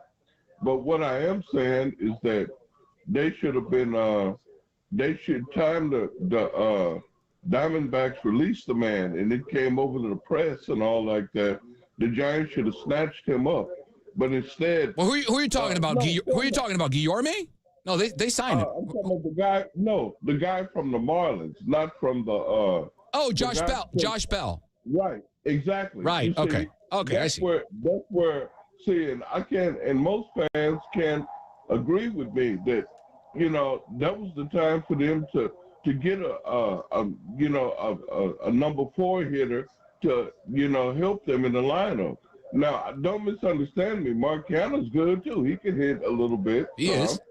but what I am saying is that they should have been they should time the Diamondbacks released the man, and it came over to the press and all like that. The Giants should have snatched him up, but instead. Well, who are you talking about? Who are you talking about? Guillorme? No, they signed him. I'm talking about the guy. No, the guy from the Marlins, not from the. Josh Bell. Josh Bell. Right. Exactly. Right. Okay. Okay. I see. That's where. See, and I can, and most fans can agree with me that, that was the time for them to get a number 4 hitter to, help them in the lineup. Now, don't misunderstand me. Mark Canna's good too. He can hit a little bit. He is.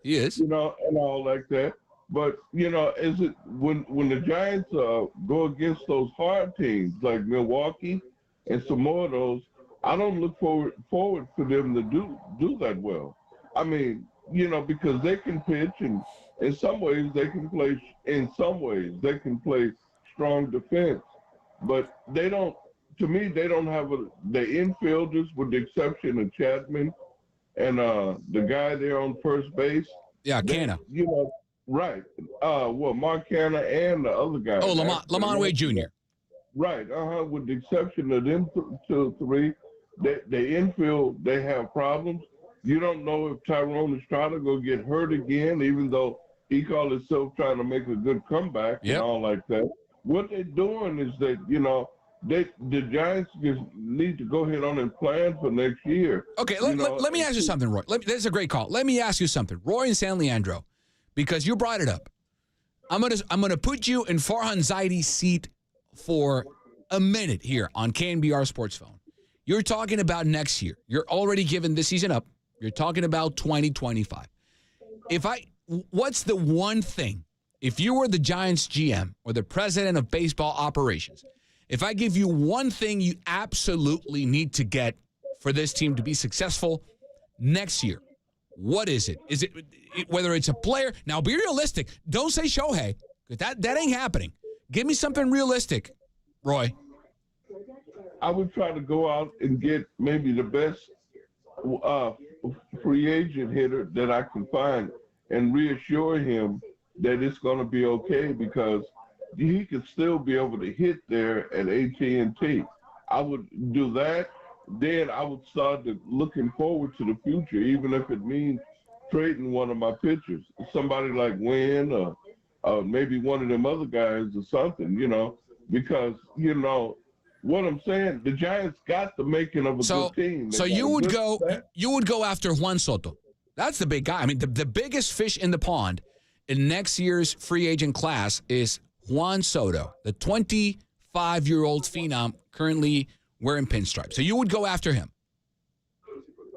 And all like that. But is it when the Giants go against those hard teams like Milwaukee and some more of those, I don't look forward for them to do that well. I mean, because they can pitch, and in some ways they can play. In some ways they can play strong defense, but they don't. To me, they don't have the infielders, with the exception of Chapman and the guy there on first base. Yeah, Canna. Right. Mark Canna and the other guy. Oh, Lamont Wade Jr. Right. With the exception of them three, they infield, they have problems. You don't know if Tyrone Estrada going to get hurt again, even though he called himself trying to make a good comeback and all like that. What they're doing is that, the Giants just need to go ahead on and plan for next year. Okay, let me ask you something, Roy. This is a great call. Let me ask you something, Roy in San Leandro, because you brought it up. I'm gonna put you in Farhan Zaidi's seat for a minute here on KNBR Sports Phone. You're talking about next year. You're already giving this season up. You're talking about 2025. What's the one thing, if you were the Giants GM or the president of baseball operations, if I give you one thing you absolutely need to get for this team to be successful next year, what is it? Is it whether it's a player? Now, be realistic. Don't say Shohei, because that ain't happening. Give me something realistic, Roy. I would try to go out and get maybe the best free agent hitter that I can find and reassure him that it's going to be okay, because he could still be able to hit there at AT&T. I would do that. Then I would start looking forward to the future, even if it means trading one of my pitchers, somebody like Wynn or maybe one of them other guys or something, because, what I'm saying, the Giants got the making of a good team. So you would go after Juan Soto. That's the big guy. I mean, the biggest fish in the pond in next year's free agent class is Juan Soto, the 25-year-old phenom currently wearing pinstripes. So you would go after him.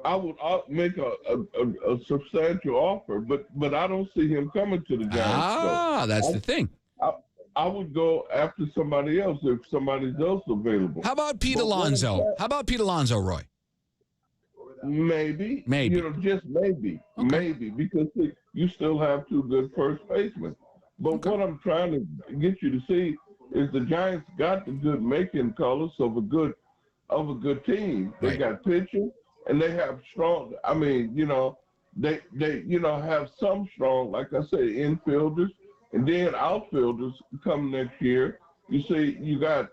I would make a substantial offer, but I don't see him coming to the Giants. That's the thing. I would go after somebody else if somebody else available. How about Pete Alonso? Roy? Maybe. Just maybe. Okay. Maybe, because you still have 2 good first basemen. But what I'm trying to get you to see is the Giants got the good making colors of a good team. They got pitching, and they have strong. I mean, they have some strong, like I say, infielders, and then outfielders come next year. You see, you got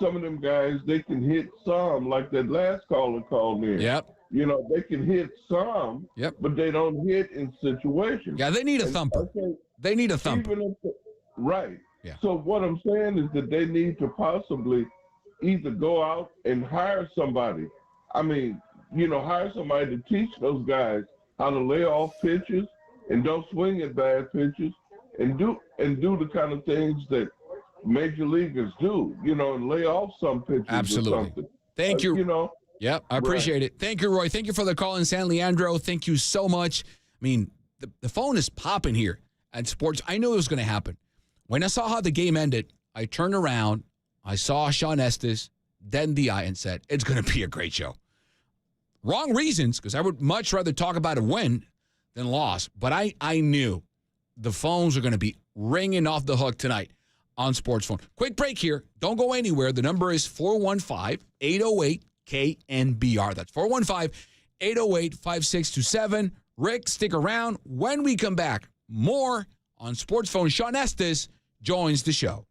some of them guys. They can hit some, like that last caller called in. Yep. They can hit some. Yep. But they don't hit in situations. Yeah, they need a thumper. They need a thumper. Right. Yeah. So what I'm saying is that they need to possibly either go out and hire somebody. I mean, hire somebody to teach those guys how to lay off pitches and don't swing at bad pitches and do the kind of things that major leaguers do, and lay off some pitches. Absolutely. Or something. Thank you. Yep, I appreciate it. Thank you, Roy. Thank you for the call in San Leandro. Thank you so much. mean, the phone is popping here at sports. I knew it was going to happen. When I saw how the game ended, I turned around, I saw Sean Estes, then the eye, and said, it's going to be a great show. Wrong reasons, because I would much rather talk about a win than loss. But I knew the phones are going to be ringing off the hook tonight on Sports Phone. Quick break here. Don't go anywhere. The number is 415-808-KNBR. That's 415-808-5627. Rick, stick around. When we come back, more on Sports Phone. Sean Estes joins the show.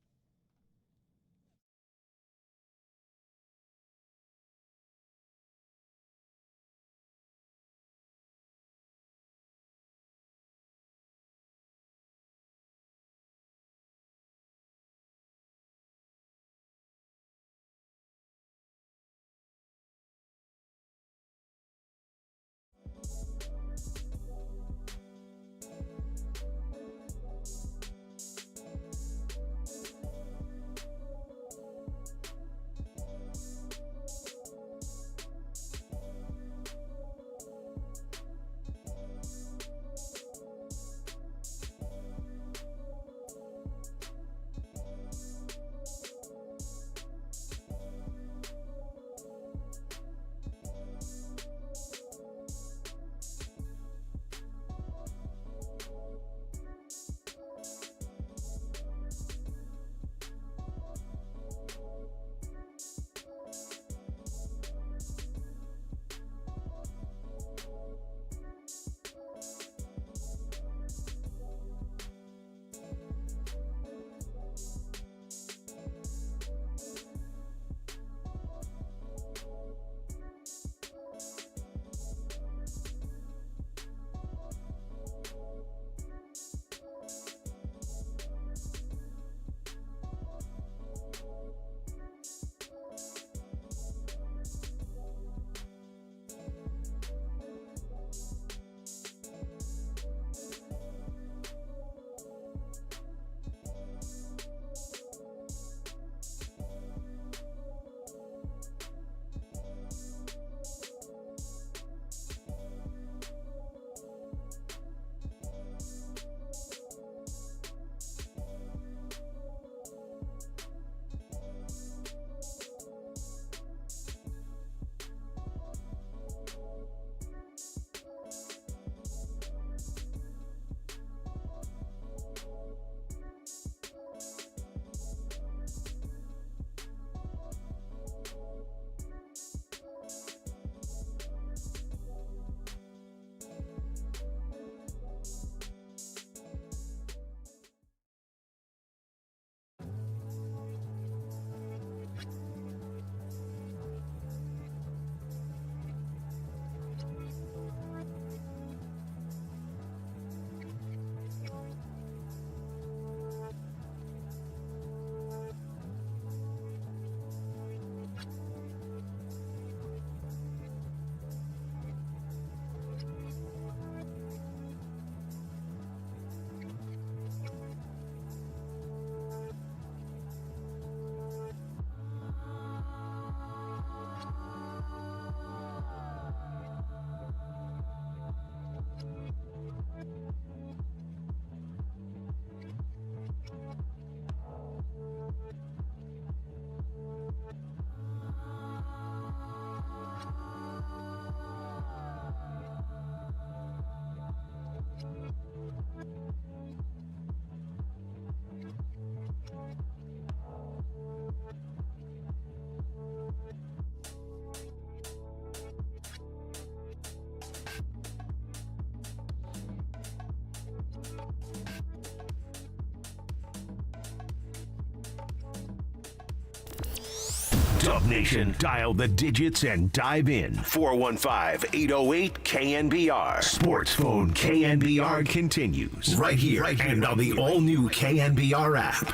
Dub Nation, dial the digits and dive in. 415-808-KNBR. Sports Phone KNBR continues right here and on the all-new KNBR app.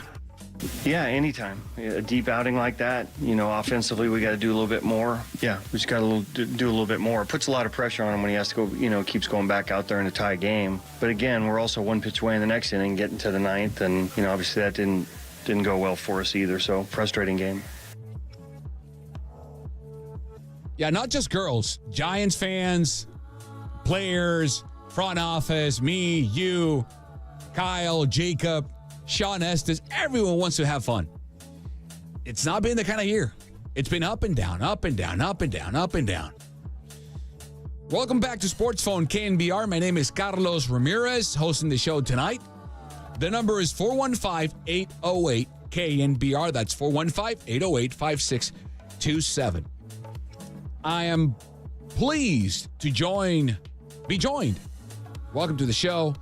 Yeah, anytime. A deep outing like that, offensively we got to do a little bit more. Yeah, we just got to do a little bit more. It puts a lot of pressure on him when he has to go, keeps going back out there in a tie game. But again, we're also one pitch away in the next inning, getting to the ninth, and obviously that didn't go well for us either. So frustrating game. Yeah, not just girls, Giants fans, players, front office, me, you, Kyle, Jacob, Sean Estes, everyone wants to have fun. It's not been the kind of year. It's been up and down, up and down, up and down, up and down. Welcome back to Sports Phone KNBR. My name is Carlos Ramirez, hosting the show tonight. The number is 415-808-KNBR. That's 415-808-5627. I am pleased to be joined. Welcome to the show.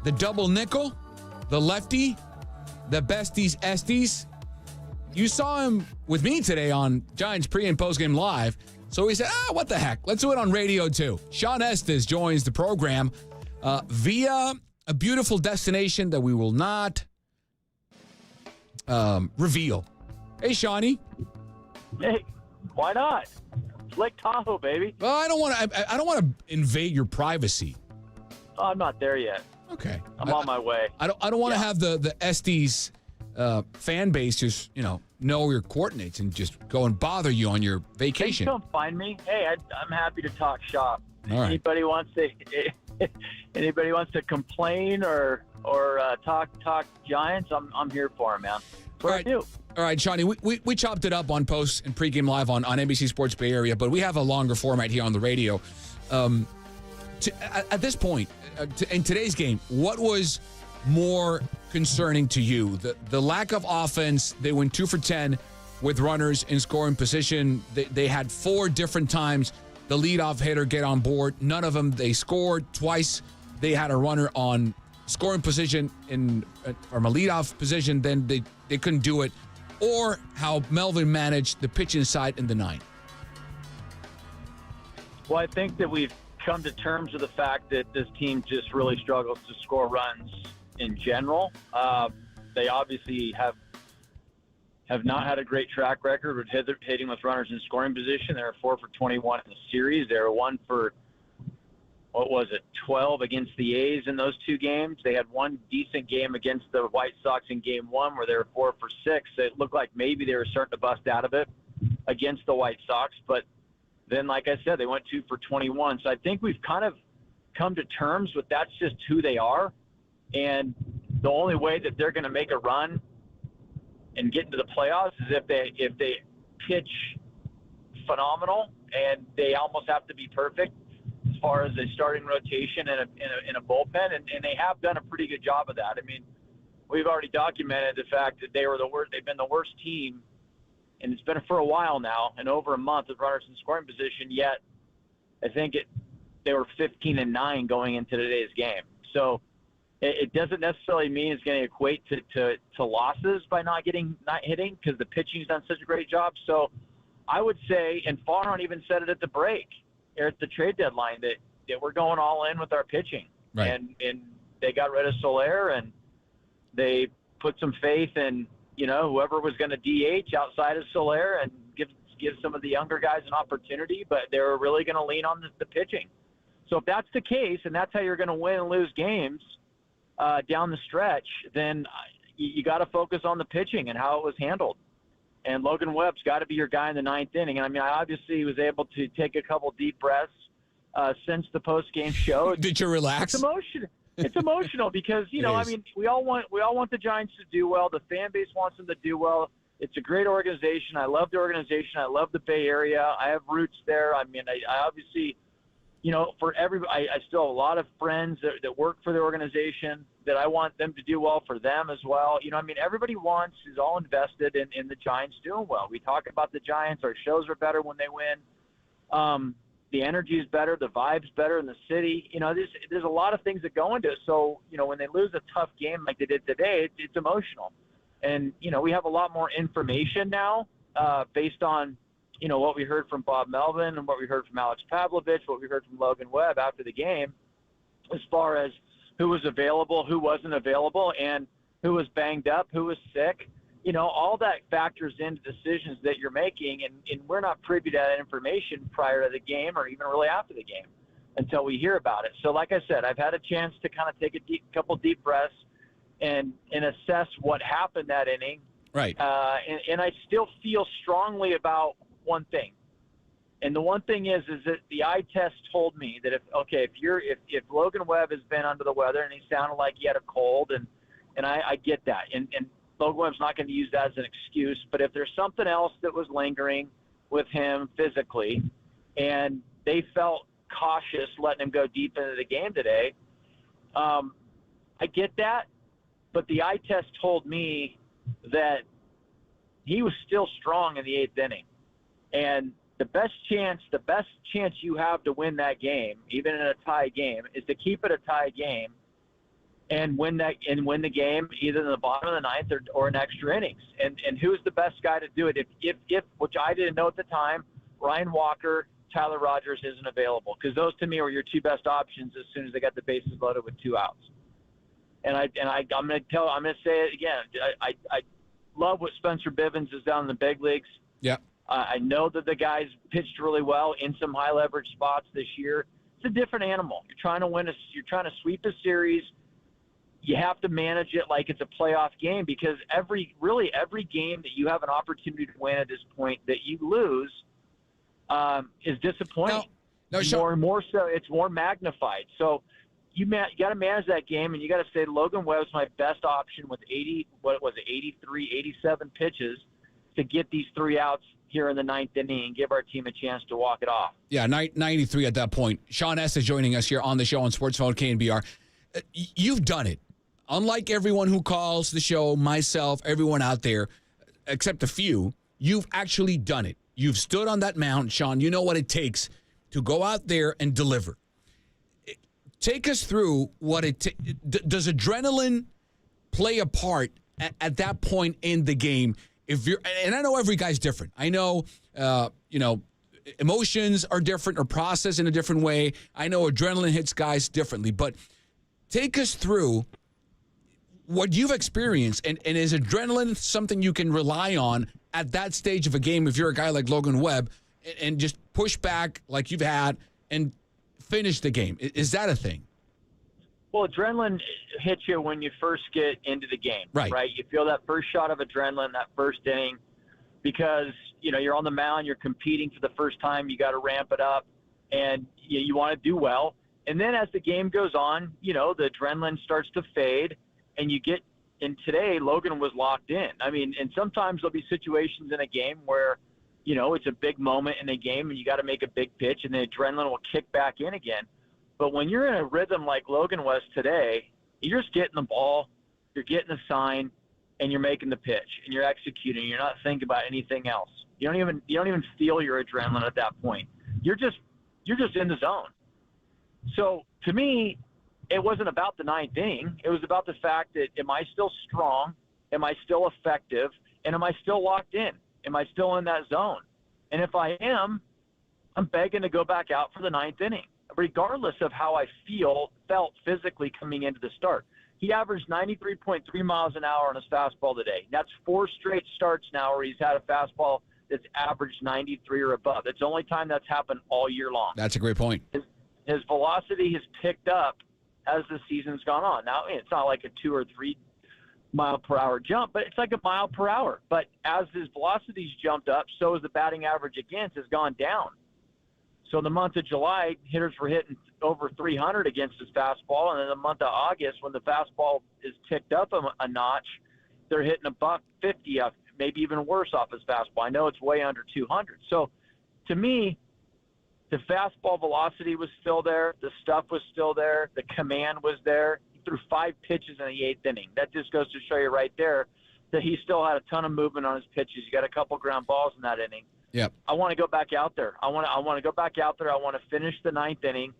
The double nickel, the lefty, the besties Estes. You saw him with me today on Giants pre- and post-game live. So he said, what the heck? Let's do it on radio too. Sean Estes joins the program via a beautiful destination that we will not reveal. Hey, Shawnee. Hey, why not? It's Lake Tahoe, baby. Well, I don't want to invade your privacy. Oh, I'm not there yet. Okay. I'm on my way. I don't want to have the Estes fan base just, know your coordinates and just go and bother you on your vacation. Come find me. Hey, I'm happy to talk shop. All right. Anybody wants to complain or talk Giants, I'm here for them, man. What I do. All right, Shawnee, we chopped it up on post and pregame live on NBC Sports Bay Area, but we have a longer format here on the radio. At this point, in today's game, what was more concerning to you? The lack of offense. They went 2 for 10 with runners in scoring position. They had 4 different times the leadoff hitter get on board. None of them they scored. Twice they had a runner on scoring position from a leadoff position. Then they couldn't do it. Or how Melvin managed the pitching side in the 9th. Well, I think that we've come to terms with the fact that this team just really struggles to score runs in general. They obviously have not had a great track record with hitting with runners in scoring position. They were 4 for 21 in the series. They were 1 for 12 against the A's in those 2 games. They had one decent game against the White Sox in game 1 where they were 4 for 6. It looked like maybe they were starting to bust out of it against the White Sox, but then, like I said, they went 2 for 21. So I think we've kind of come to terms with that's just who they are. And the only way that they're going to make a run and get into the playoffs is if they pitch phenomenal, and they almost have to be perfect as far as a starting rotation in a bullpen, and they have done a pretty good job of that. I mean, we've already documented the fact that they were the worst. They've been the worst team, and it's been for a while now, and over a month of runners in scoring position. Yet, I think they were 15-9 going into today's game. So it doesn't necessarily mean it's going to equate to losses by not hitting because the pitching's done such a great job. So I would say, and Farhan even said it at the break or at the trade deadline, that we're going all in with our pitching. Right. And they got rid of Soler, and they put some faith in whoever was going to DH outside of Soler and give some of the younger guys an opportunity, but they were really going to lean on the pitching. So if that's the case, and that's how you're going to win and lose games down the stretch, then you got to focus on the pitching and how it was handled. And Logan Webb's got to be your guy in the 9th inning. And I mean, I obviously was able to take a couple deep breaths since the post-game show. Did you relax? It's emotional because, I mean, we all want the Giants to do well. The fan base wants them to do well. It's a great organization. I love the organization. I love the Bay Area. I have roots there. I mean, I obviously, for everybody, I still have a lot of friends that work for the organization that I want them to do well for them as well. I mean, everybody is all invested in the Giants doing well. We talk about the Giants. Our shows are better when they win. The energy is better. The vibe's better in the city. There's a lot of things that go into it. So, when they lose a tough game like they did today, it's emotional. And, we have a lot more information now based on, what we heard from Bob Melvin and what we heard from Alex Pavlovich, what we heard from Logan Webb after the game, as far as who was available, who wasn't available, and who was banged up, who was sick. All that factors into decisions that you're making, and we're not privy to that information prior to the game or even really after the game until we hear about it. So like I said, I've had a chance to kind of take a couple deep breaths and assess what happened that inning. Right. And I still feel strongly about one thing, And the one thing is that the eye test told me that if Logan Webb has been under the weather and he sounded like he had a cold, and I get that, and Logan Webb's not going to use that as an excuse, but if there's something else that was lingering with him physically, and they felt cautious letting him go deep into the game today, I get that, but the eye test told me that he was still strong in the 8th inning, and the best chance you have to win that game, even in a tie game, is to keep it a tie game and win the game either in the bottom of the 9th or in extra innings. And who's the best guy to do it? If which I didn't know at the time, Ryan Walker, Tyler Rogers isn't available, because those to me were your 2 best options as soon as they got the bases loaded with 2 outs. And I'm going to say it again. I love what Spencer Bivens has done in the big leagues. Yeah. I know that the guys pitched really well in some high leverage spots this year. It's a different animal. You're trying to sweep a series. You have to manage it like it's a playoff game, because every game that you have an opportunity to win at this point that you lose is disappointing. More so, it's more magnified. So you got to manage that game, and you got to say Logan Webb's my best option with 87 pitches to get these 3 outs here in the 9th inning and give our team a chance to walk it off. Yeah, 93 at that point. Sean S. is joining us here on the show on Sports Phone KNBR. You've done it. Unlike everyone who calls the show, myself, everyone out there, except a few, you've actually done it. You've stood on that mound, Sean. You know what it takes to go out there and deliver. Take us through what does adrenaline play a part at that point in the game? And I know every guy's different. I know, emotions are different or processed in a different way. I know adrenaline hits guys differently. But take us through what you've experienced, and is adrenaline something you can rely on at that stage of a game if you're a guy like Logan Webb, and just push back like you've had and finish the game? Is that a thing? Well, adrenaline hits you when you first get into the game, right? You feel that first shot of adrenaline, that first inning, because, you're on the mound, you're competing for the first time, you got to ramp it up, and you want to do well. And then as the game goes on, the adrenaline starts to fade, and and today Logan was locked in. I mean, and sometimes there'll be situations in a game where, it's a big moment in a game and you got to make a big pitch, and the adrenaline will kick back in again. But when you're in a rhythm like Logan was today, you're just getting the ball, you're getting the sign, and you're making the pitch, and you're executing. You're not thinking about anything else. You don't even feel your adrenaline at that point. You're just in the zone. So to me, it wasn't about the 9th inning. It was about the fact that, am I still strong? Am I still effective? And am I still locked in? Am I still in that zone? And if I am, I'm begging to go back out for the 9th inning, regardless of how I felt physically coming into the start. He averaged 93.3 miles an hour on his fastball today. That's 4 straight starts now where he's had a fastball that's averaged 93 or above. It's the only time that's happened all year long. That's a great point. His velocity has picked up as the season's gone on. Now, it's not like a 2 or 3 mile per hour jump, but it's like a mile per hour. But as his velocity's jumped up, so has the batting average against has gone down. So in the month of July, hitters were hitting over 300 against his fastball, and in the month of August, when the fastball is ticked up a notch, they're hitting $150, maybe even worse off his fastball. I know it's way under 200. So to me, the fastball velocity was still there. The stuff was still there. The command was there. He threw 5 pitches in the 8th inning. That just goes to show you right there that he still had a ton of movement on his pitches. He got a couple ground balls in that inning. Yep. I want to go back out there. I want to go back out there. I want to finish the 9th inning,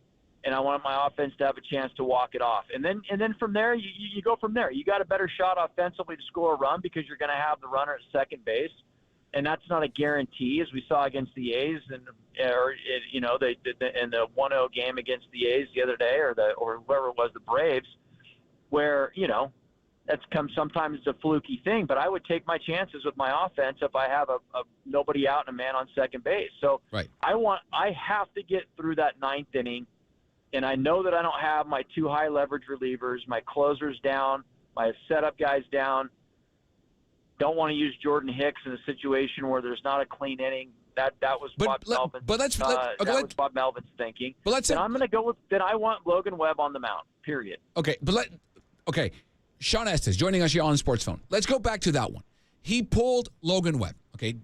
and I want my offense to have a chance to walk it off. And then from there, you go from there. You got a better shot offensively to score a run because you're going to have the runner at second base. And that's not a guarantee, as we saw against the A's, they did in the 1-0 game against the A's the other day, or whoever it was, the Braves, where that's sometimes it's a fluky thing. But I would take my chances with my offense if I have a nobody out and a man on second base. So right. I have to get through that 9th inning, and I know that I don't have my 2 high leverage relievers, my closers down, my setup guys down. Don't want to use Jordan Hicks in a situation where there's not a clean inning. That was Bob Melvin's. But let's that was Bob Melvin's thinking. But let's. Then I'm going to go with. Then I want Logan Webb on the mound. Period. Okay, okay. Sean Estes joining us here on Sports Phone. Let's go back to that one. He pulled Logan Webb. Okay,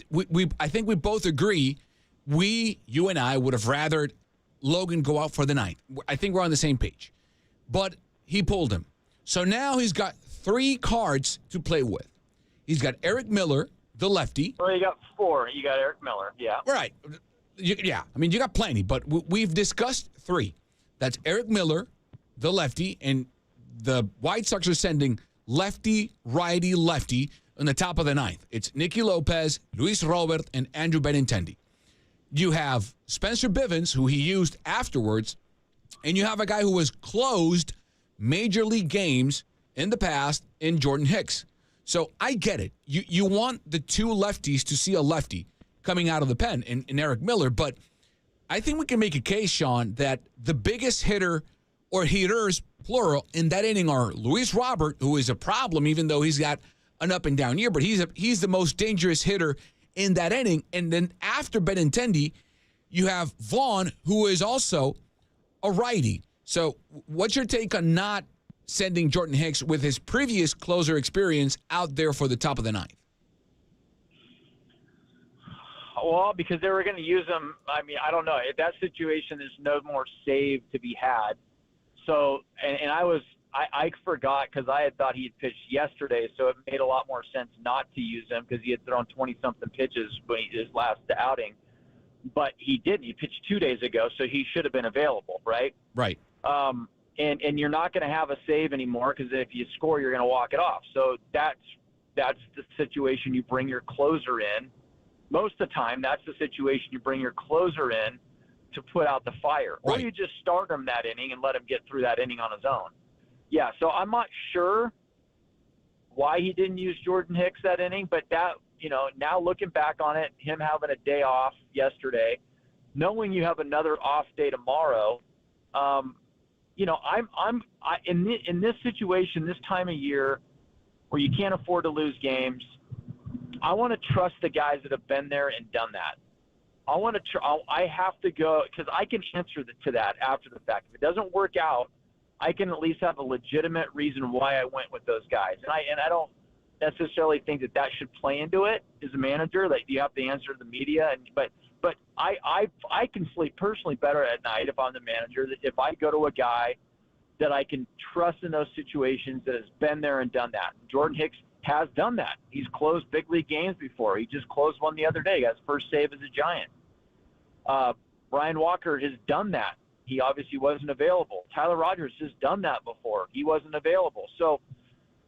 I think we both agree. You and I would have rathered Logan go out for the ninth. I think we're on the same page. But he pulled him. So now he's got 3 cards to play with. He's got Eric Miller, the lefty. Well, you got 4. You got Eric Miller, yeah. Right. Yeah, I mean, you got plenty, but we've discussed 3. That's Eric Miller, the lefty, and the White Sox are sending lefty, righty, lefty on the top of the ninth. It's Nicky Lopez, Luis Robert, and Andrew Benintendi. You have Spencer Bivens, who he used afterwards, and you have a guy who has closed major league games in the past in Jordan Hicks. So I get it. You want the 2 lefties to see a lefty coming out of the pen in Eric Miller, but I think we can make a case, Sean, that the biggest hitter or hitters, plural, in that inning are Luis Robert, who is a problem even though he's got an up and down year, but he's the most dangerous hitter in that inning. And then after Benintendi, you have Vaughn, who is also a righty. So what's your take on not sending Jordan Hicks with his previous closer experience out there for the top of the ninth? Well, because they were going to use him. I mean, I don't know. At that situation, there's no more save to be had. So, and I forgot because I had thought he had pitched yesterday, so it made a lot more sense not to use him because he had thrown 20-something pitches when his last outing. But he didn't. He pitched 2 days ago, so he should have been available, right? Right. And you're not going to have a save anymore because if you score, you're going to walk it off. So that's the situation you bring your closer in. Most of the time, that's the situation you bring your closer in to put out the fire. Right. Or you just start him that inning and let him get through that inning on his own. Yeah, so I'm not sure why he didn't use Jordan Hicks that inning, but that, now looking back on it, him having a day off yesterday, knowing you have another off day tomorrow, in this situation, this time of year where you can't afford to lose games, I want to trust the guys that have been there and done that. I have to go because I can answer to that after the fact. If it doesn't work out, I can at least have a legitimate reason why I went with those guys. And I don't necessarily think that should play into it as a manager. Like you have to answer to the media, but I can sleep personally better at night if I'm the manager. That if I go to a guy that I can trust in those situations that has been there and done that. Jordan Hicks has done that. He's closed big league games before. He just closed one the other day. He got his first save as a Giant. Brian Walker has done that. He obviously wasn't available. Tyler Rogers has done that before. He wasn't available. So,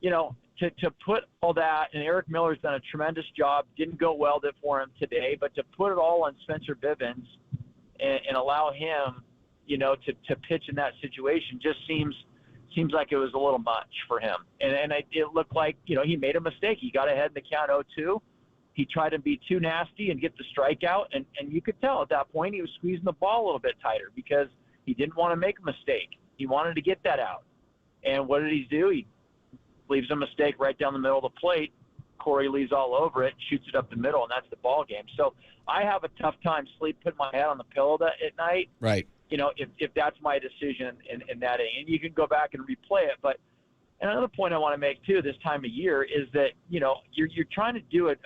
to put all that, and Eric Miller's done a tremendous job. Didn't go well for him today, but to put it all on Spencer Bivens and allow him, to pitch in that situation just seems like it was a little much for him. And it looked like, he made a mistake. He got ahead in the count 0-2. He tried to be too nasty and get the strikeout, and you could tell at that point he was squeezing the ball a little bit tighter because he didn't want to make a mistake. He wanted to get that out. And what did he do? He leaves a mistake right down the middle of the plate. Corey leaves all over it, shoots it up the middle, and that's the ball game. So I have a tough time putting my head on the pillow at night. Right. If that's my decision in that inning. And you can go back and replay it. But another point I want to make, too, this time of year is that, you're trying to do a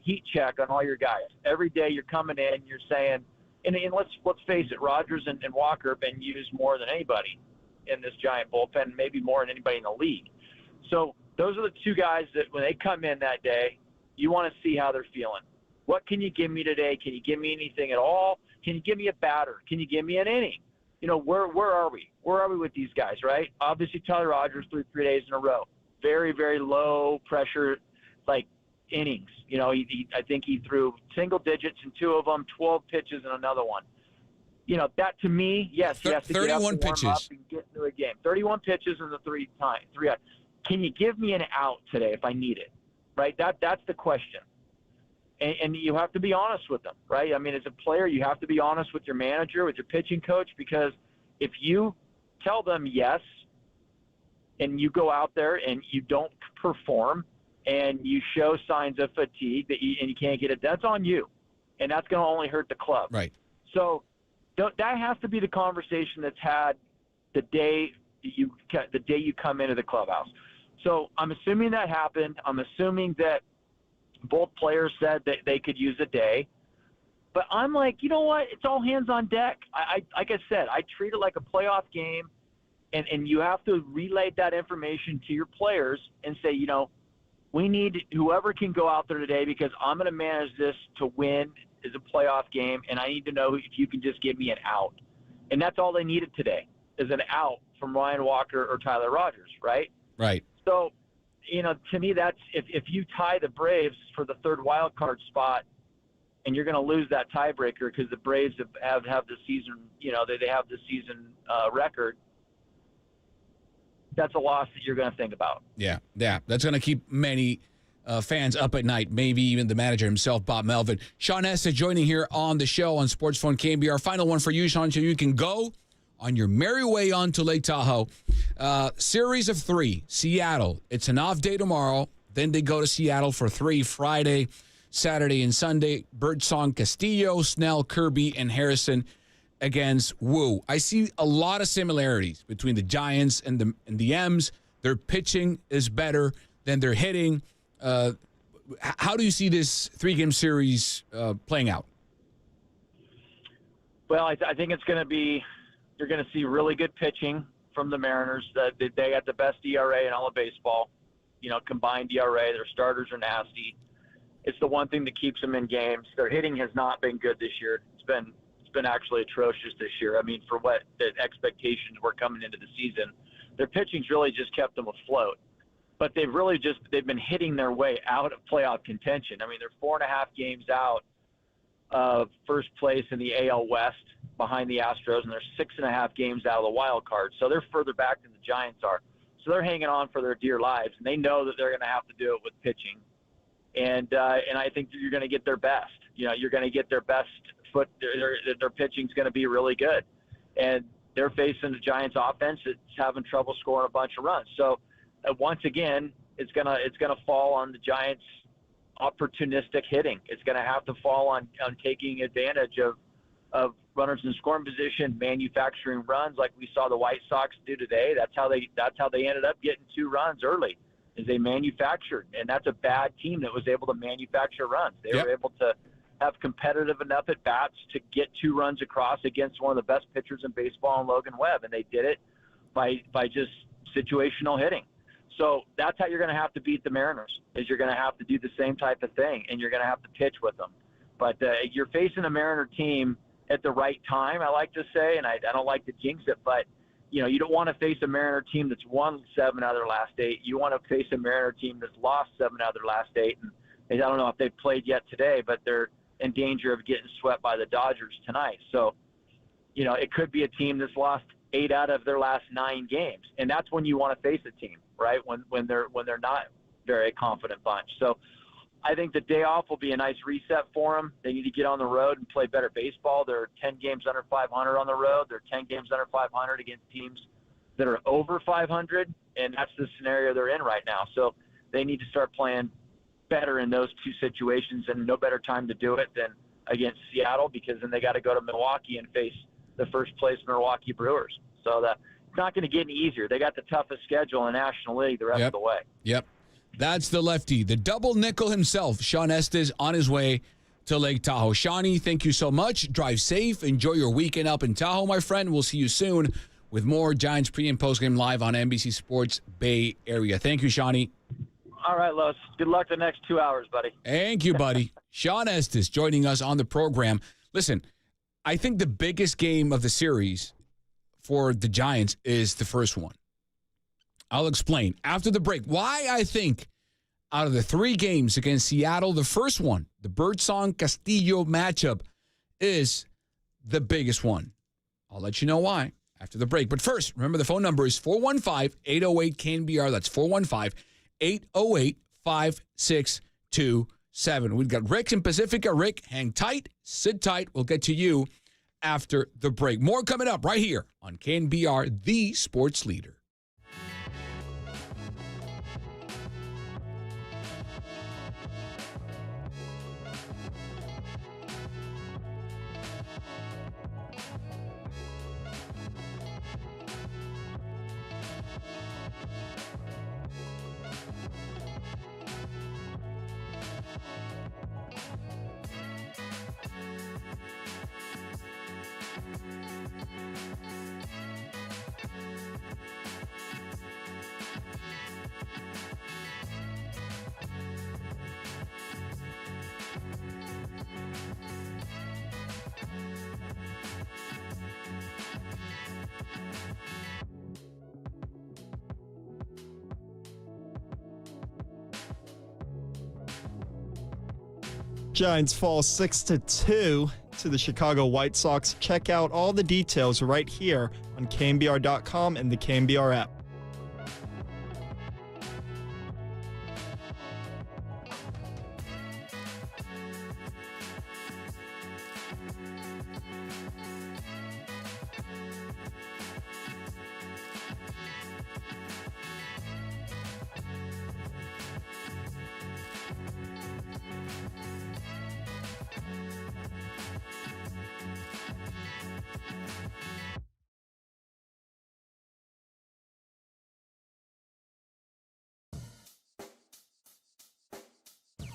heat check on all your guys. Every day you're coming in, you're saying, and let's face it, Rogers and Walker have been used more than anybody in this Giant bullpen, maybe more than anybody in the league. So those are the 2 guys that when they come in that day, you want to see how they're feeling. What can you give me today? Can you give me anything at all? Can you give me a batter? Can you give me an inning? Where are we? Where are we with these guys, right? Obviously, Tyler Rogers threw 3 days in a row. Very, very low pressure, innings. I think he threw single digits in 2 of them, 12 pitches in another one. That to me, yes, he has to 31 get up and warm pitches. up and get into a game. 31 pitches in the 3 out. Can you give me an out today if I need it? Right? That's the question. And you have to be honest with them, right? I mean, as a player, you have to be honest with your manager, with your pitching coach, because if you tell them yes and you go out there and you don't perform and you show signs of fatigue and you can't get it, that's on you. and that's going to only hurt the club. Right. So that has to be the conversation that's had the day you come into the clubhouse. So I'm assuming that happened. I'm assuming that both players said that they could use a day. But I'm like, you know what? It's all hands on deck. I like I said, I treat it like a playoff game, and you have to relay that information to your players and say, you know, we need whoever can go out there today because I'm going to manage this to win is a playoff game, and I need to know if you can just give me an out. And that's all they needed today is an out from Ryan Walker or Tyler Rogers, right? Right. So, you know, to me, that's if you tie the Braves for the third wild card spot and you're going to lose that tiebreaker because the Braves have the season, you know, they have the season record, that's a loss that you're going to think about. Yeah. That's going to keep many fans up at night, maybe even the manager himself, Bob Melvin. Sean Estes joining here on the show on Sports Phone KNBR. Final one for you, Sean, so you can go on your merry way on to Lake Tahoe. Series of 3, Seattle. It's an off day tomorrow. Then they go to Seattle for 3 Friday, Saturday, and Sunday. Birdsong, Castillo, Snell, Kirby, and Harrison against Wu. I see a lot of similarities between the Giants and the M's. Their pitching is better than their hitting. How do you see this 3-game series playing out? Well, I think it's going to be – you're going to see really good pitching from the Mariners. They got the best ERA in all of baseball, you know, combined ERA. Their starters are nasty. It's the one thing that keeps them in games. Their hitting has not been good this year. It's been actually atrocious this year. I mean, for what the expectations were coming into the season, their pitching's really just kept them afloat. But they've been hitting their way out of playoff contention. I mean, they're 4.5 games out of first place in the AL West behind the Astros, and they're 6.5 games out of the wild card. So they're further back than the Giants are. So they're hanging on for their dear lives, and they know that they're going to have to do it with pitching. And I think you're going to get their best. You know, you're going to get their best foot. Their pitching's going to be really good, and they're facing the Giants' offense that's having trouble scoring a bunch of runs. So once again, it's gonna fall on the Giants' opportunistic hitting. It's going to have to fall on taking advantage of runners in scoring position, manufacturing runs like we saw the White Sox do today. That's how they ended up getting 2 runs early, is they manufactured. And that's a bad team that was able to manufacture runs. They were able to have competitive enough at bats to get 2 runs across against one of the best pitchers in baseball in Logan Webb. And they did it by just situational hitting. So that's how you're going to have to beat the Mariners, is you're going to have to do the same type of thing, and you're going to have to pitch with them. But you're facing a Mariner team at the right time, I like to say, and I don't like to jinx it, but you know, you don't want to face a Mariner team that's won 7 out of their last 8. You want to face a Mariner team that's lost 7 out of their last 8. And I don't know if they've played yet today, but they're in danger of getting swept by the Dodgers tonight. So, you know, it could be a team that's lost 8 out of their last 9 games, and that's when you want to face a team, right? When they're not very confident bunch. So I think the day off will be a nice reset for them. They need to get on the road and play better baseball. They're 10 games under 500 on the road. They're 10 games under 500 against teams that are over 500, and that's the scenario they're in right now. So they need to start playing better in those 2 situations, and no better time to do it than against Seattle, because then they got to go to Milwaukee and face the first place Milwaukee Brewers. So it's not going to get any easier. They got the toughest schedule in the National League the rest of the way. Yep. That's the lefty, the double nickel himself, Sean Estes, on his way to Lake Tahoe. Shawnee, thank you so much. Drive safe. Enjoy your weekend up in Tahoe, my friend. We'll see you soon with more Giants pre- and post-game live on NBC Sports Bay Area. Thank you, Shawnee. All right, Los. Good luck the next 2 hours, buddy. Thank you, buddy. Sean Estes joining us on the program. Listen, I think the biggest game of the series for the Giants is the first one. I'll explain after the break why I think out of the 3 games against Seattle, the first one, the Birdsong-Castillo matchup, is the biggest one. I'll let you know why after the break. But first, remember the phone number is 415-808-KNBR. That's 415-808-5627. We've got Rick in Pacifica. Rick, hang tight, sit tight. We'll get to you after the break. More coming up right here on KNBR, the sports leader. The sports leader. Giants fall 6-2 to the Chicago White Sox. Check out all the details right here on KNBR.com and the KNBR app.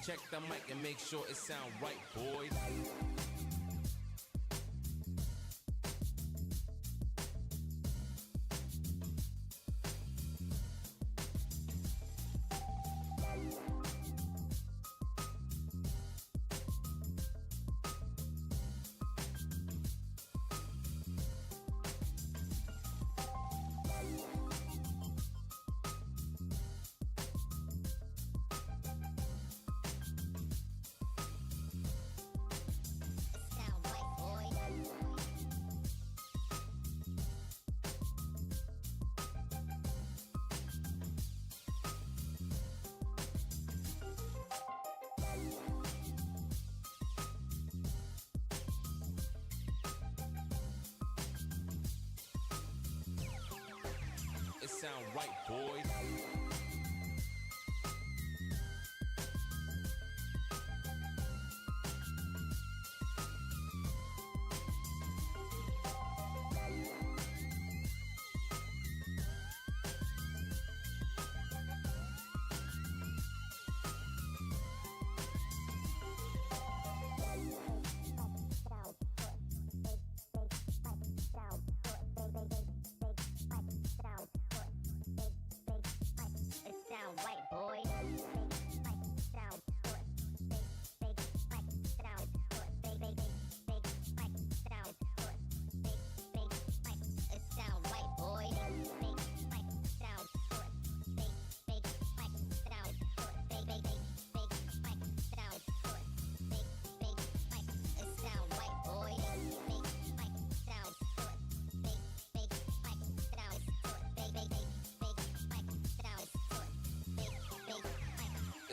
Check the mic and make sure it sound right, boys. It sound right, boys.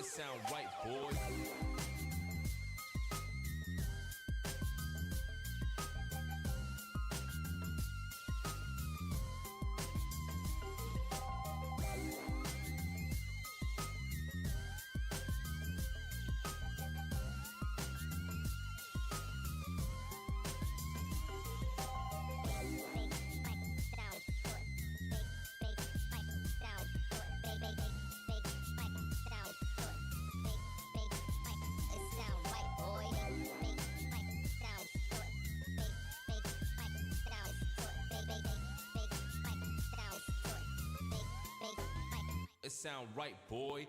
It sound right, boys. It sound right, boy.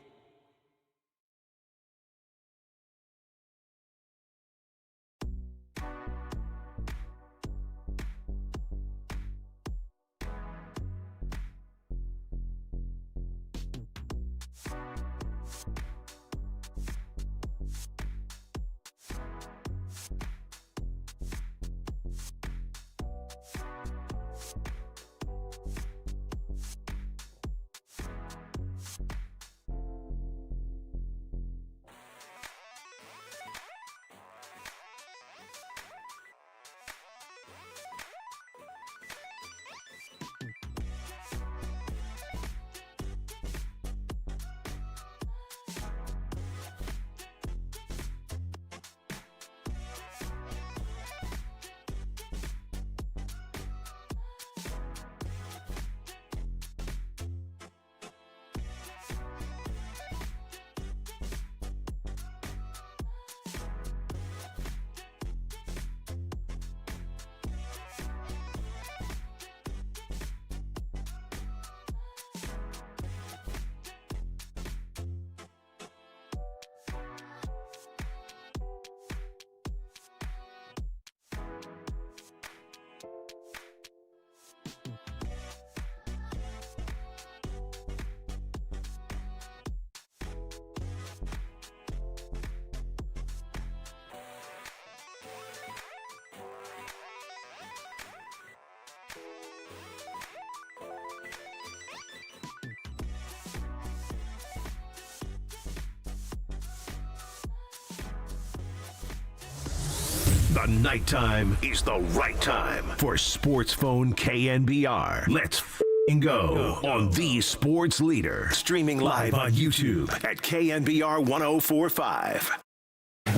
The nighttime is the right time for Sports Phone KNBR. Let's f***ing go on the sports leader. Streaming live on YouTube at KNBR 1045.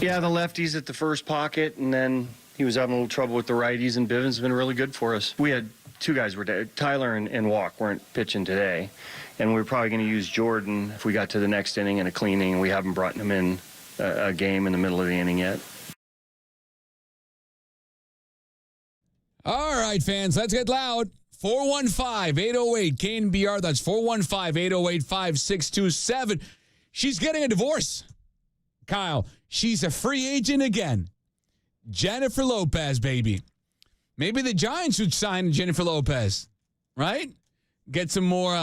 Yeah, the lefties at the first pocket, and then he was having a little trouble with the righties, and Bivens been really good for us. We had two guys were dead. Tyler and Walk weren't pitching today, and we were probably going to use Jordan if we got to the next inning and a clean inning. We haven't brought him in a game in the middle of the inning yet. All right, fans, let's get loud. 415-808 KNBR. That's 415-808-5627. She's getting a divorce. Kyle, she's a free agent again. Jennifer Lopez, baby. Maybe the Giants would sign Jennifer Lopez, right? Get some more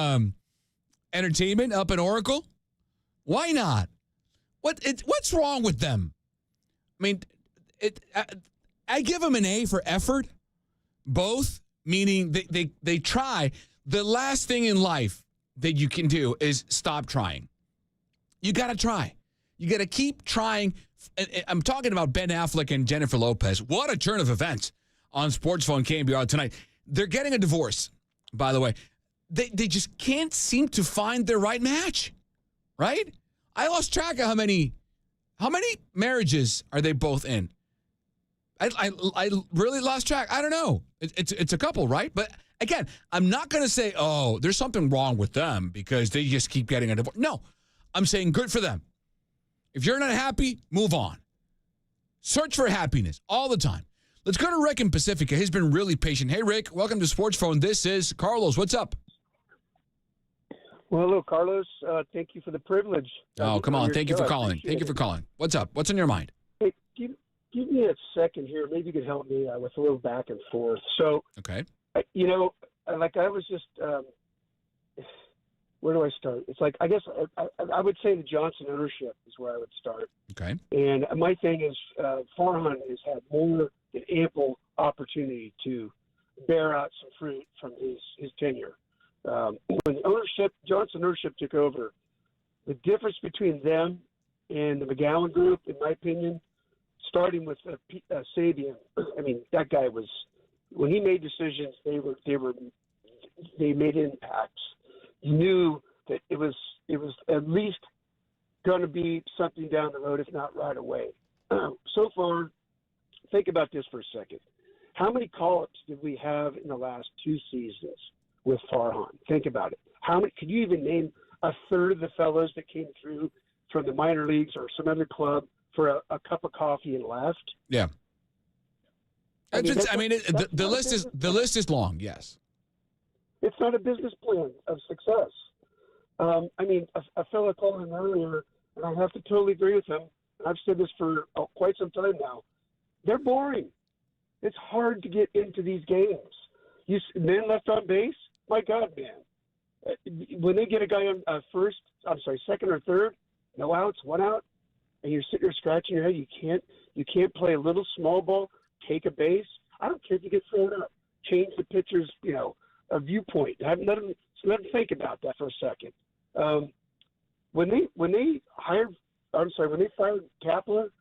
entertainment up in Oracle. Why not? What's wrong with them? I mean, I give them an A for effort. Both, meaning they try. The last thing in life that you can do is stop trying. You got to try. You got to keep trying. I'm talking about Ben Affleck and Jennifer Lopez. What a turn of events on Sports Phone KNBR tonight. They're getting a divorce, by the way. They just can't seem to find their right match, right? I lost track of how many marriages are they both in? I really lost track. I don't know. It's a couple, right? But again, I'm not going to say, oh, there's something wrong with them because they just keep getting a divorce. No, I'm saying good for them. If you're not happy, move on. Search for happiness all the time. Let's go to Rick in Pacifica. He's been really patient. Hey, Rick, welcome to Sports Phone. This is Carlos. What's up? Well, hello, Carlos. Thank you for the privilege. Oh, come on. Thank you for calling. Thank you for calling. What's up? What's on your mind? Hey, give me a second here. Maybe you could help me with a little back and forth. So, okay. I was just, where do I start? It's like, I guess I would say the Johnson ownership is where I would start. Okay. And my thing is, Farhan has had more than ample opportunity to bear out some fruit from his tenure. When the Johnson ownership took over, the difference between them and the McGowan group, in my opinion, starting with Sabian, I mean, that guy was, when he made decisions, they made impacts. You knew that it was at least going to be something down the road, if not right away. So far, think about this for a second. How many call-ups did we have in the last two seasons with Farhan? Think about it. Could you even name a third of the fellows that came through from the minor leagues or some other club for a cup of coffee and left? Yeah. The list is long. Yes. It's not a business plan of success. A fellow called in earlier, and I have to totally agree with him. And I've said this for quite some time now. They're boring. It's hard to get into these games. Men left on base. My God, man. When they get a guy on second or third, no outs, one out, and you're sitting there scratching your head. You can't play a little small ball, take a base. I don't care if you get thrown up. Change the pitcher's, a viewpoint. Let them think about that for a second. When they fired Kapler,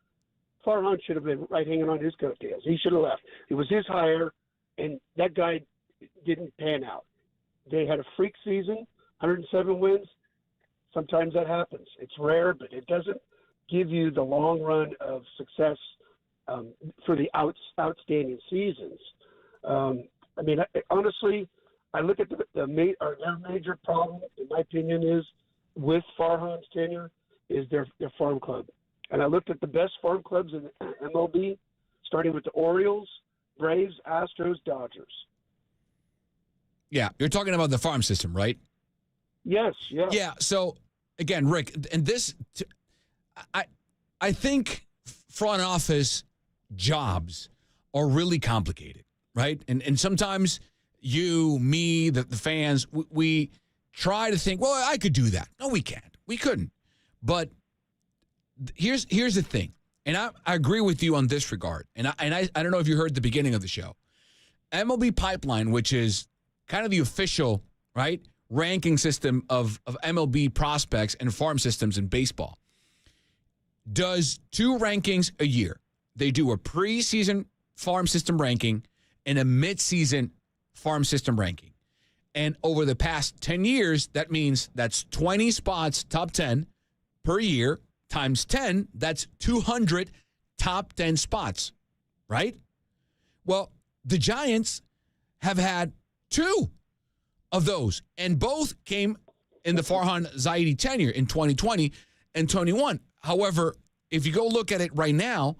Farhan should have been right hanging on his coattails. He should have left. It was his hire, and that guy didn't pan out. They had a freak season, 107 wins. Sometimes that happens. It's rare, but it doesn't give you the long run of success for the outstanding seasons. Honestly, I look at their major problem, in my opinion, is with Farhan's tenure, is their farm club. And I looked at the best farm clubs in MLB, starting with the Orioles, Braves, Astros, Dodgers. Yeah, you're talking about the farm system, right? Yes, yeah. Yeah, so, again, Rick, and this, I think front office jobs are really complicated, right? And sometimes you, me, the fans, we try to think, well, I could do that. No, we can't. We couldn't. But here's the thing, and I agree with you on this regard. And I don't know if you heard the beginning of the show. MLB Pipeline, which is kind of the official, right, ranking system of MLB prospects and farm systems in baseball, does two rankings a year. they do a preseason farm system ranking and a midseason farm system ranking. And over the past 10 years, that means that's 20 spots, top 10 per year, times 10, that's 200 top 10 spots, right? Well, the Giants have had 2 of those, and both came in the Farhan Zaidi tenure in 2020 and 21. However, if you go look at it right now,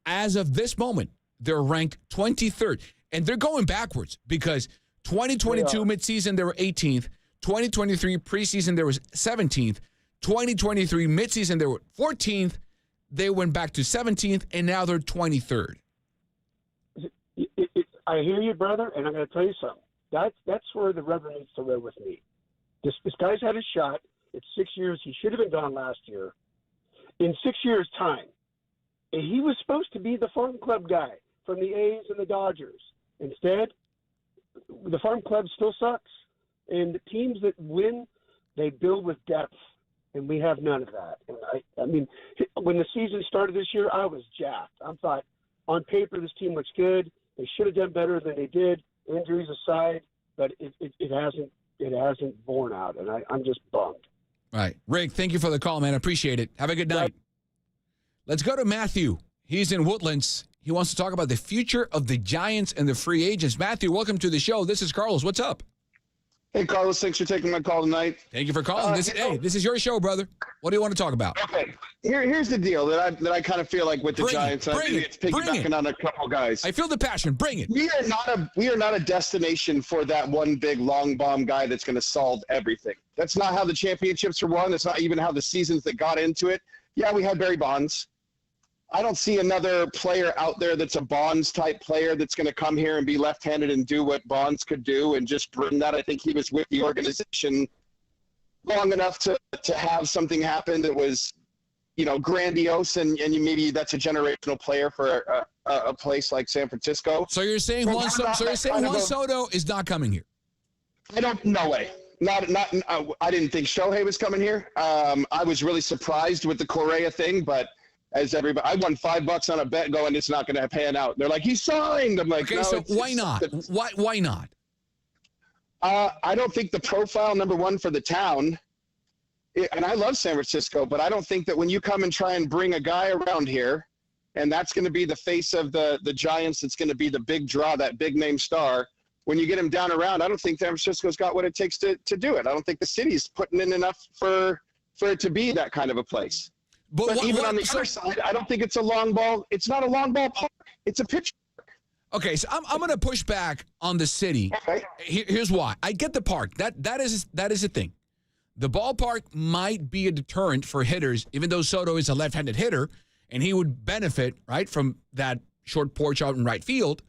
as of this moment, they're ranked 23rd, and they're going backwards because 2022 midseason, they were 18th. 2023 preseason, they were 17th. 2023 midseason, they were 14th. They went back to 17th, and now they're 23rd. I hear you, brother, and I'm going to tell you something. That's where the rubber needs to live with me. This guy's had a shot. It's 6 years. He should have been gone last year. In 6 years' time, and he was supposed to be the farm club guy from the A's and the Dodgers. Instead, the farm club still sucks. And the teams that win, they build with depth, and we have none of that. And I mean, when the season started this year, I was jacked. I thought, on paper, this team looks good. They should have done better than they did, injuries aside, but it hasn't borne out, and I'm just bummed. All right. Rick, thank you for the call, man. I appreciate it. Have a good night. Let's go to Matthew. He's in Woodlands. He wants to talk about the future of the Giants and the free agents. Matthew, welcome to the show. This is Carlos. What's up? Hey, Carlos. Thanks for taking my call tonight. Thank you for calling. This is your show, brother. What do you want to talk about? Okay. Here's the deal that I kind of feel like with the Giants. It's piggybacking on a couple guys. I feel the passion. Bring it. We are not a destination for that one big long bomb guy that's going to solve everything. That's not how the championships were won. That's not even how the seasons that got into it. Yeah, we had Barry Bonds. I don't see another player out there that's a Bonds-type player that's going to come here and be left-handed and do what Bonds could do and just bring that. I think he was with the organization long enough to have something happen that was, grandiose, and maybe that's a generational player for a place like San Francisco. So you're saying Juan Soto is not coming here? No way. I didn't think Shohei was coming here. I was really surprised with the Correa thing, but as everybody, I won $5 on a bet going, it's not going to pan out. They're like, he signed. I'm like, okay, no. So why not? Why not? I don't think the profile, number one, for the town, and I love San Francisco, but I don't think that when you come and try and bring a guy around here, and that's going to be the face of the Giants, it's going to be the big draw, that big name star. When you get him down around, I don't think San Francisco's got what it takes to do it. I don't think the city's putting in enough for it to be that kind of a place. But even on the other side, I don't think it's a long ball. It's not a long ball park. It's a pitch park. Okay, so I'm going to push back on the city. Okay. Here's why. I get the park. That is a thing. The ballpark might be a deterrent for hitters, even though Soto is a left-handed hitter, and he would benefit, right, from that short porch out in right field,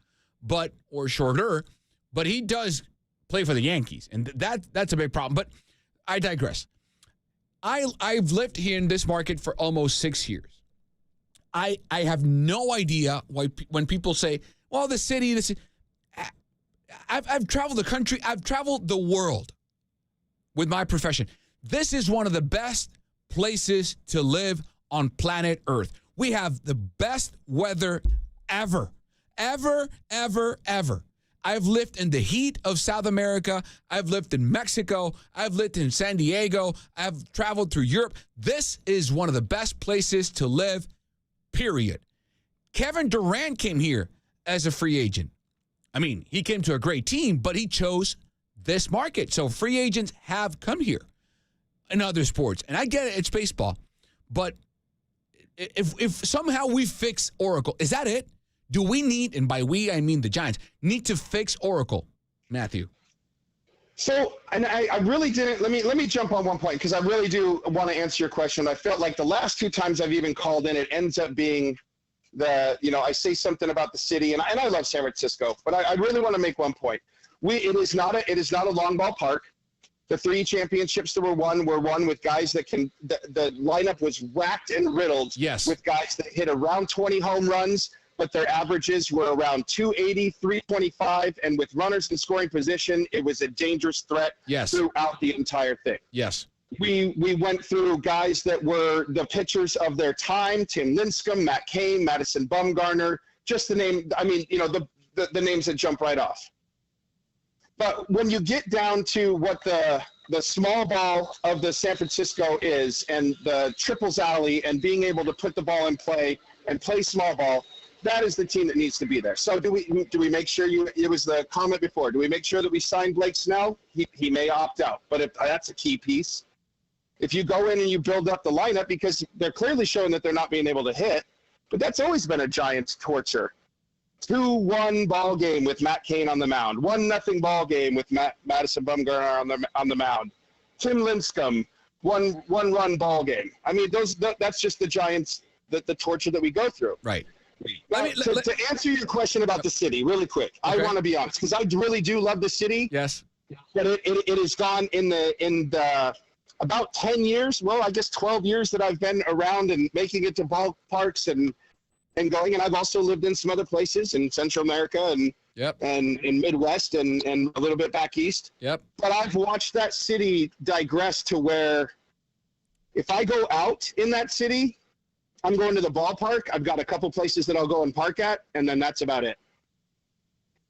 or shorter. But he does play for the Yankees, and that's a big problem. But I digress. I've lived here in this market for almost 6 years. I have no idea why when people say, well, the city. I've traveled the country. I've traveled the world with my profession. This is one of the best places to live on planet Earth. We have the best weather ever. Ever, ever, ever. I've lived in the heat of South America. I've lived in Mexico. I've lived in San Diego. I've traveled through Europe. This is one of the best places to live, period. Kevin Durant came here as a free agent. I mean, he came to a great team, but he chose this market. So free agents have come here in other sports. And I get it, it's baseball. But if somehow we fix Oracle, is that it? Do we need, and by we I mean the Giants, need to fix Oracle, Matthew? So, and I really didn't, let me jump on one point, because I really do want to answer your question. I felt like the last 2 times I've even called in, it ends up being I say something about the city, and I love San Francisco, but I really want to make one point. It is not a long ball park. The 3 championships that were won with guys that can, the lineup was racked and riddled with guys that hit around 20 home runs, but their averages were around 280, 325, and with runners in scoring position, it was a dangerous threat throughout the entire thing. Yes. We went through guys that were the pitchers of their time: Tim Lincecum, Matt Cain, Madison Bumgarner. Just the name. I mean, the names that jump right off. But when you get down to what the small ball of the San Francisco is, and the triples alley, and being able to put the ball in play and play small ball, that is the team that needs to be there. So do we make sure it was the comment before, do we make sure that we sign Blake Snell? He may opt out, but that's a key piece. If you go in and you build up the lineup, because they're clearly showing that they're not being able to hit, but that's always been a Giants torture. 2-1 ball game with Matt Cain on the mound. 1-0 ball game with Madison Bumgarner on the mound. Tim Lincecum, one run ball game. I mean, that's just the Giants, the torture that we go through. Right. Now, to answer your question about the city, really quick, okay. I want to be honest, because I really do love the city. Yes. But it has gone in the about 10 years, well, I guess 12 years that I've been around and making it to ballparks and going. And I've also lived in some other places in Central America and in Midwest and a little bit back east. Yep. But I've watched that city digress to where if I go out in that city, I'm going to the ballpark. I've got a couple places that I'll go and park at, and then that's about it.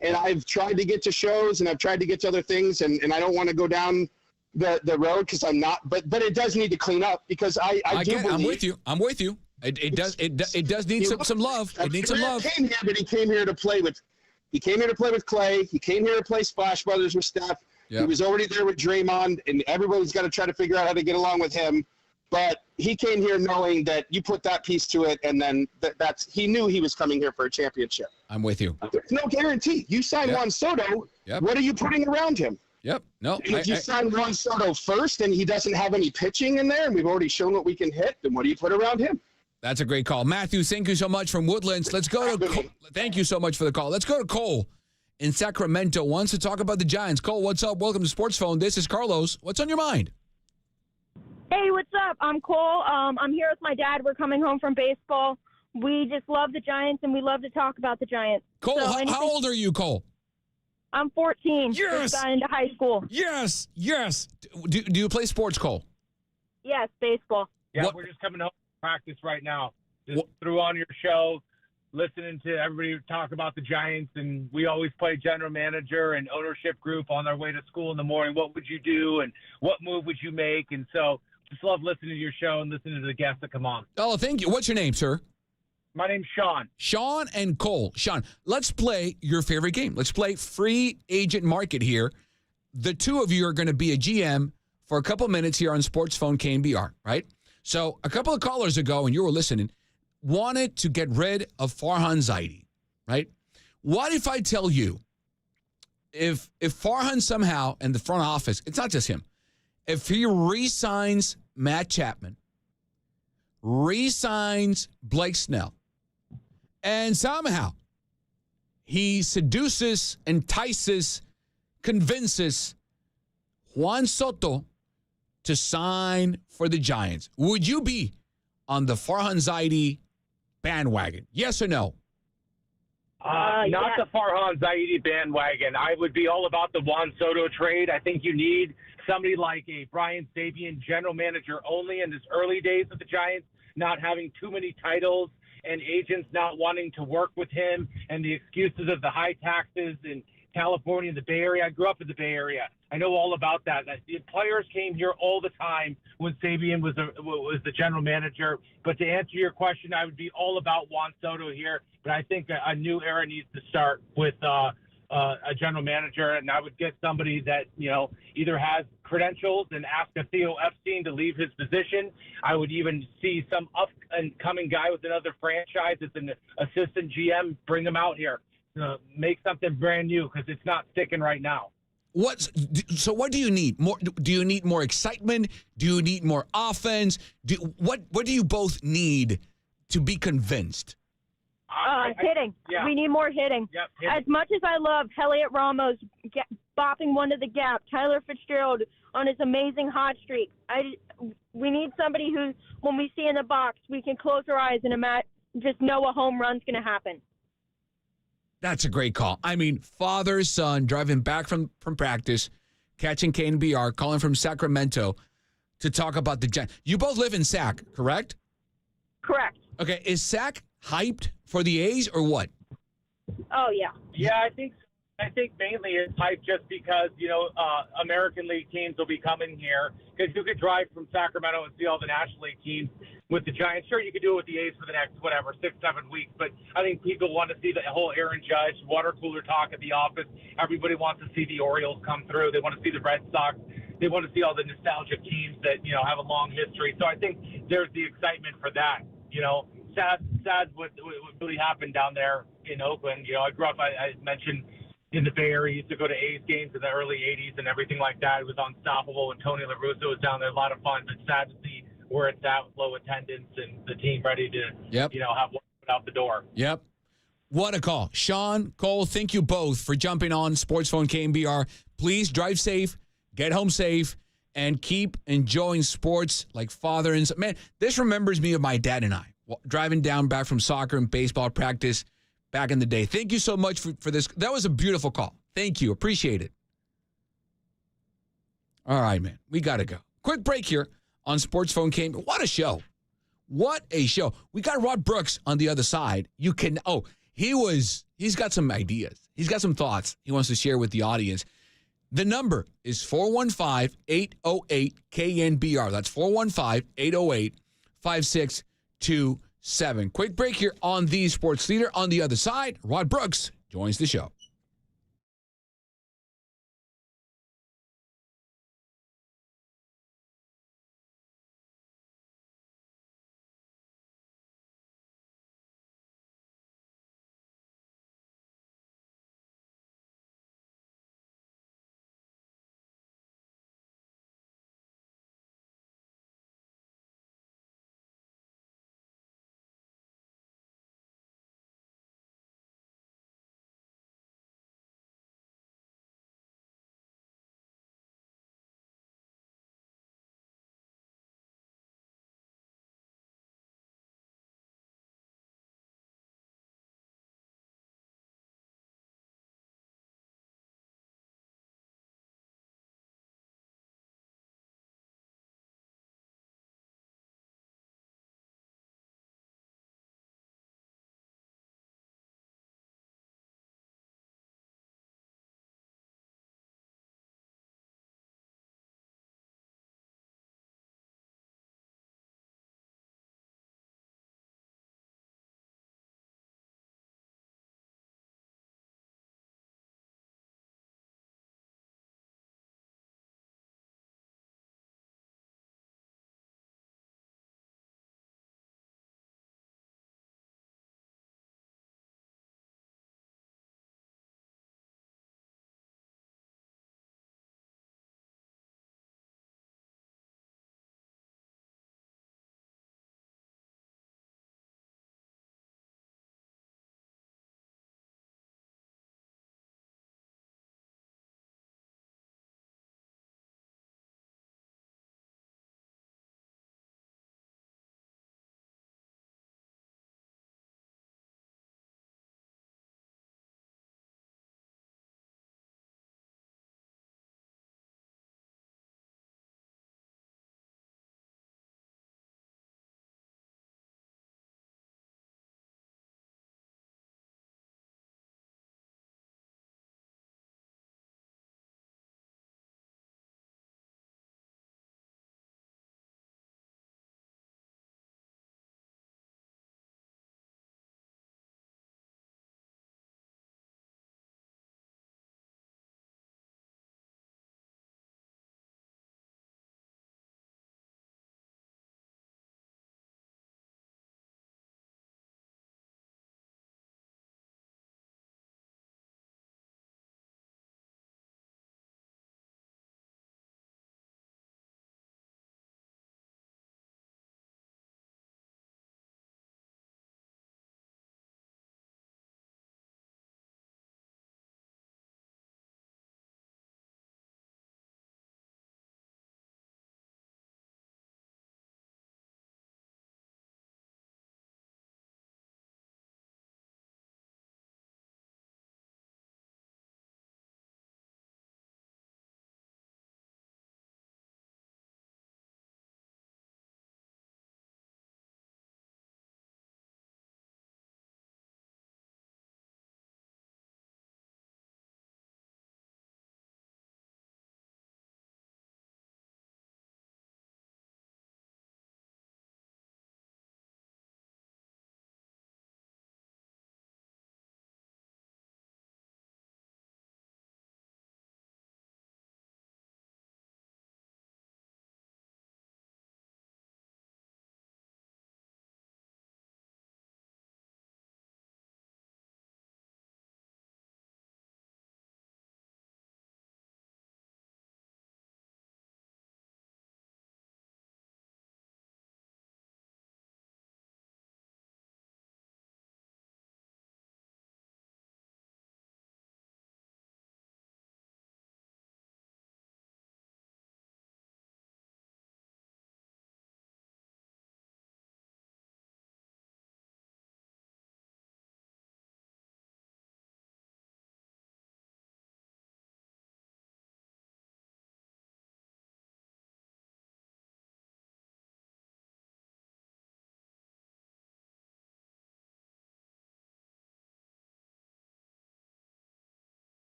And I've tried to get to shows and I've tried to get to other things, and I don't want to go down the road because I'm not, but it does need to clean up because I do believe. I'm with you. It does need some love. It needs some love. He came here, but he came here to play with Clay. He came here to play Splash Brothers with Steph. Yep. He was already there with Draymond, and everybody's got to try to figure out how to get along with him. But he came here knowing that you put that piece to it, and then he knew he was coming here for a championship. I'm with you. There's no guarantee. You sign Juan Soto. Yep. What are you putting around him? Yep. No. If you sign Juan Soto first and he doesn't have any pitching in there, and we've already shown what we can hit, then what do you put around him? That's a great call. Matthew, thank you so much from Woodlands. Let's go to thank you so much for the call. Let's go to Cole in Sacramento. Wants to talk about the Giants. Cole, what's up? Welcome to Sports Phone. This is Carlos. What's on your mind? Hey, what's up? I'm Cole. I'm here with my dad. We're coming home from baseball. We just love the Giants, and we love to talk about the Giants. Cole, So how old are you, Cole? I'm 14. Yes. Just got into high school. Yes. Do you play sports, Cole? Yes, baseball. Yeah, we're just coming home from practice right now. Just threw on your show, listening to everybody talk about the Giants, and we always play general manager and ownership group on our way to school in the morning. What would you do, and what move would you make? And so just love listening to your show and listening to the guests that come on. Oh, thank you. What's your name, sir? My name's Sean. Sean and Cole. Sean, let's play your favorite game. Let's play free agent market here. The two of you are going to be a GM for a couple minutes here on Sports Phone KNBR, right? So a couple of callers ago, and you were listening, wanted to get rid of Farhan Zaidi, right? What if I tell you, if Farhan somehow in the front office, it's not just him, if he re-signs Matt Chapman, re-signs Blake Snell, and somehow he seduces, entices, convinces Juan Soto to sign for the Giants, would you be on the Farhan Zaidi bandwagon? Yes or no? Not the Farhan Zaidi bandwagon. I would be all about the Juan Soto trade. I think you need somebody like a Brian Sabian, general manager only in his early days of the Giants, not having too many titles and agents not wanting to work with him and the excuses of the high taxes in California and the Bay Area. I grew up in the Bay Area. I know all about that. The players came here all the time when Sabian was the general manager. But to answer your question, I would be all about Juan Soto here. But I think a new era needs to start with a general manager, and I would get somebody that, either has credentials and ask a Theo Epstein to leave his position. I would even see some up-and-coming guy with another franchise that's an assistant GM, bring him out here. Make something brand new because it's not sticking right now. So what do you need? Do you need more excitement? Do you need more offense? What do you both need to be convinced? Hitting. Yeah. We need more hitting. Yep, hitting. As much as I love Elliot Ramos bopping one to the gap, Tyler Fitzgerald on his amazing hot streak, we need somebody who, when we see in the box, we can close our eyes and just know a home run's going to happen. That's a great call. I mean, father, son, driving back from practice, catching KNBR, calling from Sacramento, to talk about the Giants. You both live in Sac, correct? Correct. Okay, is Sac hyped for the A's or what? Oh, yeah. Yeah, I think mainly it's hype just because, American League teams will be coming here because you could drive from Sacramento and see all the National League teams with the Giants. Sure, you could do it with the A's for the next, 6-7 weeks, but I think people want to see the whole Aaron Judge water cooler talk at the office. Everybody wants to see the Orioles come through. They want to see the Red Sox. They want to see all the nostalgic teams that, have a long history. So I think there's the excitement for that. Sad what really happened down there in Oakland. I grew up, I mentioned, in the Bay Area. Used to go to A's games in the early 80s and everything like that. It was unstoppable when Tony La Russa was down there. A lot of fun, but sad to see where it's at with low attendance and the team ready to, have one foot out the door. Yep. What a call. Sean, Cole, thank you both for jumping on Sports Phone KMBR. Please drive safe, get home safe, and keep enjoying sports like father and son. Man, this remembers me of my dad and I driving down back from soccer and baseball practice back in the day. Thank you so much for this. That was a beautiful call. Thank you. Appreciate it. All right, man. We got to go. Quick break here on Sports Phone Came. What a show. What a show. We got Rod Brooks on the other side. He's got some ideas. He's got some thoughts he wants to share with the audience. The number is 415-808-KNBR. That's 415-808-5627. Quick break here on the Sports Leader. On the other side, Rod Brooks joins the show.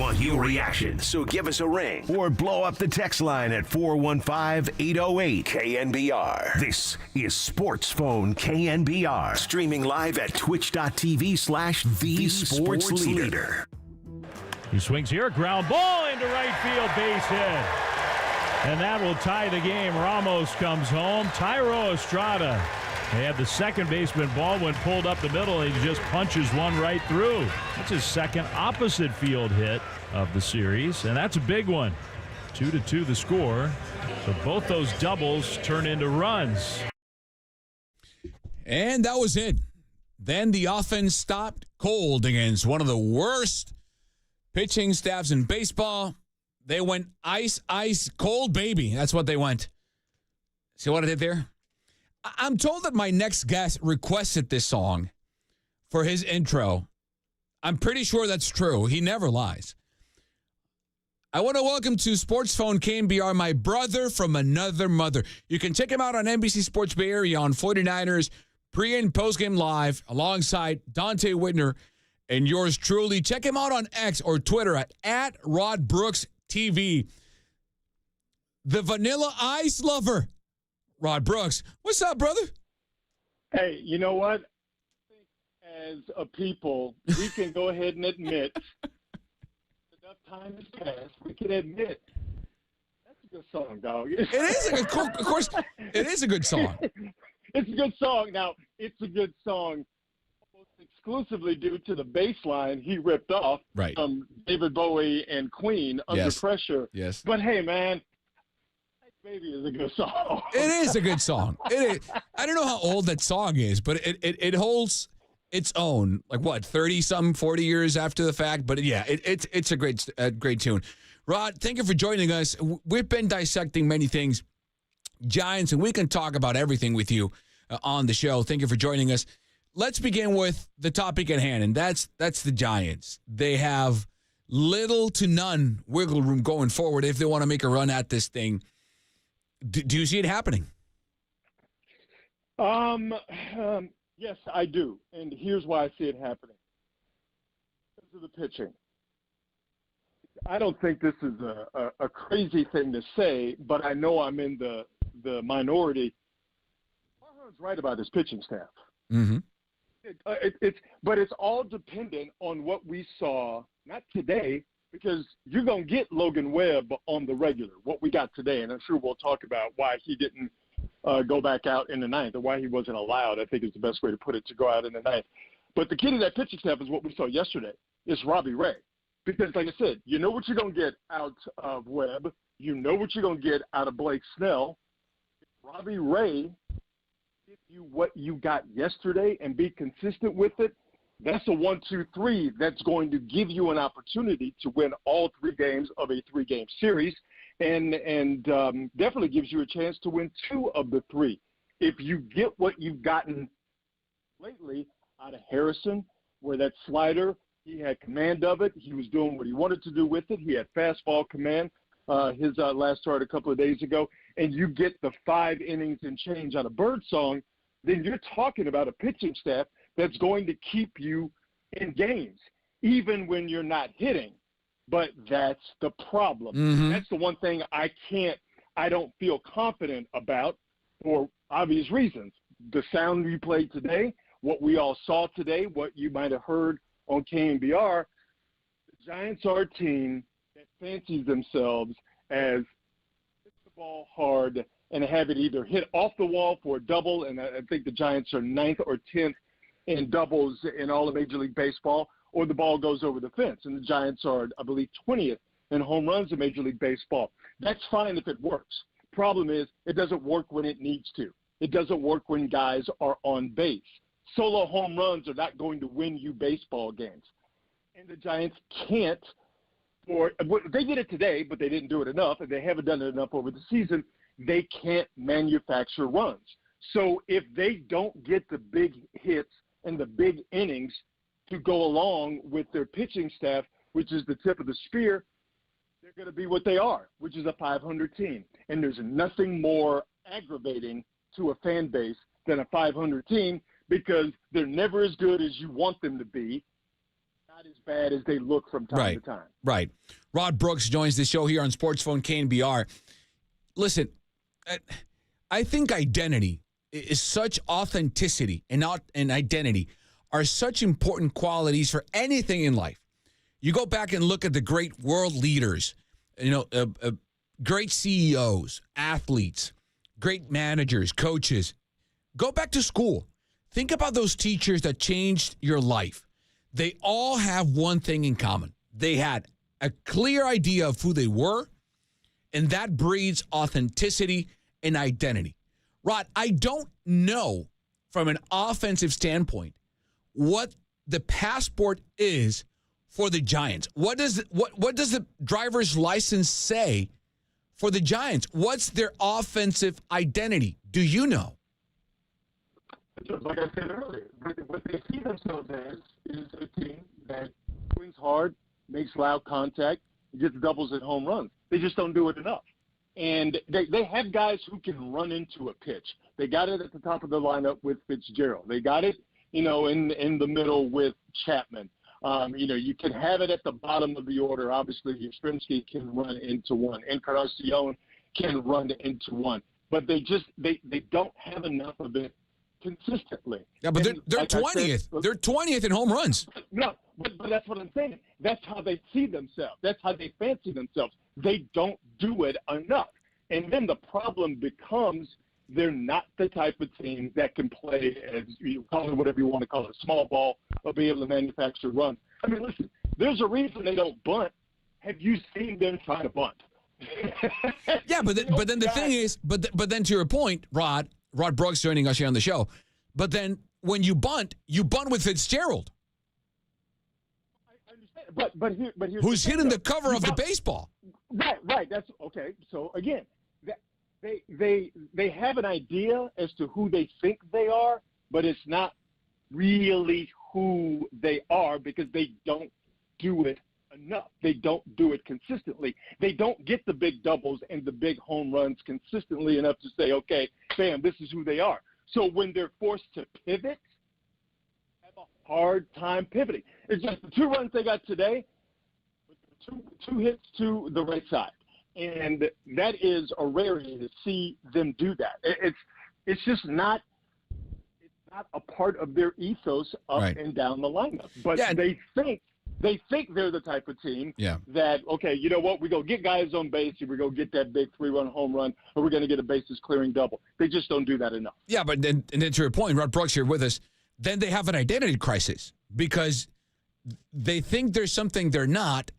want your reaction, so give us a ring or blow up the text line at 415-808-KNBR. This is Sports Phone KNBR, streaming live at twitch.tv/The Sports Leader. He swings here, ground ball into right field, base hit. And that will tie the game. Ramos comes home. Thairo Estrada. They had the second baseman Baldwin pulled up the middle, and he just punches one right through. That's his second opposite field hit of the series, and that's a big one. 2-2 the score. So both those doubles turn into runs. And that was it. Then the offense stopped cold against one of the worst pitching staffs in baseball. They went ice, ice, cold, baby. That's what they went. See what I did there? I'm told that my next guest requested this song for his intro. I'm pretty sure that's true. He never lies. I want to welcome to Sports Phone KNBR my brother from another mother. You can check him out on NBC Sports Bay Area on 49ers pre- and post-game live alongside Dante Whitner and yours truly. Check him out on X or Twitter at Rod Brooks TV. The Vanilla Ice Lover, Rod Brooks. What's up, brother? Hey, you know what? As a people, we can go ahead and admit enough time has passed. We can admit that's a good song, dog. It is of course. It is a good song. It's a good song. Now, it's a good song almost exclusively due to the bass line he ripped off from David Bowie and Queen, Under Pressure. Yes. But hey, man, Baby is a good song. It is a good song. It is. I don't know how old that song is, but it holds its own. Like what, 30-something, 40 years after the fact? But yeah, it's a great tune. Rod, thank you for joining us. We've been dissecting many things, Giants, and we can talk about everything with you on the show. Thank you for joining us. Let's begin with the topic at hand, and that's the Giants. They have little to none wiggle room going forward if they want to make a run at this thing. Do you see it happening? Yes, I do. And here's why I see it happening. Because of the pitching. I don't think this is a crazy thing to say, but I know I'm in the minority. Farhan's right about his pitching staff. Mm-hmm. But it's all dependent on what we saw, not today, because you're going to get Logan Webb on the regular, what we got today. And I'm sure we'll talk about why he didn't go back out in the ninth, or why he wasn't allowed, I think is the best way to put it, to go out in the ninth. But the key to that pitching staff is what we saw yesterday. It's Robbie Ray. Because, like I said, you know what you're going to get out of Webb. You know what you're going to get out of Blake Snell. Robbie Ray give you what you got yesterday and be consistent with it. That's a 1-2-3 that's going to give you an opportunity to win all 3 games of a 3-game series, and definitely gives you a chance to win 2 of the 3. If you get what you've gotten lately out of Harrison, where that slider, he had command of it. He was doing what he wanted to do with it. He had fastball command his last start a couple of days ago, and you get the 5 innings and change out of Birdsong, then you're talking about a pitching staff that's going to keep you in games, even when you're not hitting. But that's the problem. Mm-hmm. That's the one thing I don't feel confident about for obvious reasons. The sound we played today, what we all saw today, what you might have heard on KNBR, the Giants are a team that fancies themselves as hit the ball hard and have it either hit off the wall for a double, and I think the Giants are 9th or 10th in doubles in all of Major League Baseball, or the ball goes over the fence. And the Giants are, I believe, 20th in home runs in Major League Baseball. That's fine if it works. Problem is, it doesn't work when it needs to. It doesn't work when guys are on base. Solo home runs are not going to win you baseball games. And the Giants can't, or they did it today, but they didn't do it enough, and they haven't done it enough over the season. They can't manufacture runs. So if they don't get the big hits and the big innings to go along with their pitching staff, which is the tip of the spear, they're going to be what they are, which is a 500 team. And there's nothing more aggravating to a fan base than a 500 team, because they're never as good as you want them to be, not as bad as they look from time to time. Right. Rod Brooks joins the show here on Sports Phone KNBR. Listen, I think identity is such authenticity and identity are such important qualities for anything in life. You go back and look at the great world leaders, great CEOs, athletes, great managers, coaches. Go back to school. Think about those teachers that changed your life. They all have one thing in common. They had a clear idea of who they were, and that breeds authenticity and identity. Rod, I don't know from an offensive standpoint what the passport is for the Giants. What does the driver's license say for the Giants? What's their offensive identity? Do you know? Like I said earlier, what they see themselves as is a team that swings hard, makes loud contact, gets doubles and home runs. They just don't do it enough. And they have guys who can run into a pitch. They got it at the top of the lineup with Fitzgerald. They got it, in the middle with Chapman. You can have it at the bottom of the order. Obviously, Yastrzemski can run into one. Encarnacion can run into one. But they don't have enough of it consistently. Yeah, but they're 20th. They're 20th in home runs. No, but that's what I'm saying. That's how they see themselves. That's how they fancy themselves. They don't do it enough. And then the problem becomes they're not the type of team that can play, as you call it, whatever you want to call it, small ball, or be able to manufacture runs. I mean, listen, there's a reason they don't bunt. Have you seen them try to bunt? Yeah, but then the thing is, but then to your point, Rod Brooks joining us here on the show, but then when you bunt with Fitzgerald. I understand, but here's who's hitting the cover of the baseball. Right. That's okay. So again, they have an idea as to who they think they are, but it's not really who they are because they don't do it enough. They don't do it consistently. They don't get the big doubles and the big home runs consistently enough to say, okay, bam, this is who they are. So when they're forced to pivot, they have a hard time pivoting. It's just the 2 runs they got today, two hits to the right side. And that is a rarity to see them do that. It's just not a part of their ethos up and down the lineup. But they think they're the type of team that, okay, you know what, we go get guys on base, and we go get that big 3-run home run, or we're going to get a bases clearing double. They just don't do that enough. Yeah, but then to your point, Rod Brooks here with us, then they have an identity crisis because they think there's something they're not,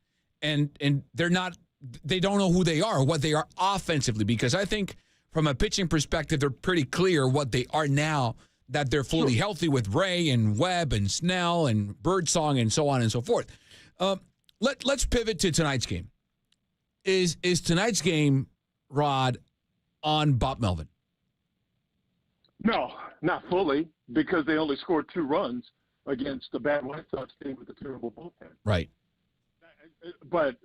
and they're not. They don't know who they are or what they are offensively, because I think from a pitching perspective, they're pretty clear what they are now that they're fully healthy with Ray and Webb and Snell and Birdsong and so on and so forth. Let's pivot to tonight's game. Is tonight's game, Rod, on Bob Melvin? No, not fully, because they only scored 2 runs against the bad White Sox team with a terrible bullpen. Right. But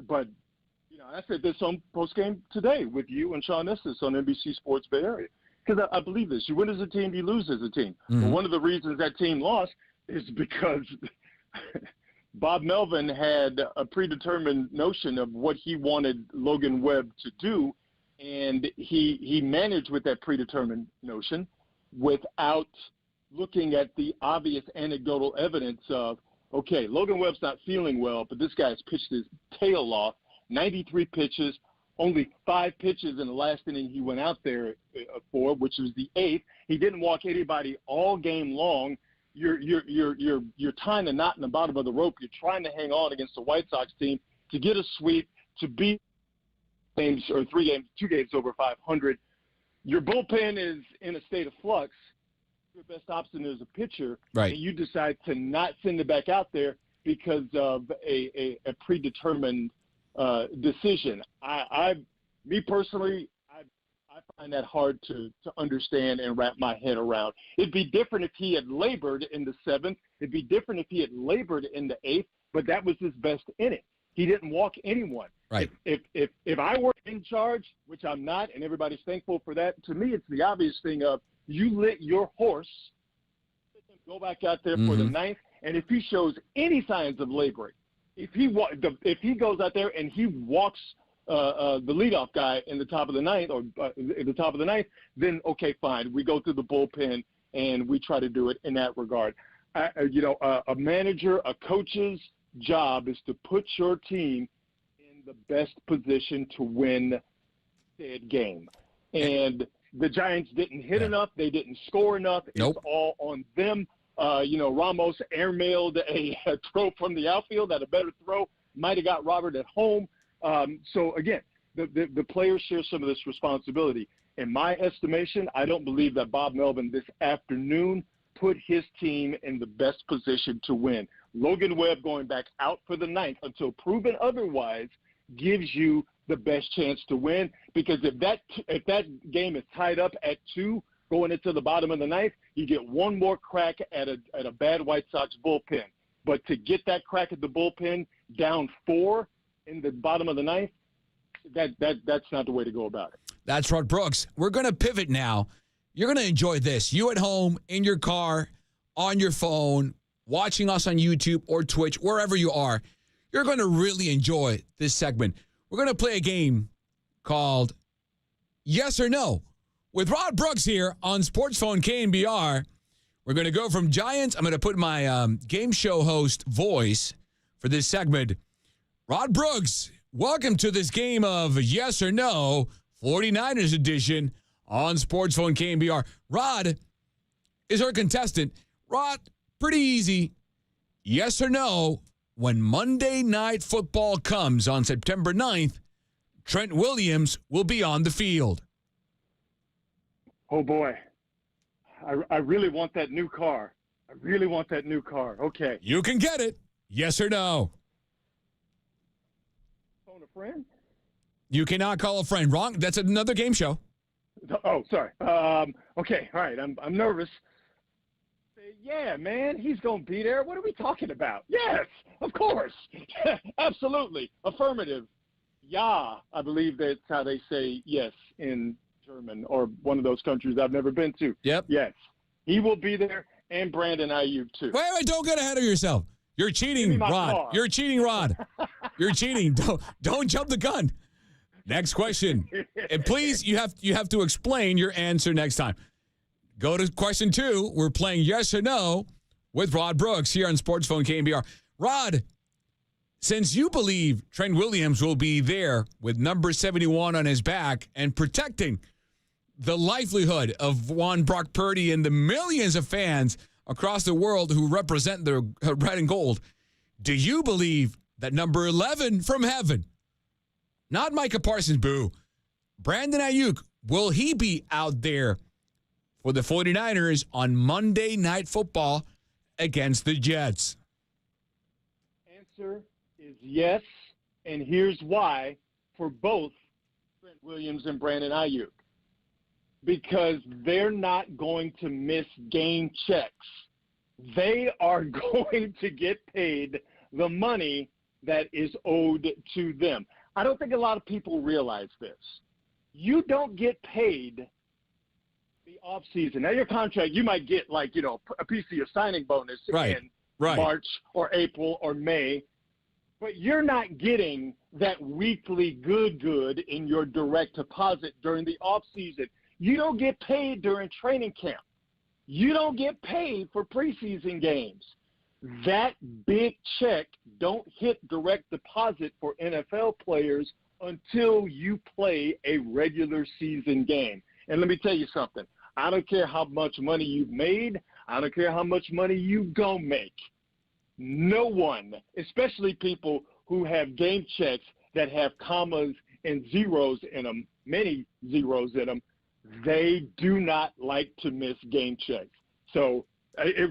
I said this on postgame today with you and Sean Estes on NBC Sports Bay Area. Because I believe this. You win as a team, you lose as a team. Mm-hmm. But one of the reasons that team lost is because Bob Melvin had a predetermined notion of what he wanted Logan Webb to do, and he managed with that predetermined notion without looking at the obvious anecdotal evidence of, okay, Logan Webb's not feeling well, but this guy's pitched his tail off, 93 pitches, only 5 pitches in the last inning he went out there for, which was the 8th. He didn't walk anybody all game long. You're tying a knot in the bottom of the rope. You're trying to hang on against the White Sox team to get a sweep, to beat games or 2 games over 500. Your bullpen is in a state of flux. Your best option is a pitcher, right? And you decide to not send it back out there because of a predetermined decision. Me personally, I find that hard to understand and wrap my head around. It'd be different if he had labored in the 7th. It'd be different if he had labored in the 8th, but that was his best inning. He didn't walk anyone. Right. If I were in charge, which I'm not, and everybody's thankful for that, to me it's the obvious thing of you lit your horse, go back out there for the 9th, And if he shows any signs of laboring, if he goes out there and he walks the leadoff guy in the top of the ninth then okay, fine. We go through the bullpen and we try to do it in that regard. A manager, a coach's job is to put your team in the best position to win said game. And the Giants didn't hit enough. They didn't score enough. Nope. It's all on them. Ramos airmailed a throw from the outfield. That a better throw might have got Robert at home. So, again, the players share some of this responsibility. In my estimation, I don't believe that Bob Melvin this afternoon put his team in the best position to win. Logan Webb going back out for the ninth until proven otherwise gives you the best chance to win, because if that game is tied up at 2 going into the bottom of the ninth, you get one more crack at a bad White Sox bullpen. But to get that crack at the bullpen down 4 in the bottom of the ninth, that's not the way to go about it. That's Rod Brooks. We're going to pivot now. You're going to enjoy this. You at home, in your car, on your phone, watching us on YouTube or Twitch, wherever you are, you're going to really enjoy this segment. We're going to play a game called Yes or No with Rod Brooks here on Sports Phone KNBR. We're going to go from Giants. I'm going to put my game show host voice for this segment. Rod Brooks, welcome to this game of Yes or No, 49ers edition on Sports Phone KNBR. Rod is our contestant. Rod, pretty easy. Yes or no, when Monday Night Football comes on September 9th, Trent Williams will be on the field. Oh, boy. I really want that new car. Okay. You can get it. Yes or no? Phone a friend? You cannot call a friend. Wrong. That's another game show. Oh, sorry. Okay. All right. I'm nervous. Yeah, man, he's going to be there. What are we talking about? Yes, of course. Absolutely. Affirmative. Ja, I believe that's how they say yes in German, or one of those countries I've never been to. Yep. Yes. He will be there, and Brandon Ayuk too. Wait, don't get ahead of yourself. You're cheating, Rod. car. You're cheating, Rod. You're cheating. Don't jump the gun. Next question. And please, you have to explain your answer next time. Go to question 2. We're playing Yes or No with Rod Brooks here on Sports Phone KNBR. Rod, since you believe Trent Williams will be there with number 71 on his back and protecting the livelihood of Juan Brock Purdy and the millions of fans across the world who represent the red and gold, do you believe that number 11 from heaven, not Micah Parsons, boo, Brandon Ayuk, will he be out there for the 49ers on Monday Night Football against the Jets? Answer is yes, and here's why for both Trent Williams and Brandon Ayuk. Because they're not going to miss game checks. They are going to get paid the money that is owed to them. I don't think a lot of people realize this. You don't get paid the offseason. Now, your contract, you might get a piece of your signing bonus in March or April or May, but you're not getting that weekly good in your direct deposit during the offseason. You don't get paid during training camp. You don't get paid for preseason games. That big check don't hit direct deposit for NFL players until you play a regular season game. And let me tell you something. I don't care how much money you've made. I don't care how much money you gon' make. No one, especially people who have game checks that have commas and zeros in them, many zeros in them, they do not like to miss game checks. So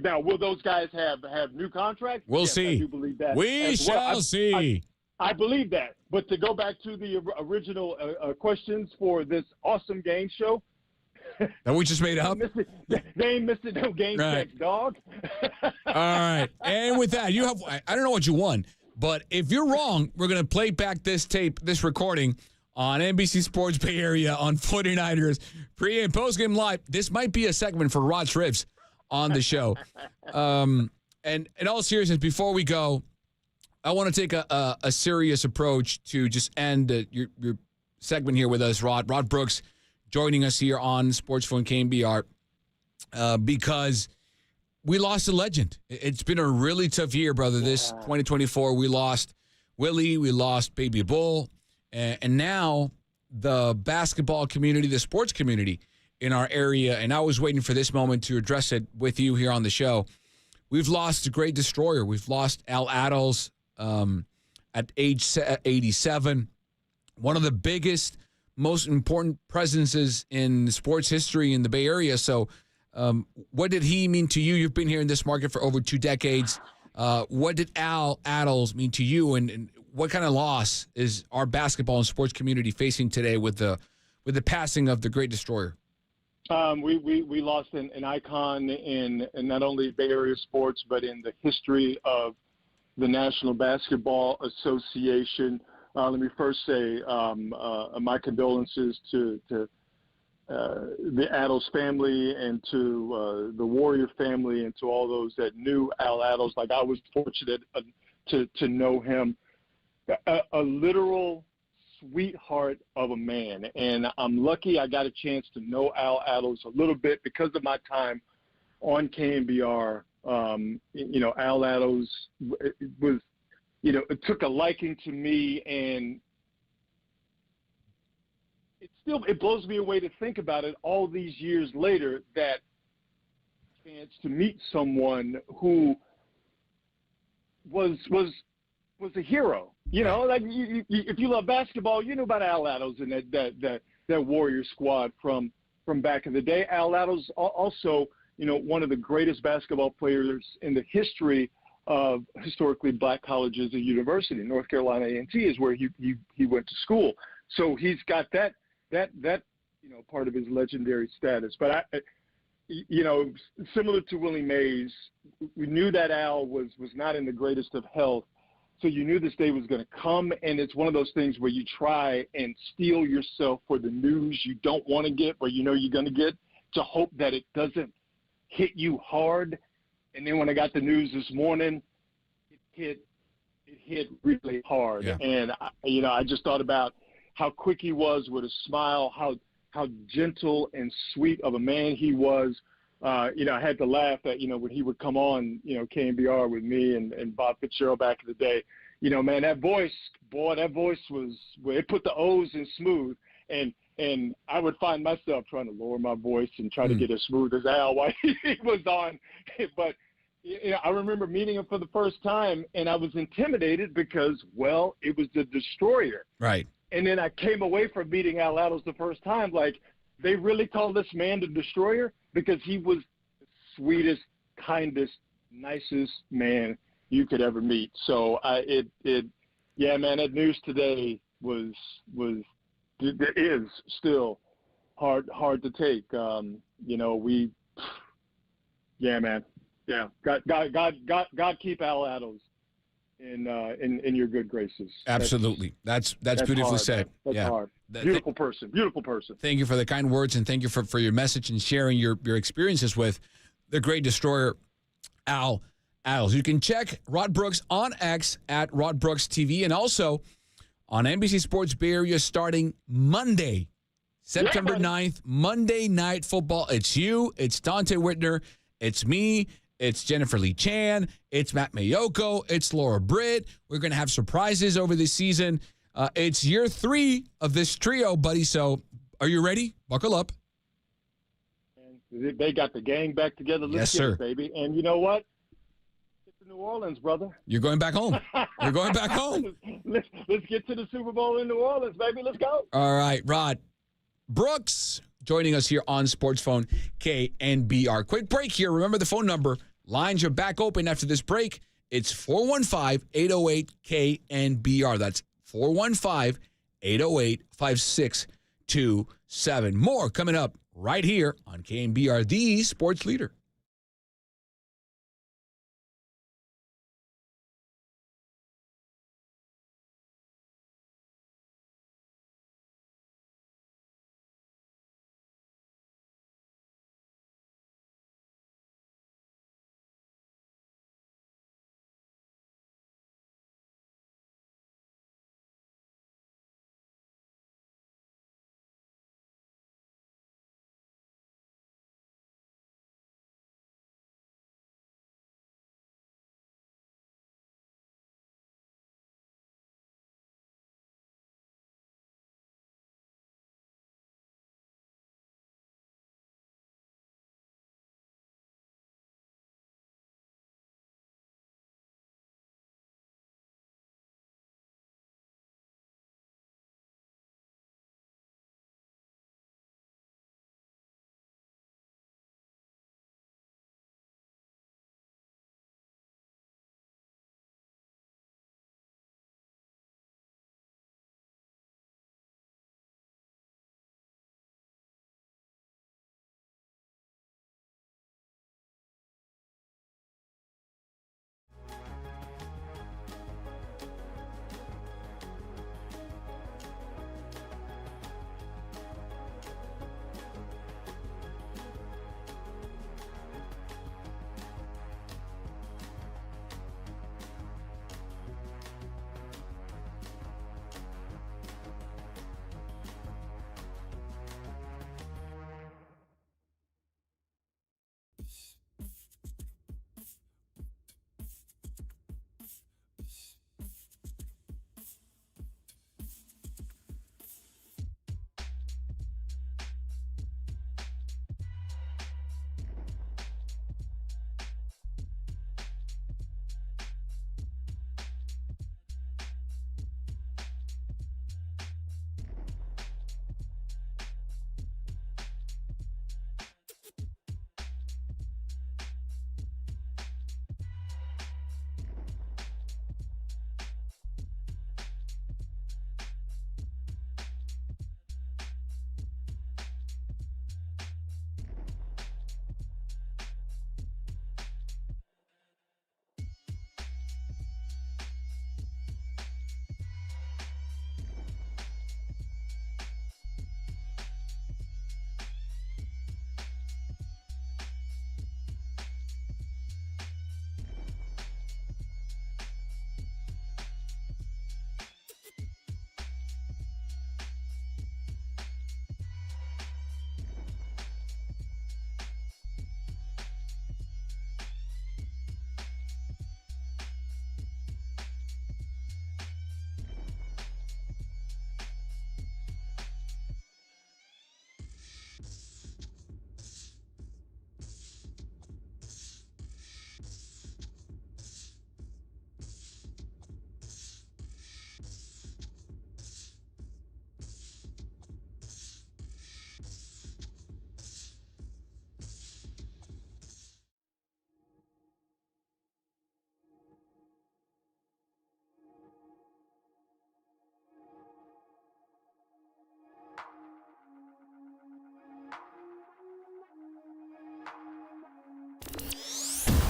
now, will those guys have new contracts? We'll Yes, see. I do believe that. We as well. shall see. I believe that. But to go back to the original questions for this awesome game show. That we just made up? They ain't missing no game checks, dog. All right. And with that, you have, I don't know what you won, but if you're wrong, we're going to play back this tape, this recording on NBC Sports Bay Area on 49ers pre- and post-game live. This might be a segment for Rod Trips on the show. And in all seriousness, before we go, I want to take a serious approach to just end your segment here with us, Rod. Rod Brooks joining us here on Sports Phone KMBR because we lost a legend. It's been a really tough year, brother. This 2024, we lost Willie, we lost Baby Bull, and now the basketball community, the sports community in our area, and I was waiting for this moment to address it with you here on the show. We've lost a great destroyer. We've lost Al Attles at age 87. One of the biggest, most important presences in sports history in the Bay Area. So what did he mean to you? You've been here in this market for over 2 decades. What did Al Attles mean to you? And what kind of loss is our basketball and sports community facing today with the passing of the great destroyer? We lost an icon in not only Bay Area sports, but in the history of the National Basketball Association. Let me first say my condolences to the Attles family and to the Warrior family and to all those that knew Al Attles. Like, I was fortunate to know him. A literal sweetheart of a man, and I'm lucky I got a chance to know Al Attles a little bit because of my time on KMBR. Al Attles was, it took a liking to me, and it blows me away to think about it all these years later, that chance to meet someone who was a hero. Like if you love basketball, you know about Al Attles and that Warrior squad from back in the day. Al Attles also, one of the greatest basketball players in the history of historically black colleges and university. North Carolina A&T is where he went to school. So he's got that part of his legendary status. But similar to Willie Mays, we knew that Al was not in the greatest of health. So you knew this day was going to come, and it's one of those things where you try and steel yourself for the news you don't want to get, but you're going to get, to hope that it doesn't hit you hard. And then when I got the news this morning, it hit really hard. Yeah. And I just thought about how quick he was with a smile, how gentle and sweet of a man he was. I had to laugh at, when he would come on, KMBR with me and Bob Fitzgerald back in the day. Man, that voice was, it put the O's in smooth. And I would find myself trying to lower my voice and try to get as smooth as Al while he was on. But, I remember meeting him for the first time, and I was intimidated because, well, it was the destroyer. Right. And then I came away from meeting Al Attles the first time, like, they really call this man the destroyer? Because he was the sweetest, kindest, nicest man you could ever meet. So yeah, man, that news today is still hard to take. Yeah, man. Yeah. God keep Al Attles in your good graces. Absolutely. That's beautifully hard, said. That's yeah. hard. Beautiful person. Thank you for the kind words, and thank you for your message and sharing your experiences with the great destroyer, Al Attles. You can check Rod Brooks on X at Rod Brooks TV, and also on NBC Sports Bay Area starting Monday, September 9th, Monday Night Football. It's you, it's Dante Whitner, it's me, it's Jennifer Lee Chan, it's Matt Mayoko, it's Laura Britt. We're going to have surprises over this season. It's year 3 of this trio, buddy. So are you ready? Buckle up. They got the gang back together. Let's get it, baby. And you know what? Get to New Orleans, brother. You're going back home. You're going back home. Let's get to the Super Bowl in New Orleans, baby. Let's go. All right, Rod Brooks joining us here on Sports Phone KNBR. Quick break here. Remember the phone number. Lines are back open after this break. It's 415-808-KNBR. That's 415-808-5627. More coming up right here on KNBR, the sports leader.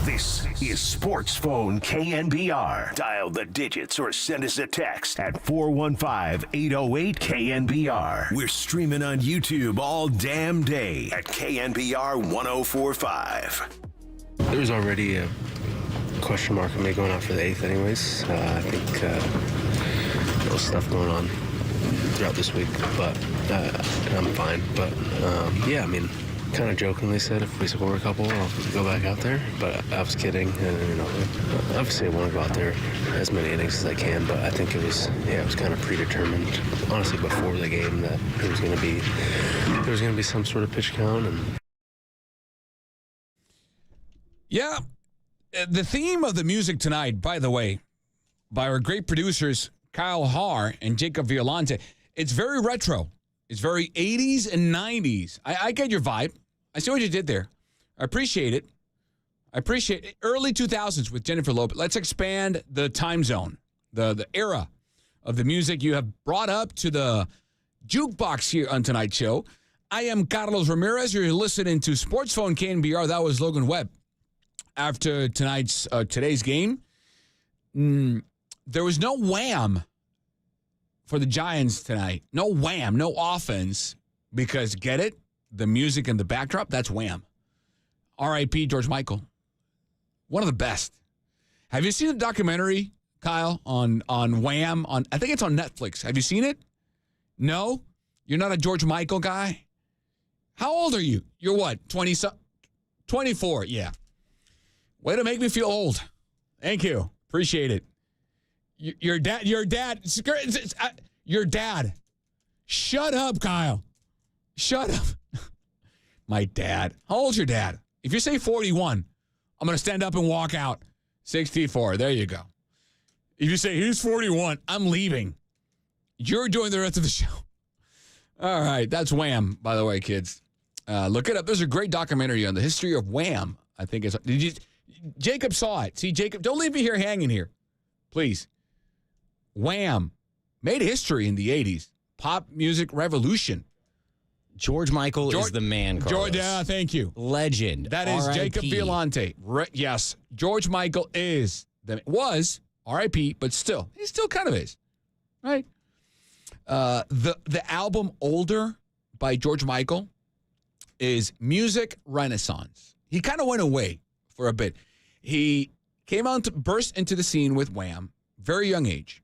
This is Sports Phone KNBR. Dial the digits or send us a text at 415-808-KNBR. We're streaming on YouTube all damn day at KNBR 1045. There's already a question mark on me going out for the 8th anyways. I think there was stuff going on throughout this week, but I'm fine. But yeah, I mean, kind of jokingly said if we score a couple, I'll go back out there. But I was kidding. Obviously I want to go out there as many innings as I can, but I think it was kind of predetermined, honestly, before the game that there was going to be some sort of pitch count. And yeah, the theme of the music tonight, by the way, by our great producers Kyle Haar and Jacob Violante, it's very retro. It's very 80s and 90s. I get your vibe. I see what you did there. I appreciate it. Early 2000s with Jennifer Lopez. Let's expand the time zone, the era of the music you have brought up to the jukebox here on tonight's show. I am Carlos Ramirez. You're listening to Sports Phone KNBR. That was Logan Webb. After today's game, there was no wham for the Giants tonight. No wham, no offense, because get it? The music and the backdrop, that's wham. R.I.P. George Michael. One of the best. Have you seen the documentary, Kyle, on Wham? I think it's on Netflix. Have you seen it? No? You're not a George Michael guy? How old are you? You're what, 24, yeah. Way to make me feel old. Thank you. Appreciate it. Your dad. Shut up, Kyle. Shut up. My dad. How old's your dad? If you say 41, I'm going to stand up and walk out. 64. There you go. If you say he's 41, I'm leaving. You're doing the rest of the show. All right. That's Wham, by the way, kids. Look it up. There's a great documentary on the history of Wham. I think it's. Jacob saw it. See, Jacob, don't leave me here hanging here. Please. Wham. Made history in the 80s. Pop music revolution. George Michael is the man, Carlos. George, thank you. Legend. That is R.I.P. Jacob Violante. Yes, George Michael was R.I.P., but still, he still kind of is, right? The album Older by George Michael is music renaissance. He kind of went away for a bit. He came out to burst into the scene with Wham, very young age,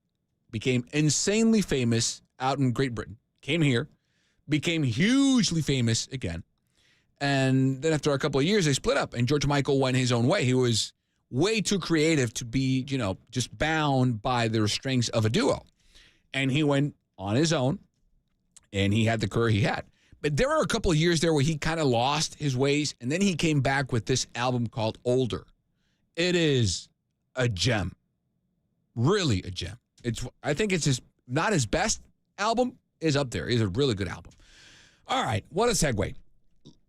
became insanely famous out in Great Britain, came here, became hugely famous again. And then after a couple of years, they split up, and George Michael went his own way. He was way too creative to be, just bound by the restraints of a duo. And he went on his own, and he had the career he had. But there were a couple of years there where he kind of lost his ways, and then he came back with this album called Older. It is a gem. Really a gem. I think it's not his best album, is up there. It's a really good album. All right, what a segue.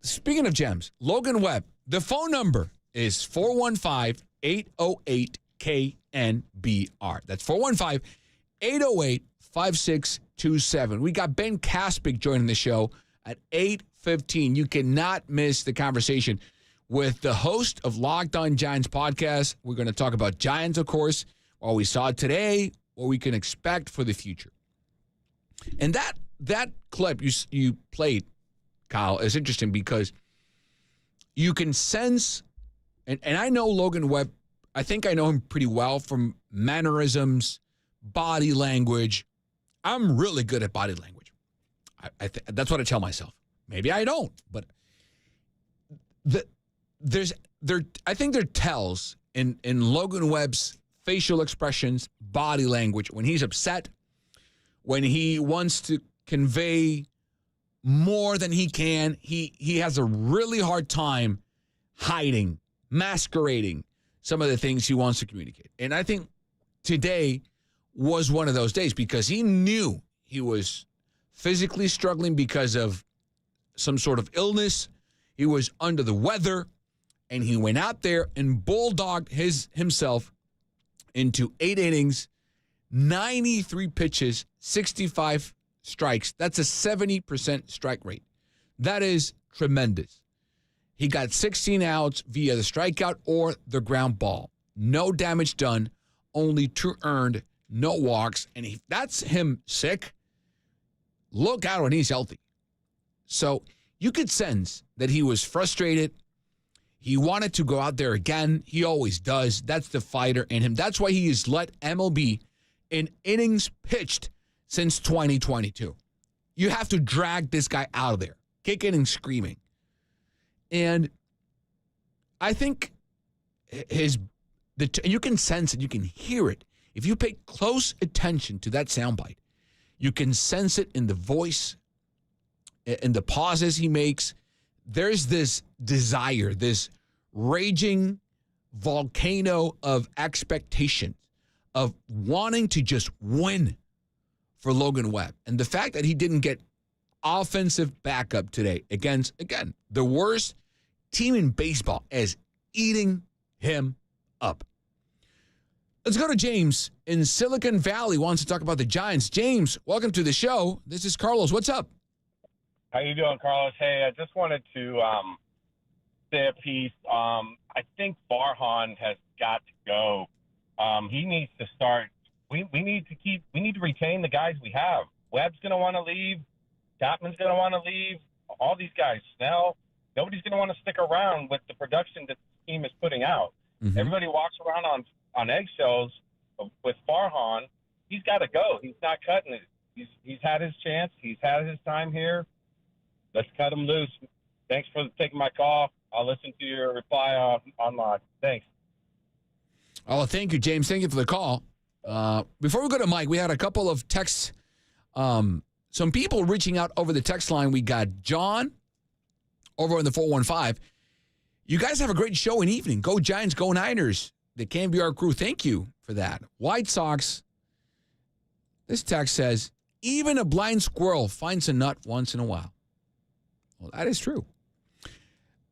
Speaking of gems, Logan Webb, the phone number is 415-808-KNBR. That's 415-808-5627. We got Ben Kaspick joining the show at 8:15. You cannot miss the conversation with the host of Locked On Giants podcast. We're going to talk about Giants, of course, what we saw today, what we can expect for the future. And that clip you played, Kyle, is interesting because you can sense, and I know Logan Webb, I think I know him pretty well from mannerisms, body language. I'm really good at body language. That's what I tell myself. Maybe I don't, but I think there tells in Logan Webb's facial expressions, body language, when he's upset, when he wants to convey more than he can, he has a really hard time hiding, masquerading some of the things he wants to communicate. And I think today was one of those days because he knew he was physically struggling because of some sort of illness. He was under the weather, and he went out there and bulldogged himself into 8 innings, 93 pitches, 65 strikes. That's a 70% strike rate. That is tremendous. He got 16 outs via the strikeout or the ground ball. No damage done, only 2 earned, no walks. And if that's him sick, look out when he's healthy. So you could sense that he was frustrated. He wanted to go out there again. He always does. That's the fighter in him. That's why he has led MLB in innings pitched since 2022. You have to drag this guy out of there, kicking and screaming. And I think you can sense it, you can hear it. If you pay close attention to that soundbite, you can sense it in the voice, in the pauses he makes. There's this desire, this raging volcano of expectation, of wanting to just win for Logan Webb. And the fact that he didn't get offensive backup today against, again, the worst team in baseball is eating him up. Let's go to James in Silicon Valley, wants to talk about the Giants. James, welcome to the show. This is Carlos. What's up? How you doing, Carlos? Hey, I just wanted to say a piece. I think Farhan has got to go. He needs to start. We need to retain the guys we have. Webb's going to want to leave. Chapman's going to want to leave. All these guys. Snell. Nobody's going to want to stick around with the production that the team is putting out. Mm-hmm. Everybody walks around on eggshells with Farhan. He's got to go. He's not cutting it. He's had his chance. He's had his time here. Let's cut him loose. Thanks for taking my call. I'll listen to your reply online. Thanks. Oh, thank you, James. Thank you for the call. Before we go to Mike, we had a couple of texts. Some people reaching out over the text line. We got John over on the 415. You guys have a great show and evening. Go Giants, go Niners. The KNBR crew, thank you for that. White Sox. This text says, even a blind squirrel finds a nut once in a while. Well, that is true.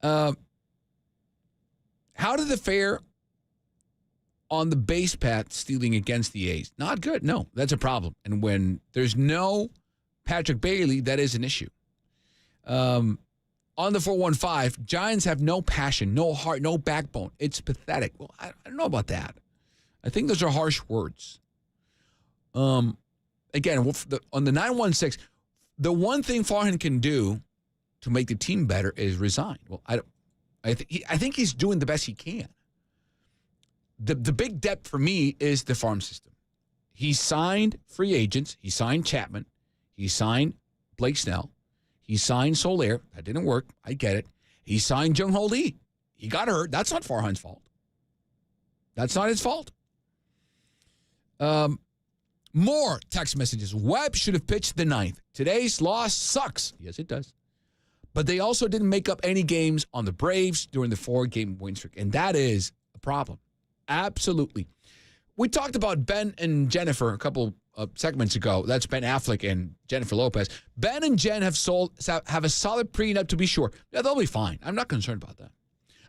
How did the fare on the base path stealing against the A's? Not good. No, that's a problem. And when there's no Patrick Bailey, that is an issue. On the 415, Giants have no passion, no heart, no backbone. It's pathetic. Well, I don't know about that. I think those are harsh words. Again, on the 916, the one thing Farhan can do to make the team better is resign. Well, I think he's doing the best he can. The big depth for me is the farm system. He signed free agents. He signed Chapman. He signed Blake Snell. He signed Soler. That didn't work. I get it. He signed Jung Ho Lee. He got hurt. That's not Farhan's fault. That's not his fault. More text messages. Webb should have pitched the 9th. Today's loss sucks. Yes, it does. But they also didn't make up any games on the Braves during the 4-game win streak. And that is a problem. Absolutely. We talked about Ben and Jennifer a couple of segments ago. That's Ben Affleck and Jennifer Lopez. Ben and Jen have a solid prenup, to be sure. Yeah, they'll be fine. I'm not concerned about that.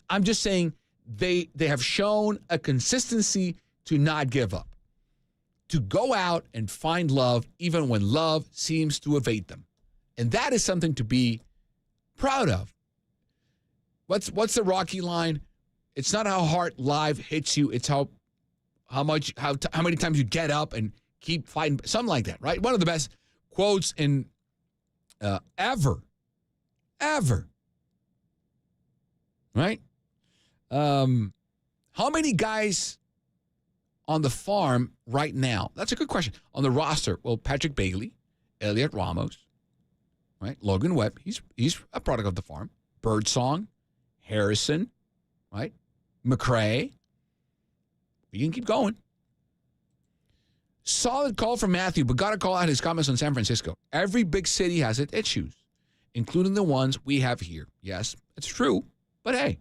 I'm just saying they have shown a consistency to not give up, to go out and find love even when love seems to evade them. And that is something to be proud of. What's the Rocky line? It's not how hard life hits you. It's how many times you get up and keep fighting. Something like that, right? One of the best quotes in ever. Right? How many guys on the farm right now? That's a good question. On the roster, well, Patrick Bailey, Elliot Ramos, right? Logan Webb, he's a product of the farm. Birdsong, Harrison, right? McRae. You can keep going. Solid call from Matthew, but got to call out his comments on San Francisco. Every big city has its issues, including the ones we have here. Yes, it's true, but hey,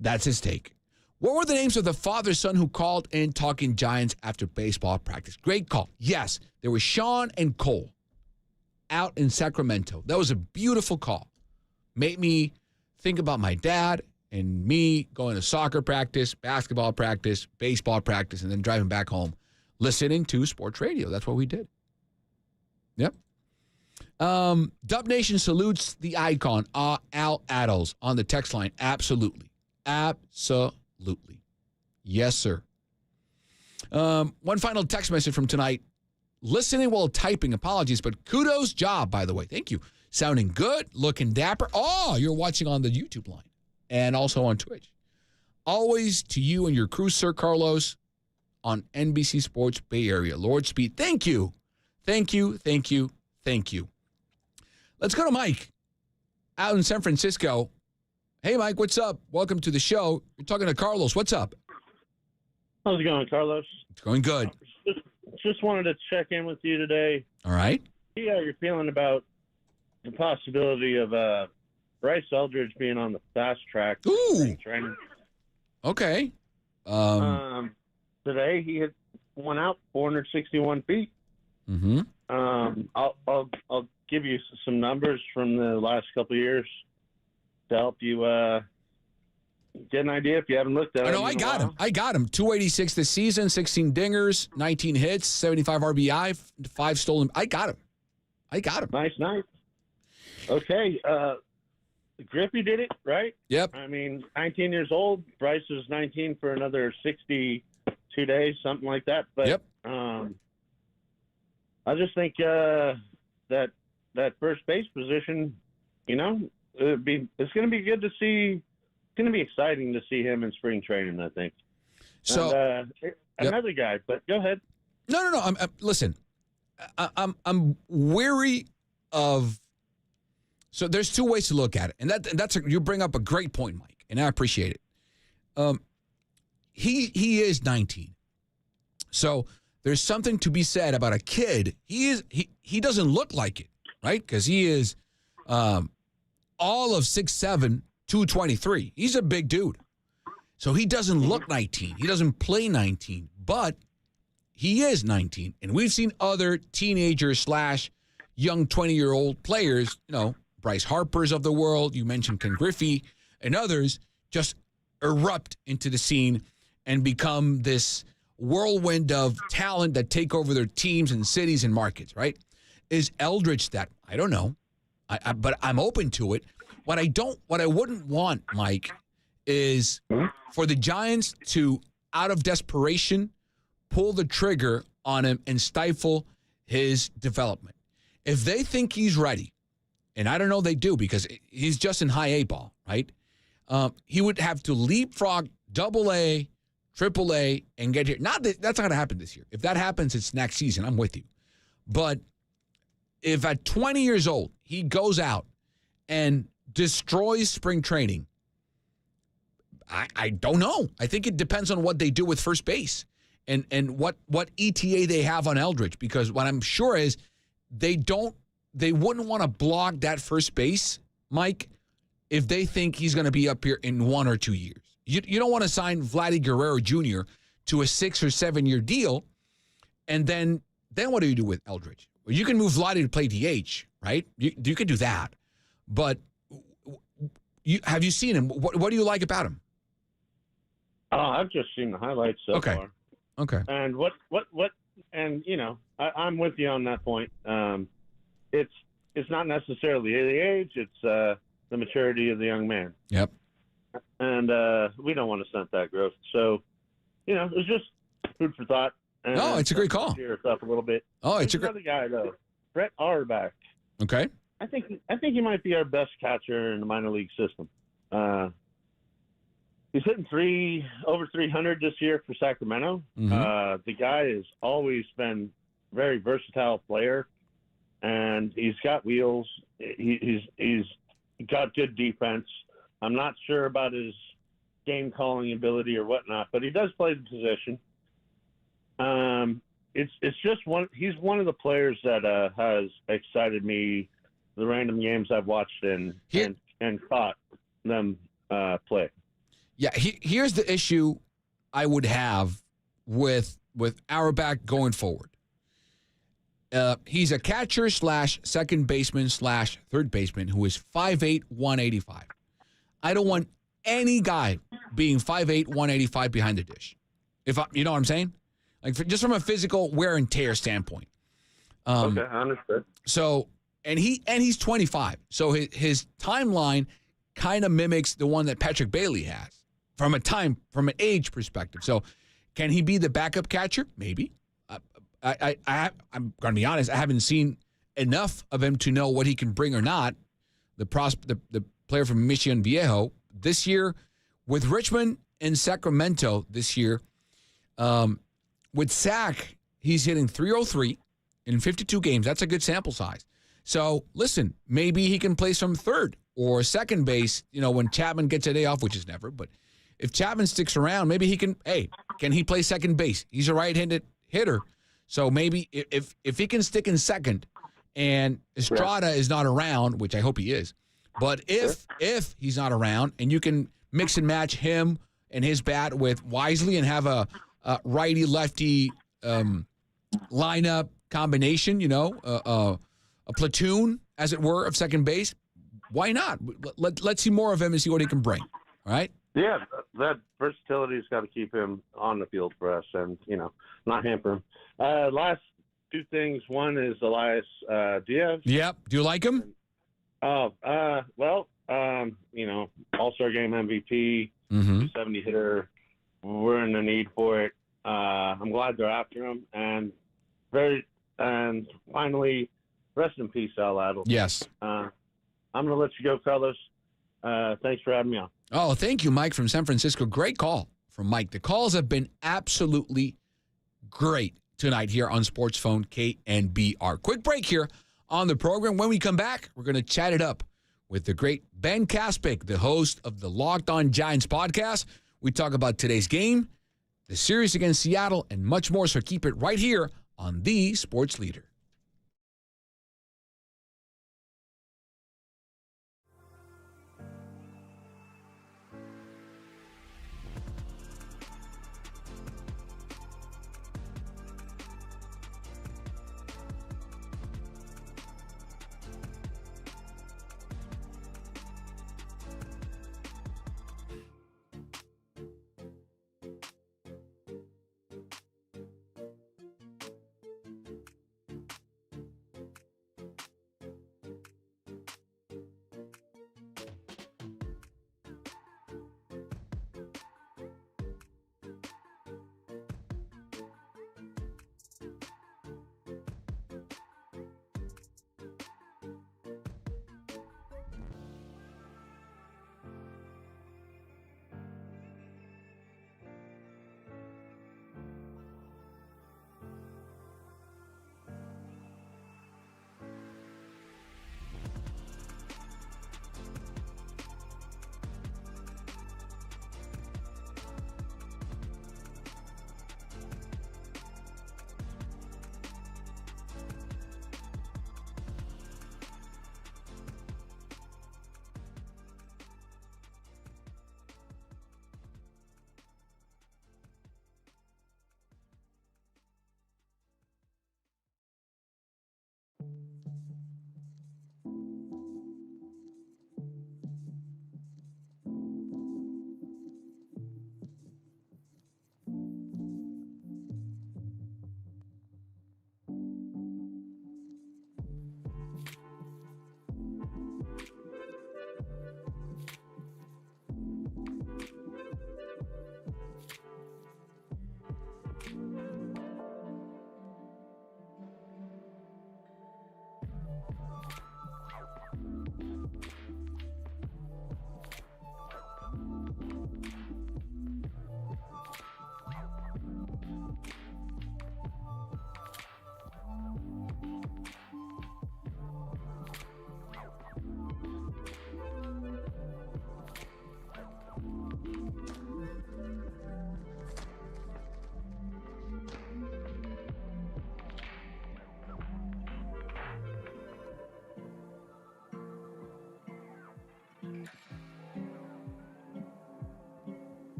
that's his take. What were the names of the father-son who called in talking Giants after baseball practice? Great call. Yes, there was Sean and Cole out in Sacramento. That was a beautiful call. Made me think about my dad and me going to soccer practice, basketball practice, baseball practice, and then driving back home, listening to sports radio. That's what we did. Yep. Dub Nation salutes the icon, Al Attles, on the text line. Absolutely. Absolutely. Yes, sir. One final text message from tonight. Listening while typing. Apologies, but kudos job, by the way. Thank you. Sounding good, looking dapper. Oh, you're watching on the YouTube line and also on Twitch. Always to you and your crew, Sir Carlos, on NBC Sports Bay Area. Lord Speed, thank you. Thank you, thank you, thank you. Let's go to Mike out in San Francisco. Hey, Mike, what's up? Welcome to the show. You're talking to Carlos. What's up? How's it going, Carlos? It's going good. Just wanted to check in with you today. All right. See how you're feeling about the possibility of Bryce Eldridge being on the fast track. Ooh. Training. Okay. Today he had went out 461 feet. Mm-hmm. I'll give you some numbers from the last couple of years to help you get an idea if you haven't looked at it. No, I got him. 286 this season, 16 dingers, 19 hits, 75 RBI, 5 stolen. I got him. Nice. Okay. Griffey did it, right? Yep. I mean, 19 years old. Bryce is 19 for another 62 days, something like that. But yep. I just think that first base position, it's going to be good to see. It's going to be exciting to see him in spring training, I think. So another guy, but go ahead. No. Listen, I'm weary of. So there's two ways to look at it, and you bring up a great point, Mike, and I appreciate it. He is 19, so there's something to be said about a kid. He doesn't look like it, right? Because he is all of 6'7", 223. He's a big dude, so he doesn't look 19. He doesn't play 19, but he is 19, and we've seen other teenagers / young 20-year-old players, Bryce Harper's of the world, you mentioned Ken Griffey, and others just erupt into the scene and become this whirlwind of talent that take over their teams and cities and markets, right? Is Eldridge that? I don't know. But I'm open to it. What I wouldn't want, Mike, is for the Giants to, out of desperation, pull the trigger on him and stifle his development. If they think he's ready, and I don't know they do because he's just in high A ball, right? He would have to leapfrog AA, AAA, and get here. That's not going to happen this year. If that happens, it's next season. I'm with you. But if at 20 years old, he goes out and destroys spring training, I don't know. I think it depends on what they do with first base and what ETA they have on Eldridge, because what I'm sure is they wouldn't want to block that first base, Mike, if they think he's going to be up here in 1 or 2 years. You don't want to sign Vladdy Guerrero Jr. to a 6 or 7 year deal, and then what do you do with Eldridge? Well, you can move Vladdy to play DH, right? You could do that, but have you seen him? What do you like about him? I've just seen the highlights so far. Okay. And what? And I'm with you on that point. It's not necessarily the age; it's the maturity of the young man. Yep. And we don't want to stunt that growth. So, it was just food for thought. And no, it's a great call. Cheer us up a little bit. Oh, it's another guy though, Brett Auerbach. Okay. I think he might be our best catcher in the minor league system. He's hitting over 300 this year for Sacramento. Mm-hmm. The guy has always been a very versatile player, and he's got wheels. He's got good defense. I'm not sure about his game calling ability or whatnot, but he does play the position. It's just he's one of the players that has excited me. The random games I've watched and caught them play. Yeah, here's the issue I would have with Auerbach going forward. He's a catcher / second baseman / third baseman who is 5'8", 185. I don't want any guy being 5'8", 185 behind the dish. You know what I'm saying? Like just from a physical wear and tear standpoint. Okay, I understood. So, and he's 25. So his timeline kind of mimics the one that Patrick Bailey has from an age perspective. So can he be the backup catcher? Maybe. I'm going to be honest. I haven't seen enough of him to know what he can bring or not. The player from Mission Viejo this year with Richmond and Sacramento this year. With Sac, he's hitting .303 in 52 games. That's a good sample size. So listen, maybe he can play some third or second base. When Chapman gets a day off, which is never. But if Chapman sticks around, maybe he can. Hey, can he play second base? He's a right-handed hitter. So maybe if he can stick in second and Estrada is not around, which I hope he is, but if he's not around and you can mix and match him and his bat with Wisely and have a righty-lefty lineup combination, a platoon, as it were, of second base, why not? Let's see more of him and see what he can bring, all right? Yeah, that versatility's got to keep him on the field for us and, not hamper him. Last two things. One is Elias Diaz. Yep. Do you like him? All-Star game MVP, 70 hitter. We're in the need for it. I'm glad they're after him. And finally, rest in peace, Al Attles. Yes. I'm going to let you go, fellas. Thanks for having me on. Oh, thank you, Mike from San Francisco. Great call from Mike. The calls have been absolutely great tonight here on Sports Phone KNBR. Quick break here on the program. When we come back, we're going to chat it up with the great Ben Kaspick, the host of the Locked On Giants podcast. We talk about today's game, the series against Seattle, and much more. So keep it right here on the Sports Leader.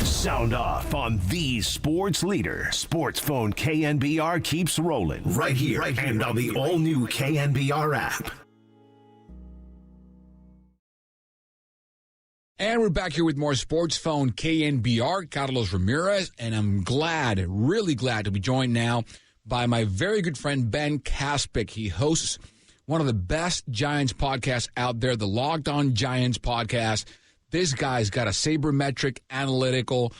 Sound off on the sports leader. Sports phone KNBR keeps rolling right here and on the all-new KNBR app. And we're back here with more Sports Phone KNBR, Carlos Ramirez, and I'm glad, really glad to be joined now by my very good friend Ben Kaspick. He hosts one of the best Giants podcasts out there, the Locked On Giants podcast. This guy's got a sabermetric analytical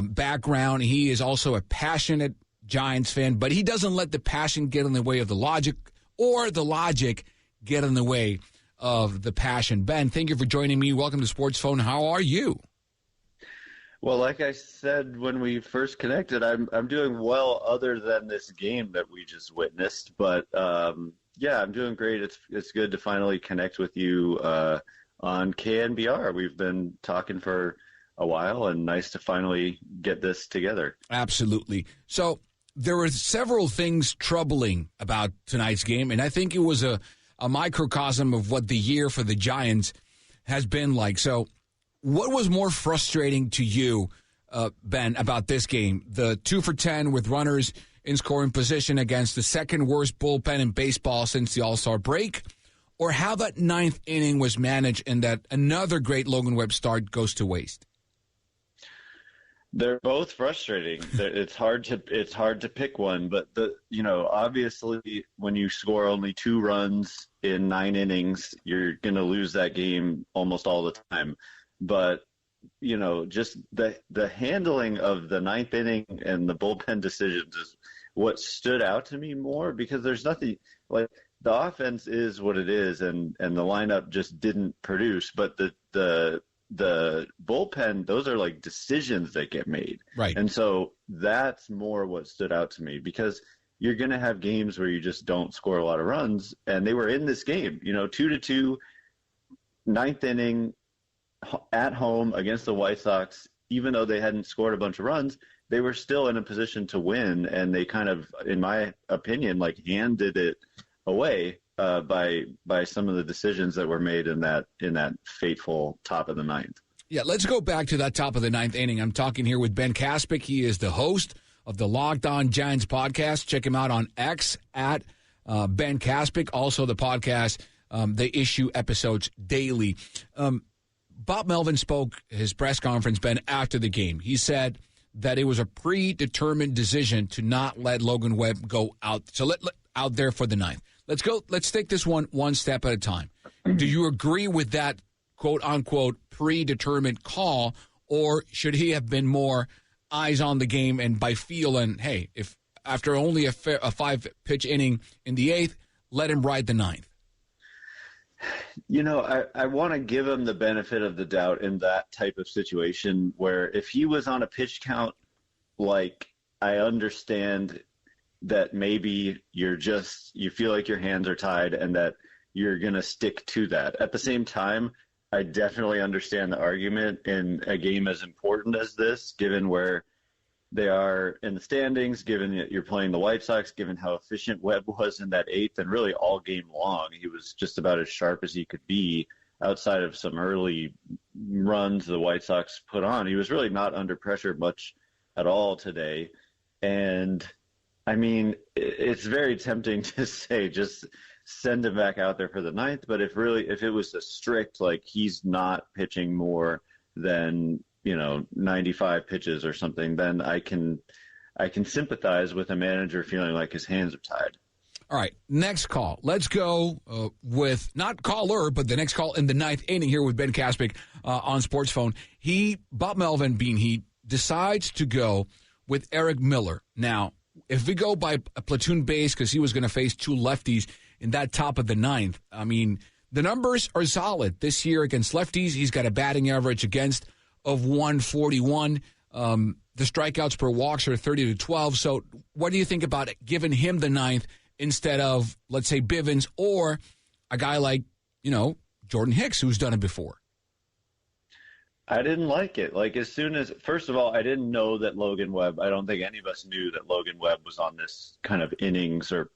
background. He is also a passionate Giants fan, but he doesn't let the passion get in the way of the logic or the logic get in the way of the passion. Ben, thank you for joining me. Welcome to Sports Phone. How are you? Well, like I said when we first connected, I'm doing well other than this game that we just witnessed. But, yeah, I'm doing great. It's good to finally connect with you on KNBR. We've been talking for a while, and nice to finally get this together. Absolutely. So there were several things troubling about tonight's game, and I think it was a microcosm of what the year for the Giants has been like. So what was more frustrating to you, Ben, about this game? The 2 for 10 with runners in scoring position against the second worst bullpen in baseball since the All-Star break, or how that ninth inning was managed and that another great Logan Webb start goes to waste? They're both frustrating. It's hard to pick one, but obviously when you score only 2 runs in 9 innings, you're going to lose that game almost all the time. But just the handling of the 9th inning and the bullpen decisions is what stood out to me more, because there's nothing like. The offense is what it is, and the lineup just didn't produce. But the bullpen, those are like decisions that get made. Right. And so that's more what stood out to me, because you're going to have games where you just don't score a lot of runs. And they were in this game, 2-2, 9th inning at home against the White Sox. Even though they hadn't scored a bunch of runs, they were still in a position to win. And they kind of, in my opinion, handed it away by some of the decisions that were made in that fateful top of the 9th. Yeah, let's go back to that top of the 9th inning. I'm talking here with Ben Kaspick. He is the host of the Locked On Giants podcast. Check him out on X at Ben Kaspick, also the podcast. They issue episodes daily. Bob Melvin spoke his press conference, Ben, after the game. He said that it was a predetermined decision to not let Logan Webb go out. So out there for the ninth. Let's take this one step at a time. Do you agree with that quote unquote predetermined call, or should he have been more eyes on the game and by feel and, hey, if after only a 5-pitch inning in the 8th, let him ride the 9th? You know, I want to give him the benefit of the doubt in that type of situation where if he was on a pitch count, like, I understand that maybe you feel like your hands are tied and that you're going to stick to that. At the same time, I definitely understand the argument in a game as important as this, given where they are in the standings, given that you're playing the White Sox, given how efficient Webb was in that 8th and really all game long. He was just about as sharp as he could be outside of some early runs the White Sox put on. He was really not under pressure much at all today. And, I mean, it's very tempting to say just send him back out there for the 9th, but if it was a strict, like, he's not pitching more than 95 pitches or something, then I can sympathize with a manager feeling like his hands are tied. All right, next call. Let's go with not caller, but the next call in the 9th inning here with Ben Kaspick on Sports Phone. Bob Melvin, he decides to go with Eric Miller. Now, if we go by a platoon base, because he was going to face 2 lefties in that top of the 9th, I mean, the numbers are solid this year against lefties. He's got a batting average against of 141. The strikeouts per walks are 30-12. So what do you think about giving him the 9th instead of, let's say, Bivens or a guy like, Jordan Hicks, who's done it before? I didn't like it. Like, first of all, I didn't know that Logan Webb, I don't think any of us knew that Logan Webb was on this kind of innings or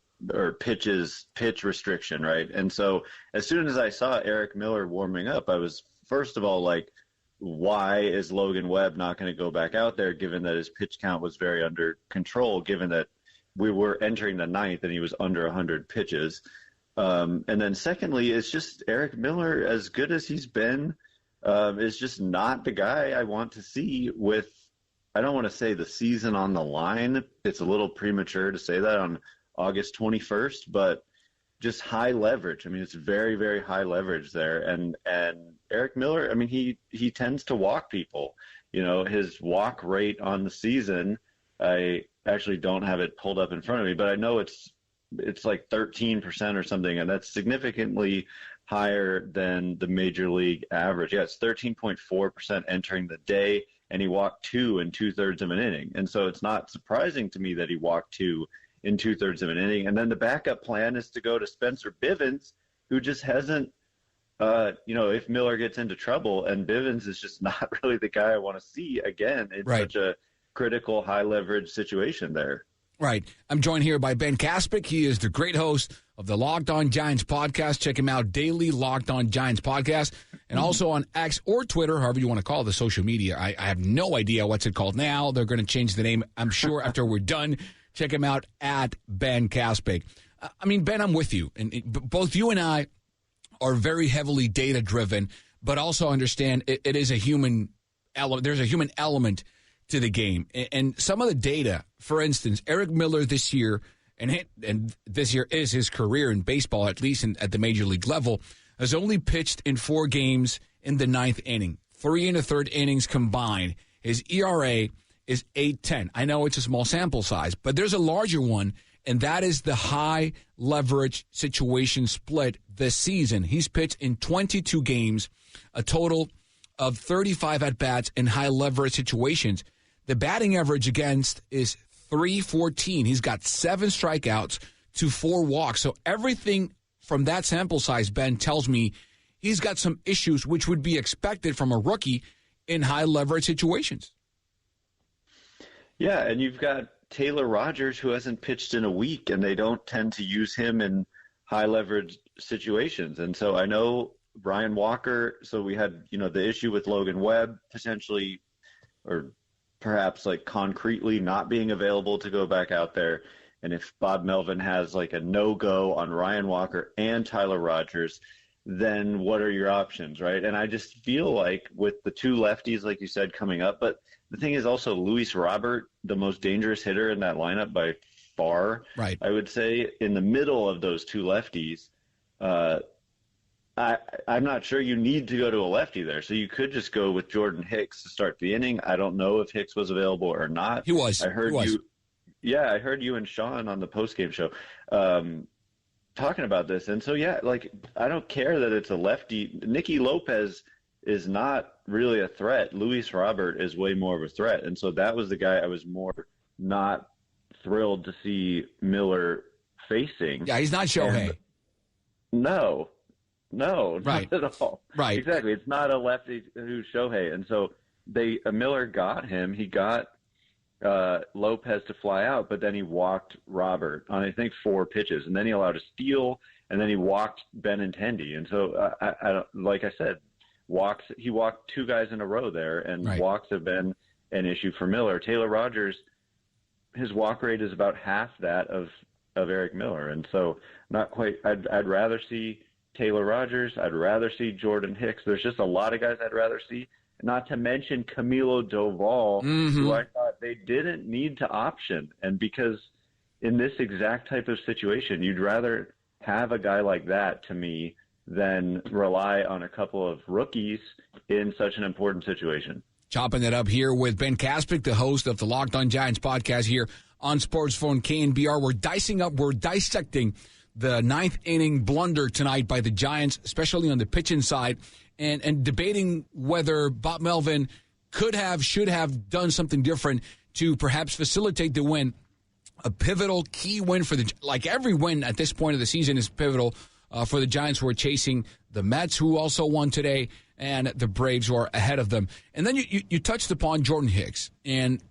pitch restriction, right? And so as soon as I saw Eric Miller warming up, I was, first of all, like, why is Logan Webb not going to go back out there, given that his pitch count was very under control, given that we were entering the 9th and he was under 100 pitches? And then secondly, it's just Eric Miller, as good as he's been, is just not the guy I want to see with, I don't want to say the season on the line. It's a little premature to say that on August 21st, but just high leverage. I mean, it's very, very high leverage there. And Eric Miller, I mean, he tends to walk people. His walk rate on the season, I actually don't have it pulled up in front of me, but I know it's like 13% or something, and that's significantly higher than the major league average. Yeah, it's 13.4% entering the day, and he walked 2 in 2/3 of an inning. And so it's not surprising to me that he walked 2 in 2/3 of an inning. And then the backup plan is to go to Spencer Bivens, who just hasn't, if Miller gets into trouble, and Bivens is just not really the guy I want to see again in such a critical, high leverage situation there. Right. I'm joined here by Ben Kaspick. He is the great host of the Locked On Giants podcast. Check him out daily, Locked On Giants podcast, and also on X or Twitter, however you want to call it, the social media. I have no idea what's it called now. They're going to change the name, I'm sure, after we're done. Check him out at Ben Kaspick. I mean, Ben, I'm with you. And both you and I are very heavily data-driven, but also understand it is a human element. There's a human element to the game. And some of the data, for instance, Eric Miller this year, and this year is his career in baseball, at least at the major league level, has only pitched in 4 games in the 9th inning, 3 1/3 innings combined. His ERA is 8.10. I know it's a small sample size, but there's a larger one, and that is the high leverage situation split this season. He's pitched in 22 games, a total of 35 at-bats in high leverage situations. The batting average against is .314. He's got 7 strikeouts to 4 walks. So everything from that sample size, Ben, tells me he's got some issues which would be expected from a rookie in high leverage situations. Yeah, and you've got Taylor Rogers, who hasn't pitched in a week, and they don't tend to use him in high leverage situations. And so I know Brian Walker, so we had, the issue with Logan Webb potentially, or perhaps like concretely not being available to go back out there. And if Bob Melvin has like a no-go on Ryan Walker and Tyler Rogers, then what are your options, right? And I just feel like with the two lefties, like you said, coming up, but the thing is also Luis Robert, the most dangerous hitter in that lineup by far, right? I would say in the middle of those two lefties, I'm not sure you need to go to a lefty there. So you could just go with Jordan Hicks to start the inning. I don't know if Hicks was available or not. He was. I heard he was. you. Yeah, I heard you and Sean on the postgame show talking about this. And so, yeah, like I don't care that it's a lefty. Nicky Lopez is not really a threat. Luis Robert is way more of a threat. And so that was the guy I was more not thrilled to see Miller facing. Yeah, he's not Shohei. No, right. Not at all. Right. Exactly. It's not a lefty who's Shohei. And so Miller got him. He got Lopez to fly out, but then he walked Robert on, I think, 4 pitches. And then he allowed a steal, and then he walked Benintendi. And so, like I said, he walked 2 guys in a row there, and walks have been an issue for Miller. Taylor Rogers, his walk rate is about half that of Eric Miller. And so not quite. I'd rather see Taylor Rogers. I'd rather see Jordan Hicks. There's just a lot of guys I'd rather see, not to mention Camilo Doval, who I thought they didn't need to option. And because in this exact type of situation, you'd rather have a guy like that, to me, than rely on a couple of rookies in such an important situation. Chopping it up here with Ben Kaspick, the host of the Locked On Giants podcast here on Sports Phone KNBR. We're dissecting the 9th inning blunder tonight by the Giants, especially on the pitching side, and debating whether Bob Melvin should have done something different to perhaps facilitate the win. A pivotal key win like every win at this point of the season is pivotal for the Giants, who are chasing the Mets, who also won today, and the Braves, who are ahead of them. And then you touched upon Jordan Hicks, and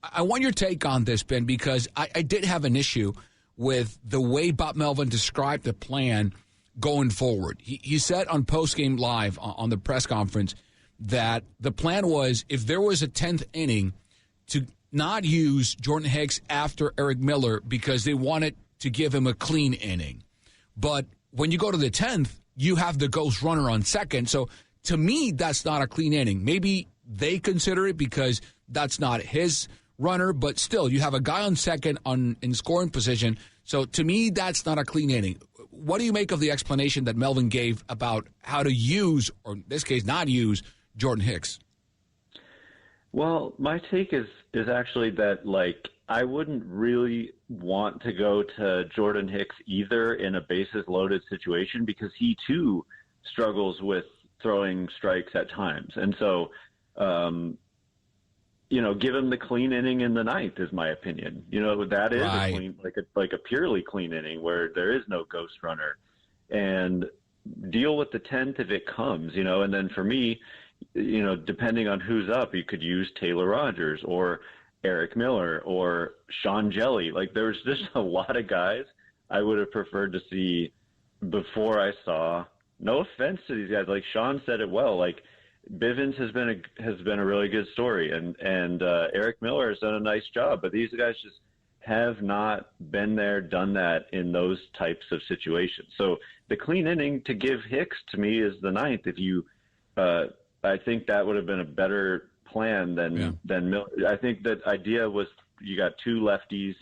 I want your take on this, Ben, because I did have an issue with the way Bob Melvin described the plan going forward. He said on postgame live on the press conference that the plan was, if there was a 10th inning, to not use Jordan Hicks after Eric Miller because they wanted to give him a clean inning. But when you go to the 10th, you have the ghost runner on second. So to me, that's not a clean inning. Maybe they consider it because that's not his runner, but still, you have a guy on second in scoring position. So to me, that's not a clean inning. What do you make of the explanation that Melvin gave about how to use, or in this case, not use, Jordan Hicks? Well, my take is actually that, like, I wouldn't really want to go to Jordan Hicks either in a bases-loaded situation, because he, too, struggles with throwing strikes at times. And so, give him the clean inning in the 9th is my opinion. That is a clean, like a purely clean inning where there is no ghost runner, and deal with the 10th if it comes, and then for me, depending on who's up, you could use Taylor Rogers or Eric Miller or Sean Jelly. Like, there's just a lot of guys I would have preferred to see before I saw, no offense to these guys, like Sean said it well, like, Bivens has been a really good story, and Eric Miller has done a nice job, but these guys just have not been there, done that in those types of situations. So the clean inning to give Hicks, to me, is the 9th. If you, I think that would have been a better plan than Miller. I think that idea was you got 2 lefties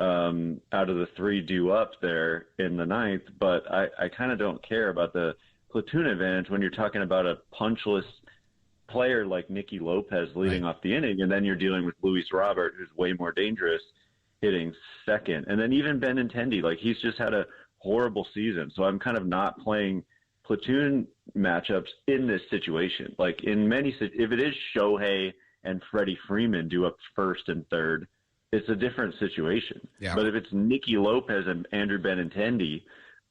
out of the 3 due up there in the 9th, but I kind of don't care about the platoon advantage when you're talking about a punchless player like Nicky Lopez leading off the inning, and then you're dealing with Luis Robert, who's way more dangerous, hitting second. And then even Benintendi, like, he's just had a horrible season. So I'm kind of not playing platoon matchups in this situation. Like, in many, if it is Shohei and Freddie Freeman do up first and third, it's a different situation. Yeah. But if it's Nicky Lopez and Andrew Benintendi,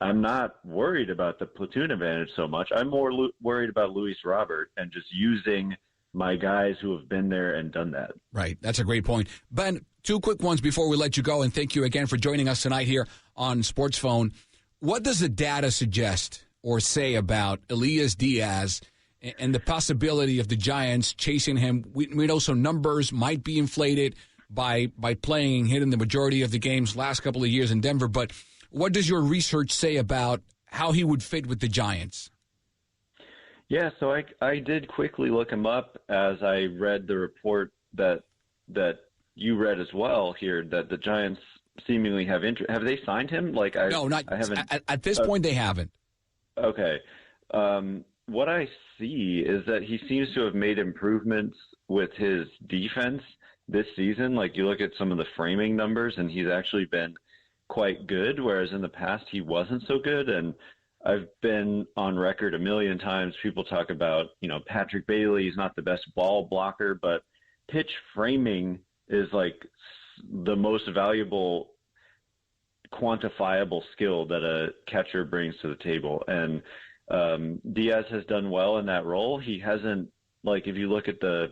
I'm not worried about the platoon advantage so much. I'm more worried about Luis Robert and just using my guys who have been there and done that. Right. That's a great point. Ben, 2 quick ones before we let you go, and thank you again for joining us tonight here on Sports Phone. What does the data suggest or say about Elias Diaz and the possibility of the Giants chasing him? We know some numbers might be inflated, by playing and hitting the majority of the games last couple of years in Denver. But what does your research say about how he would fit with the Giants? Yeah, so I did quickly look him up as I read the report that you read as well here, that the Giants seemingly have interest. Have they signed him? I haven't. At this point, they haven't. Okay. What I see is that he seems to have made improvements with his defense this season. You look at some of the framing numbers, and he's actually been quite good, whereas in the past he wasn't so good. And I've been on record a million times. People talk about, Patrick Bailey is not the best ball blocker, but pitch framing is the most valuable quantifiable skill that a catcher brings to the table. And Diaz has done well in that role. He hasn't, if you look at the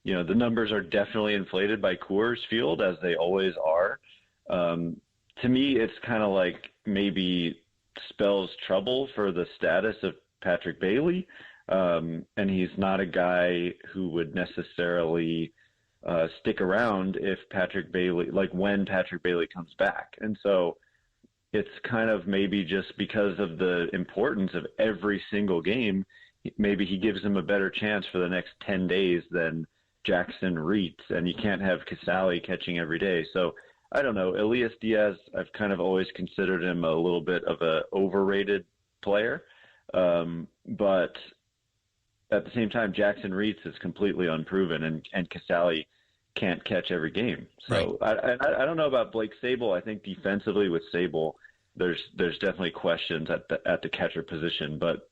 numbers are definitely inflated by Coors Field, as they always are. To me, it's kind of maybe spells trouble for the status of Patrick Bailey. And he's not a guy who would necessarily stick around if Patrick Bailey, when Patrick Bailey comes back. And so it's kind of maybe just because of the importance of every single game, maybe he gives him a better chance for the next 10 days than Jackson Reitz, and you can't have Casale catching every day. So I don't know. Elias Diaz, I've kind of always considered him a little bit of a overrated player. But at the same time, Jackson Reitz is completely unproven, and Casale can't catch every game. So right. I don't know about Blake Sable. I think defensively with Sable, there's definitely questions at the catcher position, but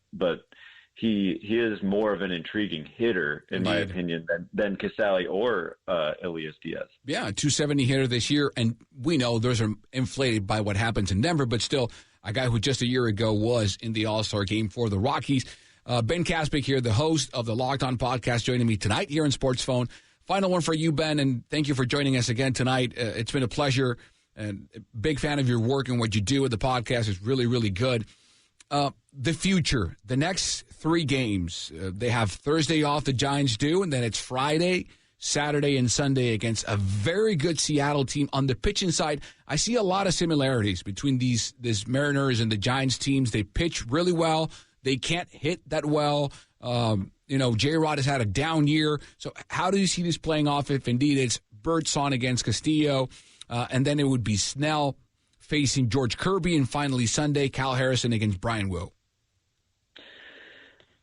he is more of an intriguing hitter, in my opinion, than Casale or Elias Diaz. Yeah, 270 hitter this year, and we know those are inflated by what happens in Denver, but still a guy who just a year ago was in the All-Star game for the Rockies. Ben Kaspick here, the host of the Locked On podcast, joining me tonight here in Sports Phone. Final one for you, Ben, and thank you for joining us again tonight. It's been a pleasure, and big fan of your work and what you do with the podcast. Is really, really good. The future, the next 3 games, they have Thursday off, the Giants do, and then it's Friday, Saturday, and Sunday against a very good Seattle team. On the pitching side, I see a lot of similarities between these Mariners and the Giants teams. They pitch really well. They can't hit that well. J-Rod has had a down year. So how do you see this playing off if indeed it's Birdsong against Castillo, and then it would be Snell facing George Kirby, and finally Sunday, Kyle Harrison against Brian Will?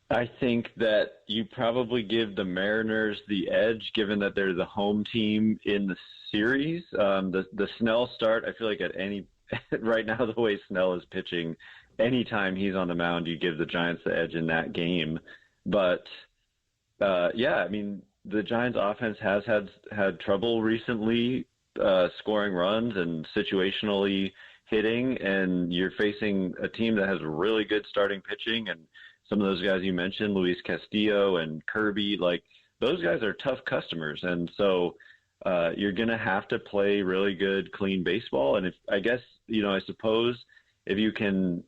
I think that you probably give the Mariners the edge, given that they're the home team in the series. The Snell start, I feel like right now, the way Snell is pitching, anytime he's on the mound, you give the Giants the edge in that game. But the Giants offense has had trouble recently scoring runs and situationally hitting, and you're facing a team that has really good starting pitching, and some of those guys you mentioned, Luis Castillo and Kirby, those guys are tough customers. And so you're going to have to play really good, clean baseball. And I suppose if you can,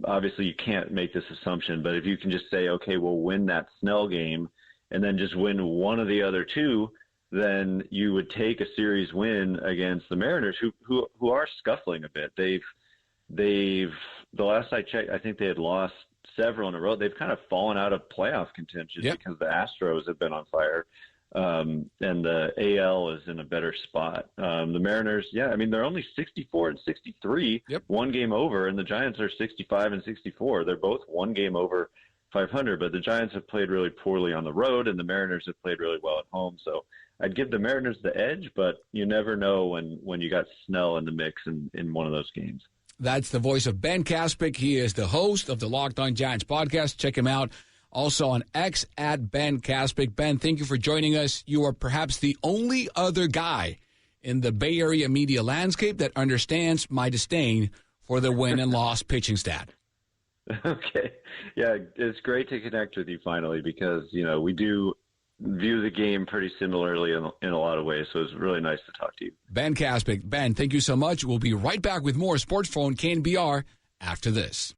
obviously you can't make this assumption, but if you can just say, okay, we'll win that Snell game and then just win one of the other 2, then you would take a series win against the Mariners, who are scuffling a bit. They've the last I checked, I think they had lost several in a row. They've kind of fallen out of playoff contention because the Astros have been on fire, and the AL is in a better spot. The Mariners, they're only 64 and 63, one game over, and the Giants are 65 and 64. They're both one game over 500, but the Giants have played really poorly on the road, and the Mariners have played really well at home. So I'd give the Mariners the edge, but you never know when you got Snell in the mix in one of those games. That's the voice of Ben Kaspick. He is the host of the Locked On Giants podcast. Check him out also on X at Ben Kaspick. Ben, thank you for joining us. You are perhaps the only other guy in the Bay Area media landscape that understands my disdain for the win and loss pitching stat. Okay. Yeah, it's great to connect with you finally, because, we do view the game pretty similarly in a lot of ways, so it's really nice to talk to you. Ben Kaspick. Ben, thank you so much. We'll be right back with more Sports Phone KNBR after this.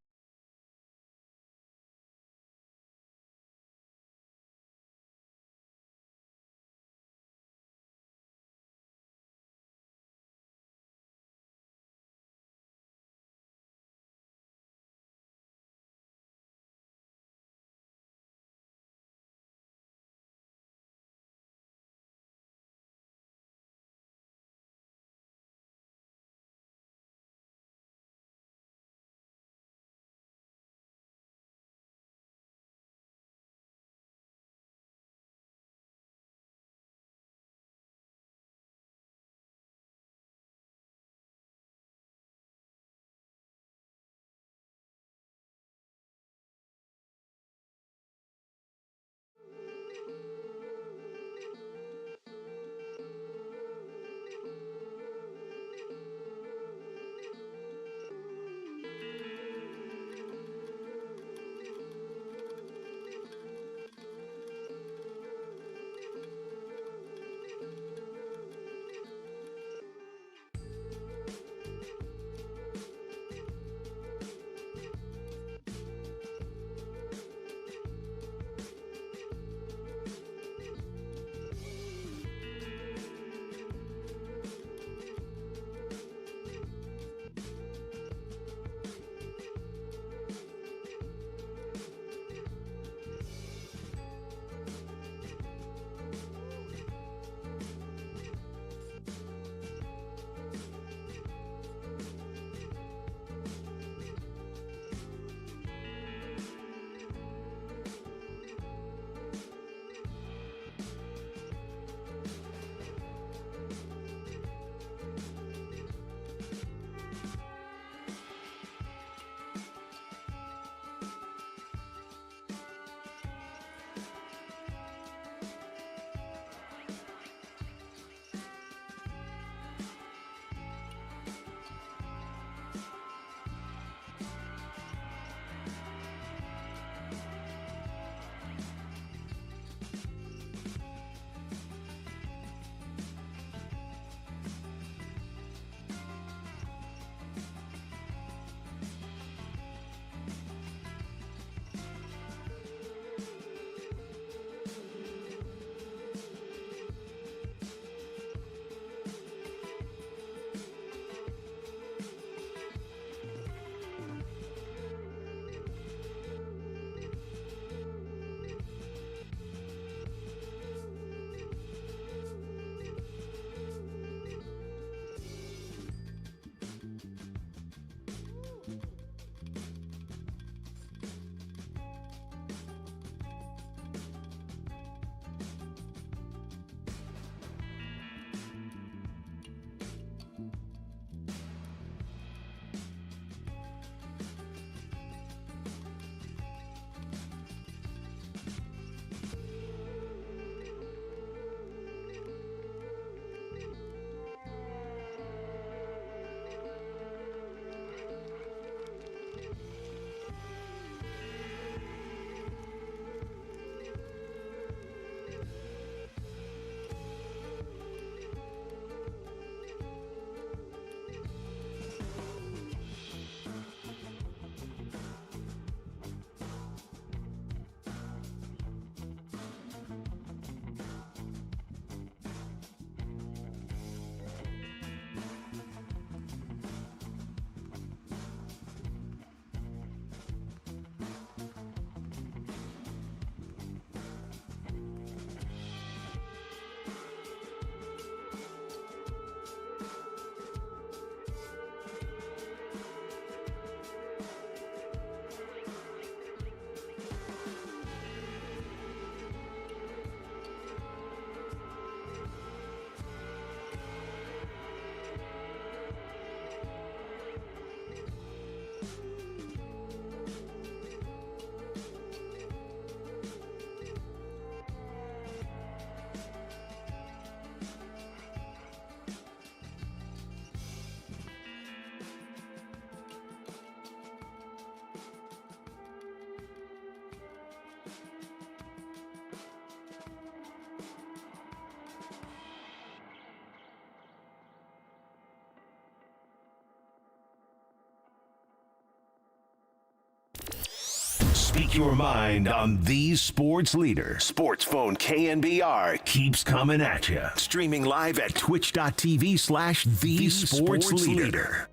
Speak your mind on these sports leaders. Sports Phone KNBR keeps coming at you. Streaming live at twitch.tv/the sports leader.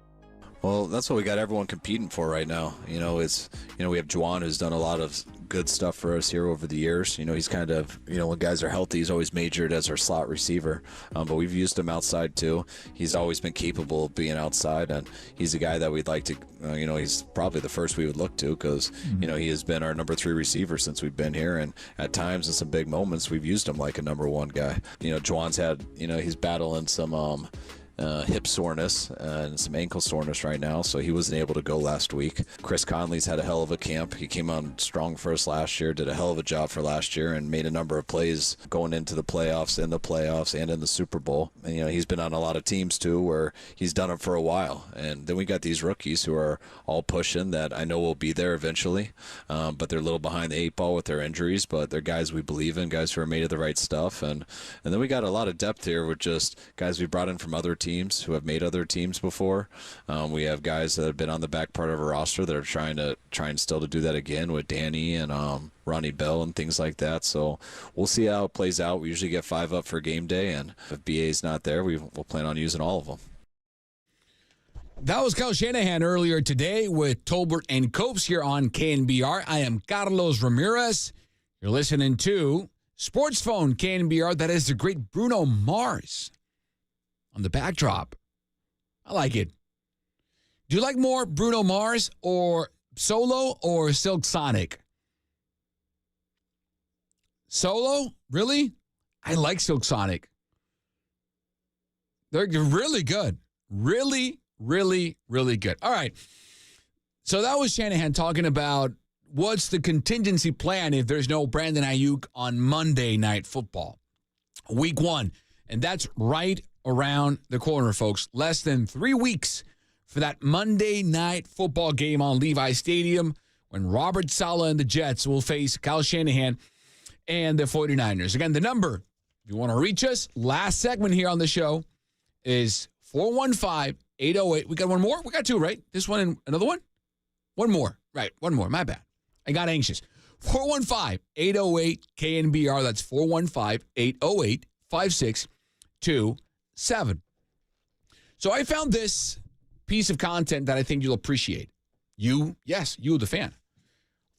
Well, that's what we got everyone competing for right now. We have Juwan, who's done a lot of good stuff for us here over the years. He's kind of, when guys are healthy, he's always majored as our slot receiver. But we've used him outside too. He's always been capable of being outside, and he's a guy that we'd like to, he's probably the first we would look to because, he has been our number 3 receiver since we've been here. And at times in some big moments, we've used him like a number 1 guy. Juwan's had, he's battling some, hip soreness and some ankle soreness right now, so he wasn't able to go last week. Chris Conley's had a hell of a camp. He came on strong for us last year, did a hell of a job for last year, and made a number of plays going into the playoffs, and in the Super Bowl. And he's been on a lot of teams too where he's done it for a while. And then we got these rookies who are all pushing that I know will be there eventually, but they're a little behind the 8 ball with their injuries, but they're guys we believe in, guys who are made of the right stuff. And then we got a lot of depth here with just guys we brought in from other teams who have made other teams before. We have guys that have been on the back part of our roster that are trying still to do that again with Danny and Ronnie Bell and things like that. So we'll see how it plays out. We usually get 5 up for game day, and if BA's not there, we'll plan on using all of them. That was Kyle Shanahan earlier today with Tolbert and Copes here on KNBR. I am Carlos Ramirez. You're listening to Sports Phone KNBR. That is the great Bruno Mars on the backdrop. I like it. Do you like more Bruno Mars or Solo or Silk Sonic? Solo? Really? I like Silk Sonic. They're really good. Really, really, really good. All right. So that was Shanahan talking about what's the contingency plan if there's no Brandon Ayuk on Monday Night Football, Week 1. And that's right around the corner, folks. Less than 3 weeks for that Monday Night Football game on Levi Stadium when Robert Saleh and the Jets will face Kyle Shanahan and the 49ers. Again, the number, if you want to reach us, last segment here on the show is 415-808. We got one more? We got 2, right? This one and another one? One more. Right, one more. My bad. I got anxious. 415-808-KNBR. That's 415-808-5627. So I found this piece of content that I think you'll appreciate. You, the fan.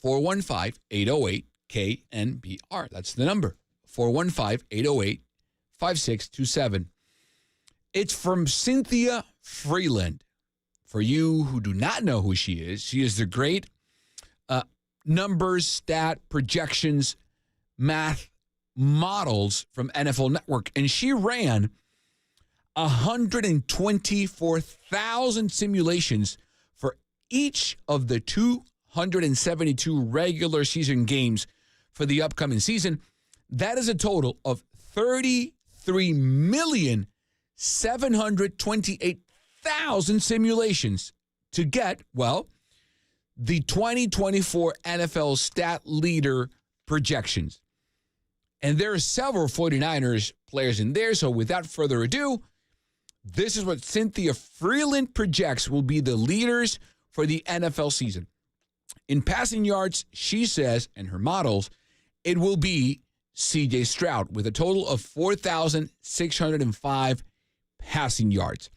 415-808-KNBR. That's the number. 415-808-5627. It's from Cynthia Freeland. For you who do not know who she is the great numbers, stat, projections, math models from NFL Network. And she ran 124,000 simulations for each of the 272 regular season games for the upcoming season. That is a total of 33,728,000 simulations to get, the 2024 NFL stat leader projections. And there are several 49ers players in there, so without further ado, this is what Cynthia Freeland projects will be the leaders for the NFL season. In passing yards, she says, and her models, it will be C.J. Stroud with a total of 4,605 passing yards.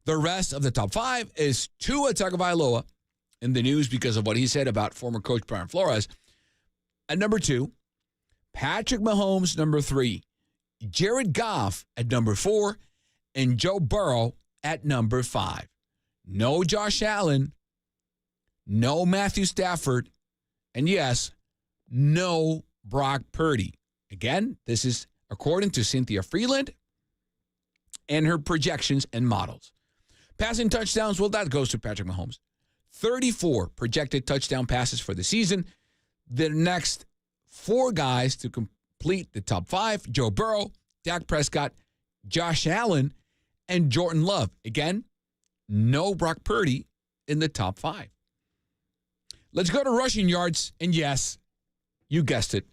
The rest of the top 5 is Tua Tagovailoa in the news because of what he said about former coach Brian Flores. At number 2, Patrick Mahomes, number 3, Jared Goff at number 4, and Joe Burrow at number 5. No Josh Allen, no Matthew Stafford, and yes, no Brock Purdy. Again, this is according to Cynthia Freeland and her projections and models. Passing touchdowns, that goes to Patrick Mahomes. 34 projected touchdown passes for the season. The next 4 guys to complete the top 5, Joe Burrow, Dak Prescott, Josh Allen, and Jordan Love. Again, no Brock Purdy in the top 5. Let's go to rushing yards. And yes, you guessed it.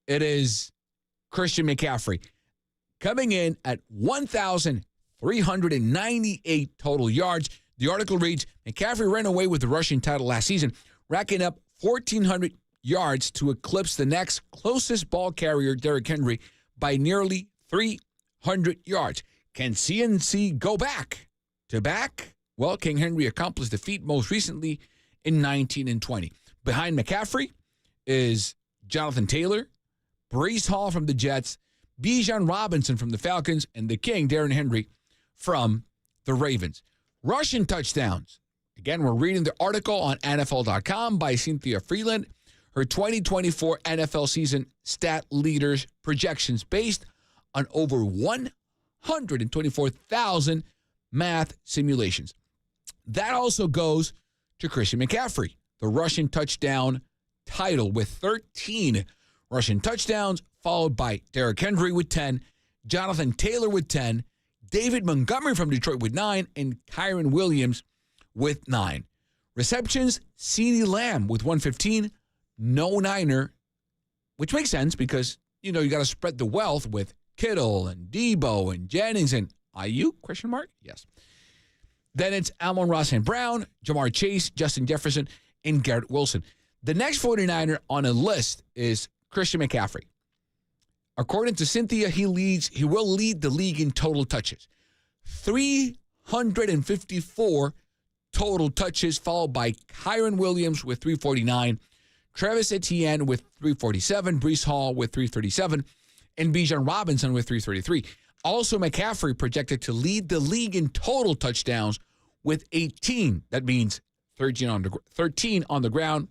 It is Christian McCaffrey coming in at 1,398 total yards. The article reads, McCaffrey ran away with the rushing title last season, racking up 1,400 yards to eclipse the next closest ball carrier, Derrick Henry, by nearly 300 yards. Can CNC go back to back? Well, King Henry accomplished the feat most recently in 19 and 20. Behind McCaffrey is Jonathan Taylor, Breece Hall from the Jets, Bijan Robinson from the Falcons, and the King, Derrick Henry, from the Ravens. Rushing touchdowns. Again, we're reading the article on NFL.com by Cynthia Freeland. Her 2024 NFL season stat leaders projections based on over 124,000 math simulations. That also goes to Christian McCaffrey, the rushing touchdown title with 13 rushing touchdowns, followed by Derrick Henry with 10, Jonathan Taylor with 10, David Montgomery from Detroit with 9, and Kyren Williams with 9. Receptions, CeeDee Lamb with 115, no Niner, which makes sense because, you got to spread the wealth with Kittle and Debo and Jennings and Ayuk, ? Yes. Then it's Amon-Ra St. Brown, Jamar Chase, Justin Jefferson, and Garrett Wilson. The next 49er on a list is Christian McCaffrey. According to Cynthia, he will lead the league in total touches. 354 total touches, followed by Kyren Williams with 349, Travis Etienne with 347, Breece Hall with 337, and Bijan Robinson with 333. Also, McCaffrey projected to lead the league in total touchdowns with 18. That means 13 on the ground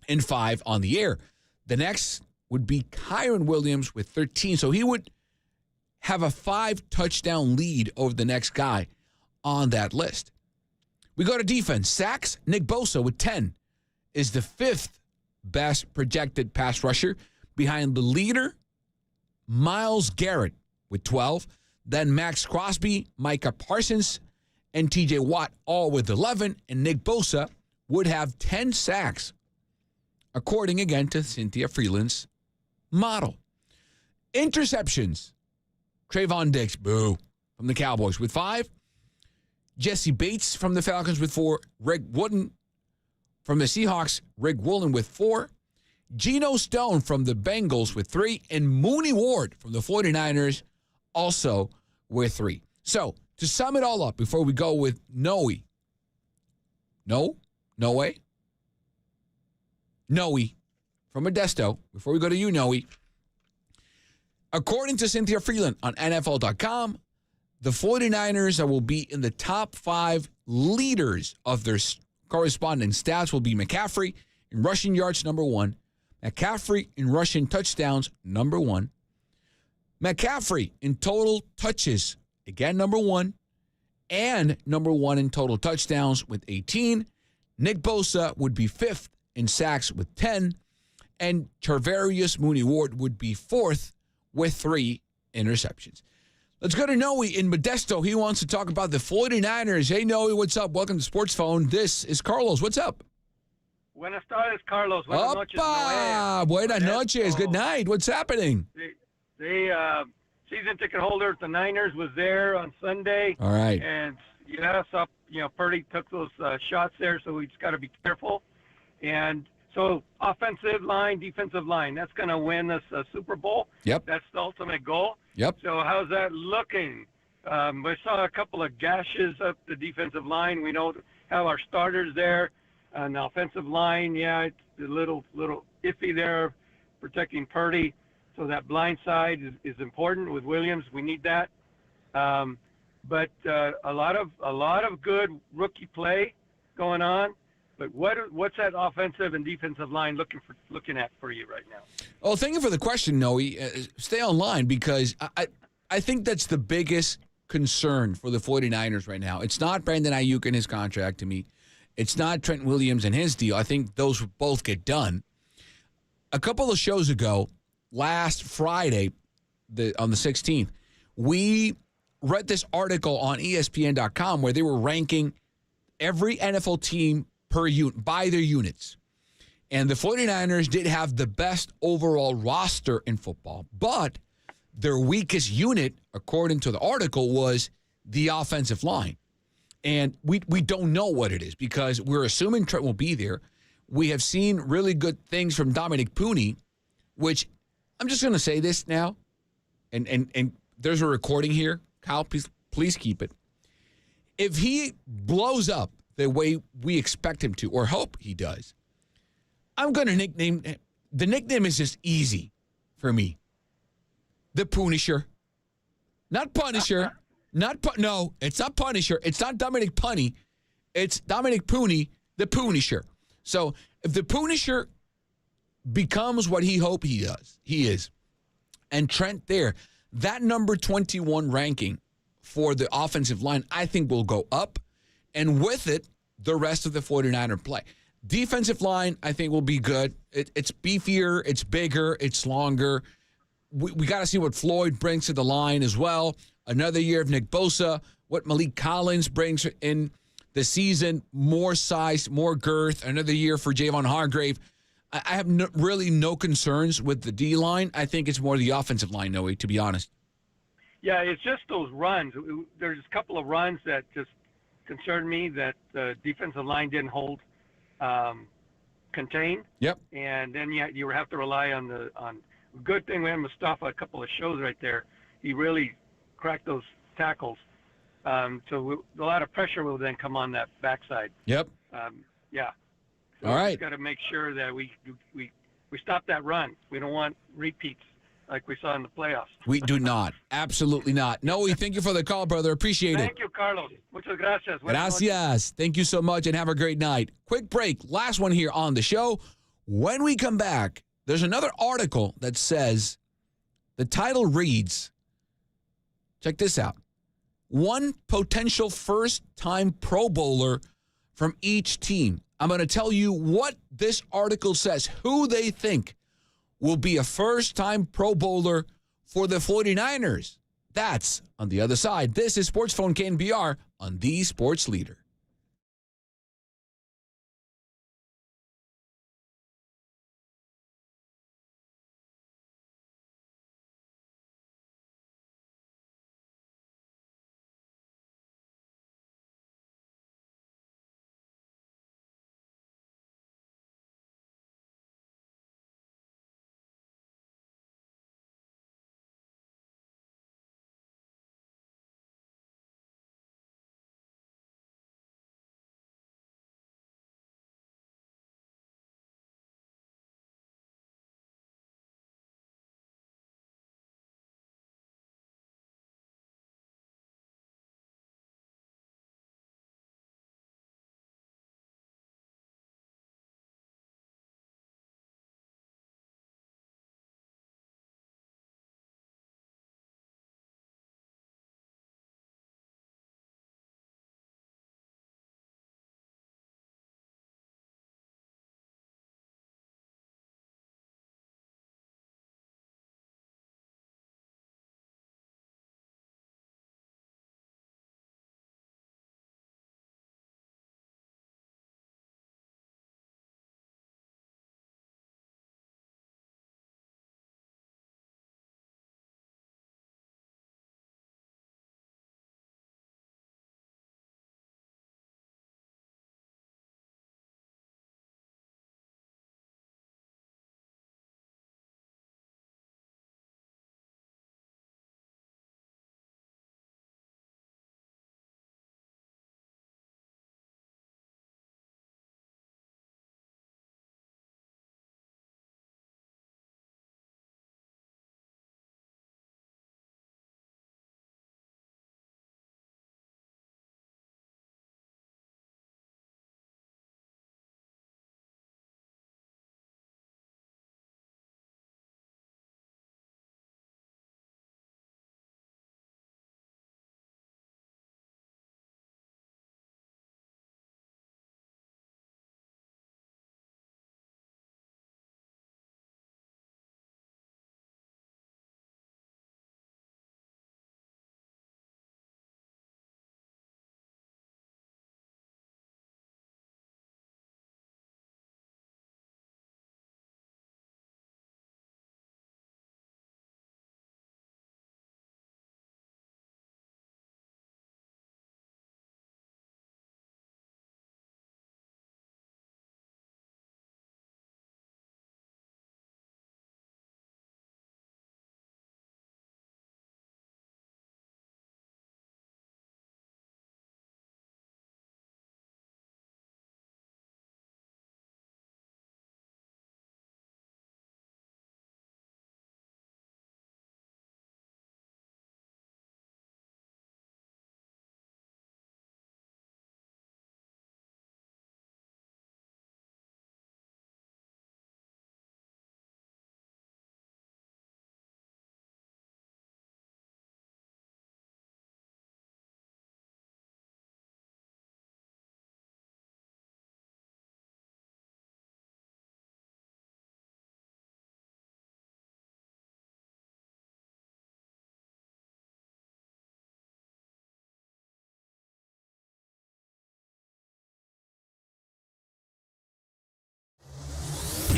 and 5 on the air. The next would be Kyren Williams with 13. So he would have a 5-touchdown lead over the next guy on that list. We go to defense. Sacks, Nick Bosa with 10 is the 5th best projected pass rusher behind the leader, Myles Garrett, with 12. Then Max Crosby, Micah Parsons, and TJ Watt all with 11. And Nick Bosa would have 10 sacks, according again to Cynthia Freeland's model. Interceptions. Trayvon Diggs, boo, from the Cowboys with 5. Jesse Bates from the Falcons with 4. Rick Wooden from the Seahawks, Rick Woolen with 4. Geno Stone from the Bengals with 3. And Mooney Ward from the 49ers also with 3. So, to sum it all up before we go with Noe. Noe from Modesto, before we go to you, Noe. According to Cynthia Freeland on NFL.com, the 49ers will be in the top 5 leaders of their corresponding stats will be McCaffrey in rushing yards, number 1. McCaffrey in rushing touchdowns, number 1. McCaffrey in total touches, again, number 1. And number 1 in total touchdowns with 18. Nick Bosa would be 5th in sacks with 10. And Charvarius Mooney Ward would be 4th with 3 interceptions. Let's go to Noe in Modesto. He wants to talk about the 49ers. Hey, Noe, what's up? Welcome to Sports Phone. This is Carlos. What's up? Buenas tardes, Carlos. Buenas noches, Noé. Buenas noches. Good night. What's happening? The season ticket holder at the Niners was there on Sunday. All right. And, Purdy took those shots there, so we just got to be careful. And so offensive line, defensive line, that's going to win us a Super Bowl. Yep. That's the ultimate goal. Yep. So how's that looking? We saw a couple of gashes up the defensive line. We don't have our starters there. On the offensive line, it's a little iffy there, protecting Purdy. So that blind side is important with Williams. We need that. But a lot of good rookie play going on. But what's that offensive and defensive line looking at for you right now? Oh, thank you for the question, Noe. Stay online because I think that's the biggest concern for the 49ers right now. It's not Brandon Ayuk and his contract to me. It's not Trent Williams and his deal. I think those both get done. A couple of shows ago, last Friday, on the 16th, we read this article on ESPN.com where they were ranking every NFL team by their units. And the 49ers did have the best overall roster in football, but their weakest unit, according to the article, was the offensive line. And we don't know what it is because we're assuming Trent will be there. We have seen really good things from Dominic Pooney, which I'm just going to say this now, and there's a recording here. Kyle, please keep it. If he blows up the way we expect him to, or hope he does, I'm going to nickname him. The nickname is just easy for me. The Punisher. Not Punisher. No, it's not Punisher. It's not Dominic Punny. It's Dominic Pooney, the Punisher. So if the Punisher becomes what he is, and Trent there, that number 21 ranking for the offensive line, I think will go up. And with it, the rest of the 49er play. Defensive line, I think, will be good. It's beefier, it's bigger, it's longer. We got to see what Floyd brings to the line as well. Another year of Nick Bosa, what Malik Collins brings in the season, more size, more girth. Another year for Javon Hargrave. I have really no concerns with the D-line. I think it's more the offensive line, Noe, to be honest. Yeah, it's just those runs. There's a couple of runs that just concerned me that the defensive line didn't hold contain. Yep. And then you have to rely on good thing we had Mustafa a couple of shows right there. He really cracked those tackles. So a lot of pressure will then come on that backside. Yep. Yeah. So All right. We've got to make sure that we stop that run. We don't want repeats like we saw in the playoffs. We do not. Absolutely not. Noe, thank you for the call, brother. Appreciate it. Thank you, Carlos. Muchas gracias. Gracias. Thank you so much, and have a great night. Quick break. Last one here on the show. When we come back, there's another article that says, the title reads, check this out, one potential first-time Pro Bowler from each team. I'm going to tell you what this article says, who they think will be a first-time Pro Bowler for the 49ers. That's on the other side. This is Sports Phone KNBR on the Sports Leader.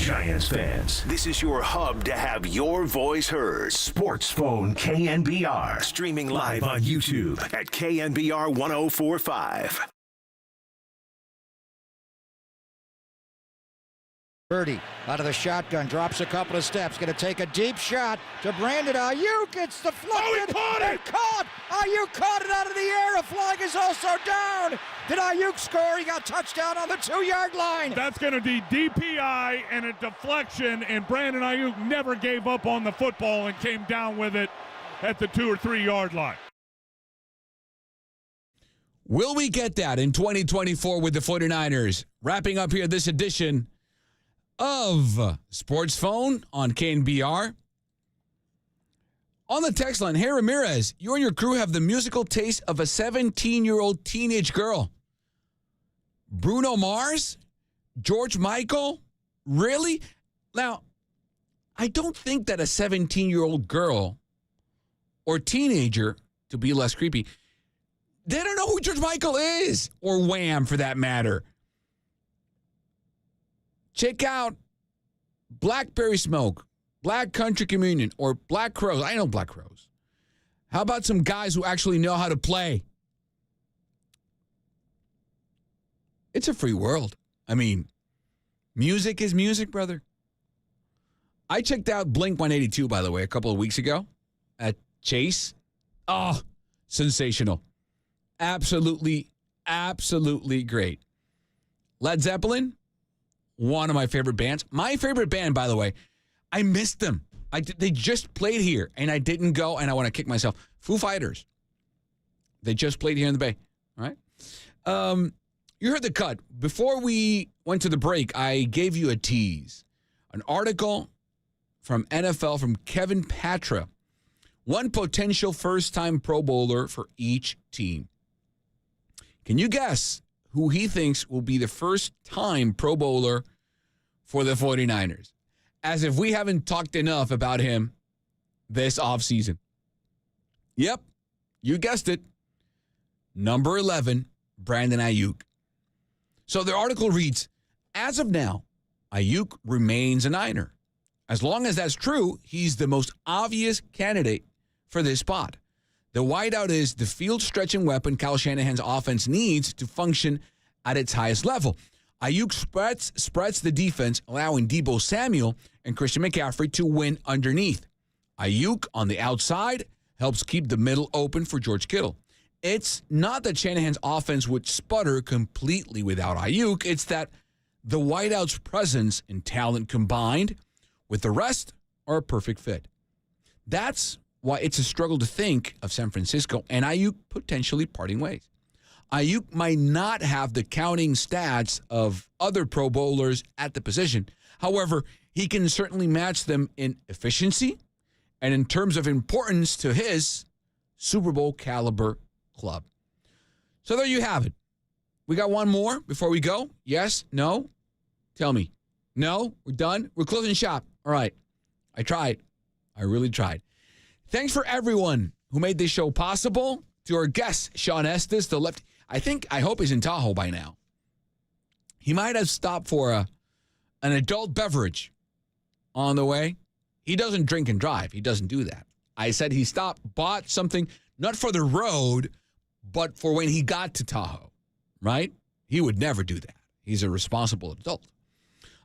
Giants fans, this is your hub to have your voice heard. Sports Phone KNBR. Streaming live on YouTube at KNBR 1045. Birdie out of the shotgun, drops a couple of steps, going to take a deep shot to Brandon Ayuk. It's deflected. Oh, he caught it! Caught! Ayuk caught it out of the air. A flag is also down. Did Ayuk score? He got touchdown on the 2-yard line. That's going to be DPI and a deflection, and Brandon Ayuk never gave up on the football and came down with it at the 2 or 3 yard line. Will we get that in 2024 with the 49ers? Wrapping up here this edition of Sports Phone on KNBR. On the text line, hey Ramirez, you and your crew have the musical taste of a 17-year-old teenage girl. Bruno Mars? George Michael? Really? Now, I don't think that a 17-year-old girl or teenager, to be less creepy, they don't know who George Michael is, or Wham for that matter. Check out Blackberry Smoke, Black Country Communion, or Black Crows. I know Black Crows. How about some guys who actually know how to play? It's a free world. I mean, music is music, brother. I checked out Blink-182, by the way, a couple of weeks ago at Chase. Oh, sensational. Absolutely, absolutely great. Led Zeppelin, one of my favorite bands. My favorite band, by the way, I missed them. They just played here, and I didn't go, and I want to kick myself. Foo Fighters. They just played here in the Bay. All right? You heard the cut. Before we went to the break, I gave you a tease. An article from NFL from Kevin Patra. One potential first-time Pro Bowler for each team. Can you guess who he thinks will be the first-time Pro Bowler for the 49ers? As if we haven't talked enough about him this offseason. Yep, you guessed it. Number 11, Brandon Ayuk. So the article reads, as of now, Ayuk remains a Niner. As long as that's true, he's the most obvious candidate for this spot. The wideout is the field-stretching weapon Kyle Shanahan's offense needs to function at its highest level. Ayuk spreads the defense, allowing Deebo Samuel and Christian McCaffrey to win underneath. Ayuk on the outside helps keep the middle open for George Kittle. It's not that Shanahan's offense would sputter completely without Ayuk. It's that the wideout's presence and talent combined with the rest are a perfect fit. That's why it's a struggle to think of San Francisco and Ayuk potentially parting ways. Ayuk might not have the counting stats of other Pro Bowlers at the position. However, he can certainly match them in efficiency and in terms of importance to his Super Bowl caliber club. So there you have it. We got one more before we go. Yes? No? Tell me. No? We're done? We're closing shop. All right. I tried. I really tried. Thanks for everyone who made this show possible. To our guest, Sean Estes, the left. I hope he's in Tahoe by now. He might have stopped for an adult beverage on the way. He doesn't drink and drive. He doesn't do that. I said he stopped, bought something, not for the road, but for when he got to Tahoe, right? He would never do that. He's a responsible adult.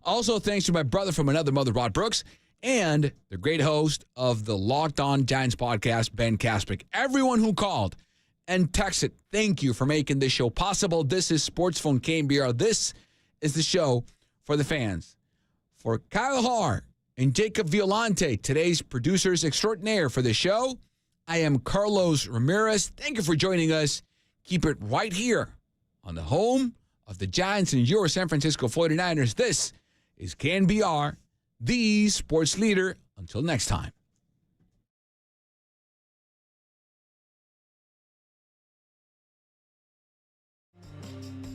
Also, thanks to my brother from another mother, Rod Brooks, and the great host of the Locked On Giants podcast, Ben Kaspick. Everyone who called and texted, thank you for making this show possible. This is Sports Phone KNBR. This is the show for the fans. For Kyle Haar and Jacob Violante, today's producers extraordinaire for the show, I am Carlos Ramirez. Thank you for joining us. Keep it right here on the home of the Giants and your San Francisco 49ers. This is KNBR, the sports leader. Until next time.